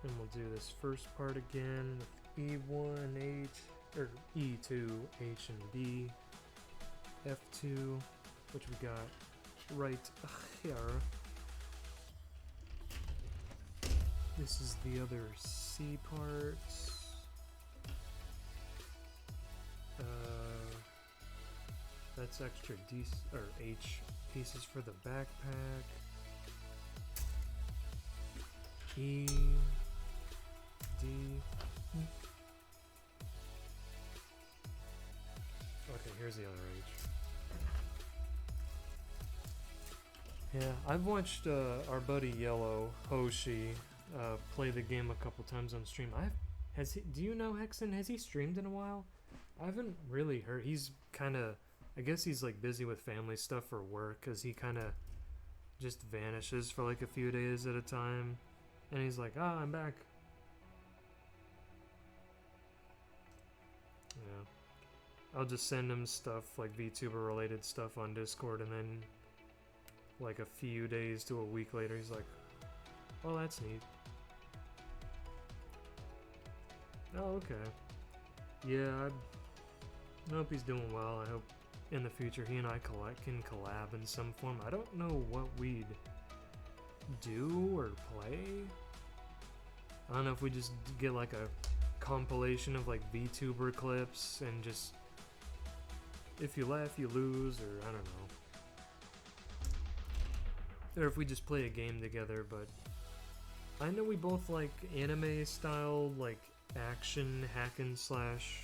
And we'll do this first part again with E1, H, or E2, H and B, F2, which we got right here. This is the other C parts. That's extra D or H pieces for the backpack. E, D. Okay, here's the other H. Yeah, I've watched our buddy Yellow Hoshi play the game a couple times on stream. Do you know Hexen? Has he streamed in a while? I haven't really heard. He's kind of, I guess he's like busy with family stuff or work, because he kind of just vanishes for like a few days at a time. And he's like, I'm back. Yeah. I'll just send him stuff like VTuber related stuff on Discord, and then like a few days to a week later he's like, oh, that's neat. Oh, okay. Yeah, I hope he's doing well. I hope in the future he and I can collab in some form. I don't know what we'd do or play. I don't know if we just get like a compilation of like VTuber clips and just, if you laugh you lose, or I don't know. Or if we just play a game together. But I know we both like anime style, like action hack and slash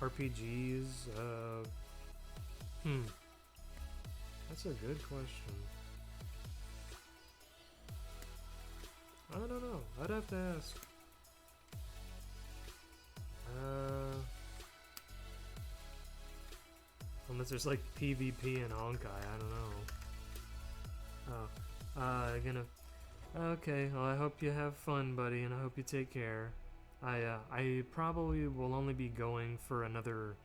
RPGs. That's a good question. I don't know. I'd have to ask. Unless there's like PvP and Honkai, I don't know. Okay, well, I hope you have fun, buddy, and I hope you take care. I probably will only be going for another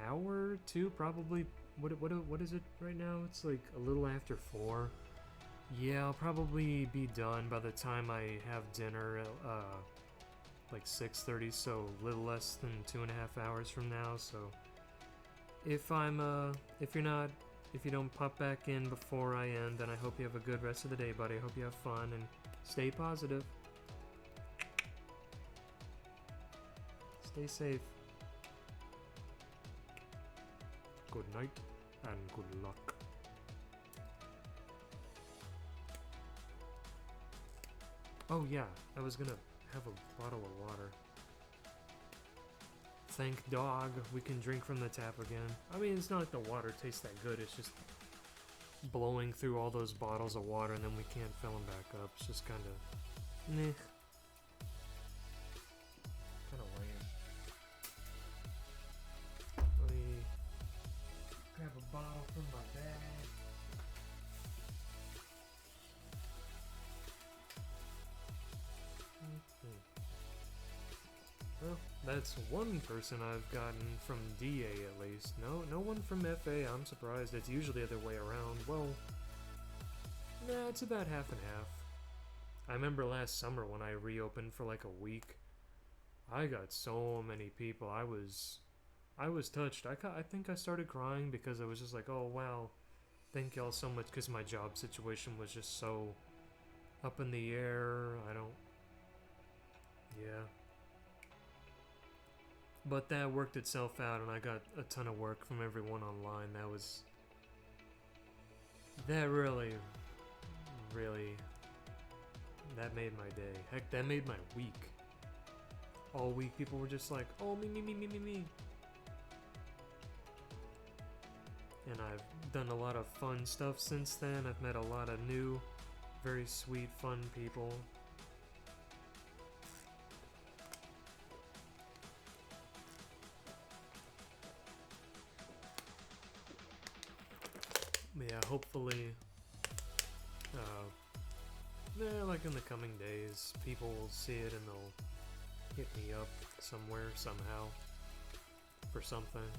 hour or two, probably. What is it right now? It's like a little after 4. Yeah, I'll probably be done by the time I have dinner at like 6:30, so a little less than 2.5 hours from now. So if you don't pop back in before I end, then I hope you have a good rest of the day, buddy. I hope you have fun and stay positive. Stay safe. Good night and good luck. Oh yeah, I was gonna have a bottle of water. Thank dog, we can drink from the tap again. I mean, it's not like the water tastes that good, it's just blowing through all those bottles of water and then we can't fill them back up. It's just kinda lame. Let me grab a bottle from my bag. Well, that's one person I've gotten from DA at least. No one from FA. I'm surprised. It's usually the other way around. Well, nah, it's about half and half. I remember last summer when I reopened for like a week. I got so many people. I was touched. I think I started crying because I was just like, oh wow, thank y'all so much, because my job situation was just so up in the air. Yeah. But that worked itself out, and I got a ton of work from everyone online. That really, that made my day. Heck, that made my week. All week, people were just like, oh, me. And I've done a lot of fun stuff since then. I've met a lot of new, very sweet, fun people. But yeah, hopefully, like in the coming days, people will see it and they'll hit me up somewhere, somehow, for something.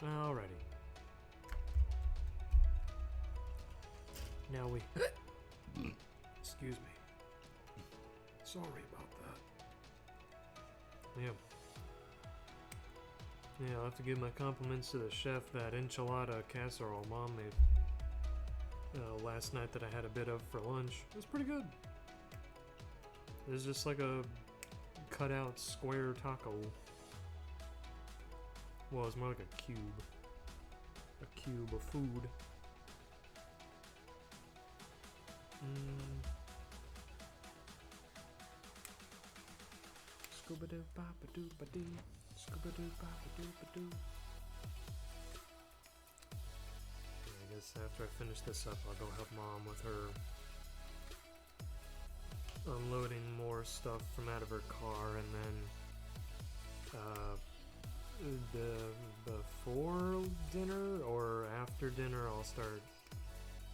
Alrighty. Now we... Excuse me. Sorry about that. Yeah. Yeah, I'll have to give my compliments to the chef. That enchilada casserole Mom made last night that I had a bit of for lunch. It was pretty good. It was just like a cut out square taco. Well, it's more like a cube. A cube of food. Scooba-doo, bop-a-doo-ba-doo. Scooba-doo, bop-a-doo-ba-doo. Yeah, I guess after I finish this up, I'll go help Mom with her unloading more stuff from out of her car, and then before dinner or after dinner, I'll start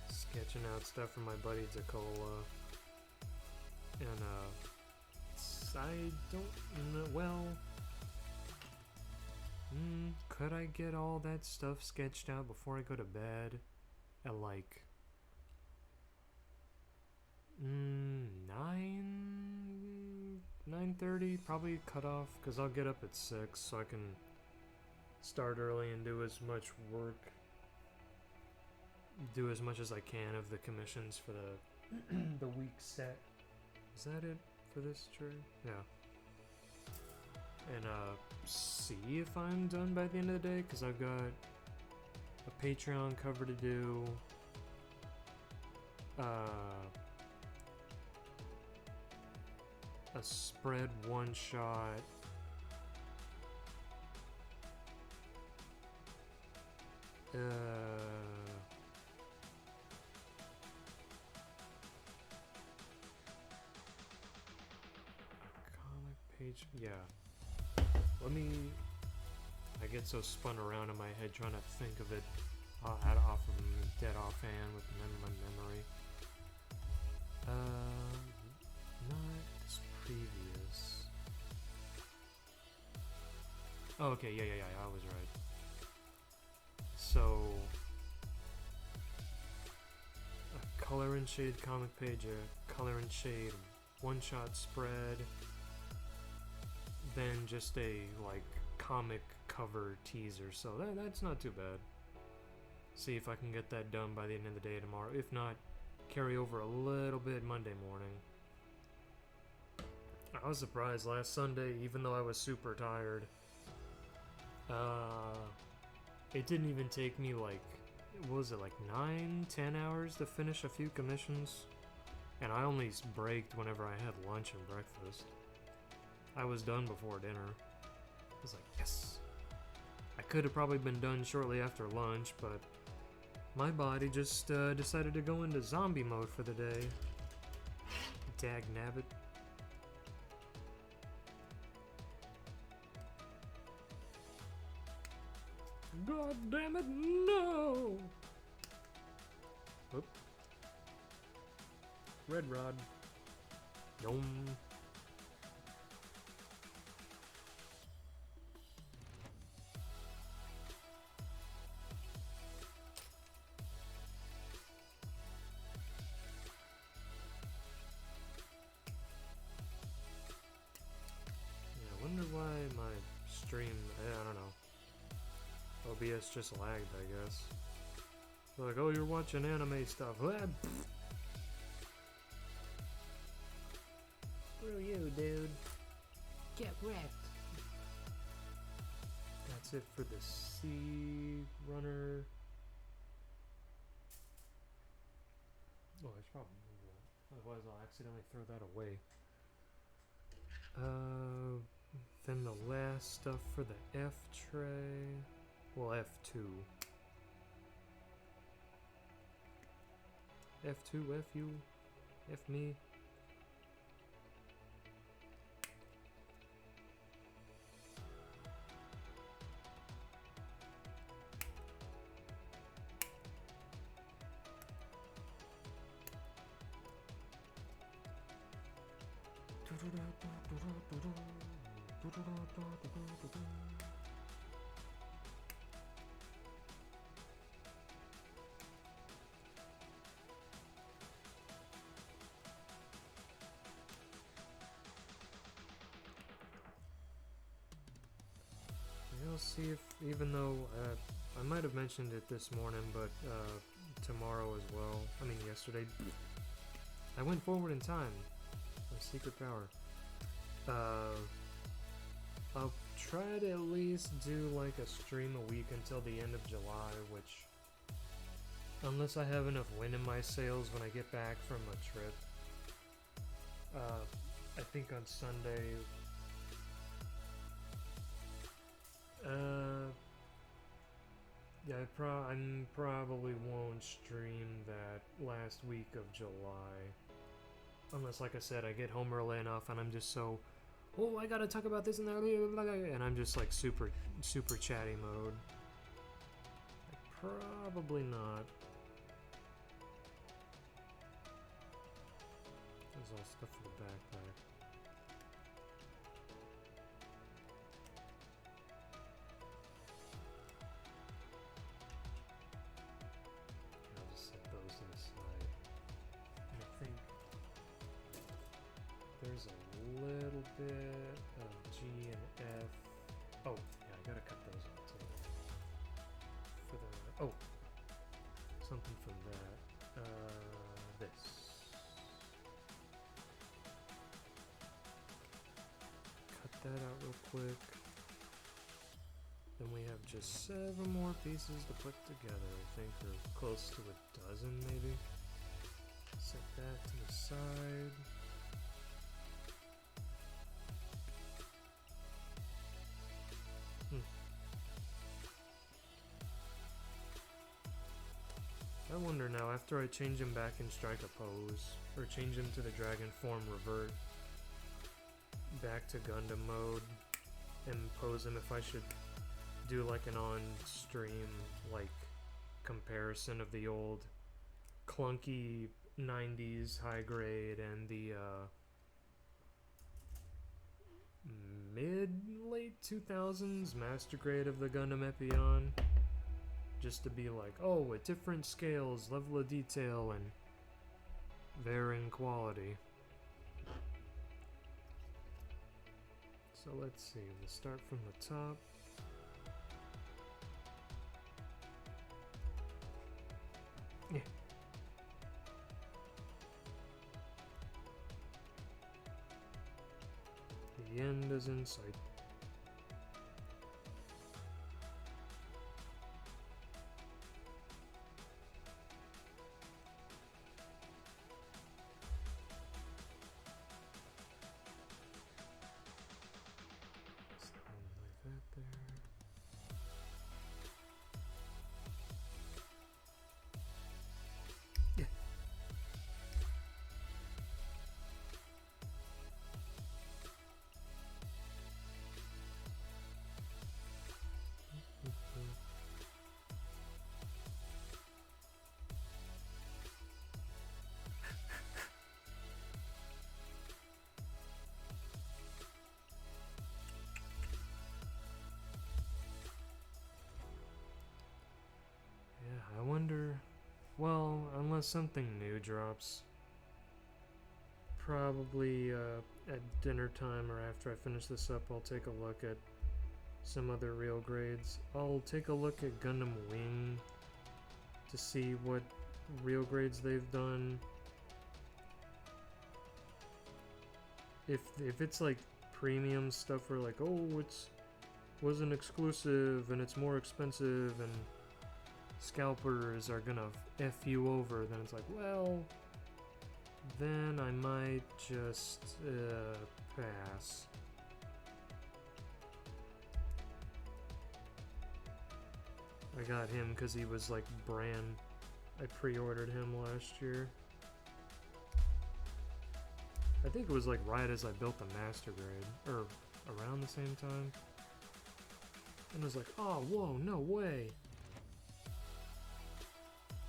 sketching out stuff for my buddy Zakola. And I don't know. Well, could I get all that stuff sketched out before I go to bed at like 9:30? Probably cut off because I'll get up at 6, so I can start early and do as much work, do as much as I can of the commissions for the week set. Is that it for this tree? Yeah. And see if I'm done by the end of the day, because I've got a Patreon cover to do, a spread one shot, comic page, yeah. Let me, I get so spun around in my head trying to think of it off of dead offhand with my memory. Not this previous. Oh, okay, yeah, I was right. So, a color and shade comic page, a color and shade one-shot spread, then just a, like, comic cover teaser, so that's not too bad. See if I can get that done by the end of the day tomorrow. If not, carry over a little bit Monday morning. I was surprised last Sunday, even though I was super tired. It didn't even take me like, what was it, like 9-10 hours to finish a few commissions? And I only braked whenever I had lunch and breakfast. I was done before dinner. I was like, yes! I could have probably been done shortly after lunch, but my body just decided to go into zombie mode for the day. Dag nabbit. God damn it, no! Oop. Red Rod. Yum. OBS just lagged, I guess. Like, oh, you're watching anime stuff. Screw you, dude. Get wrecked. That's it for the Sea Runner. Oh, I should probably move that. Otherwise, I'll accidentally throw that away. Then the last stuff for the F tray. Well, F2. F2, F you, F me. We'll see if, even though I might have mentioned it this morning, but tomorrow as well. I mean, yesterday. I went forward in time. My secret power. I'll try to at least do like a stream a week until the end of July, which, unless I have enough wind in my sails when I get back from a trip, I think on Sunday. Yeah, I probably won't stream that last week of July. Unless, like I said, I get home early enough and I'm just so, oh, I gotta talk about this and that, and I'm just like super chatty mode. Probably not. There's all stuff for the backpack. I'll just set those to the side. And I think there's a little bit of G and F. Oh, yeah, I gotta cut those out too. For the, oh, something from that. This. Cut that out real quick. Then we have just 7 more pieces to put together. I think we're close to a dozen, maybe. Set that to the side. I wonder now, after I change him back in Strike a Pose, or change him to the Dragon form revert, back to Gundam mode, and pose him, if I should do like an on-stream, like, comparison of the old clunky 90s high grade and the mid-late 2000s master grade of the Gundam Epyon. Just to be like, oh, at different scales, level of detail, and varying quality. So let's see, we'll start from the top. Yeah. The end is in sight. I wonder, well, unless something new drops, probably at dinner time or after I finish this up, I'll take a look at some other real grades. I'll take a look at Gundam Wing to see what real grades they've done. If it's like premium stuff where like, oh, it's wasn't exclusive and it's more expensive and scalpers are gonna F you over, then it's like, well, then I might just pass. I got him because he was like brand. I pre-ordered him last year. I think it was like right as I built the master grade, or around the same time. And I was like, oh, whoa, no way.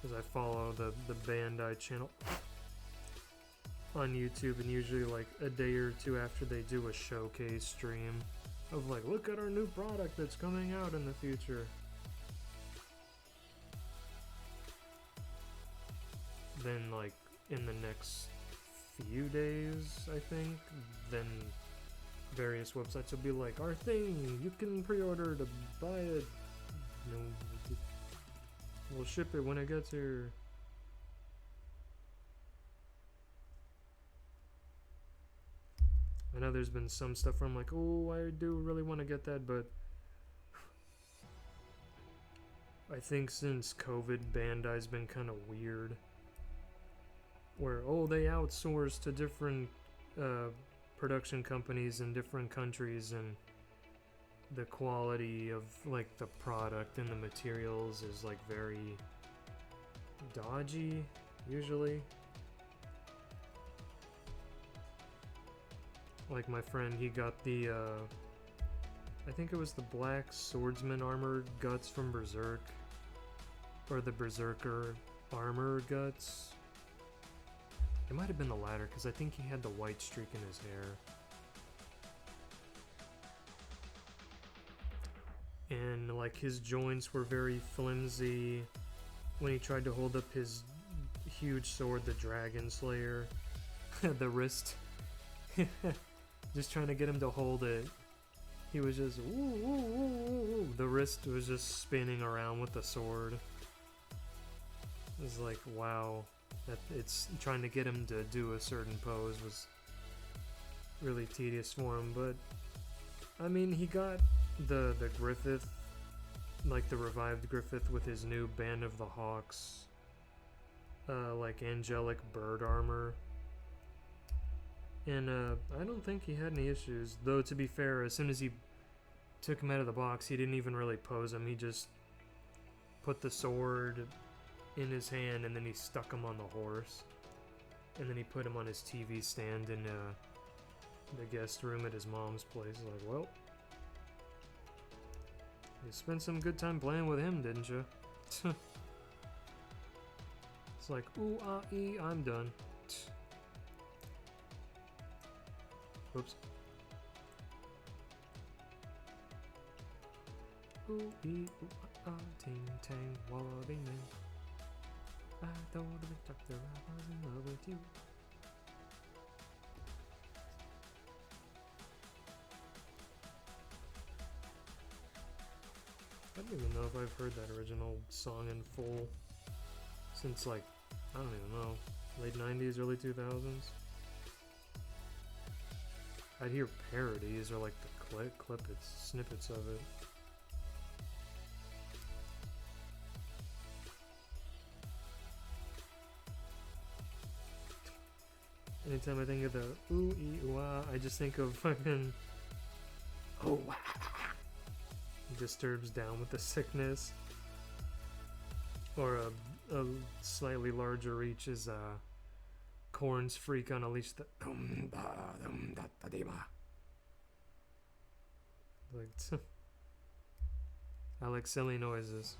Because I follow the Bandai channel on YouTube, and usually like a day or two after they do a showcase stream of like, look at our new product that's coming out in the future. Then like in the next few days, I think, then various websites will be like, our thing, you can pre-order to buy it. No, we'll ship it when it gets here. I know there's been some stuff where I'm like, oh, I do really want to get that, but I think since COVID, Bandai's been kind of weird. Where, oh, they outsource to different production companies in different countries, and the quality of like the product and the materials is like very dodgy usually. Like my friend, he got the I think it was the black swordsman armor guts from Berserk, or the Berserker armor guts. It might have been the latter, because I think he had the white streak in his hair. And like his joints were very flimsy when he tried to hold up his huge sword, the Dragon Slayer. The wrist. Just trying to get him to hold it. He was just, ooh, ooh, ooh, ooh. The wrist was just spinning around with the sword. It was like, wow. That it's trying to get him to do a certain pose was really tedious for him, but I mean, he got the Griffith, like the revived Griffith with his new Band of the Hawks, like angelic bird armor, and I don't think he had any issues, though to be fair, as soon as he took him out of the box, he didn't even really pose him, he just put the sword in his hand, and then he stuck him on the horse, and then he put him on his TV stand in the guest room at his mom's place. Like, well, you spent some good time playing with him, didn't you? It's like, ooh, ah, ee, I'm done. Oops. Ooh, ee, ooh, ah, ting, tang, wadding man. I told the instructor I was in love with you. I don't even know if I've heard that original song in full since like, I don't even know, late 90s, early 2000s. I'd hear parodies or like the snippets of it. Anytime I think of the ooh, ee, ooh, ah, I just think of fucking oh, wow. Disturbs down with the sickness. Or a slightly larger reach is Korn's Freak on Unleash the like I like silly noises.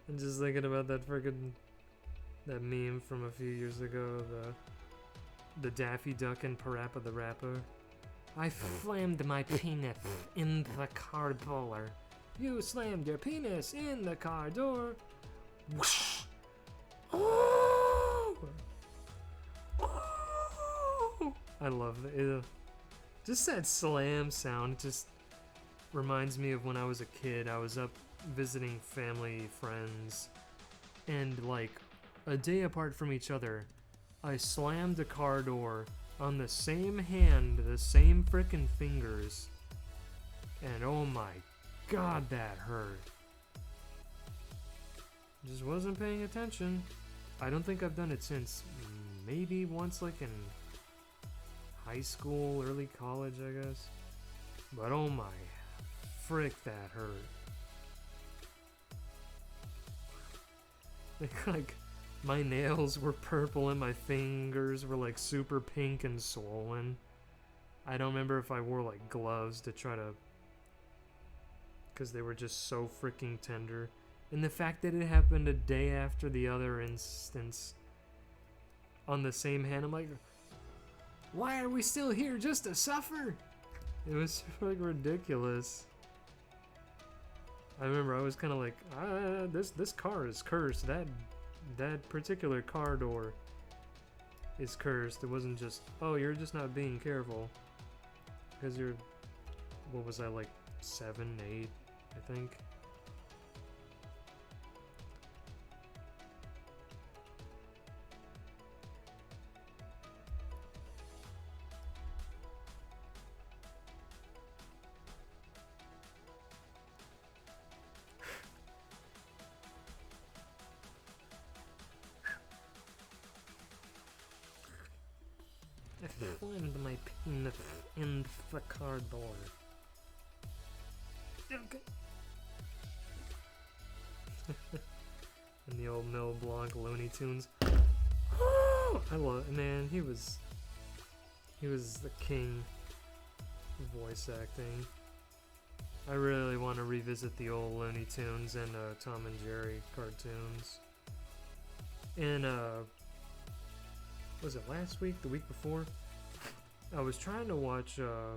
I'm just thinking about that that meme from a few years ago, the Daffy Duck and Parappa the Rapper. I slammed my penis in the car door. You slammed your penis in the car door. whoosh. Oh! Oh! I love it. Just that slam sound just reminds me of when I was a kid. I was up visiting family, friends, and like a day apart from each other, I slammed a car door on the same hand, the same frickin' fingers, and oh my god, that hurt. Just wasn't paying attention. I don't think I've done it since. Maybe once, like in high school, early college, I guess. But oh my frick, that hurt. Like, my nails were purple and my fingers were like super pink and swollen. I don't remember if I wore like gloves to try to, because they were just so freaking tender. And the fact that it happened a day after the other instance on the same hand, I'm like, why are we still here just to suffer? It was like ridiculous. I remember I was kind of like, this car is cursed. That particular car door is cursed. It wasn't just, oh, you're just not being careful. Because you're, what was I, like 7, 8, I think. I slammed my penis in the car door. Okay. And the old Mel Blanc Looney Tunes. I love it, man. He was the king of voice acting. I really want to revisit the old Looney Tunes and Tom and Jerry cartoons. And was it last week, the week before? I was trying to watch a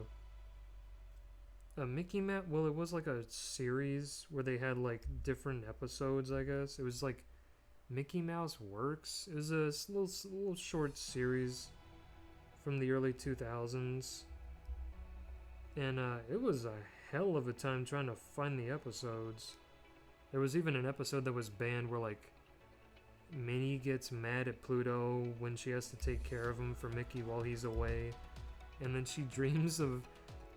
Mickey Mouse. Well, it was like a series where they had like different episodes, I guess. It was like Mickey Mouse Works. It was a little short series from the early 2000s. And it was a hell of a time trying to find the episodes. There was even an episode that was banned where like Minnie gets mad at Pluto when she has to take care of him for Mickey while he's away, and then she dreams of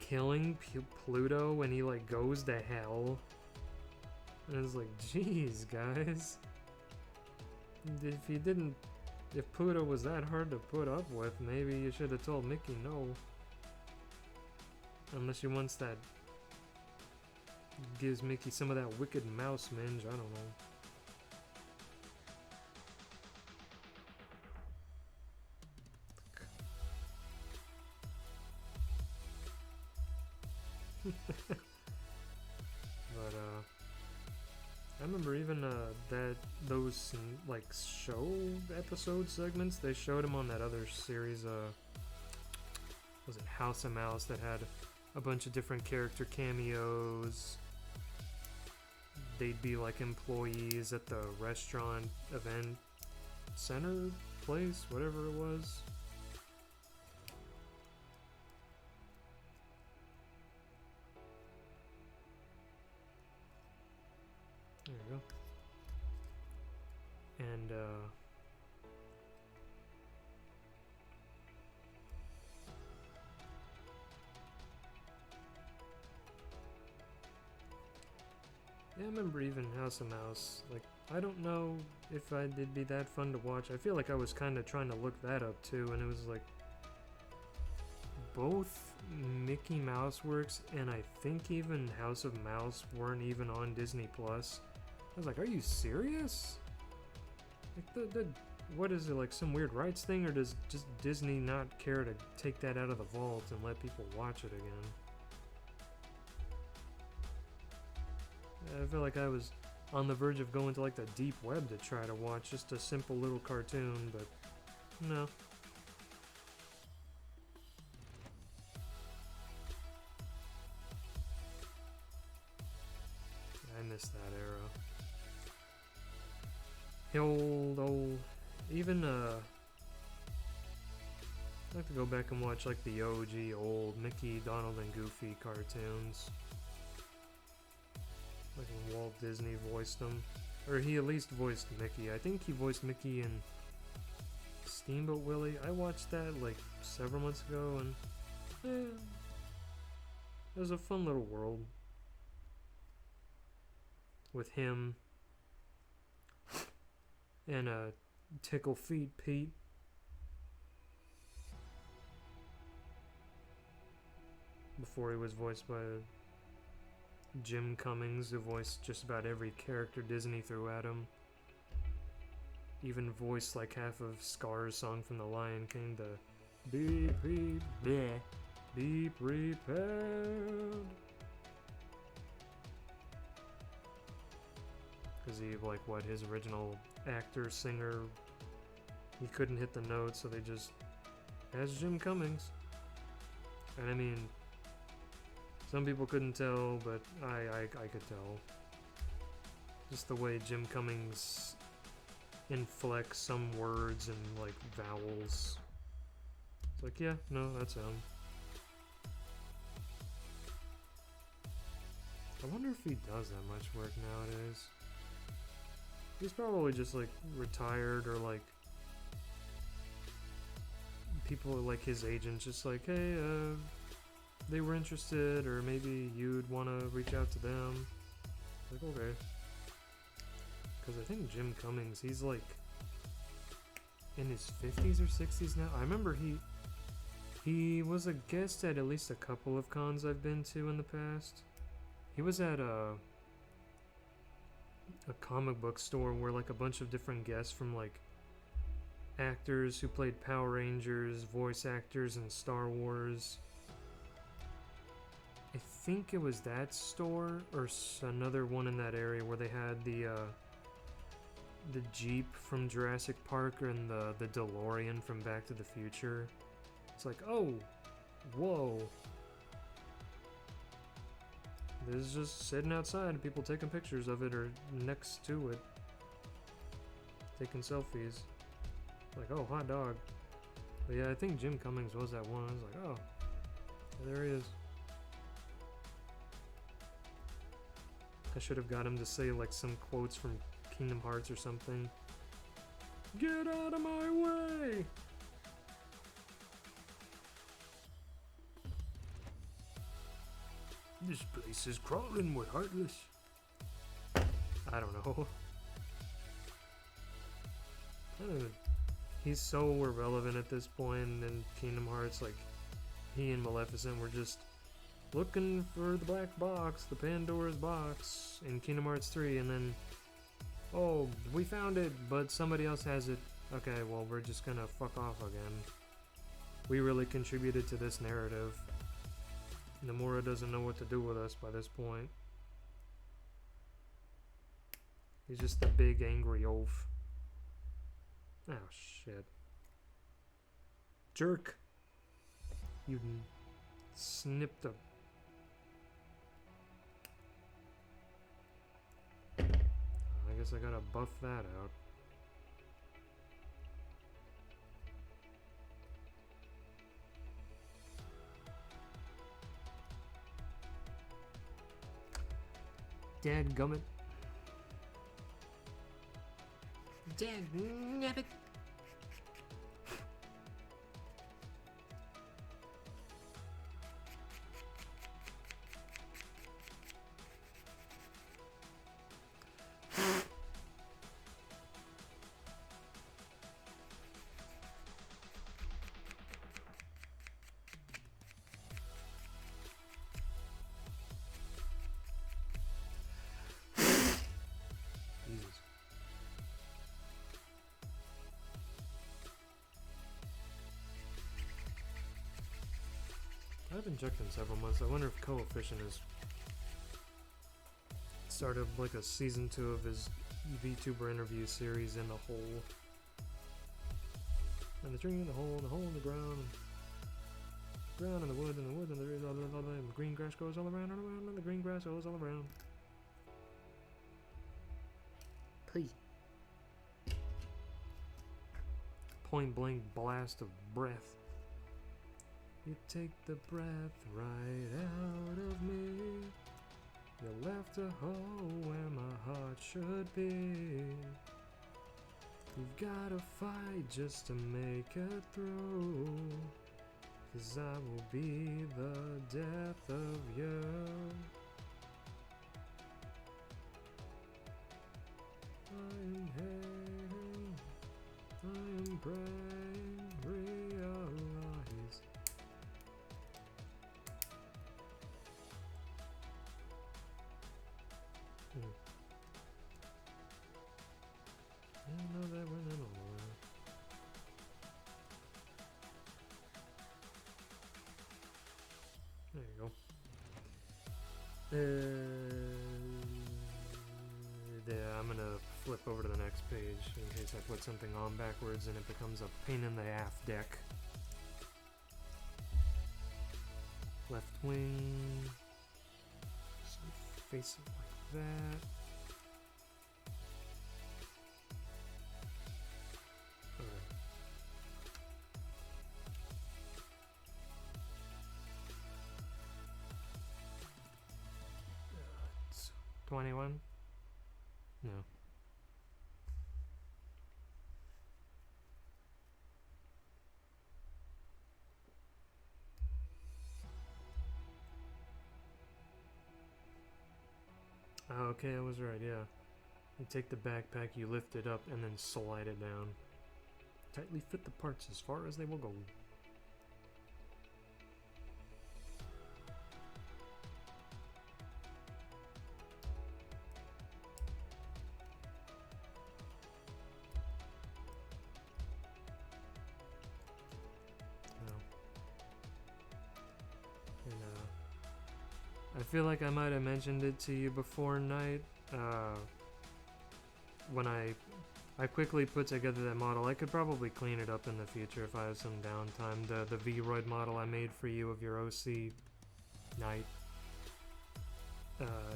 killing Pluto when he like goes to hell. And it's like, jeez, guys, if Pluto was that hard to put up with, maybe you should have told Mickey no. Unless she wants that, gives Mickey some of that wicked mouse minge, I don't know. But I remember even those like show episode segments, they showed them on that other series, was it House of Mouse, that had a bunch of different character cameos. They'd be like employees at the restaurant event center place, whatever it was. There you go. And yeah, I remember even House of Mouse. Like, I don't know if it'd be that fun to watch. I feel like I was kind of trying to look that up too, and it was like both Mickey Mouse Works and I think even House of Mouse weren't even on Disney Plus. I was like, are you serious? Like the what is it, like some weird rights thing, or does just Disney not care to take that out of the vault and let people watch it again? I feel like I was on the verge of going to like the deep web to try to watch just a simple little cartoon, but no. I missed that era. old, even I'd like to go back and watch like the OG old Mickey, Donald, and Goofy cartoons. Like when Walt Disney voiced them. Or he at least voiced Mickey. I think he voiced Mickey in Steamboat Willie. I watched that like several months ago and it was a fun little world. With him and Tickle Feet Pete. Before he was voiced by Jim Cummings, who voiced just about every character Disney threw at him. Even voiced like half of Scar's song from The Lion King, the Be prepared. Because he, like, what, his original actor, singer, he couldn't hit the notes, so they just, as Jim Cummings. And I mean, some people couldn't tell, but I could tell. Just the way Jim Cummings inflects some words and like vowels. It's like, yeah, no, that's him. I wonder if he does that much work nowadays. He's probably just like retired, or like people like his agents just like, hey, they were interested, or maybe you'd want to reach out to them. Like, okay. Because I think Jim Cummings, he's like in his 50s or 60s now. I remember he was a guest at least a couple of cons I've been to in the past. He was at a comic book store where like a bunch of different guests from like actors who played Power Rangers, voice actors in Star Wars. I think it was that store or another one in that area where they had the Jeep from Jurassic Park and the DeLorean from Back to the Future. It's like, oh, whoa. This is just sitting outside and people taking pictures of it or next to it. Taking selfies. Like, oh, hot dog. But yeah, I think Jim Cummings was that one. I was like, oh, there he is. I should have got him to say like some quotes from Kingdom Hearts or something. Get out of my way! This place is crawling with Heartless. I don't know. He's so irrelevant at this point in Kingdom Hearts. Like, he and Maleficent were just looking for the black box, the Pandora's box, in Kingdom Hearts 3, and then, oh, we found it, but somebody else has it. Okay, well, we're just gonna fuck off again. We really contributed to this narrative. Nomura doesn't know what to do with us by this point. He's just a big angry oaf. Oh, shit. Jerk! You snipped a... I guess I gotta buff that out. Dadgummit. Dadgummit. I haven't checked in several months. I wonder if Coefficient has started like a season 2 of his VTuber interview series in the hole. And the tree in the hole in the ground. Ground in the wood, and the wood, and the green grass goes all around and around, and the green grass goes all around. Please. point blank blast of breath. You take the breath right out of me. You left a hole where my heart should be. You've gotta fight just to make it through. 'Cause I will be the death of you. I am hating, I am praying, realize. I know that we're not alone. There you go. Yeah, I'm gonna flip over to the next page in case I put something on backwards and it becomes a pain in the ass deck. Left wing. So face it like that. Okay. 21? No. Okay, I was right, yeah. You take the backpack, you lift it up, and then slide it down. Tightly fit the parts as far as they will go. I feel like I might have mentioned it to you before, Night. When I quickly put together that model, I could probably clean it up in the future if I have some downtime. The V-Roid model I made for you of your OC, Night.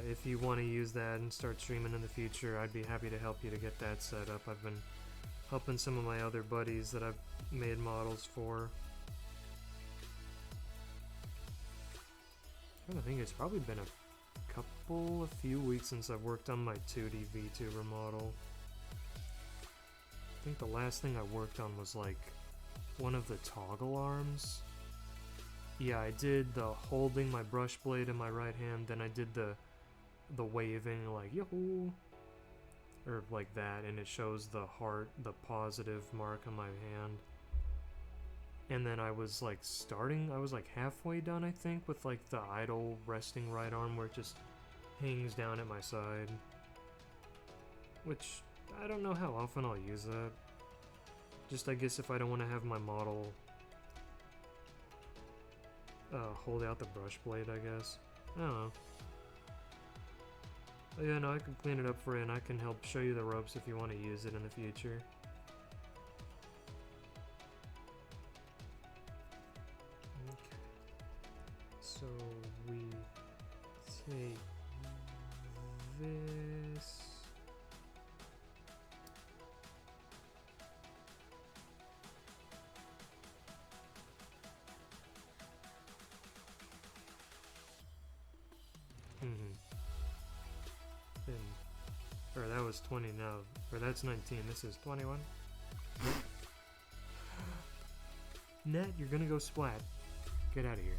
If you want to use that and start streaming in the future, I'd be happy to help you to get that set up. I've been helping some of my other buddies that I've made models for. I think it's probably been a few weeks since I've worked on my 2D VTuber model. I think the last thing I worked on was like one of the toggle arms. Yeah, I did the holding my brush blade in my right hand, then I did the waving like yoo-hoo, or like that, and it shows the heart, the positive mark on my hand. And then I was like halfway done, I think, with like the idle resting right arm where it just hangs down at my side. Which, I don't know how often I'll use that. Just, I guess if I don't want to have my model hold out the brush blade, I guess. I don't know. But yeah, no, I can clean it up for you and I can help show you the ropes if you want to use it in the future. So we take this. Or that was 20 now. Or that's 19. This is 21. Nat, you're gonna go splat. Get out of here.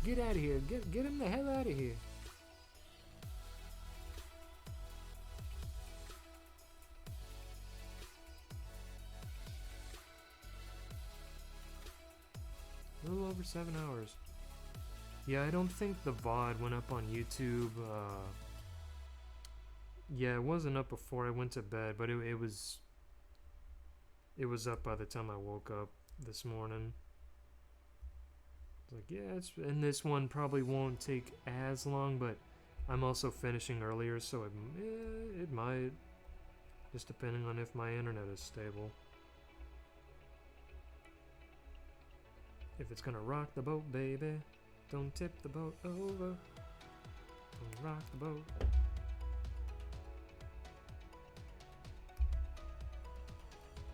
Get out of here. Get him the hell out of here. A little over 7 hours. Yeah, I don't think the VOD went up on YouTube. Yeah, it wasn't up before I went to bed, but it was up by the time I woke up this morning. Like, yeah, and this one probably won't take as long, but I'm also finishing earlier, so it might, just depending on if my internet is stable. If it's gonna rock the boat, baby, don't tip the boat over. Don't rock the boat.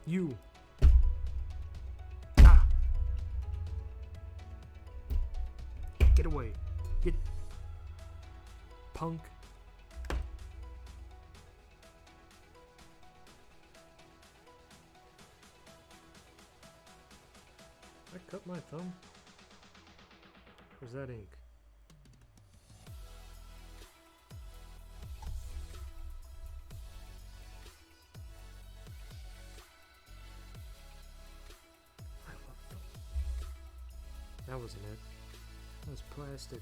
You. Get away. Get... Punk. I cut my thumb. Where's that ink? I love them. That wasn't it. That was plastic.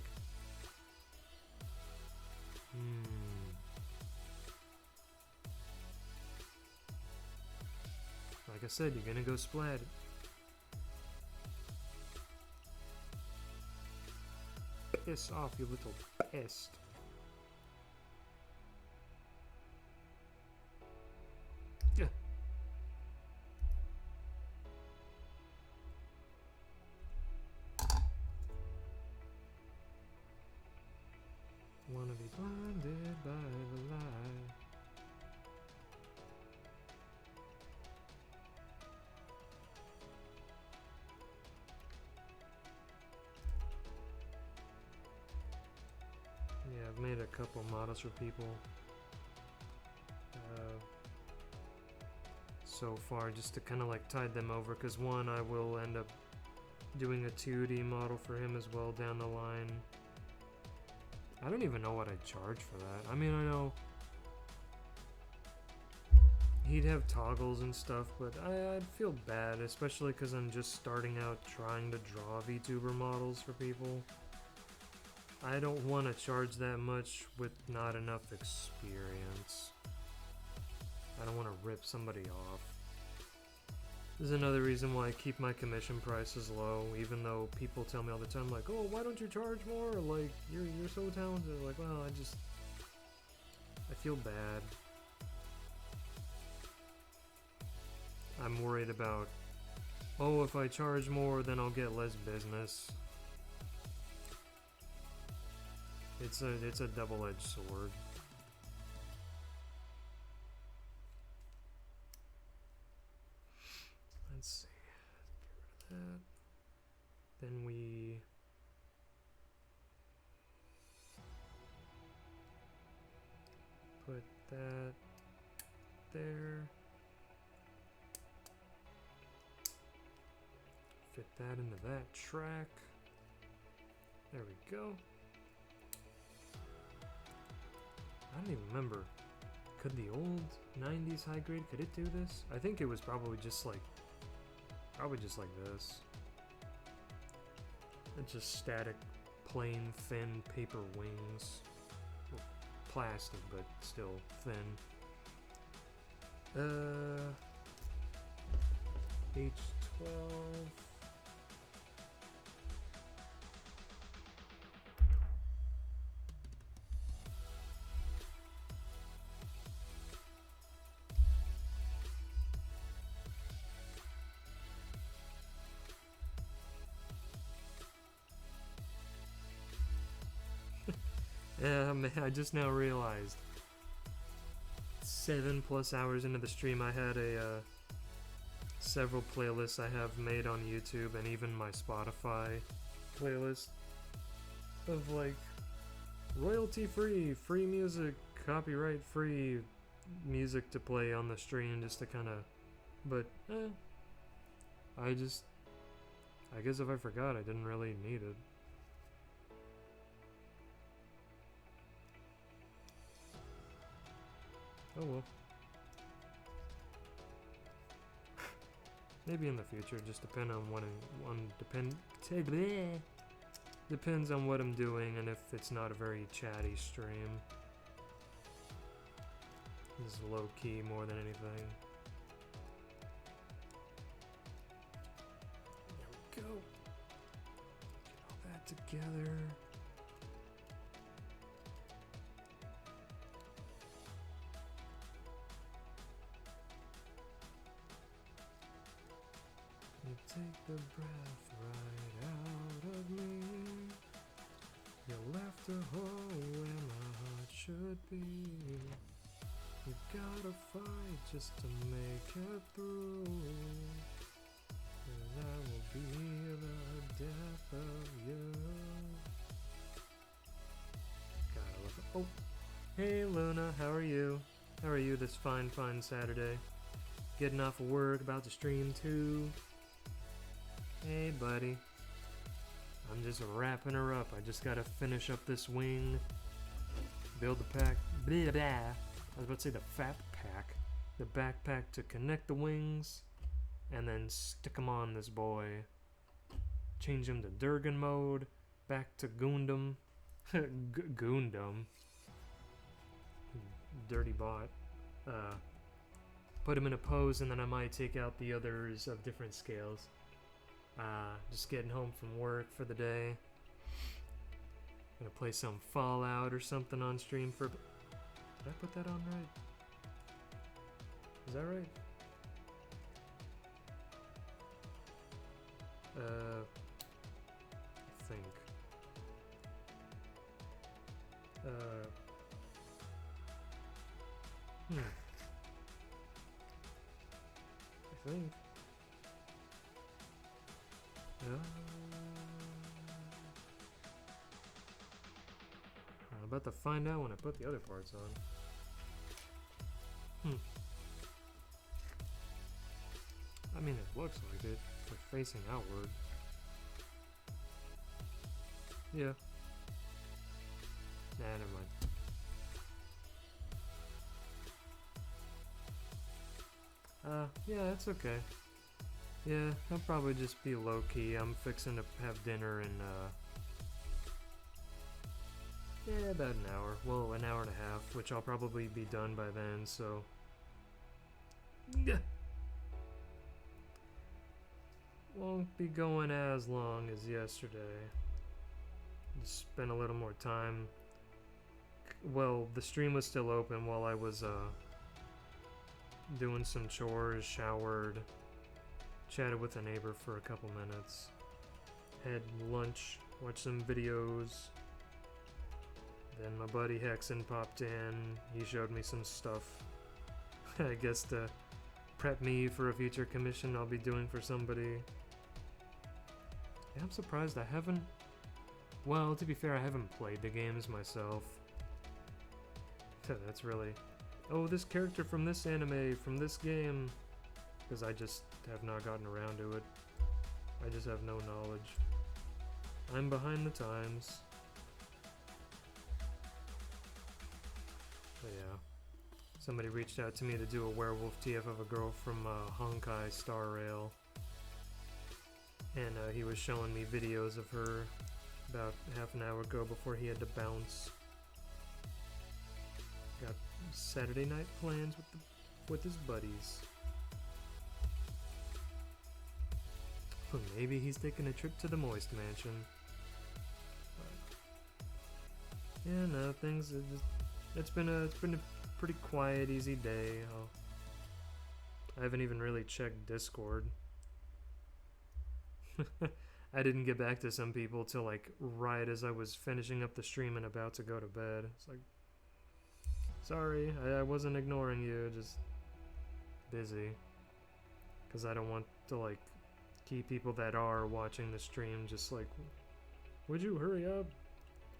Like I said, you're gonna go splat. Piss off, you little pest. Yeah. Wanna be blinded by the light. Yeah, I've made a couple models for people so far, just to kind of like tide them over, because one, I will end up doing a 2D model for him as well down the line. I don't even know what I'd charge for that. I mean, I know he'd have toggles and stuff, but I'd feel bad, especially because I'm just starting out trying to draw VTuber models for people. I don't want to charge that much with not enough experience. I don't want to rip somebody off. This is another reason why I keep my commission prices low, even though people tell me all the time, like, oh, why don't you charge more? Like, you're so talented. Like, well, I feel bad. I'm worried about, oh, if I charge more, then I'll get less business. It's a double-edged sword. Let's see. Get rid of that. Then we put that there. Fit that into that track. There we go. I don't even remember. Could the old 90s high grade, could it do this? I think it was probably just like this. It's just static, plain, thin paper wings. Well, plastic, but still thin. H12. Yeah, man, I just now realized 7+ hours into the stream I had several playlists I have made on YouTube and even my Spotify playlist of like royalty free music, copyright free music to play on the stream just to kind of, but I guess if I forgot, I didn't really need it. Oh well. Maybe in the future, just depends on depends on what I'm doing and if it's not a very chatty stream. This is low key more than anything. There we go. Get all that together. You take the breath right out of me. You left a hole where my heart should be. You gotta fight just to make it through. And I will be the death of you. Hey Luna, how are you? How are you this fine Saturday? Getting off of work, about to stream too. Hey buddy. I'm just wrapping her up. I just gotta finish up this wing. Build the pack. Blah, blah. I was about to say the fat pack. The backpack to connect the wings. And then stick them on this boy. Change him to Durgan mode. Back to Gundam. Gundam. Dirty bot. Put him in a pose and then I might take out the others of different scales. Just getting home from work for the day. Gonna play some Fallout or something on stream for... Did I put that on right? Is that right? I think. I think. I'm about to find out when I put the other parts on. I mean, it looks like it. They're facing outward. Yeah. Nah, never mind. Yeah, that's okay. Yeah, I'll probably just be low-key. I'm fixing to have dinner in, yeah, about an hour. Well, an hour and a half, which I'll probably be done by then, so... Won't be going as long as yesterday. Just spent a little more time. Well, the stream was still open while I was, doing some chores, showered, chatted with a neighbor for a couple minutes, had lunch, watched some videos. Then my buddy Hexen popped in. He showed me some stuff. I guess to prep me for a future commission I'll be doing for somebody. Yeah, I'm surprised I haven't... Well, to be fair, I haven't played the games myself. That's really... Oh, this character from this anime, from this game. Because I just have not gotten around to it. I just have no knowledge. I'm behind the times. But yeah. Somebody reached out to me to do a werewolf TF of a girl from Honkai Star Rail. And he was showing me videos of her about half an hour ago before he had to bounce. Got Saturday night plans with his buddies. Well, maybe he's taking a trip to the Moist Mansion. But yeah, no, things are just... It's been a pretty quiet, easy day. I haven't even really checked Discord. I didn't get back to some people till like right as I was finishing up the stream and about to go to bed. It's like, sorry, I wasn't ignoring you, just busy. Because I don't want to like keep people that are watching the stream just like, would you hurry up?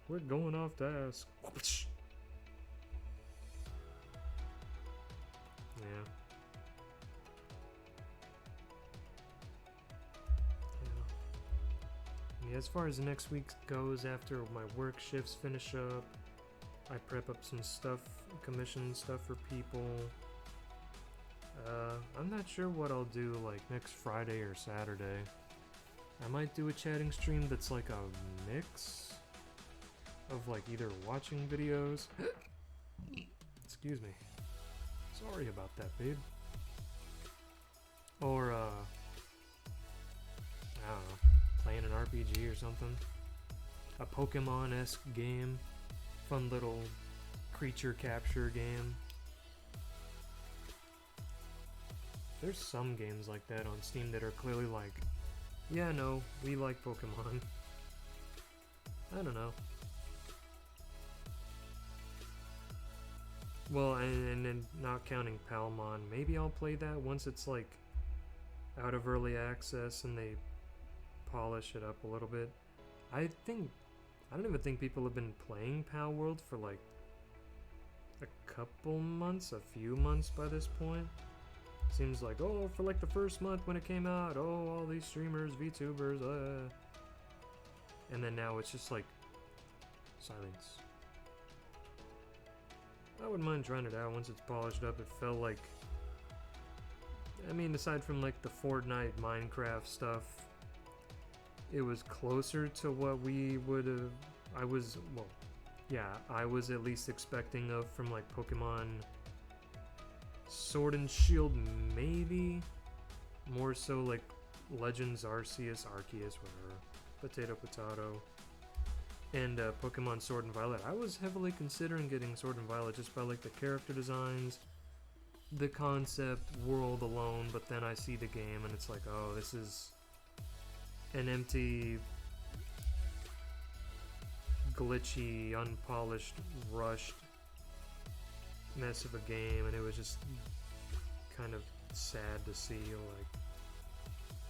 We're going off task. Yeah. Yeah, as far as next week goes, after my work shifts finish up, I prep up some stuff, commission stuff for people. I'm not sure what I'll do like next Friday or Saturday. I might do a chatting stream that's like a mix of like either watching videos. Excuse me. Sorry about that, babe. Or, I don't know, playing an RPG or something. A Pokemon-esque game. Fun little creature capture game. There's some games like that on Steam that are clearly like, yeah, no, we like Pokemon. I don't know. Well, and not counting Palmon, maybe I'll play that once it's like out of early access and they polish it up a little bit. I don't even think people have been playing Pal World for like a couple months, a few months by this point. Seems like, oh, for like the first month when it came out, oh, all these streamers, VTubers, and then now it's just like silence. I wouldn't mind trying it out once it's polished up. It felt like, I mean, aside from like the Fortnite, Minecraft stuff, it was closer to what we would have. I was at least expecting of from like Pokemon Sword and Shield, maybe more so like Legends Arceus, whatever, potato, and Pokemon Sword and Violet. I was heavily considering getting Sword and Violet just by like the character designs, the concept, world alone, but then I see the game and it's like, oh, this is an empty, glitchy, unpolished, rushed mess of a game, and it was just kind of sad to see, like,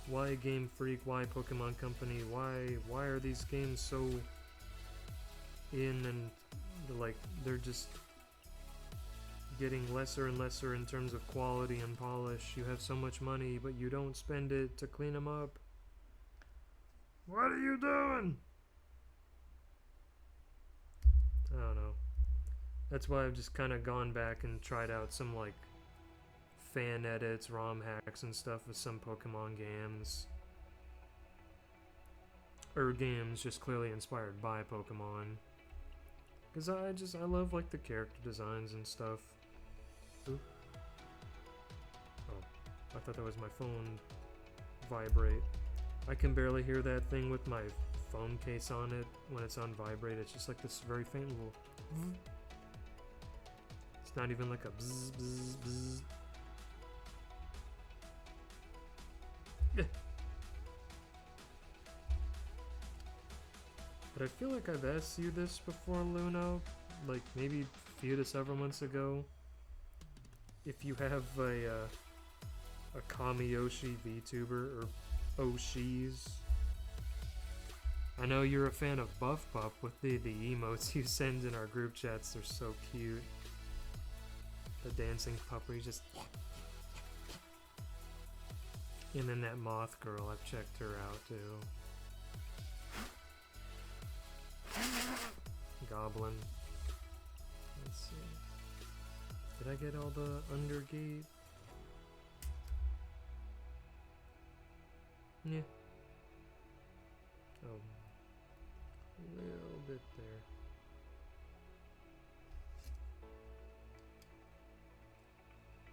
why Game Freak, why Pokemon Company, why are these games so in, and like they're just getting lesser and lesser in terms of quality and polish. You have so much money, but you don't spend it to clean them up. What are you doing? I don't know. That's why I've just kind of gone back and tried out some like fan edits, ROM hacks and stuff with some Pokemon games. Or games just clearly inspired by Pokemon. Because I love like the character designs and stuff. Ooh. Oh, I thought that was my phone vibrate. I can barely hear that thing with my phone case on it when it's on vibrate. It's just like this very faint little bzz. It's not even like a bzz bzz bzz. Yeah. But I feel like I've asked you this before, Luno, like maybe a few to several months ago. If you have a Kamiyoshi VTuber or Oshis. I know you're a fan of Buff Pup with the emotes you send in our group chats. They're so cute. The dancing pup where you just... And then that moth girl, I've checked her out too. Goblin. Let's see. Did I get all the Undergate? Yeah. Oh. A little bit there.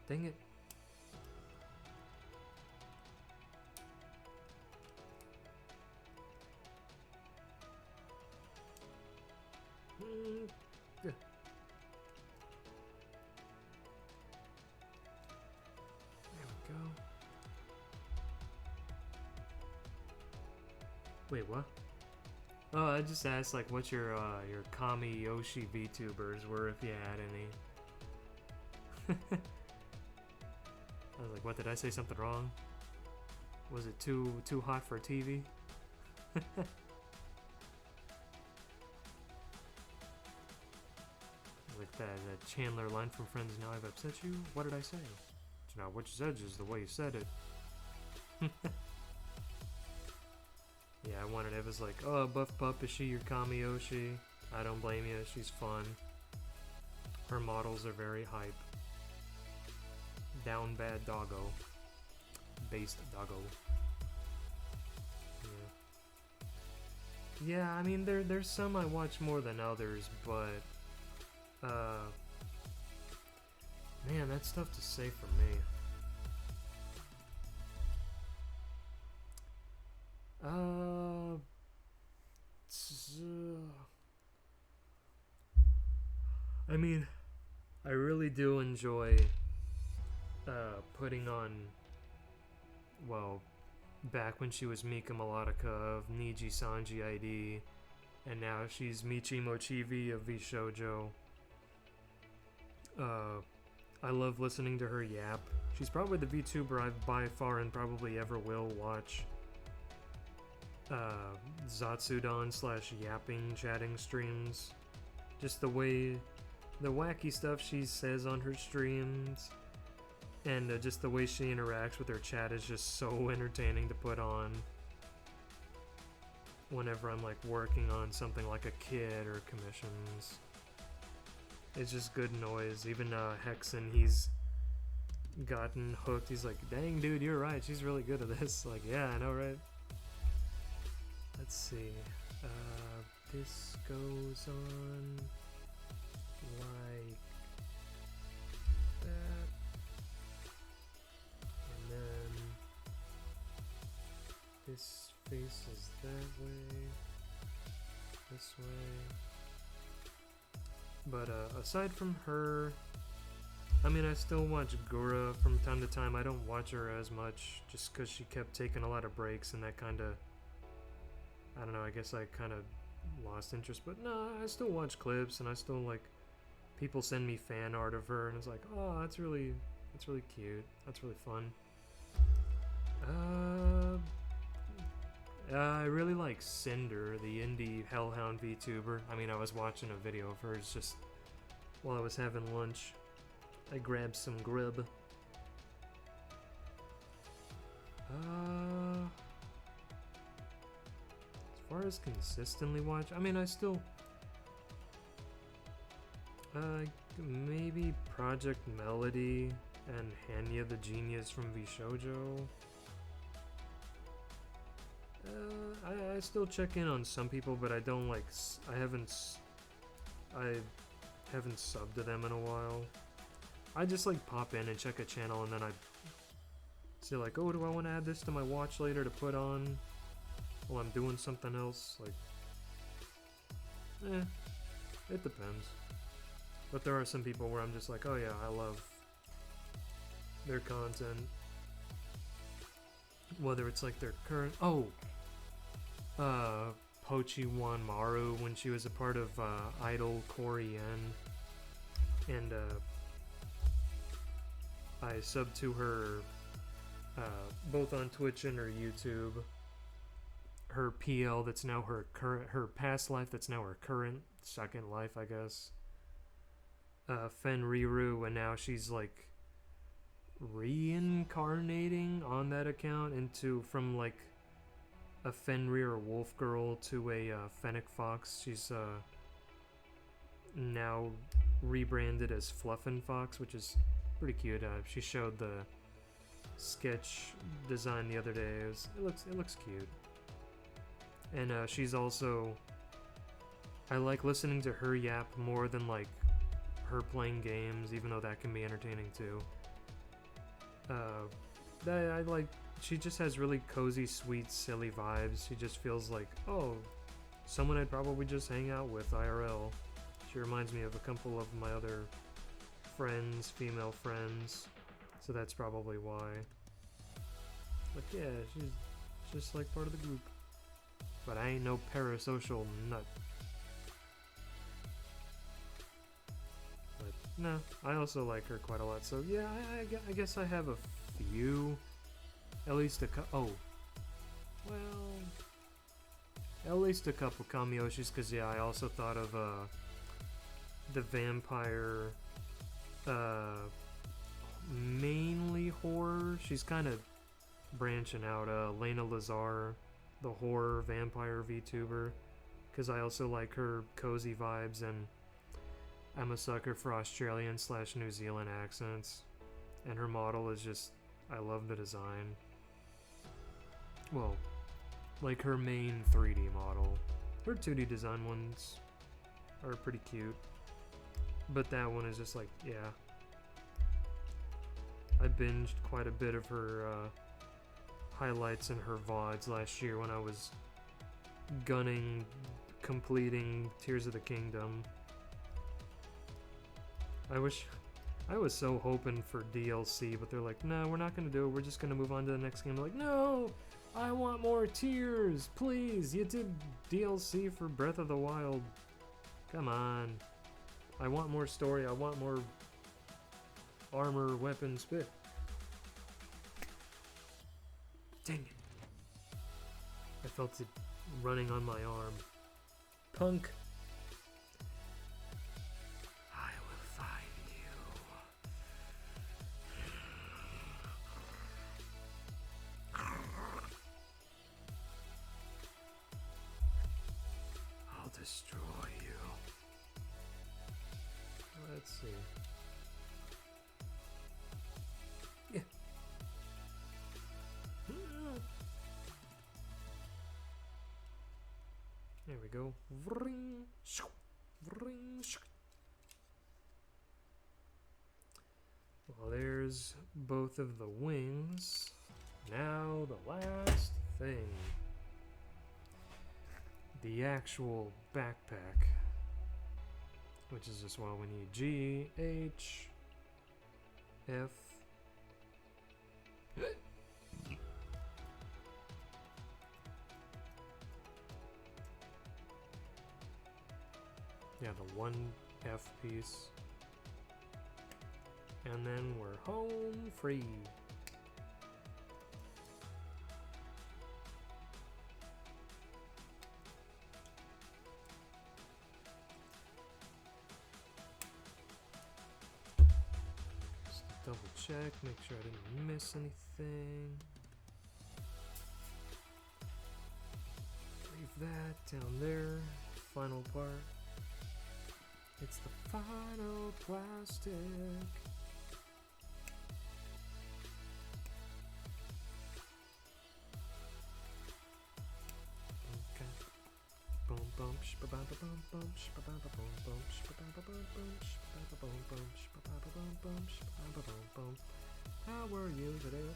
Dang it. Yeah. There we go. Wait, what? Oh, I just asked like what your Kami Yoshi VTubers were, if you had any. I was like, what, did I say something wrong? Was it too hot for TV? Like that Chandler line from Friends, now I've upset you? What did I say? It's not what you said, just the way you said it. Yeah, I wanted it was like, oh, Buff Pup, is she your Kamiyoshi? I don't blame you, she's fun. Her models are very hype. Down bad doggo. Based doggo. Yeah. Yeah, I mean, there's some I watch more than others, but... man, that's tough to say for me. I mean, I really do enjoy putting on, well, back when she was Mika Melodica of Niji Sanji ID, and now she's Michi Mochivi of VShojo. I love listening to her yap. She's probably the VTuber I by far and probably ever will watch Zatsudan / yapping chatting streams. Just the way the wacky stuff she says on her streams, and just the way she interacts with her chat is just so entertaining to put on whenever I'm like working on something like a kit or commissions. It's just good noise. Even Hexen, he's gotten hooked. He's like, dang dude, you're right, she's really good at this. Like, yeah, I know, right? Let's see. This goes on like that, and then this faces that way, this way. But aside from her, I mean, I still watch Gura from time to time. I don't watch her as much just because she kept taking a lot of breaks, and that kind of, I don't know, I guess I kind of lost interest. But no, I still watch clips, and I still like, people send me fan art of her, and it's like, oh, that's really cute. That's really fun. I really like Cinder, the indie Hellhound VTuber. I mean, I was watching a video of hers just while I was having lunch. I grabbed some grub. As far as consistently watch, I mean, I still maybe Project Melody and Hanya the Genius from VShojo. I still check in on some people, but I don't like. I haven't subbed to them in a while. I just like pop in and check a channel, and then I say like, oh, do I want to add this to my watch later to put on while I'm doing something else? Like, it depends. But there are some people where I'm just like, oh yeah, I love their content. Whether it's like their current, Pochi Wan Maru when she was a part of Idol Korien, and I subbed to her both on Twitch and her YouTube. Her PL that's now her current, her past life that's now her current second life, I guess. Fenriru, and now she's like reincarnating on that account from like a Fenrir wolf girl to a Fennec fox. She's now rebranded as Fluffin' Fox, which is pretty cute. She showed the sketch design the other day. It looks cute. And she's also, I like listening to her yap more than like her playing games, even though that can be entertaining too. I like, she just has really cozy, sweet, silly vibes. She just feels like, oh, someone I'd probably just hang out with IRL. She reminds me of a couple of my other friends, female friends, so that's probably why. But yeah, she's just like part of the group. But I ain't no parasocial nut. But no, I also like her quite a lot. So yeah, I guess I have a few, at least a couple Kamiyoshis, because yeah, I also thought of the vampire, mainly horror. She's kind of branching out. Lena Lazar, the horror vampire VTuber, because I also like her cozy vibes, and I'm a sucker for Australian/New Zealand accents, and her model is just, I love the design. Well, like her main 3D model. Her 2D design ones are pretty cute, but that one is just like, yeah. I binged quite a bit of her highlights and her VODs last year when I was completing Tears of the Kingdom. I was so hoping for DLC, but they're like, no, we're not gonna do it, we're just gonna move on to the next game. I'm like, no, I want more Tears, please. You did DLC for Breath of the Wild. Come on. I want more story, I want more armor, weapons, spit. Dang it. I felt it running on my arm. Punk. I see. Yeah. There we go. Vring, shoo, vring, shoo. Well, there's both of the wings. Now the last thing. The actual backpack. Which is just what we need. G, H, F. Yeah, the one F piece. And then we're home free. Just double check, make sure I didn't miss anything. Leave that down there. Final part. It's the final plastic. Okay. Boom boom sh ba ba ba boom boom sh ba ba ba boom boom sh ba ba ba boom boom sh ba ba ba boom boom sh ba ba ba boom boom sh ba ba boom boom. How were you today?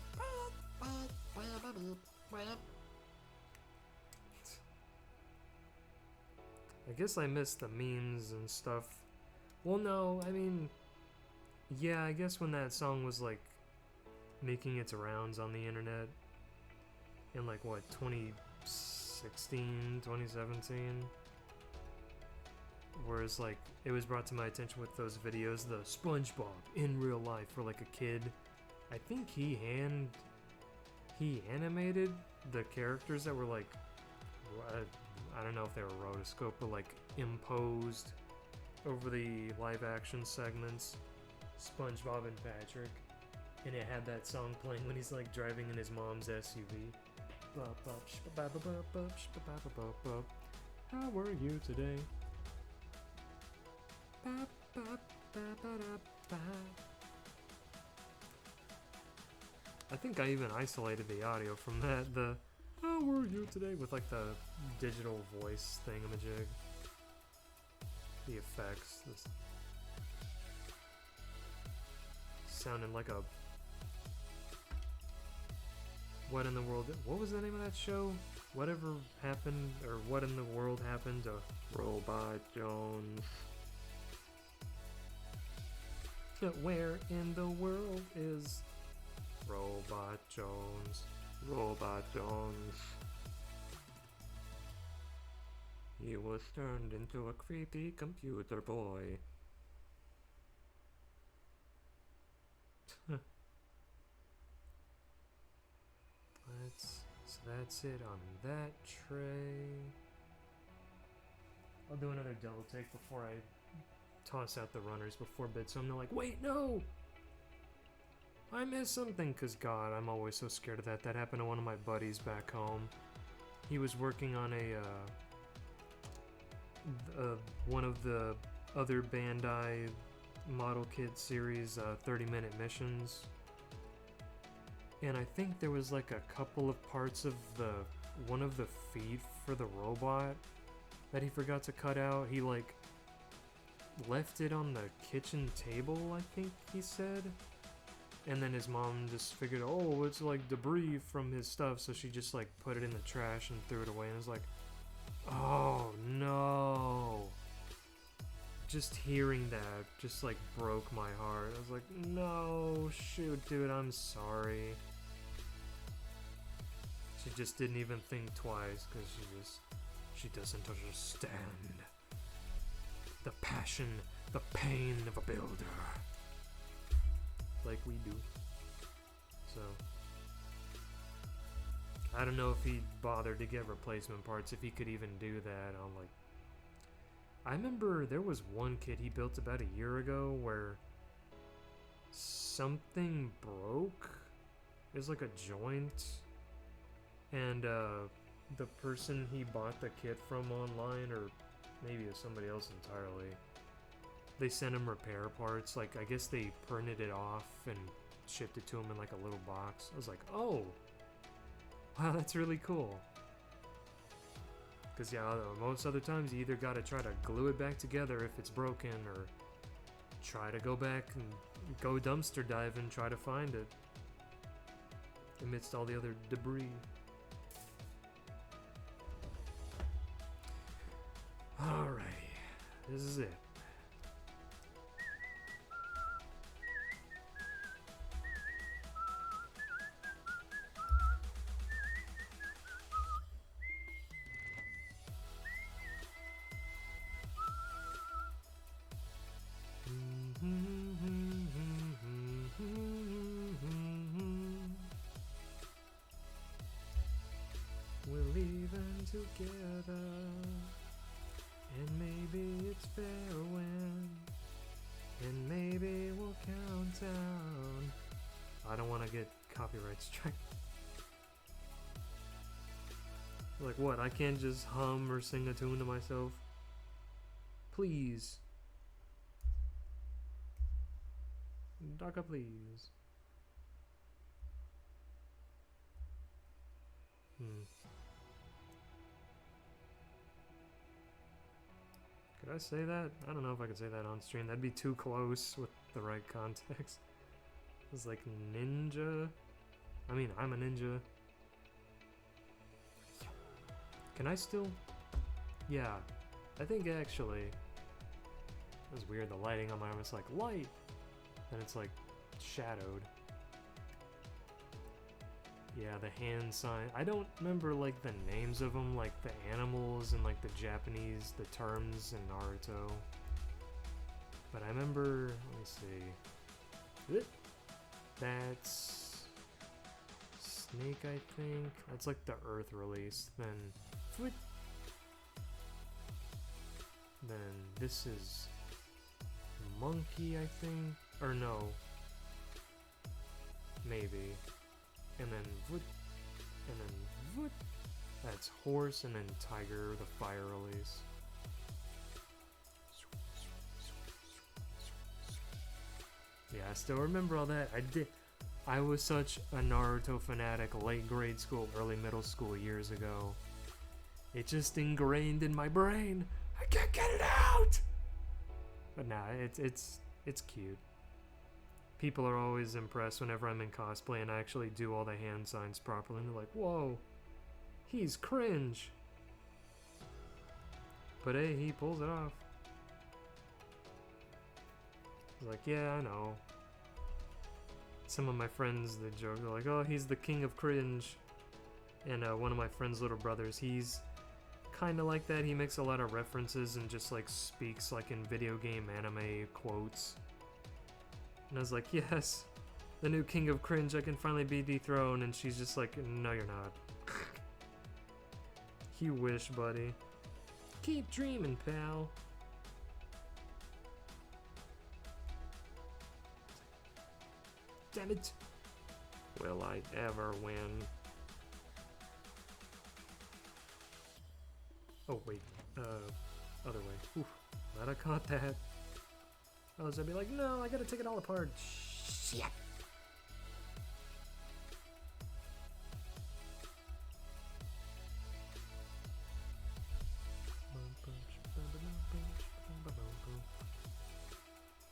I guess I missed the memes and stuff. Well, no, I mean, yeah, I guess when that song was like making its rounds on the internet in like what, 2016, 2017, whereas like it was brought to my attention with those videos, the SpongeBob in real life for like a kid. I think he animated the characters that were like, I don't know if they were rotoscope, but like imposed over the live action segments, SpongeBob and Patrick, and it had that song playing when he's like driving in his mom's SUV. How were you today? I think I even isolated the audio from that, the how were you today, with like the digital voice thingamajig. The effects, this sounding like a what in the world, what was the name of that show? Whatever happened, or what in the world happened to Robot Jones? Where in the world is Robot Jones? Robot Jones. He was turned into a creepy computer boy. So that's it on that tray. I'll do another double take before I toss out the runners before bed, so I'm not like, wait, no! I missed something, cause God, I'm always so scared of that. That happened to one of my buddies back home. He was working on one of the other Bandai Model Kit series 30-minute missions. And I think there was like a couple of parts of one of the feet for the robot that he forgot to cut out. He like left it on the kitchen table, I think he said. And then his mom just figured, oh, it's like debris from his stuff, so she just like put it in the trash and threw it away, and was like, oh no. Just hearing that just like broke my heart. I was like, no, shoot, dude, I'm sorry. She just didn't even think twice, because she doesn't understand the passion, the pain of a builder. Like we do. So I don't know if he bothered to get replacement parts, if he could even do that. I remember there was one kit he built about a year ago where something broke. It was like a joint, and the person he bought the kit from online, or maybe it was somebody else entirely, they sent him repair parts. Like, I guess they printed it off and shipped it to him in like a little box. I was like, oh, wow, that's really cool. Because, yeah, most other times you either got to try to glue it back together if it's broken, or try to go back and go dumpster dive and try to find it amidst all the other debris. Alrighty, this is it. We're leaving together, and maybe it's farewell, and maybe we'll count down. I don't want to get copyright strike. Like what? I can't just hum or sing a tune to myself? Please. Daka, please. Could I say that? I don't know if I could say that on stream. That'd be too close with the right context. It's like ninja. I mean, I'm a ninja. Can I still? Yeah, I think actually. It was weird, the lighting on my arm was like light, and it's like shadowed. Yeah, the hand sign. I don't remember like the names of them, like the animals and like the Japanese, the terms in Naruto. But I remember, let me see. That's Snake, I think. That's like the Earth release. Then this is Monkey, I think. Or no. Maybe. And then voot, and then voot. That's horse, and then tiger, the fire release. Yeah, I still remember all that. I was such a Naruto fanatic late grade school, early middle school years ago. It just ingrained in my brain. I can't get it out! But nah, it's cute. People are always impressed whenever I'm in cosplay and I actually do all the hand signs properly. And they're like, whoa, he's cringe. But hey, he pulls it off. He's like, yeah, I know. Some of my friends, they joke, they're like, oh, he's the king of cringe. And one of my friend's little brothers, he's kind of like that. He makes a lot of references and just like speaks like in video game anime quotes. And I was like, yes, the new king of cringe, I can finally be dethroned. And she's just like, no, you're not. You wish, buddy. Keep dreaming, pal. Damn it. Will I ever win? Oh, wait. Other way. Oof. Glad I caught that. I was gonna be like, no, I gotta take it all apart. Shit.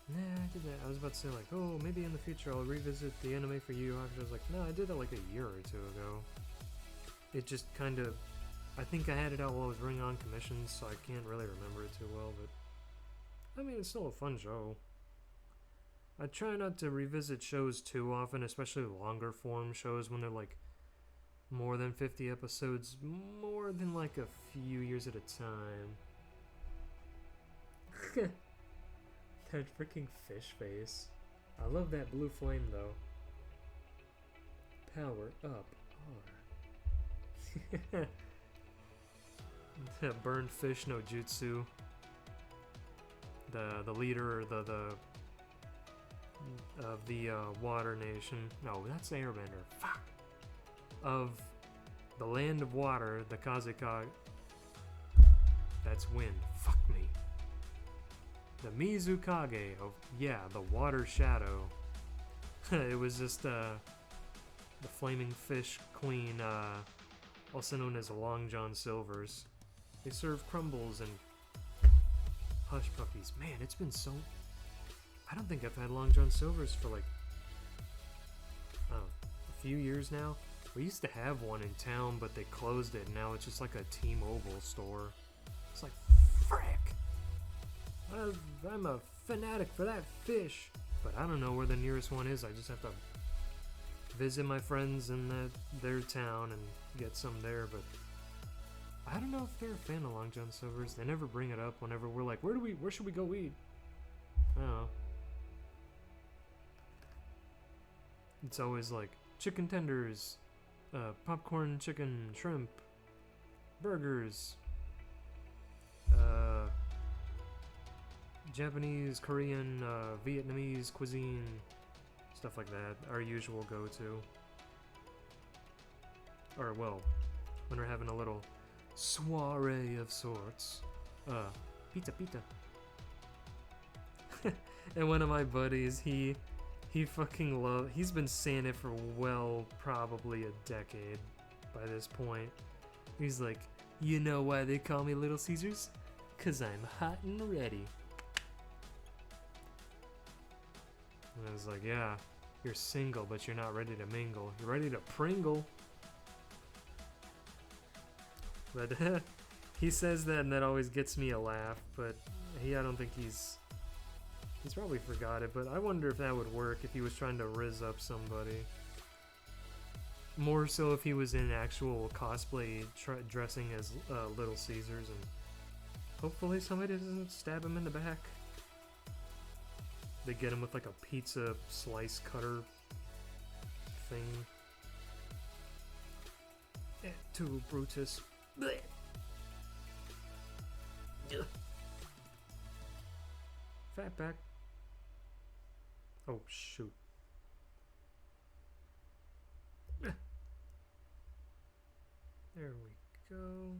Nah, I did that. I was about to say like, oh, maybe in the future I'll revisit the anime for you. I was like, no, I did that like a year or two ago. It just kind of, I think I had it out while I was running on commissions, so I can't really remember it too well, but I mean, it's still a fun show. I try not to revisit shows too often, especially longer form shows when they're like more than 50 episodes, more than like a few years at a time. That freaking fish face. I love that blue flame though. Power up R. Burned fish no jutsu. The leader of the water nation. No, that's Airbender. Fuck. Of the land of water, the Kazekage. That's wind. Fuck me. The Mizukage of, yeah, the water shadow. It was just the flaming fish queen, also known as Long John Silver's. They serve crumbles and hush puppies. Man, it's been so... I don't think I've had Long John Silver's for like, a few years now. We used to have one in town, but they closed it, and now it's just like a T-Mobile store. It's like, frick! I'm a fanatic for that fish, but I don't know where the nearest one is. I just have to visit my friends in their town and get some there, but I don't know if they're a fan of Long John Silver's. They never bring it up whenever we're like, where should we go eat? I don't know. It's always like chicken tenders, popcorn, chicken, shrimp, burgers, Japanese, Korean, Vietnamese cuisine, stuff like that. Our usual go-to. Or, well, when we're having a little soiree of sorts. Pizza. And one of my buddies, he fucking he's been saying it for, well, probably a decade by this point. He's like, you know why they call me Little Caesars? 'Cause I'm hot and ready. And I was like, yeah, you're single, but you're not ready to mingle. You're ready to pringle. But he says that, and that always gets me a laugh. But I don't think he's probably forgot it. But I wonder if that would work if he was trying to rizz up somebody. More so if he was in actual cosplay, dressing as Little Caesars, and hopefully somebody doesn't stab him in the back. They get him with like a pizza slice cutter thing. To Brutus. Blech. Fatback. Oh shoot. There we go.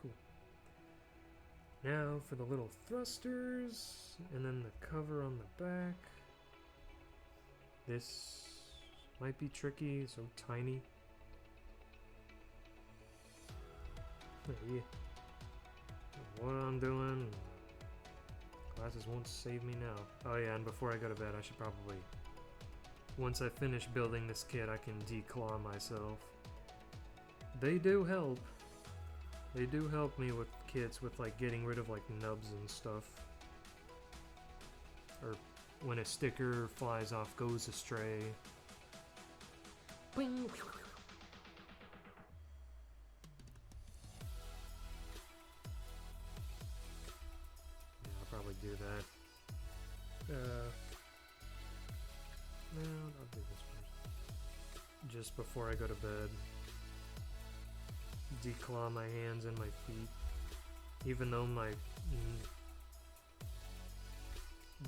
Cool. Now for the little thrusters, and then the cover on the back. This might be tricky, so tiny. Yeah. What I'm doing, glasses won't save me now. Oh yeah, and before I go to bed, I should probably, once I finish building this kit, I can declaw myself. They do help. They do help me with kits with like getting rid of like nubs and stuff. Or when a sticker flies off, goes astray. Bing. Yeah, I'll probably do that. No, I'll do this first. Just before I go to bed. Declaw my hands and my feet. Even though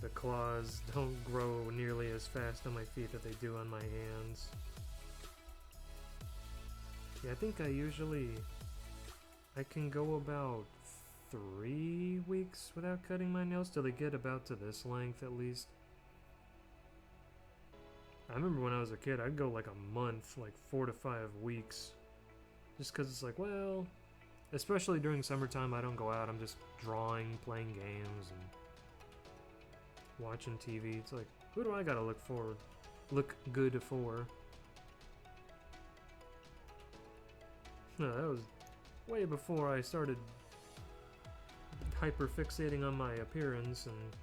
the claws don't grow nearly as fast on my feet that they do on my hands. Yeah, I think I can go about 3 weeks without cutting my nails till they get about to this length at least. I remember when I was a kid, I'd go like a month, like 4 to 5 weeks. Just because it's like, well, especially during summertime, I don't go out. I'm just drawing, playing games, and watching TV. It's like, who do I gotta look good for? No, that was way before I started hyperfixating on my appearance, and,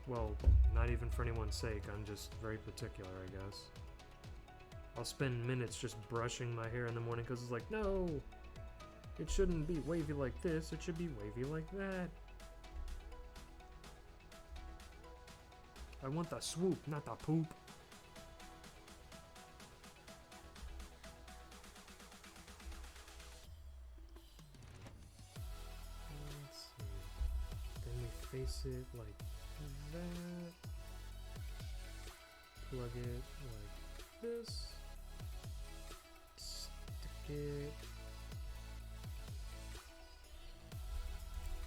well, not even for anyone's sake. I'm just very particular, I guess. I'll spend minutes just brushing my hair in the morning because it's like, no, it shouldn't be wavy like this, it should be wavy like that. I want the swoop, not the poop. Let's see. Then we face it like that. Plug it like this. Stick it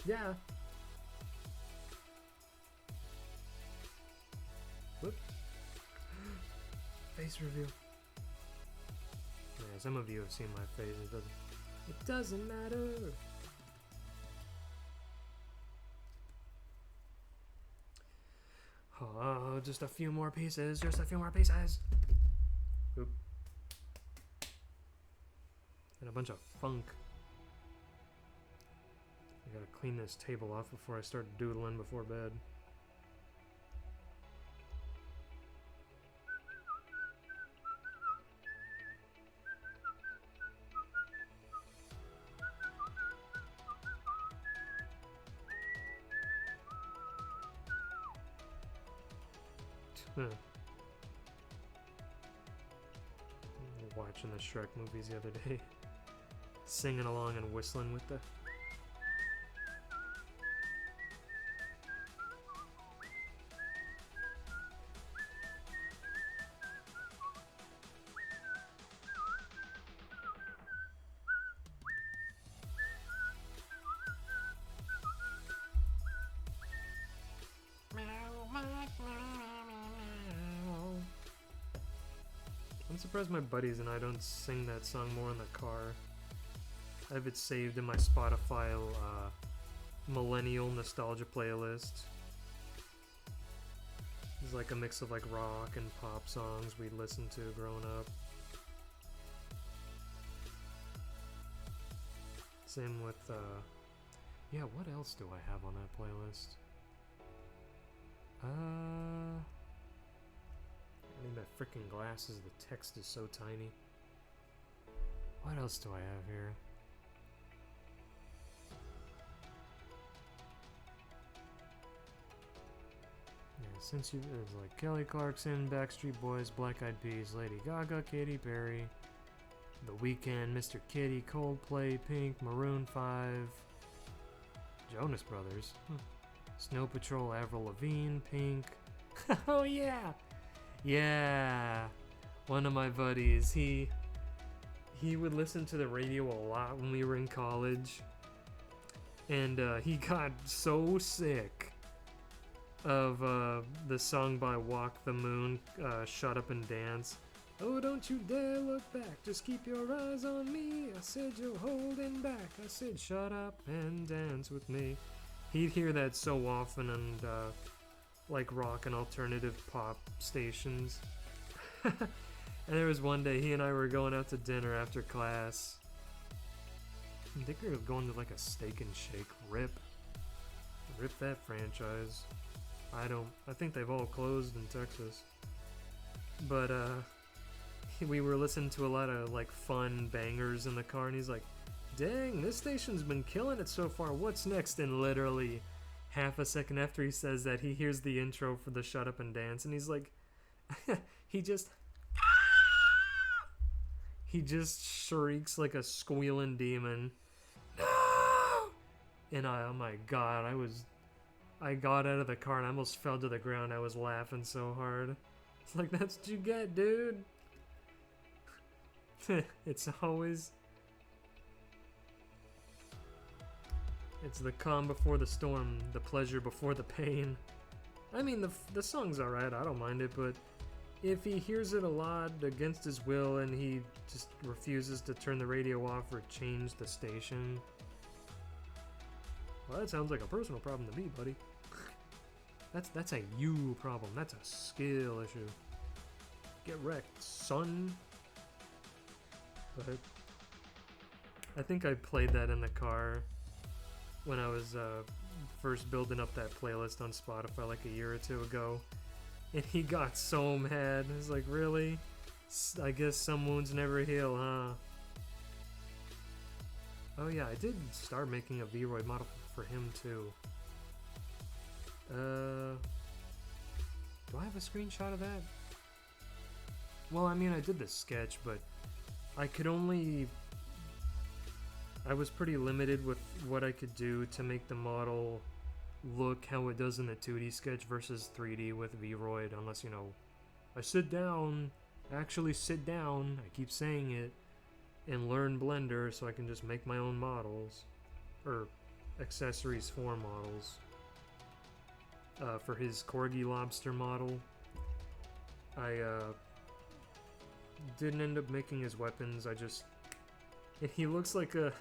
Yeah. Whoop. Face reveal. Yeah, some of you have seen my face. It doesn't matter. Oh, just a few more pieces. Just a few more pieces. Oop. And a bunch of funk. I gotta clean this table off before I start doodling before bed. Watching the Shrek movies the other day. Singing along and whistling with the... I'm surprised my buddies and I don't sing that song more in the car. I have it saved in my Spotify millennial nostalgia playlist. It's like a mix of like rock and pop songs we'd listen to growing up. Same with, yeah, what else do I have on that playlist? I need my freaking glasses, the text is so tiny. What else do I have here? Yeah, since you, there's like Kelly Clarkson, Backstreet Boys, Black Eyed Peas, Lady Gaga, Katy Perry, The Weeknd, Mr. Kitty, Coldplay, Pink, Maroon 5, Jonas Brothers, Snow Patrol, Avril Lavigne, Pink. Oh yeah! Yeah, one of my buddies, he would listen to the radio a lot when we were in college, and he got so sick of the song by Walk the Moon, Shut Up and Dance. Oh, don't you dare look back, just keep your eyes on me. I said you're holding back, I said shut up and dance with me. He'd hear that so often and like rock and alternative pop stations. And there was one day he and I were going out to dinner after class. I think we were going to like a Steak and Shake. Rip that franchise. I think they've all closed in Texas. But we were listening to a lot of like fun bangers in the car, and he's like, dang, this station's been killing it so far, what's next? And literally half a second after he says that, he hears the intro for the Shut Up and Dance, and he's like, he just shrieks like a squealing demon. No! And oh my god, I got out of the car and I almost fell to the ground. I was laughing so hard. It's like, that's what you get, dude. It's the calm before the storm, the pleasure before the pain. I mean, the song's alright, I don't mind it, but if he hears it a lot against his will and he just refuses to turn the radio off or change the station, well, that sounds like a personal problem to me, buddy. That's a you problem. That's a skill issue. Get wrecked, son. But I think I played that in the car when I was first building up that playlist on Spotify like a year or two ago. And he got so mad. He's like, really? I guess some wounds never heal, huh? Oh yeah, I did start making a V-Roy model for him too. Do I have a screenshot of that? Well, I mean, I did the sketch, but I was pretty limited with what I could do to make the model look how it does in the 2D sketch versus 3D with V-Roid, unless, you know, I sit down, actually sit down, I keep saying it, and learn Blender so I can just make my own models. Or accessories for models. For his Corgi Lobster model, I didn't end up making his weapons. And he looks like a.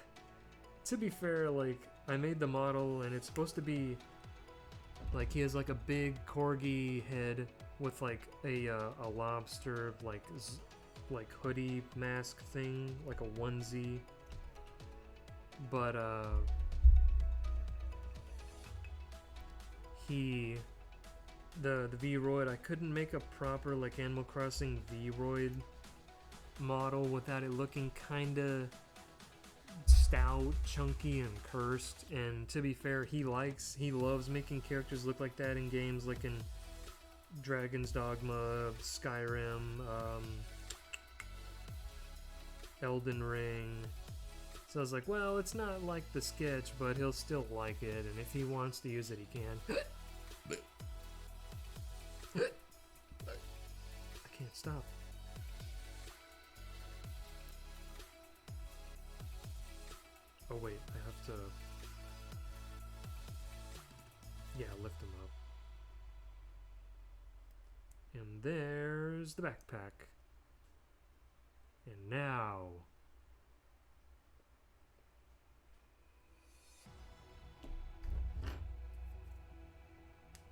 To be fair, like I made the model, and it's supposed to be like he has like a big corgi head with like a lobster like hoodie mask thing, like a onesie. But the V-Roid, I couldn't make a proper like Animal Crossing V-Roid model without it looking kinda stout, chunky, and cursed. And to be fair, he loves making characters look like that in games like in Dragon's Dogma, Skyrim, Elden Ring. So I was like, well, it's not like the sketch, but he'll still like it, and if he wants to use it, he can. I can't stop. Oh wait, I have to... Yeah, lift him up. And there's the backpack. And now...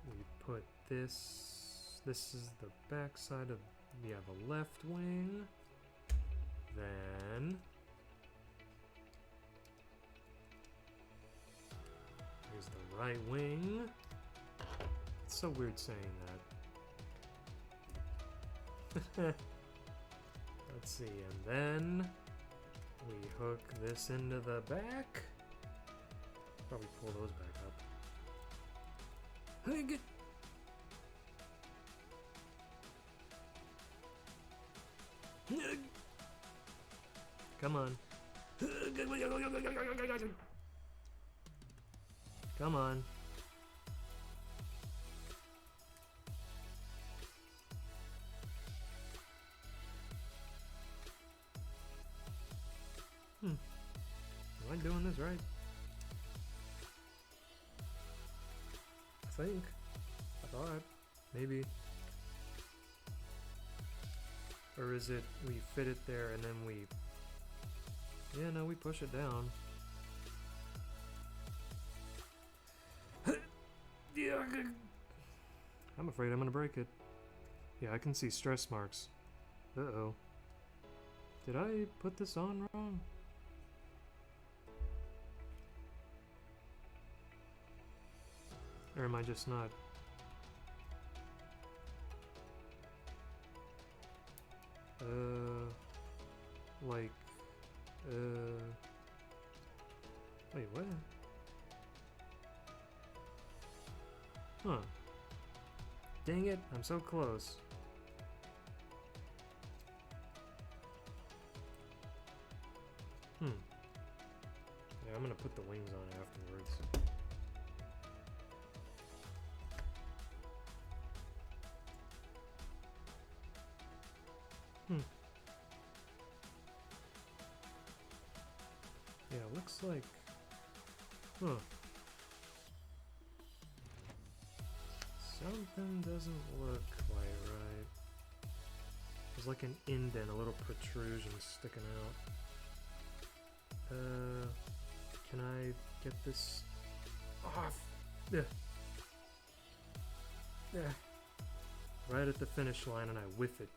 we put this... This is the back side of... Yeah, the left wing. Then... here's the right wing. It's so weird saying that. Let's see, and then we hook this into the back. Probably pull those back up. Hey, get. Come on. Come on. Am I doing this right? I think. I thought. Maybe. Or is it we fit it there and then we... Yeah, no, we push it down. I'm afraid I'm gonna break it. Yeah, I can see stress marks. Uh-oh. Did I put this on wrong? Or am I just not? Like, wait, what? Huh. Dang it, I'm so close. Yeah, I'm gonna put the wings on afterwards. Yeah, looks like... Huh. Something doesn't look quite right. There's like an indent, a little protrusion sticking out. Can I get this off? Yeah. Yeah. Right at the finish line and I whiff it.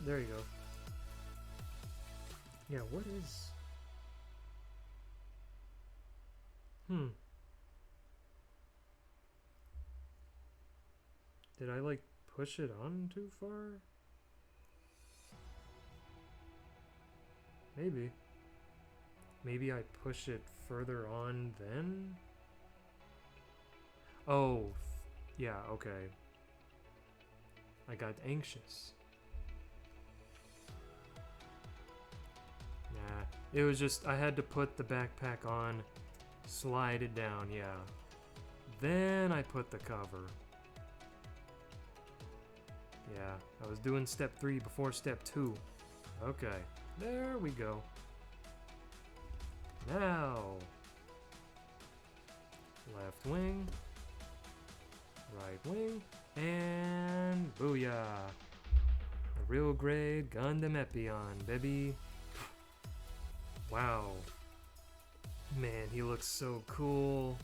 There you go. Yeah, what is... Did I, like, push it on too far? Maybe. Maybe I push it further on then? Oh, yeah, okay. I got anxious. Nah, it was just, I had to put the backpack on, slide it down, yeah. Then I put the cover. Yeah, I was doing step 3 before step 2. Okay, there we go. Now, left wing, right wing, and booyah! A real grade Gundam Epyon, baby. Wow. Man, he looks so cool.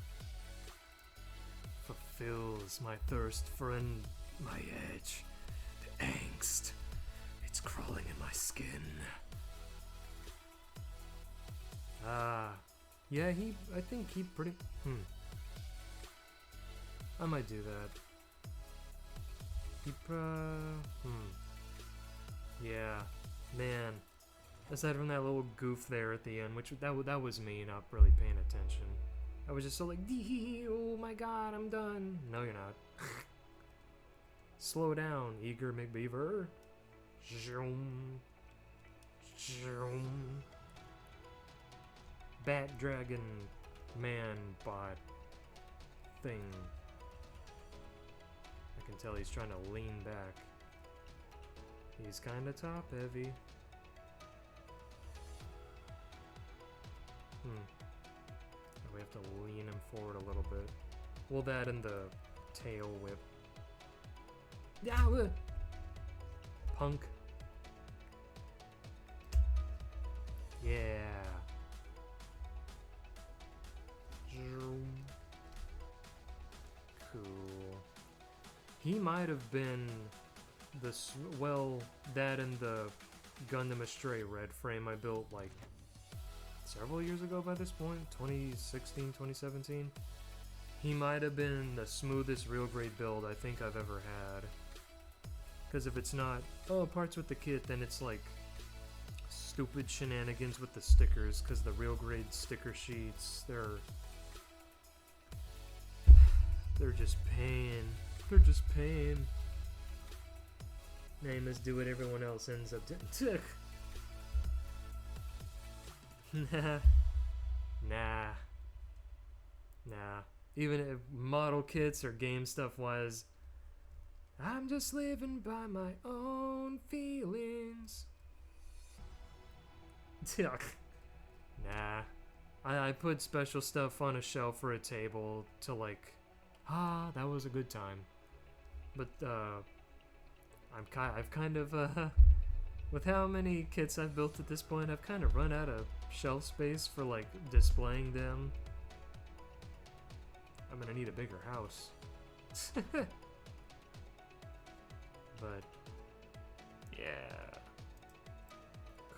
Fulfills my thirst for my edge. The angst. It's crawling in my skin. Yeah, I think he pretty, I might do that. Yeah, man. Aside from that little goof there at the end, which that was me not really paying attention. I was just so like, oh my god, I'm done. No, you're not. Slow down, eager McBeaver. Zoom. Zoom. Bat dragon man bot thing. I can tell he's trying to lean back. He's kinda top heavy. We have to lean him forward a little bit. Well, that and the tail whip. Yeah, punk. Yeah. Cool. He might have been that and the Gundam Astray red frame I built like several years ago by this point, 2016, 2017. He might have been the smoothest real grade build I think I've ever had. Because if it's not, parts with the kit, then it's like stupid shenanigans with the stickers, because the real grade sticker sheets, they're just pain. They're just pain. They must do what everyone else ends up doing. Nah. Even if model kits or game stuff wise, I'm just living by my own feelings. Nah. I put special stuff on a shelf or a table to like, that was a good time. But I've kind of with how many kits I've built at this point, I've kind of run out of shelf space for like displaying them. I'm gonna need a bigger house. But yeah,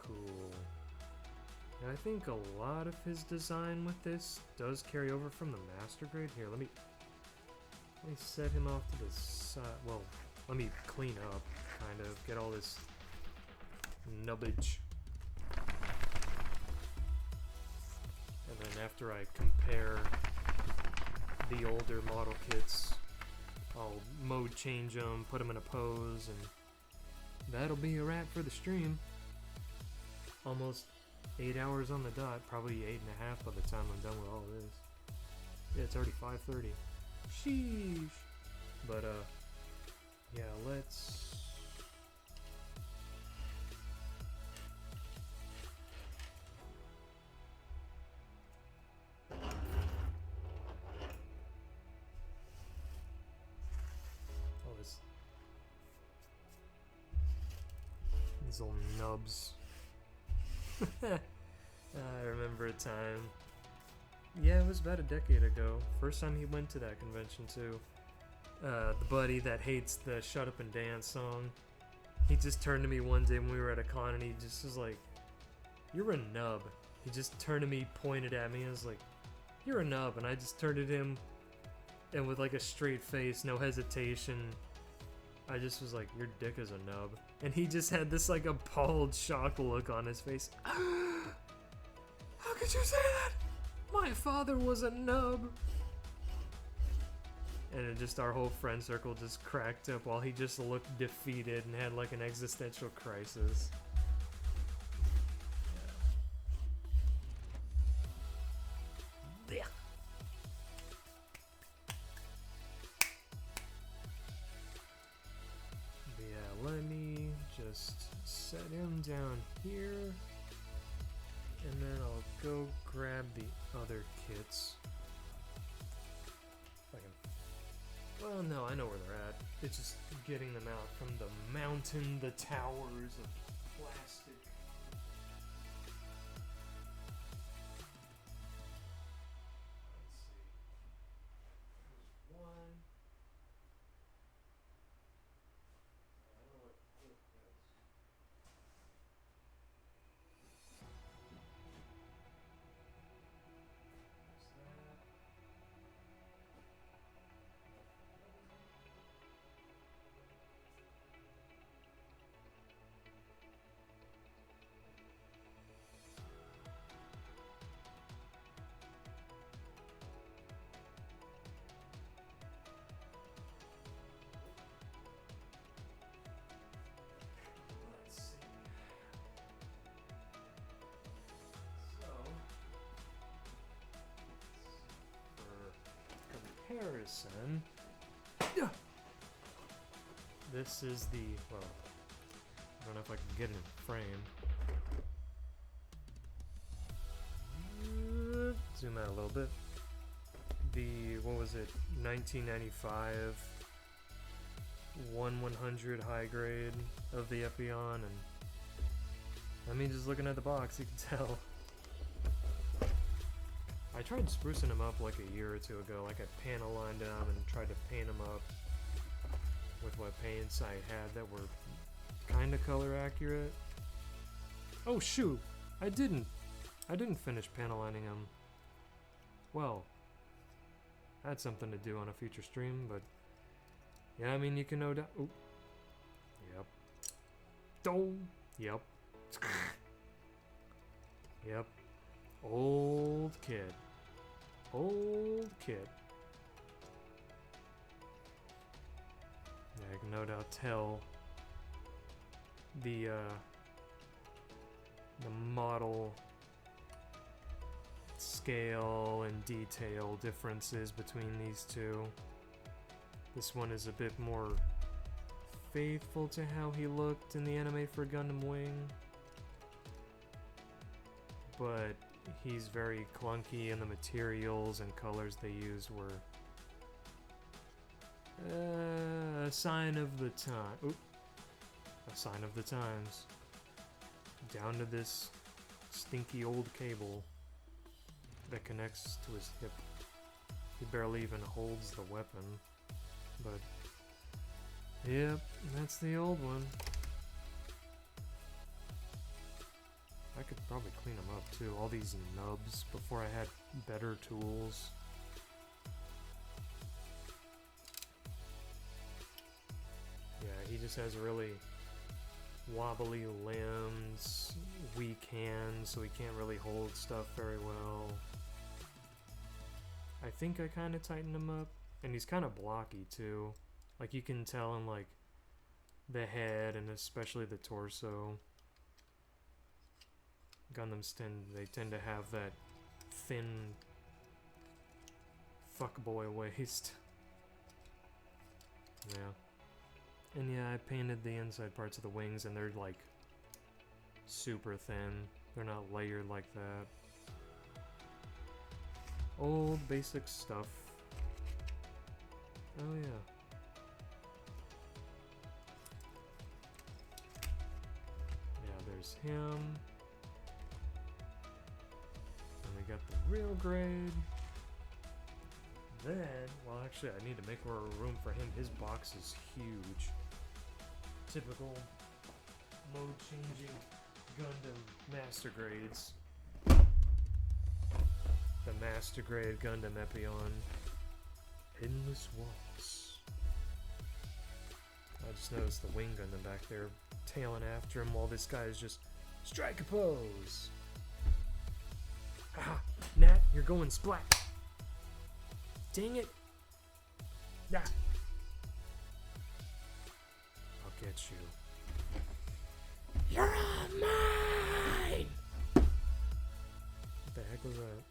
cool. And I think a lot of his design with this does carry over from the master grade. Here, let me set him off to the side. Well, let me clean up, kind of get all this nubbage. And then after I compare the older model kits, I'll mode change them, put them in a pose, and that'll be a wrap for the stream. Almost 8 hours on the dot, probably 8.5 by the time I'm done with all this. Yeah, it's already 5:30. Sheesh. But yeah, let's. These little nubs. I remember a time. Yeah, it was about a decade ago. First time he went to that convention too. The buddy that hates the Shut Up and Dance song. He just turned to me one day when we were at a con and he just was like, "You're a nub." He just turned to me, pointed at me, and was like, "You're a nub." And I just turned at him and with like a straight face, no hesitation, I just was like, "Your dick is a nub." And he just had this like appalled, shocked look on his face. How could you say that? My father was a nub. And it just, our whole friend circle just cracked up while he just looked defeated and had like an existential crisis. Yeah. Yeah, him down here. And then I'll go grab the other kits. If I can. Well, no, I know where they're at. It's just getting them out from the mountain, the towers of plastic. Let's see. There's one. I don't know what clip that is. Let's see. So, for comparison, this is the, well, I don't know if I can get it in frame. Zoom out a little bit. The, what was it, 1995 1/100 high grade of the Epyon, and I mean, just looking at the box, you can tell. I tried sprucing them up like a year or two ago, like I panel lined them and tried to paint them up with what paints I had that were kind of color accurate. Oh shoot, I didn't finish panel lining them. Well, I had something to do on a future stream, but yeah, I mean, you can no doubt. Oop. Yep. Dome. Yep. Yep. Old kid. Old kid. Yeah, I can no doubt tell the model scale and detail differences between these two. This one is a bit more faithful to how he looked in the anime for Gundam Wing, but he's very clunky, and the materials and colors they used were a sign of the time. Oop. A sign of the times. Down to this stinky old cable that connects to his hip. He barely even holds the weapon. But, yep, that's the old one. I could probably clean them up too. All these nubs before I had better tools. Yeah, he just has really wobbly limbs, weak hands, so he can't really hold stuff very well. I think I kind of tightened him up. And he's kind of blocky too. Like you can tell in like the head and especially the torso. Gundams tend to have that thin fuckboy waist. Yeah. And yeah, I painted the inside parts of the wings and they're like super thin. They're not layered like that. Old basic stuff. Oh yeah. Yeah, there's him. And we got the real grade. Then, well actually I need to make more room for him. His box is huge. Typical mode changing Gundam master grades. The master grade Gundam Epyon. Endless waltz. I just noticed the wing Gundam back there tailing after him while this guy is just strike a pose. Haha, Nat, you're going splat. Dang it. Yeah. I'll get you. You're all mine! What the heck was that?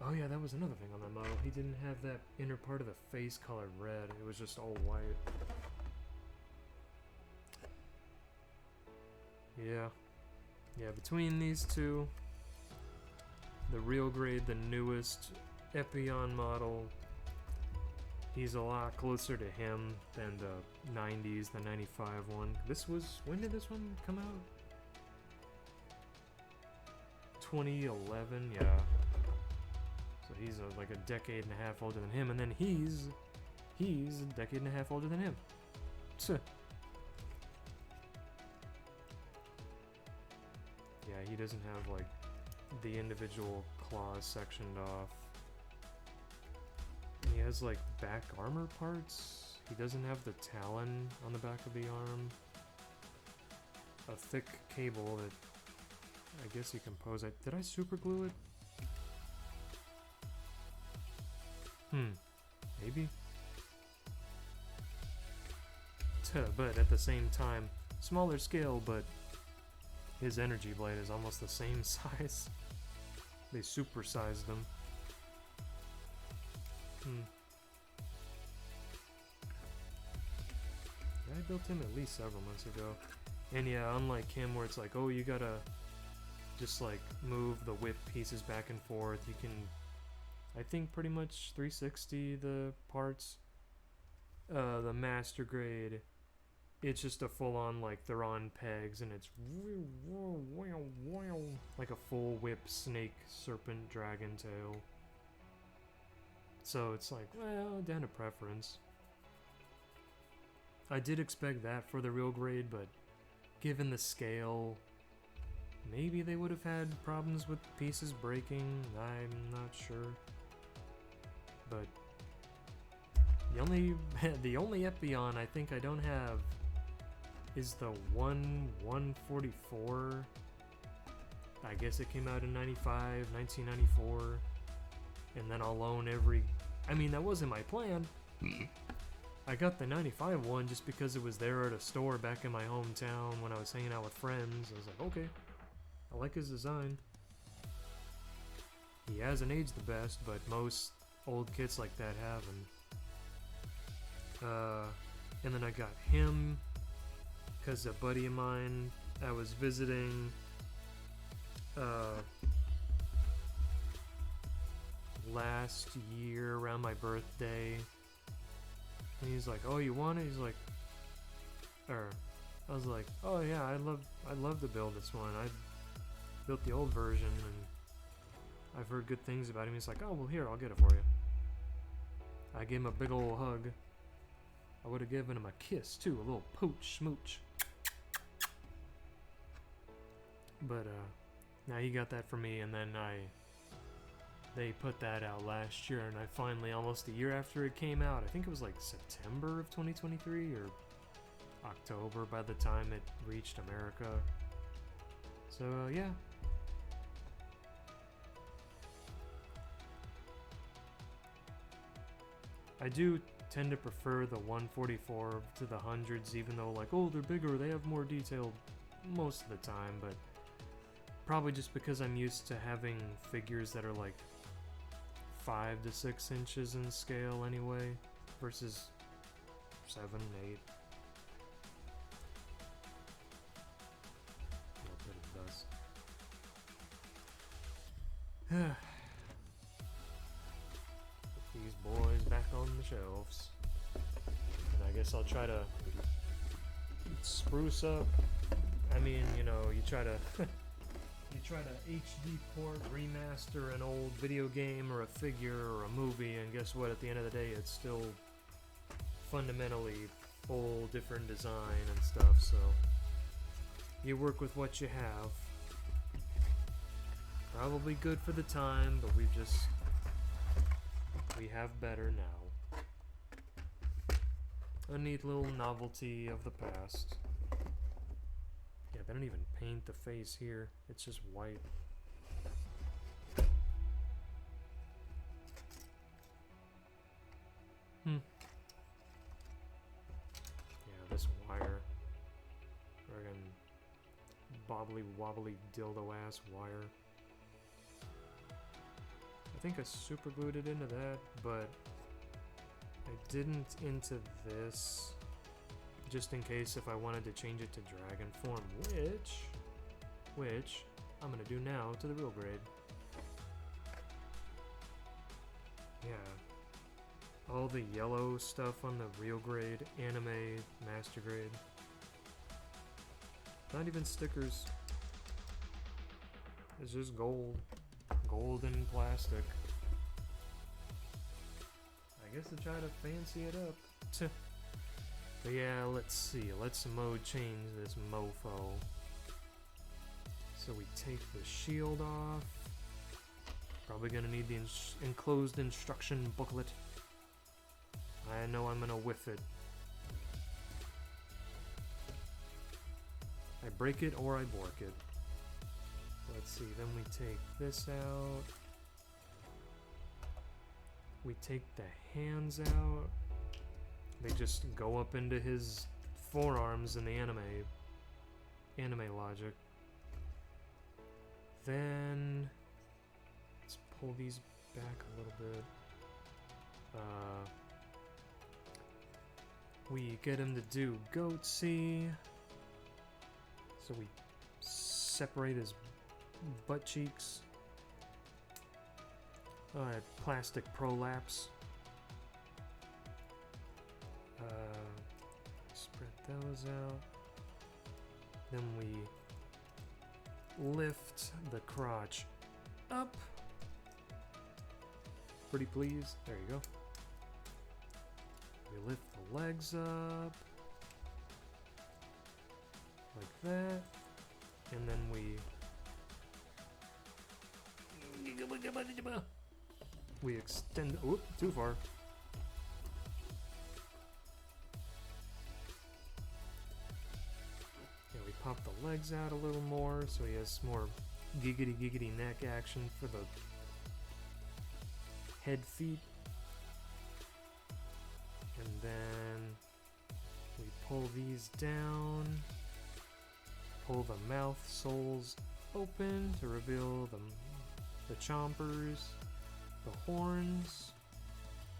Oh yeah, that was another thing on that model. He didn't have that inner part of the face colored red. It was just all white. Yeah. Yeah, between these two, the real grade, the newest Epyon model, he's a lot closer to him than the 90s, the 95 one. When did this one come out? 2011, yeah. So he's like a decade and a half older than him, and then he's a decade and a half older than him. Yeah, he doesn't have like the individual claws sectioned off. And he has like back armor parts. He doesn't have the talon on the back of the arm. A thick cable that I guess you can pose. Did I super glue it? Maybe. But at the same time, smaller scale, but his energy blade is almost the same size. They supersized him. I built him at least several months ago. And yeah, unlike him where it's like, oh, you gotta just like move the whip pieces back and forth, you can, I think, pretty much 360 the parts. The master grade, it's just a full-on, like, they're on pegs, and it's like a full whip snake serpent dragon tail. So it's like, well, down to preference. I did expect that for the real grade, but given the scale, maybe they would have had problems with pieces breaking. I'm not sure. But the only Epyon I think I don't have is the 144. I guess it came out in 1994. And then I'll own every... I mean, that wasn't my plan. I got the 95 one just because it was there at a store back in my hometown when I was hanging out with friends. I was like, okay, I like his design. He hasn't aged the best, but most old kits like that haven't. And then I got him because a buddy of mine I was visiting last year around my birthday, and he's like, oh, you want it? He's like, I was like, oh yeah, I'd love to build this one. I built the old version and I've heard good things about him. He's like, oh well, here, I'll get it for you. I gave him a big old hug. I would have given him a kiss too, a little pooch smooch. But now he got that for me, and then they put that out last year, and I finally, almost a year after it came out, I think it was like September of 2023 or October by the time it reached America. So yeah. I do tend to prefer the 144 to the hundreds, even though, like, oh, they're bigger, they have more detail most of the time, but probably just because I'm used to having figures that are like 5 to 6 inches in scale anyway, versus 7, 8. A bit of dust. Put these boys back on the shelves. And I guess I'll try to spruce up. I mean, you know, you try to HD port, remaster an old video game or a figure or a movie, and guess what? At the end of the day, it's still fundamentally whole different design and stuff, so you work with what you have. Probably good for the time, but we have better now. A neat little novelty of the past. Yeah, they don't even paint the face here. It's just white. Yeah, this wire. Friggin' bobbly wobbly dildo ass wire. I think I super glued it into that, but I didn't into this. just in case if I wanted to change it to dragon form, which I'm gonna do now to the real grade. Yeah. All the yellow stuff on the real grade, anime, master grade. Not even stickers. It's just gold. Golden plastic. I guess to try to fancy it up. But yeah, let's see. Let's mode change this mofo. So we take the shield off. Probably gonna need the enclosed instruction booklet. I know I'm gonna whiff it. I break it or I bork it. Let's see, then we take this out. We take the hands out. They just go up into his forearms in the anime logic. Then let's pull these back a little bit. We get him to do goatsy. So we separate his butt cheeks. Plastic prolapse. Spread those out. Then we lift the crotch up. Pretty please. There you go. We lift the legs up. Like that. And then we extend. Oop, too far. Yeah, we pop the legs out a little more so he has more giggity neck action for the head feet. And then we pull these down. Pull the mouth soles open to reveal the chompers, the horns.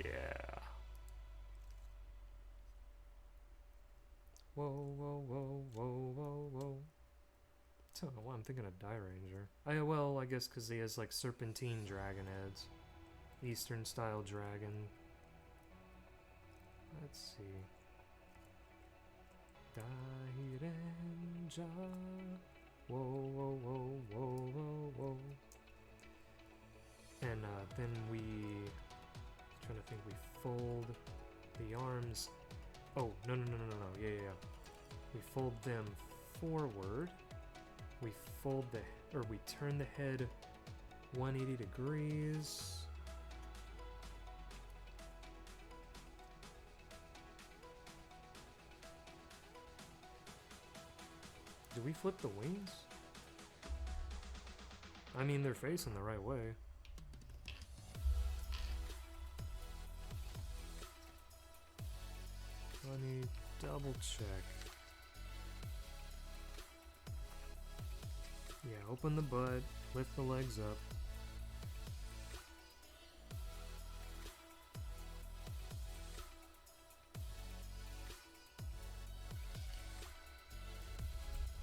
Yeah. Whoa, whoa, whoa, whoa, whoa, whoa. I don't know why I'm thinking of Die Ranger. Well, I guess because he has like serpentine dragon heads. Eastern style dragon. Let's see. Die Ranger. Whoa, whoa, whoa, whoa, whoa, whoa. And then we, trying to think, we fold the arms. Oh, no, yeah. We fold them forward. We fold we turn the head 180 degrees. Do we flip the wings? I mean, they're facing the right way. Let me double check. Yeah, open the butt, lift the legs up.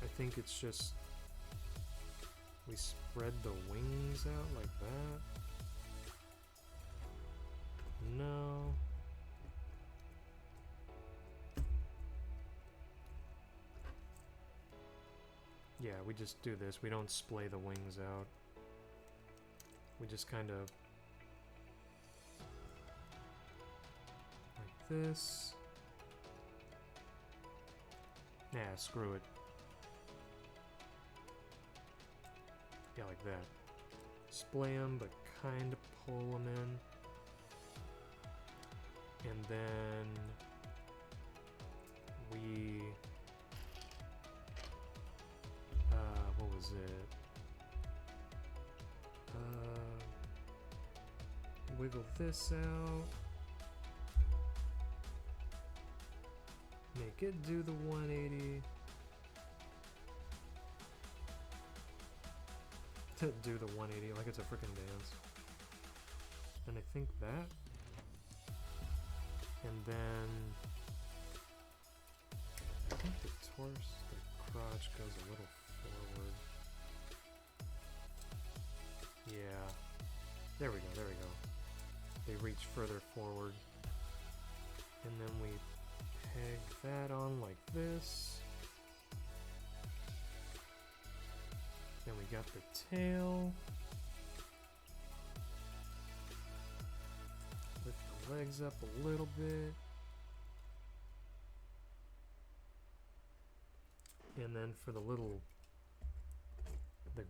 I think it's just we spread the wings out like that. No. Yeah, we just do this. We don't splay the wings out. We just kind of like this. Nah, screw it. Yeah, like that. Splay them, but kind of pull them in. And then we... what was it? Wiggle this out. Make it do the 180. To do the 180 like it's a freaking dance. And I think that. And then course, the crotch goes a little forward. Yeah. There we go, there we go. They reach further forward. And then we peg that on like this. Then we got the tail. Lift the legs up a little bit. And then for the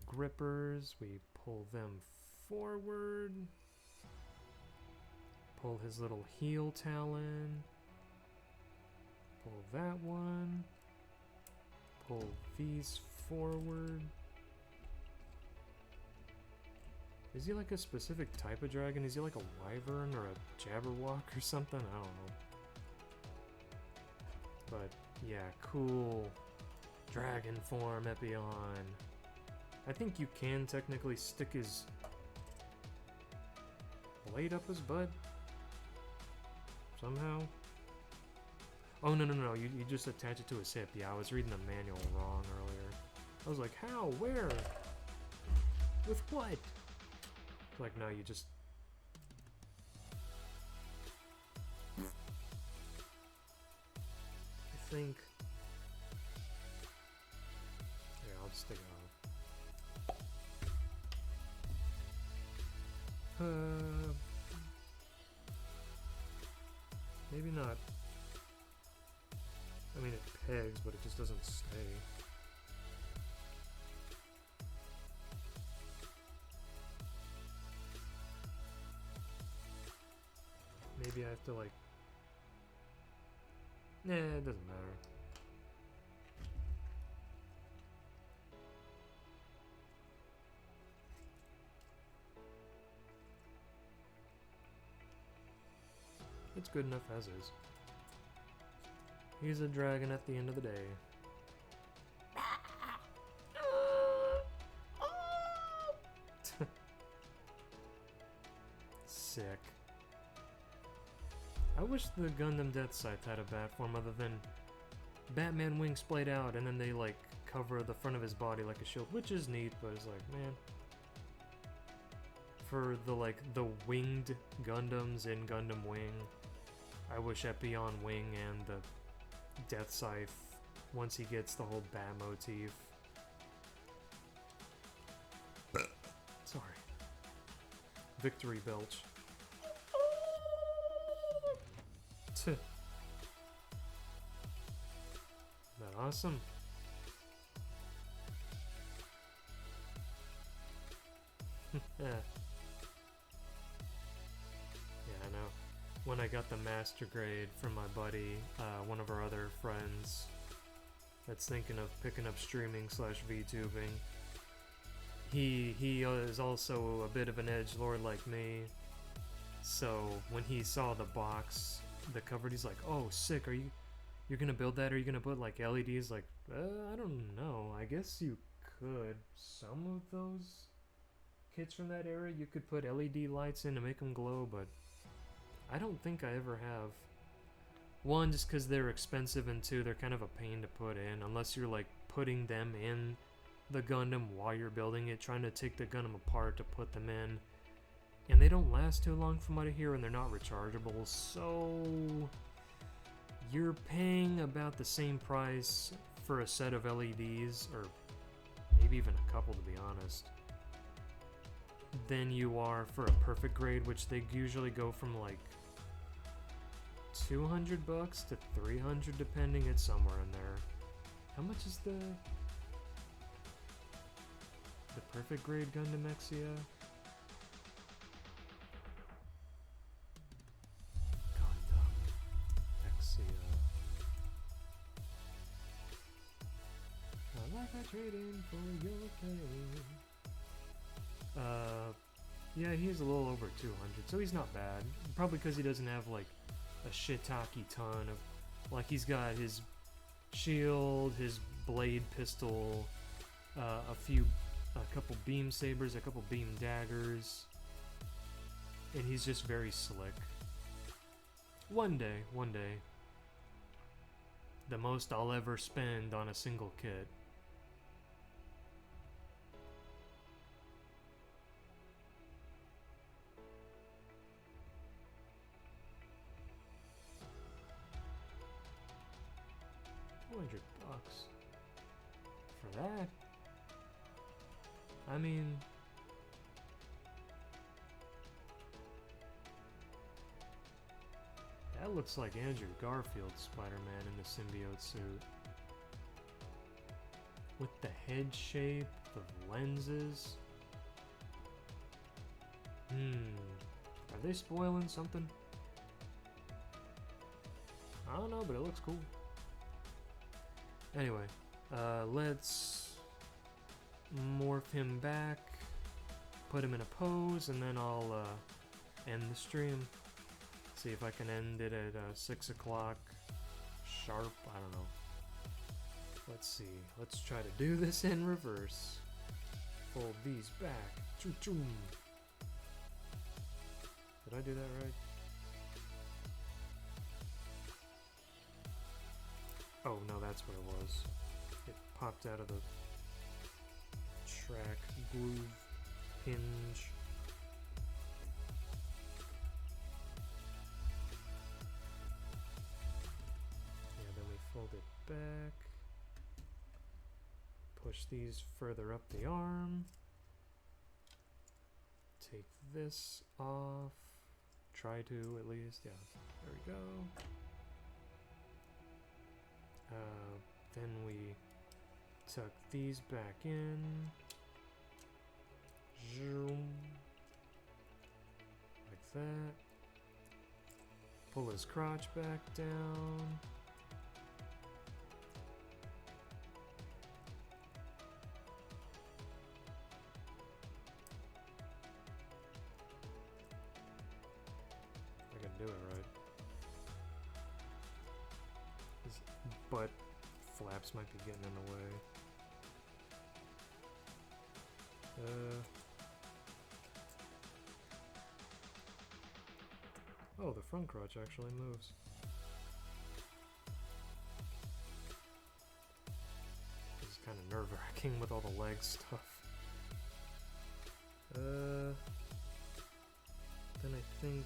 grippers, we pull them forward. Pull his little heel talon. Pull that one. Pull these forward. Is he like a specific type of dragon? Is he like a wyvern or a jabberwock or something? I don't know. But yeah, cool. Dragon form Epyon. I think you can technically stick his blade up his butt. Somehow. Oh, no. You just attach it to his hip. Yeah, I was reading the manual wrong earlier. I was like, how? Where? With what? It's like, no, you just... I think... Yeah, I'll just take it off. Maybe not. I mean, it pegs, but it just doesn't stay. Maybe I have to, like... Nah, it doesn't matter. It's good enough as is. He's a dragon at the end of the day. Sick. I wish the Gundam Death Scythe had a bat form other than Batman wings splayed out and then they like cover the front of his body like a shield, which is neat, but it's like, man. For the like the winged Gundams in Gundam Wing, I wish Epyon Wing and the Death Scythe, once he gets the whole bat motif. Sorry. Victory belch. That awesome? Yeah. I know. When I got the master grade from my buddy, one of our other friends that's thinking of picking up streaming / VTubing, he is also a bit of an edgelord like me. So when he saw the box, the cover, he's like, "Oh, sick! You're gonna build that? Are you gonna put like LEDs?" Like, I don't know. I guess you could. Some of those kits from that era, you could put LED lights in to make them glow, but I don't think I ever have. One, just because they're expensive, and two, they're kind of a pain to put in, unless you're like putting them in the Gundam while you're building it, trying to take the Gundam apart to put them in. And they don't last too long from what I hear, and they're not rechargeable, so you're paying about the same price for a set of LEDs, or maybe even a couple to be honest, than you are for a perfect grade, which they usually go from like $200 to $300 depending. It's somewhere in there. How much is the perfect grade Gundam Exia? Trade in for your pain. Yeah, he's a little over 200, so he's not bad. Probably because he doesn't have like a shiitake ton of, like, he's got his shield, his blade pistol, a couple beam sabers, a couple beam daggers, and he's just very slick. One day. the most I'll ever spend on a single kit. $200 for that? I mean, that looks like Andrew Garfield's Spider-Man in the symbiote suit. With the head shape, the lenses. Are they spoiling something? I don't know, but it looks cool. Anyway, let's morph him back, put him in a pose, and then I'll end the stream. See if I can end it at 6 o'clock sharp. I don't know. Let's see. Let's try to do this in reverse. Fold these back. Choo-choom. Did I do that right? Oh, no, that's what it was. It popped out of the track groove hinge. Yeah, then we fold it back. Push these further up the arm. Take this off. Try to, at least. Yeah, there we go. Then we tuck these back in. Zoom. Like that. Pull his crotch back down. I can do it right. His butt flaps might be getting in the way. Oh, the front crotch actually moves. This is kind of nerve-wracking with all the leg stuff. Then I think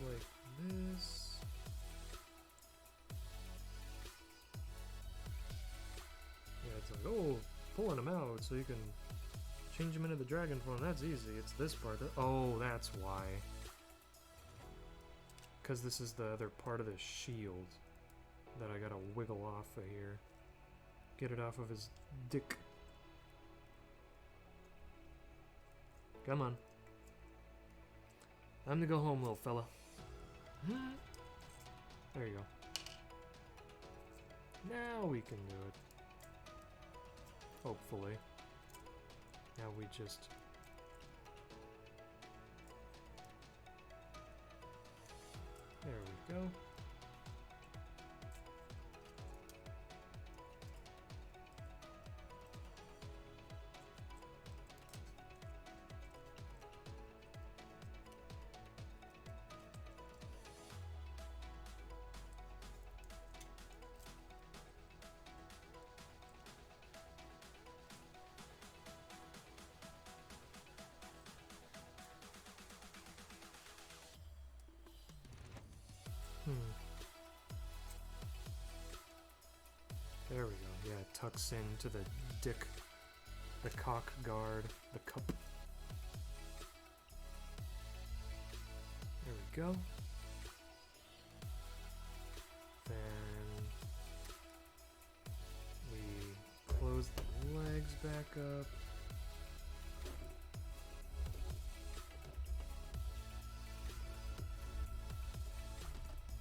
like this. Yeah, it's like, oh, pulling him out so you can change him into the dragon form. That's easy. It's this part. Oh, that's why. Because this is the other part of the shield that I gotta wiggle off of here. Get it off of his dick. Come on. Time to go home, little fella. There you go. Now we can do it. Hopefully. Now we just... There we go. There we go. Yeah, it tucks into the dick, the cock guard, the cup. There we go. Then we close the legs back up.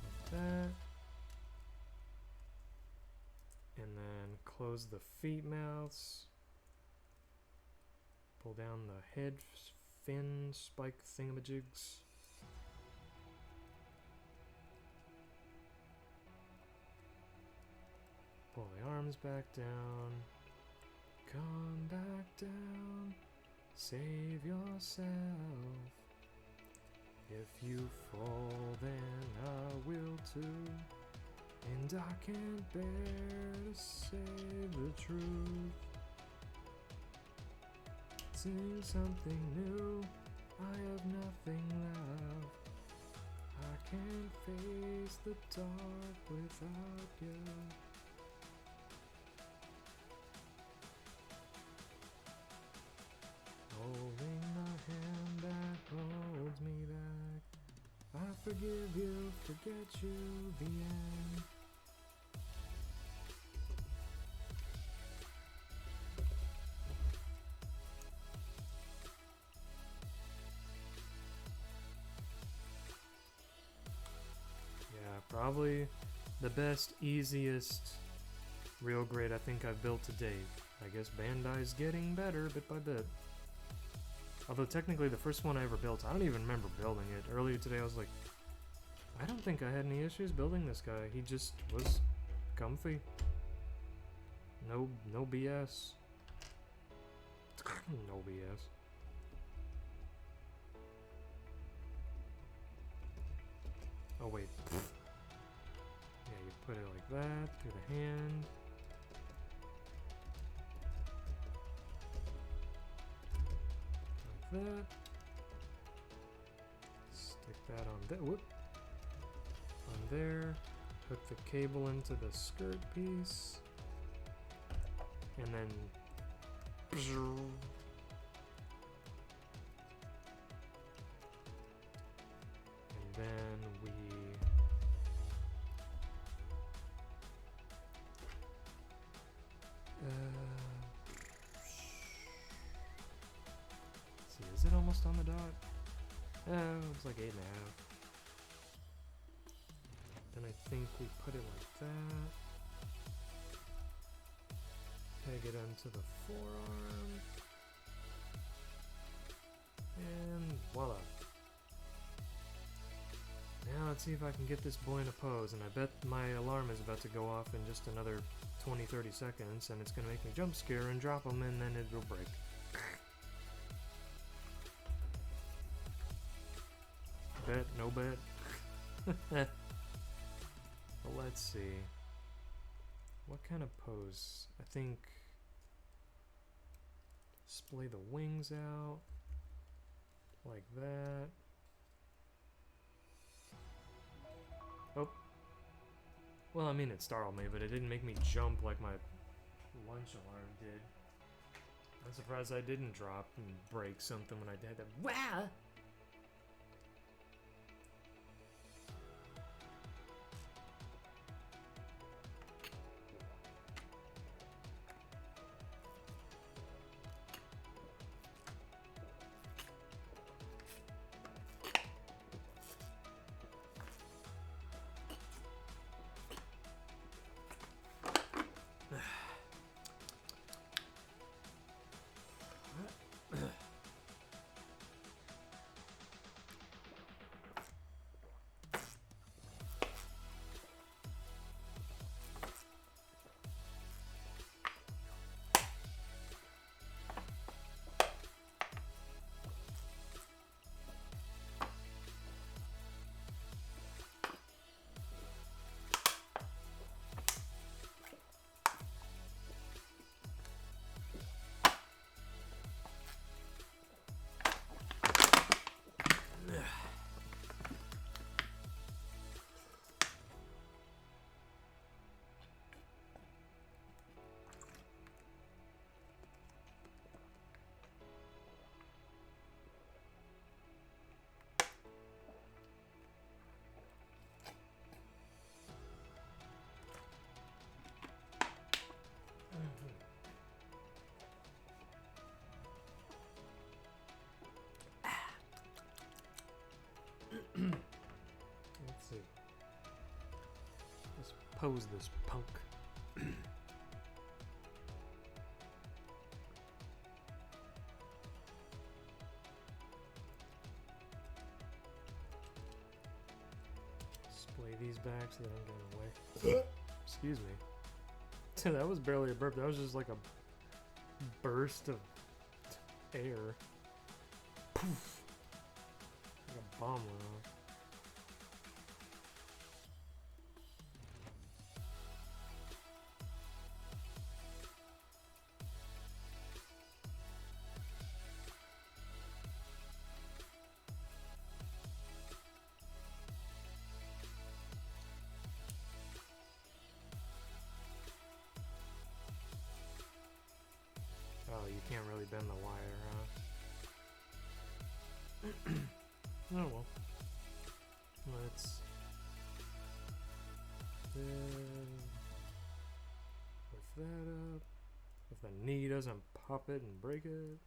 Like that. And then close the feet mouths. Pull down the head fin spike thingamajigs. Pull the arms back down. Come back down. Save yourself. If you fall, then I will too. And I can't bear to say the truth. Sing something new, I have nothing left. I can't face the dark without you. Holding the hand that holds me back. I forgive you, forget you, the end. Yeah, probably the best, easiest, real great I think I've built to date. I guess Bandai's getting better bit by bit. Although technically the first one I ever built, I don't even remember building it. Earlier today I was like, I don't think I had any issues building this guy. He just was comfy. No BS. No BS. Oh wait. Yeah, you put it like that, through the hand. Like that. Stick that on there. Whoop. On there. Hook the cable into the skirt piece. And then and then we let's see, is it almost on the dot? Looks like 8.5. Then I think we put it like that. Peg it onto the forearm. And voila. Now let's see if I can get this boy in a pose, and I bet my alarm is about to go off in just another 20-30 seconds, and it's gonna make me jump scare and drop him, and then it'll break. Bet, no bet. Well, let's see. What kind of pose? I think splay the wings out like that. Oh. Well, I mean, it startled me, but it didn't make me jump like my lunch alarm did. I'm surprised I didn't drop and break something when I did that. Wow! Let's see. Let's pose this punk. Splay these back so they don't get in the way. Excuse me. That was barely a burp. That was just like a burst of air. Poof. Like a palm went off. Oh, you can't really bend the wire, huh? Oh well. Let's lift that up. If the knee doesn't pop it and break it.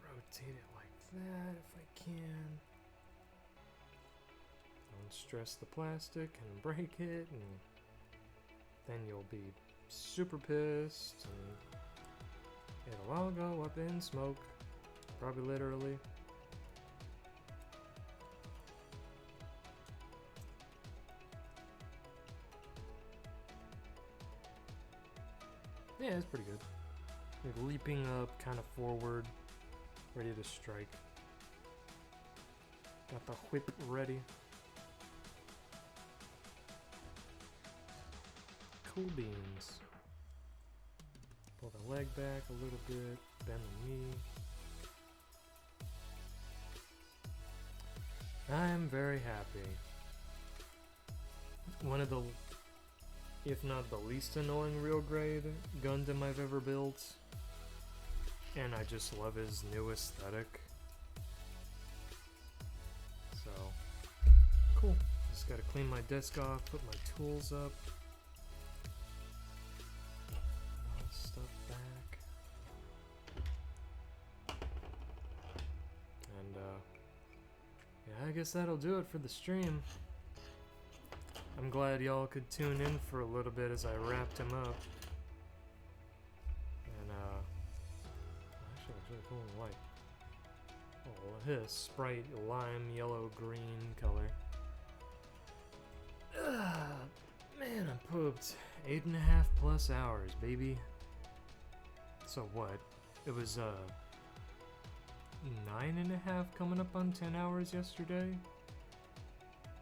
Rotate it like that if I can. Don't stress the plastic and break it, and then you'll be super pissed, and it'll all go up in smoke. Probably literally. Yeah, it's pretty good. Like leaping up, kind of forward, ready to strike. Got the whip ready. Cool beans. Pull the leg back a little bit, bend the knee. I'm very happy. One of the, if not the least annoying real grade Gundam I've ever built. And I just love his new aesthetic. So, cool. Just gotta clean my desk off, put my tools up. Stuff back. And yeah, I guess that'll do it for the stream. I'm glad y'all could tune in for a little bit as I wrapped him up. And actually looks really cool in white. Oh, his sprite lime yellow green color. Man, I'm pooped. 8.5+ hours, baby. So what? It was 9.5 coming up on 10 hours yesterday?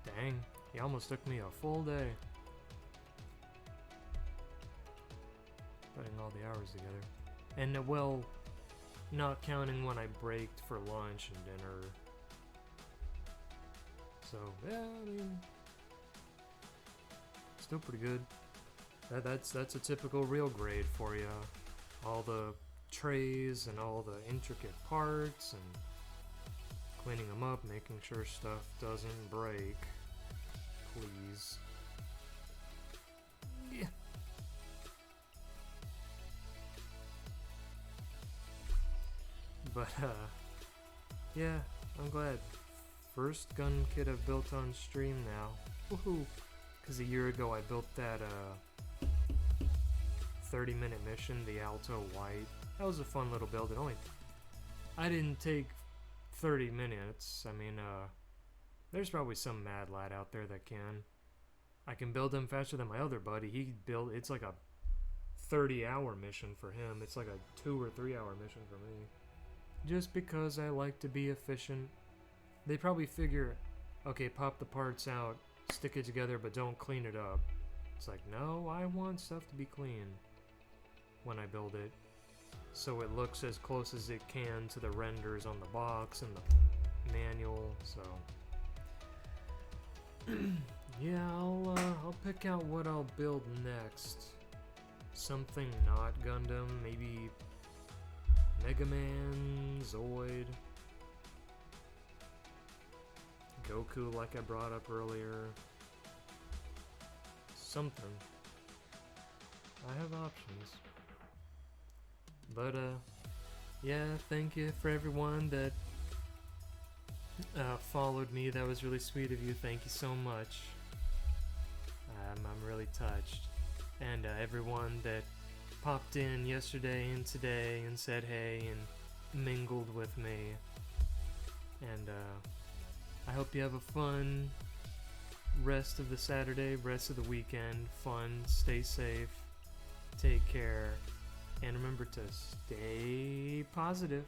Dang, he almost took me a full day. Putting all the hours together. And well, not counting when I braked for lunch and dinner. So, yeah, I mean, still pretty good. That's a typical real grade for you. All the trays and all the intricate parts and cleaning them up, making sure stuff doesn't break. Please. Yeah. But yeah, I'm glad. First gun kit I've built on stream now. Woohoo! Because a year ago I built that 30-minute mission, the Alto White. That was a fun little build. I didn't take 30 minutes. I mean, there's probably some mad lad out there that can. I can build him faster than my other buddy. It's like a 30-hour mission for him. It's like a 2 or 3 hour mission for me. Just because I like to be efficient. They probably figure, okay, pop the parts out, stick it together, but don't clean it up. It's like, no, I want stuff to be clean when I build it, so it looks as close as it can to the renders on the box and the manual. So yeah, I'll pick out what I'll build next. Something not Gundam, maybe Mega Man, Zoid, Goku like I brought up earlier. Something. I have options. But yeah, thank you for everyone that followed me. That was really sweet of you. Thank you so much. I'm really touched. And everyone that popped in yesterday and today and said hey and mingled with me. And I hope you have a fun rest of the Saturday, rest of the weekend. Fun, stay safe, take care, and remember to stay positive.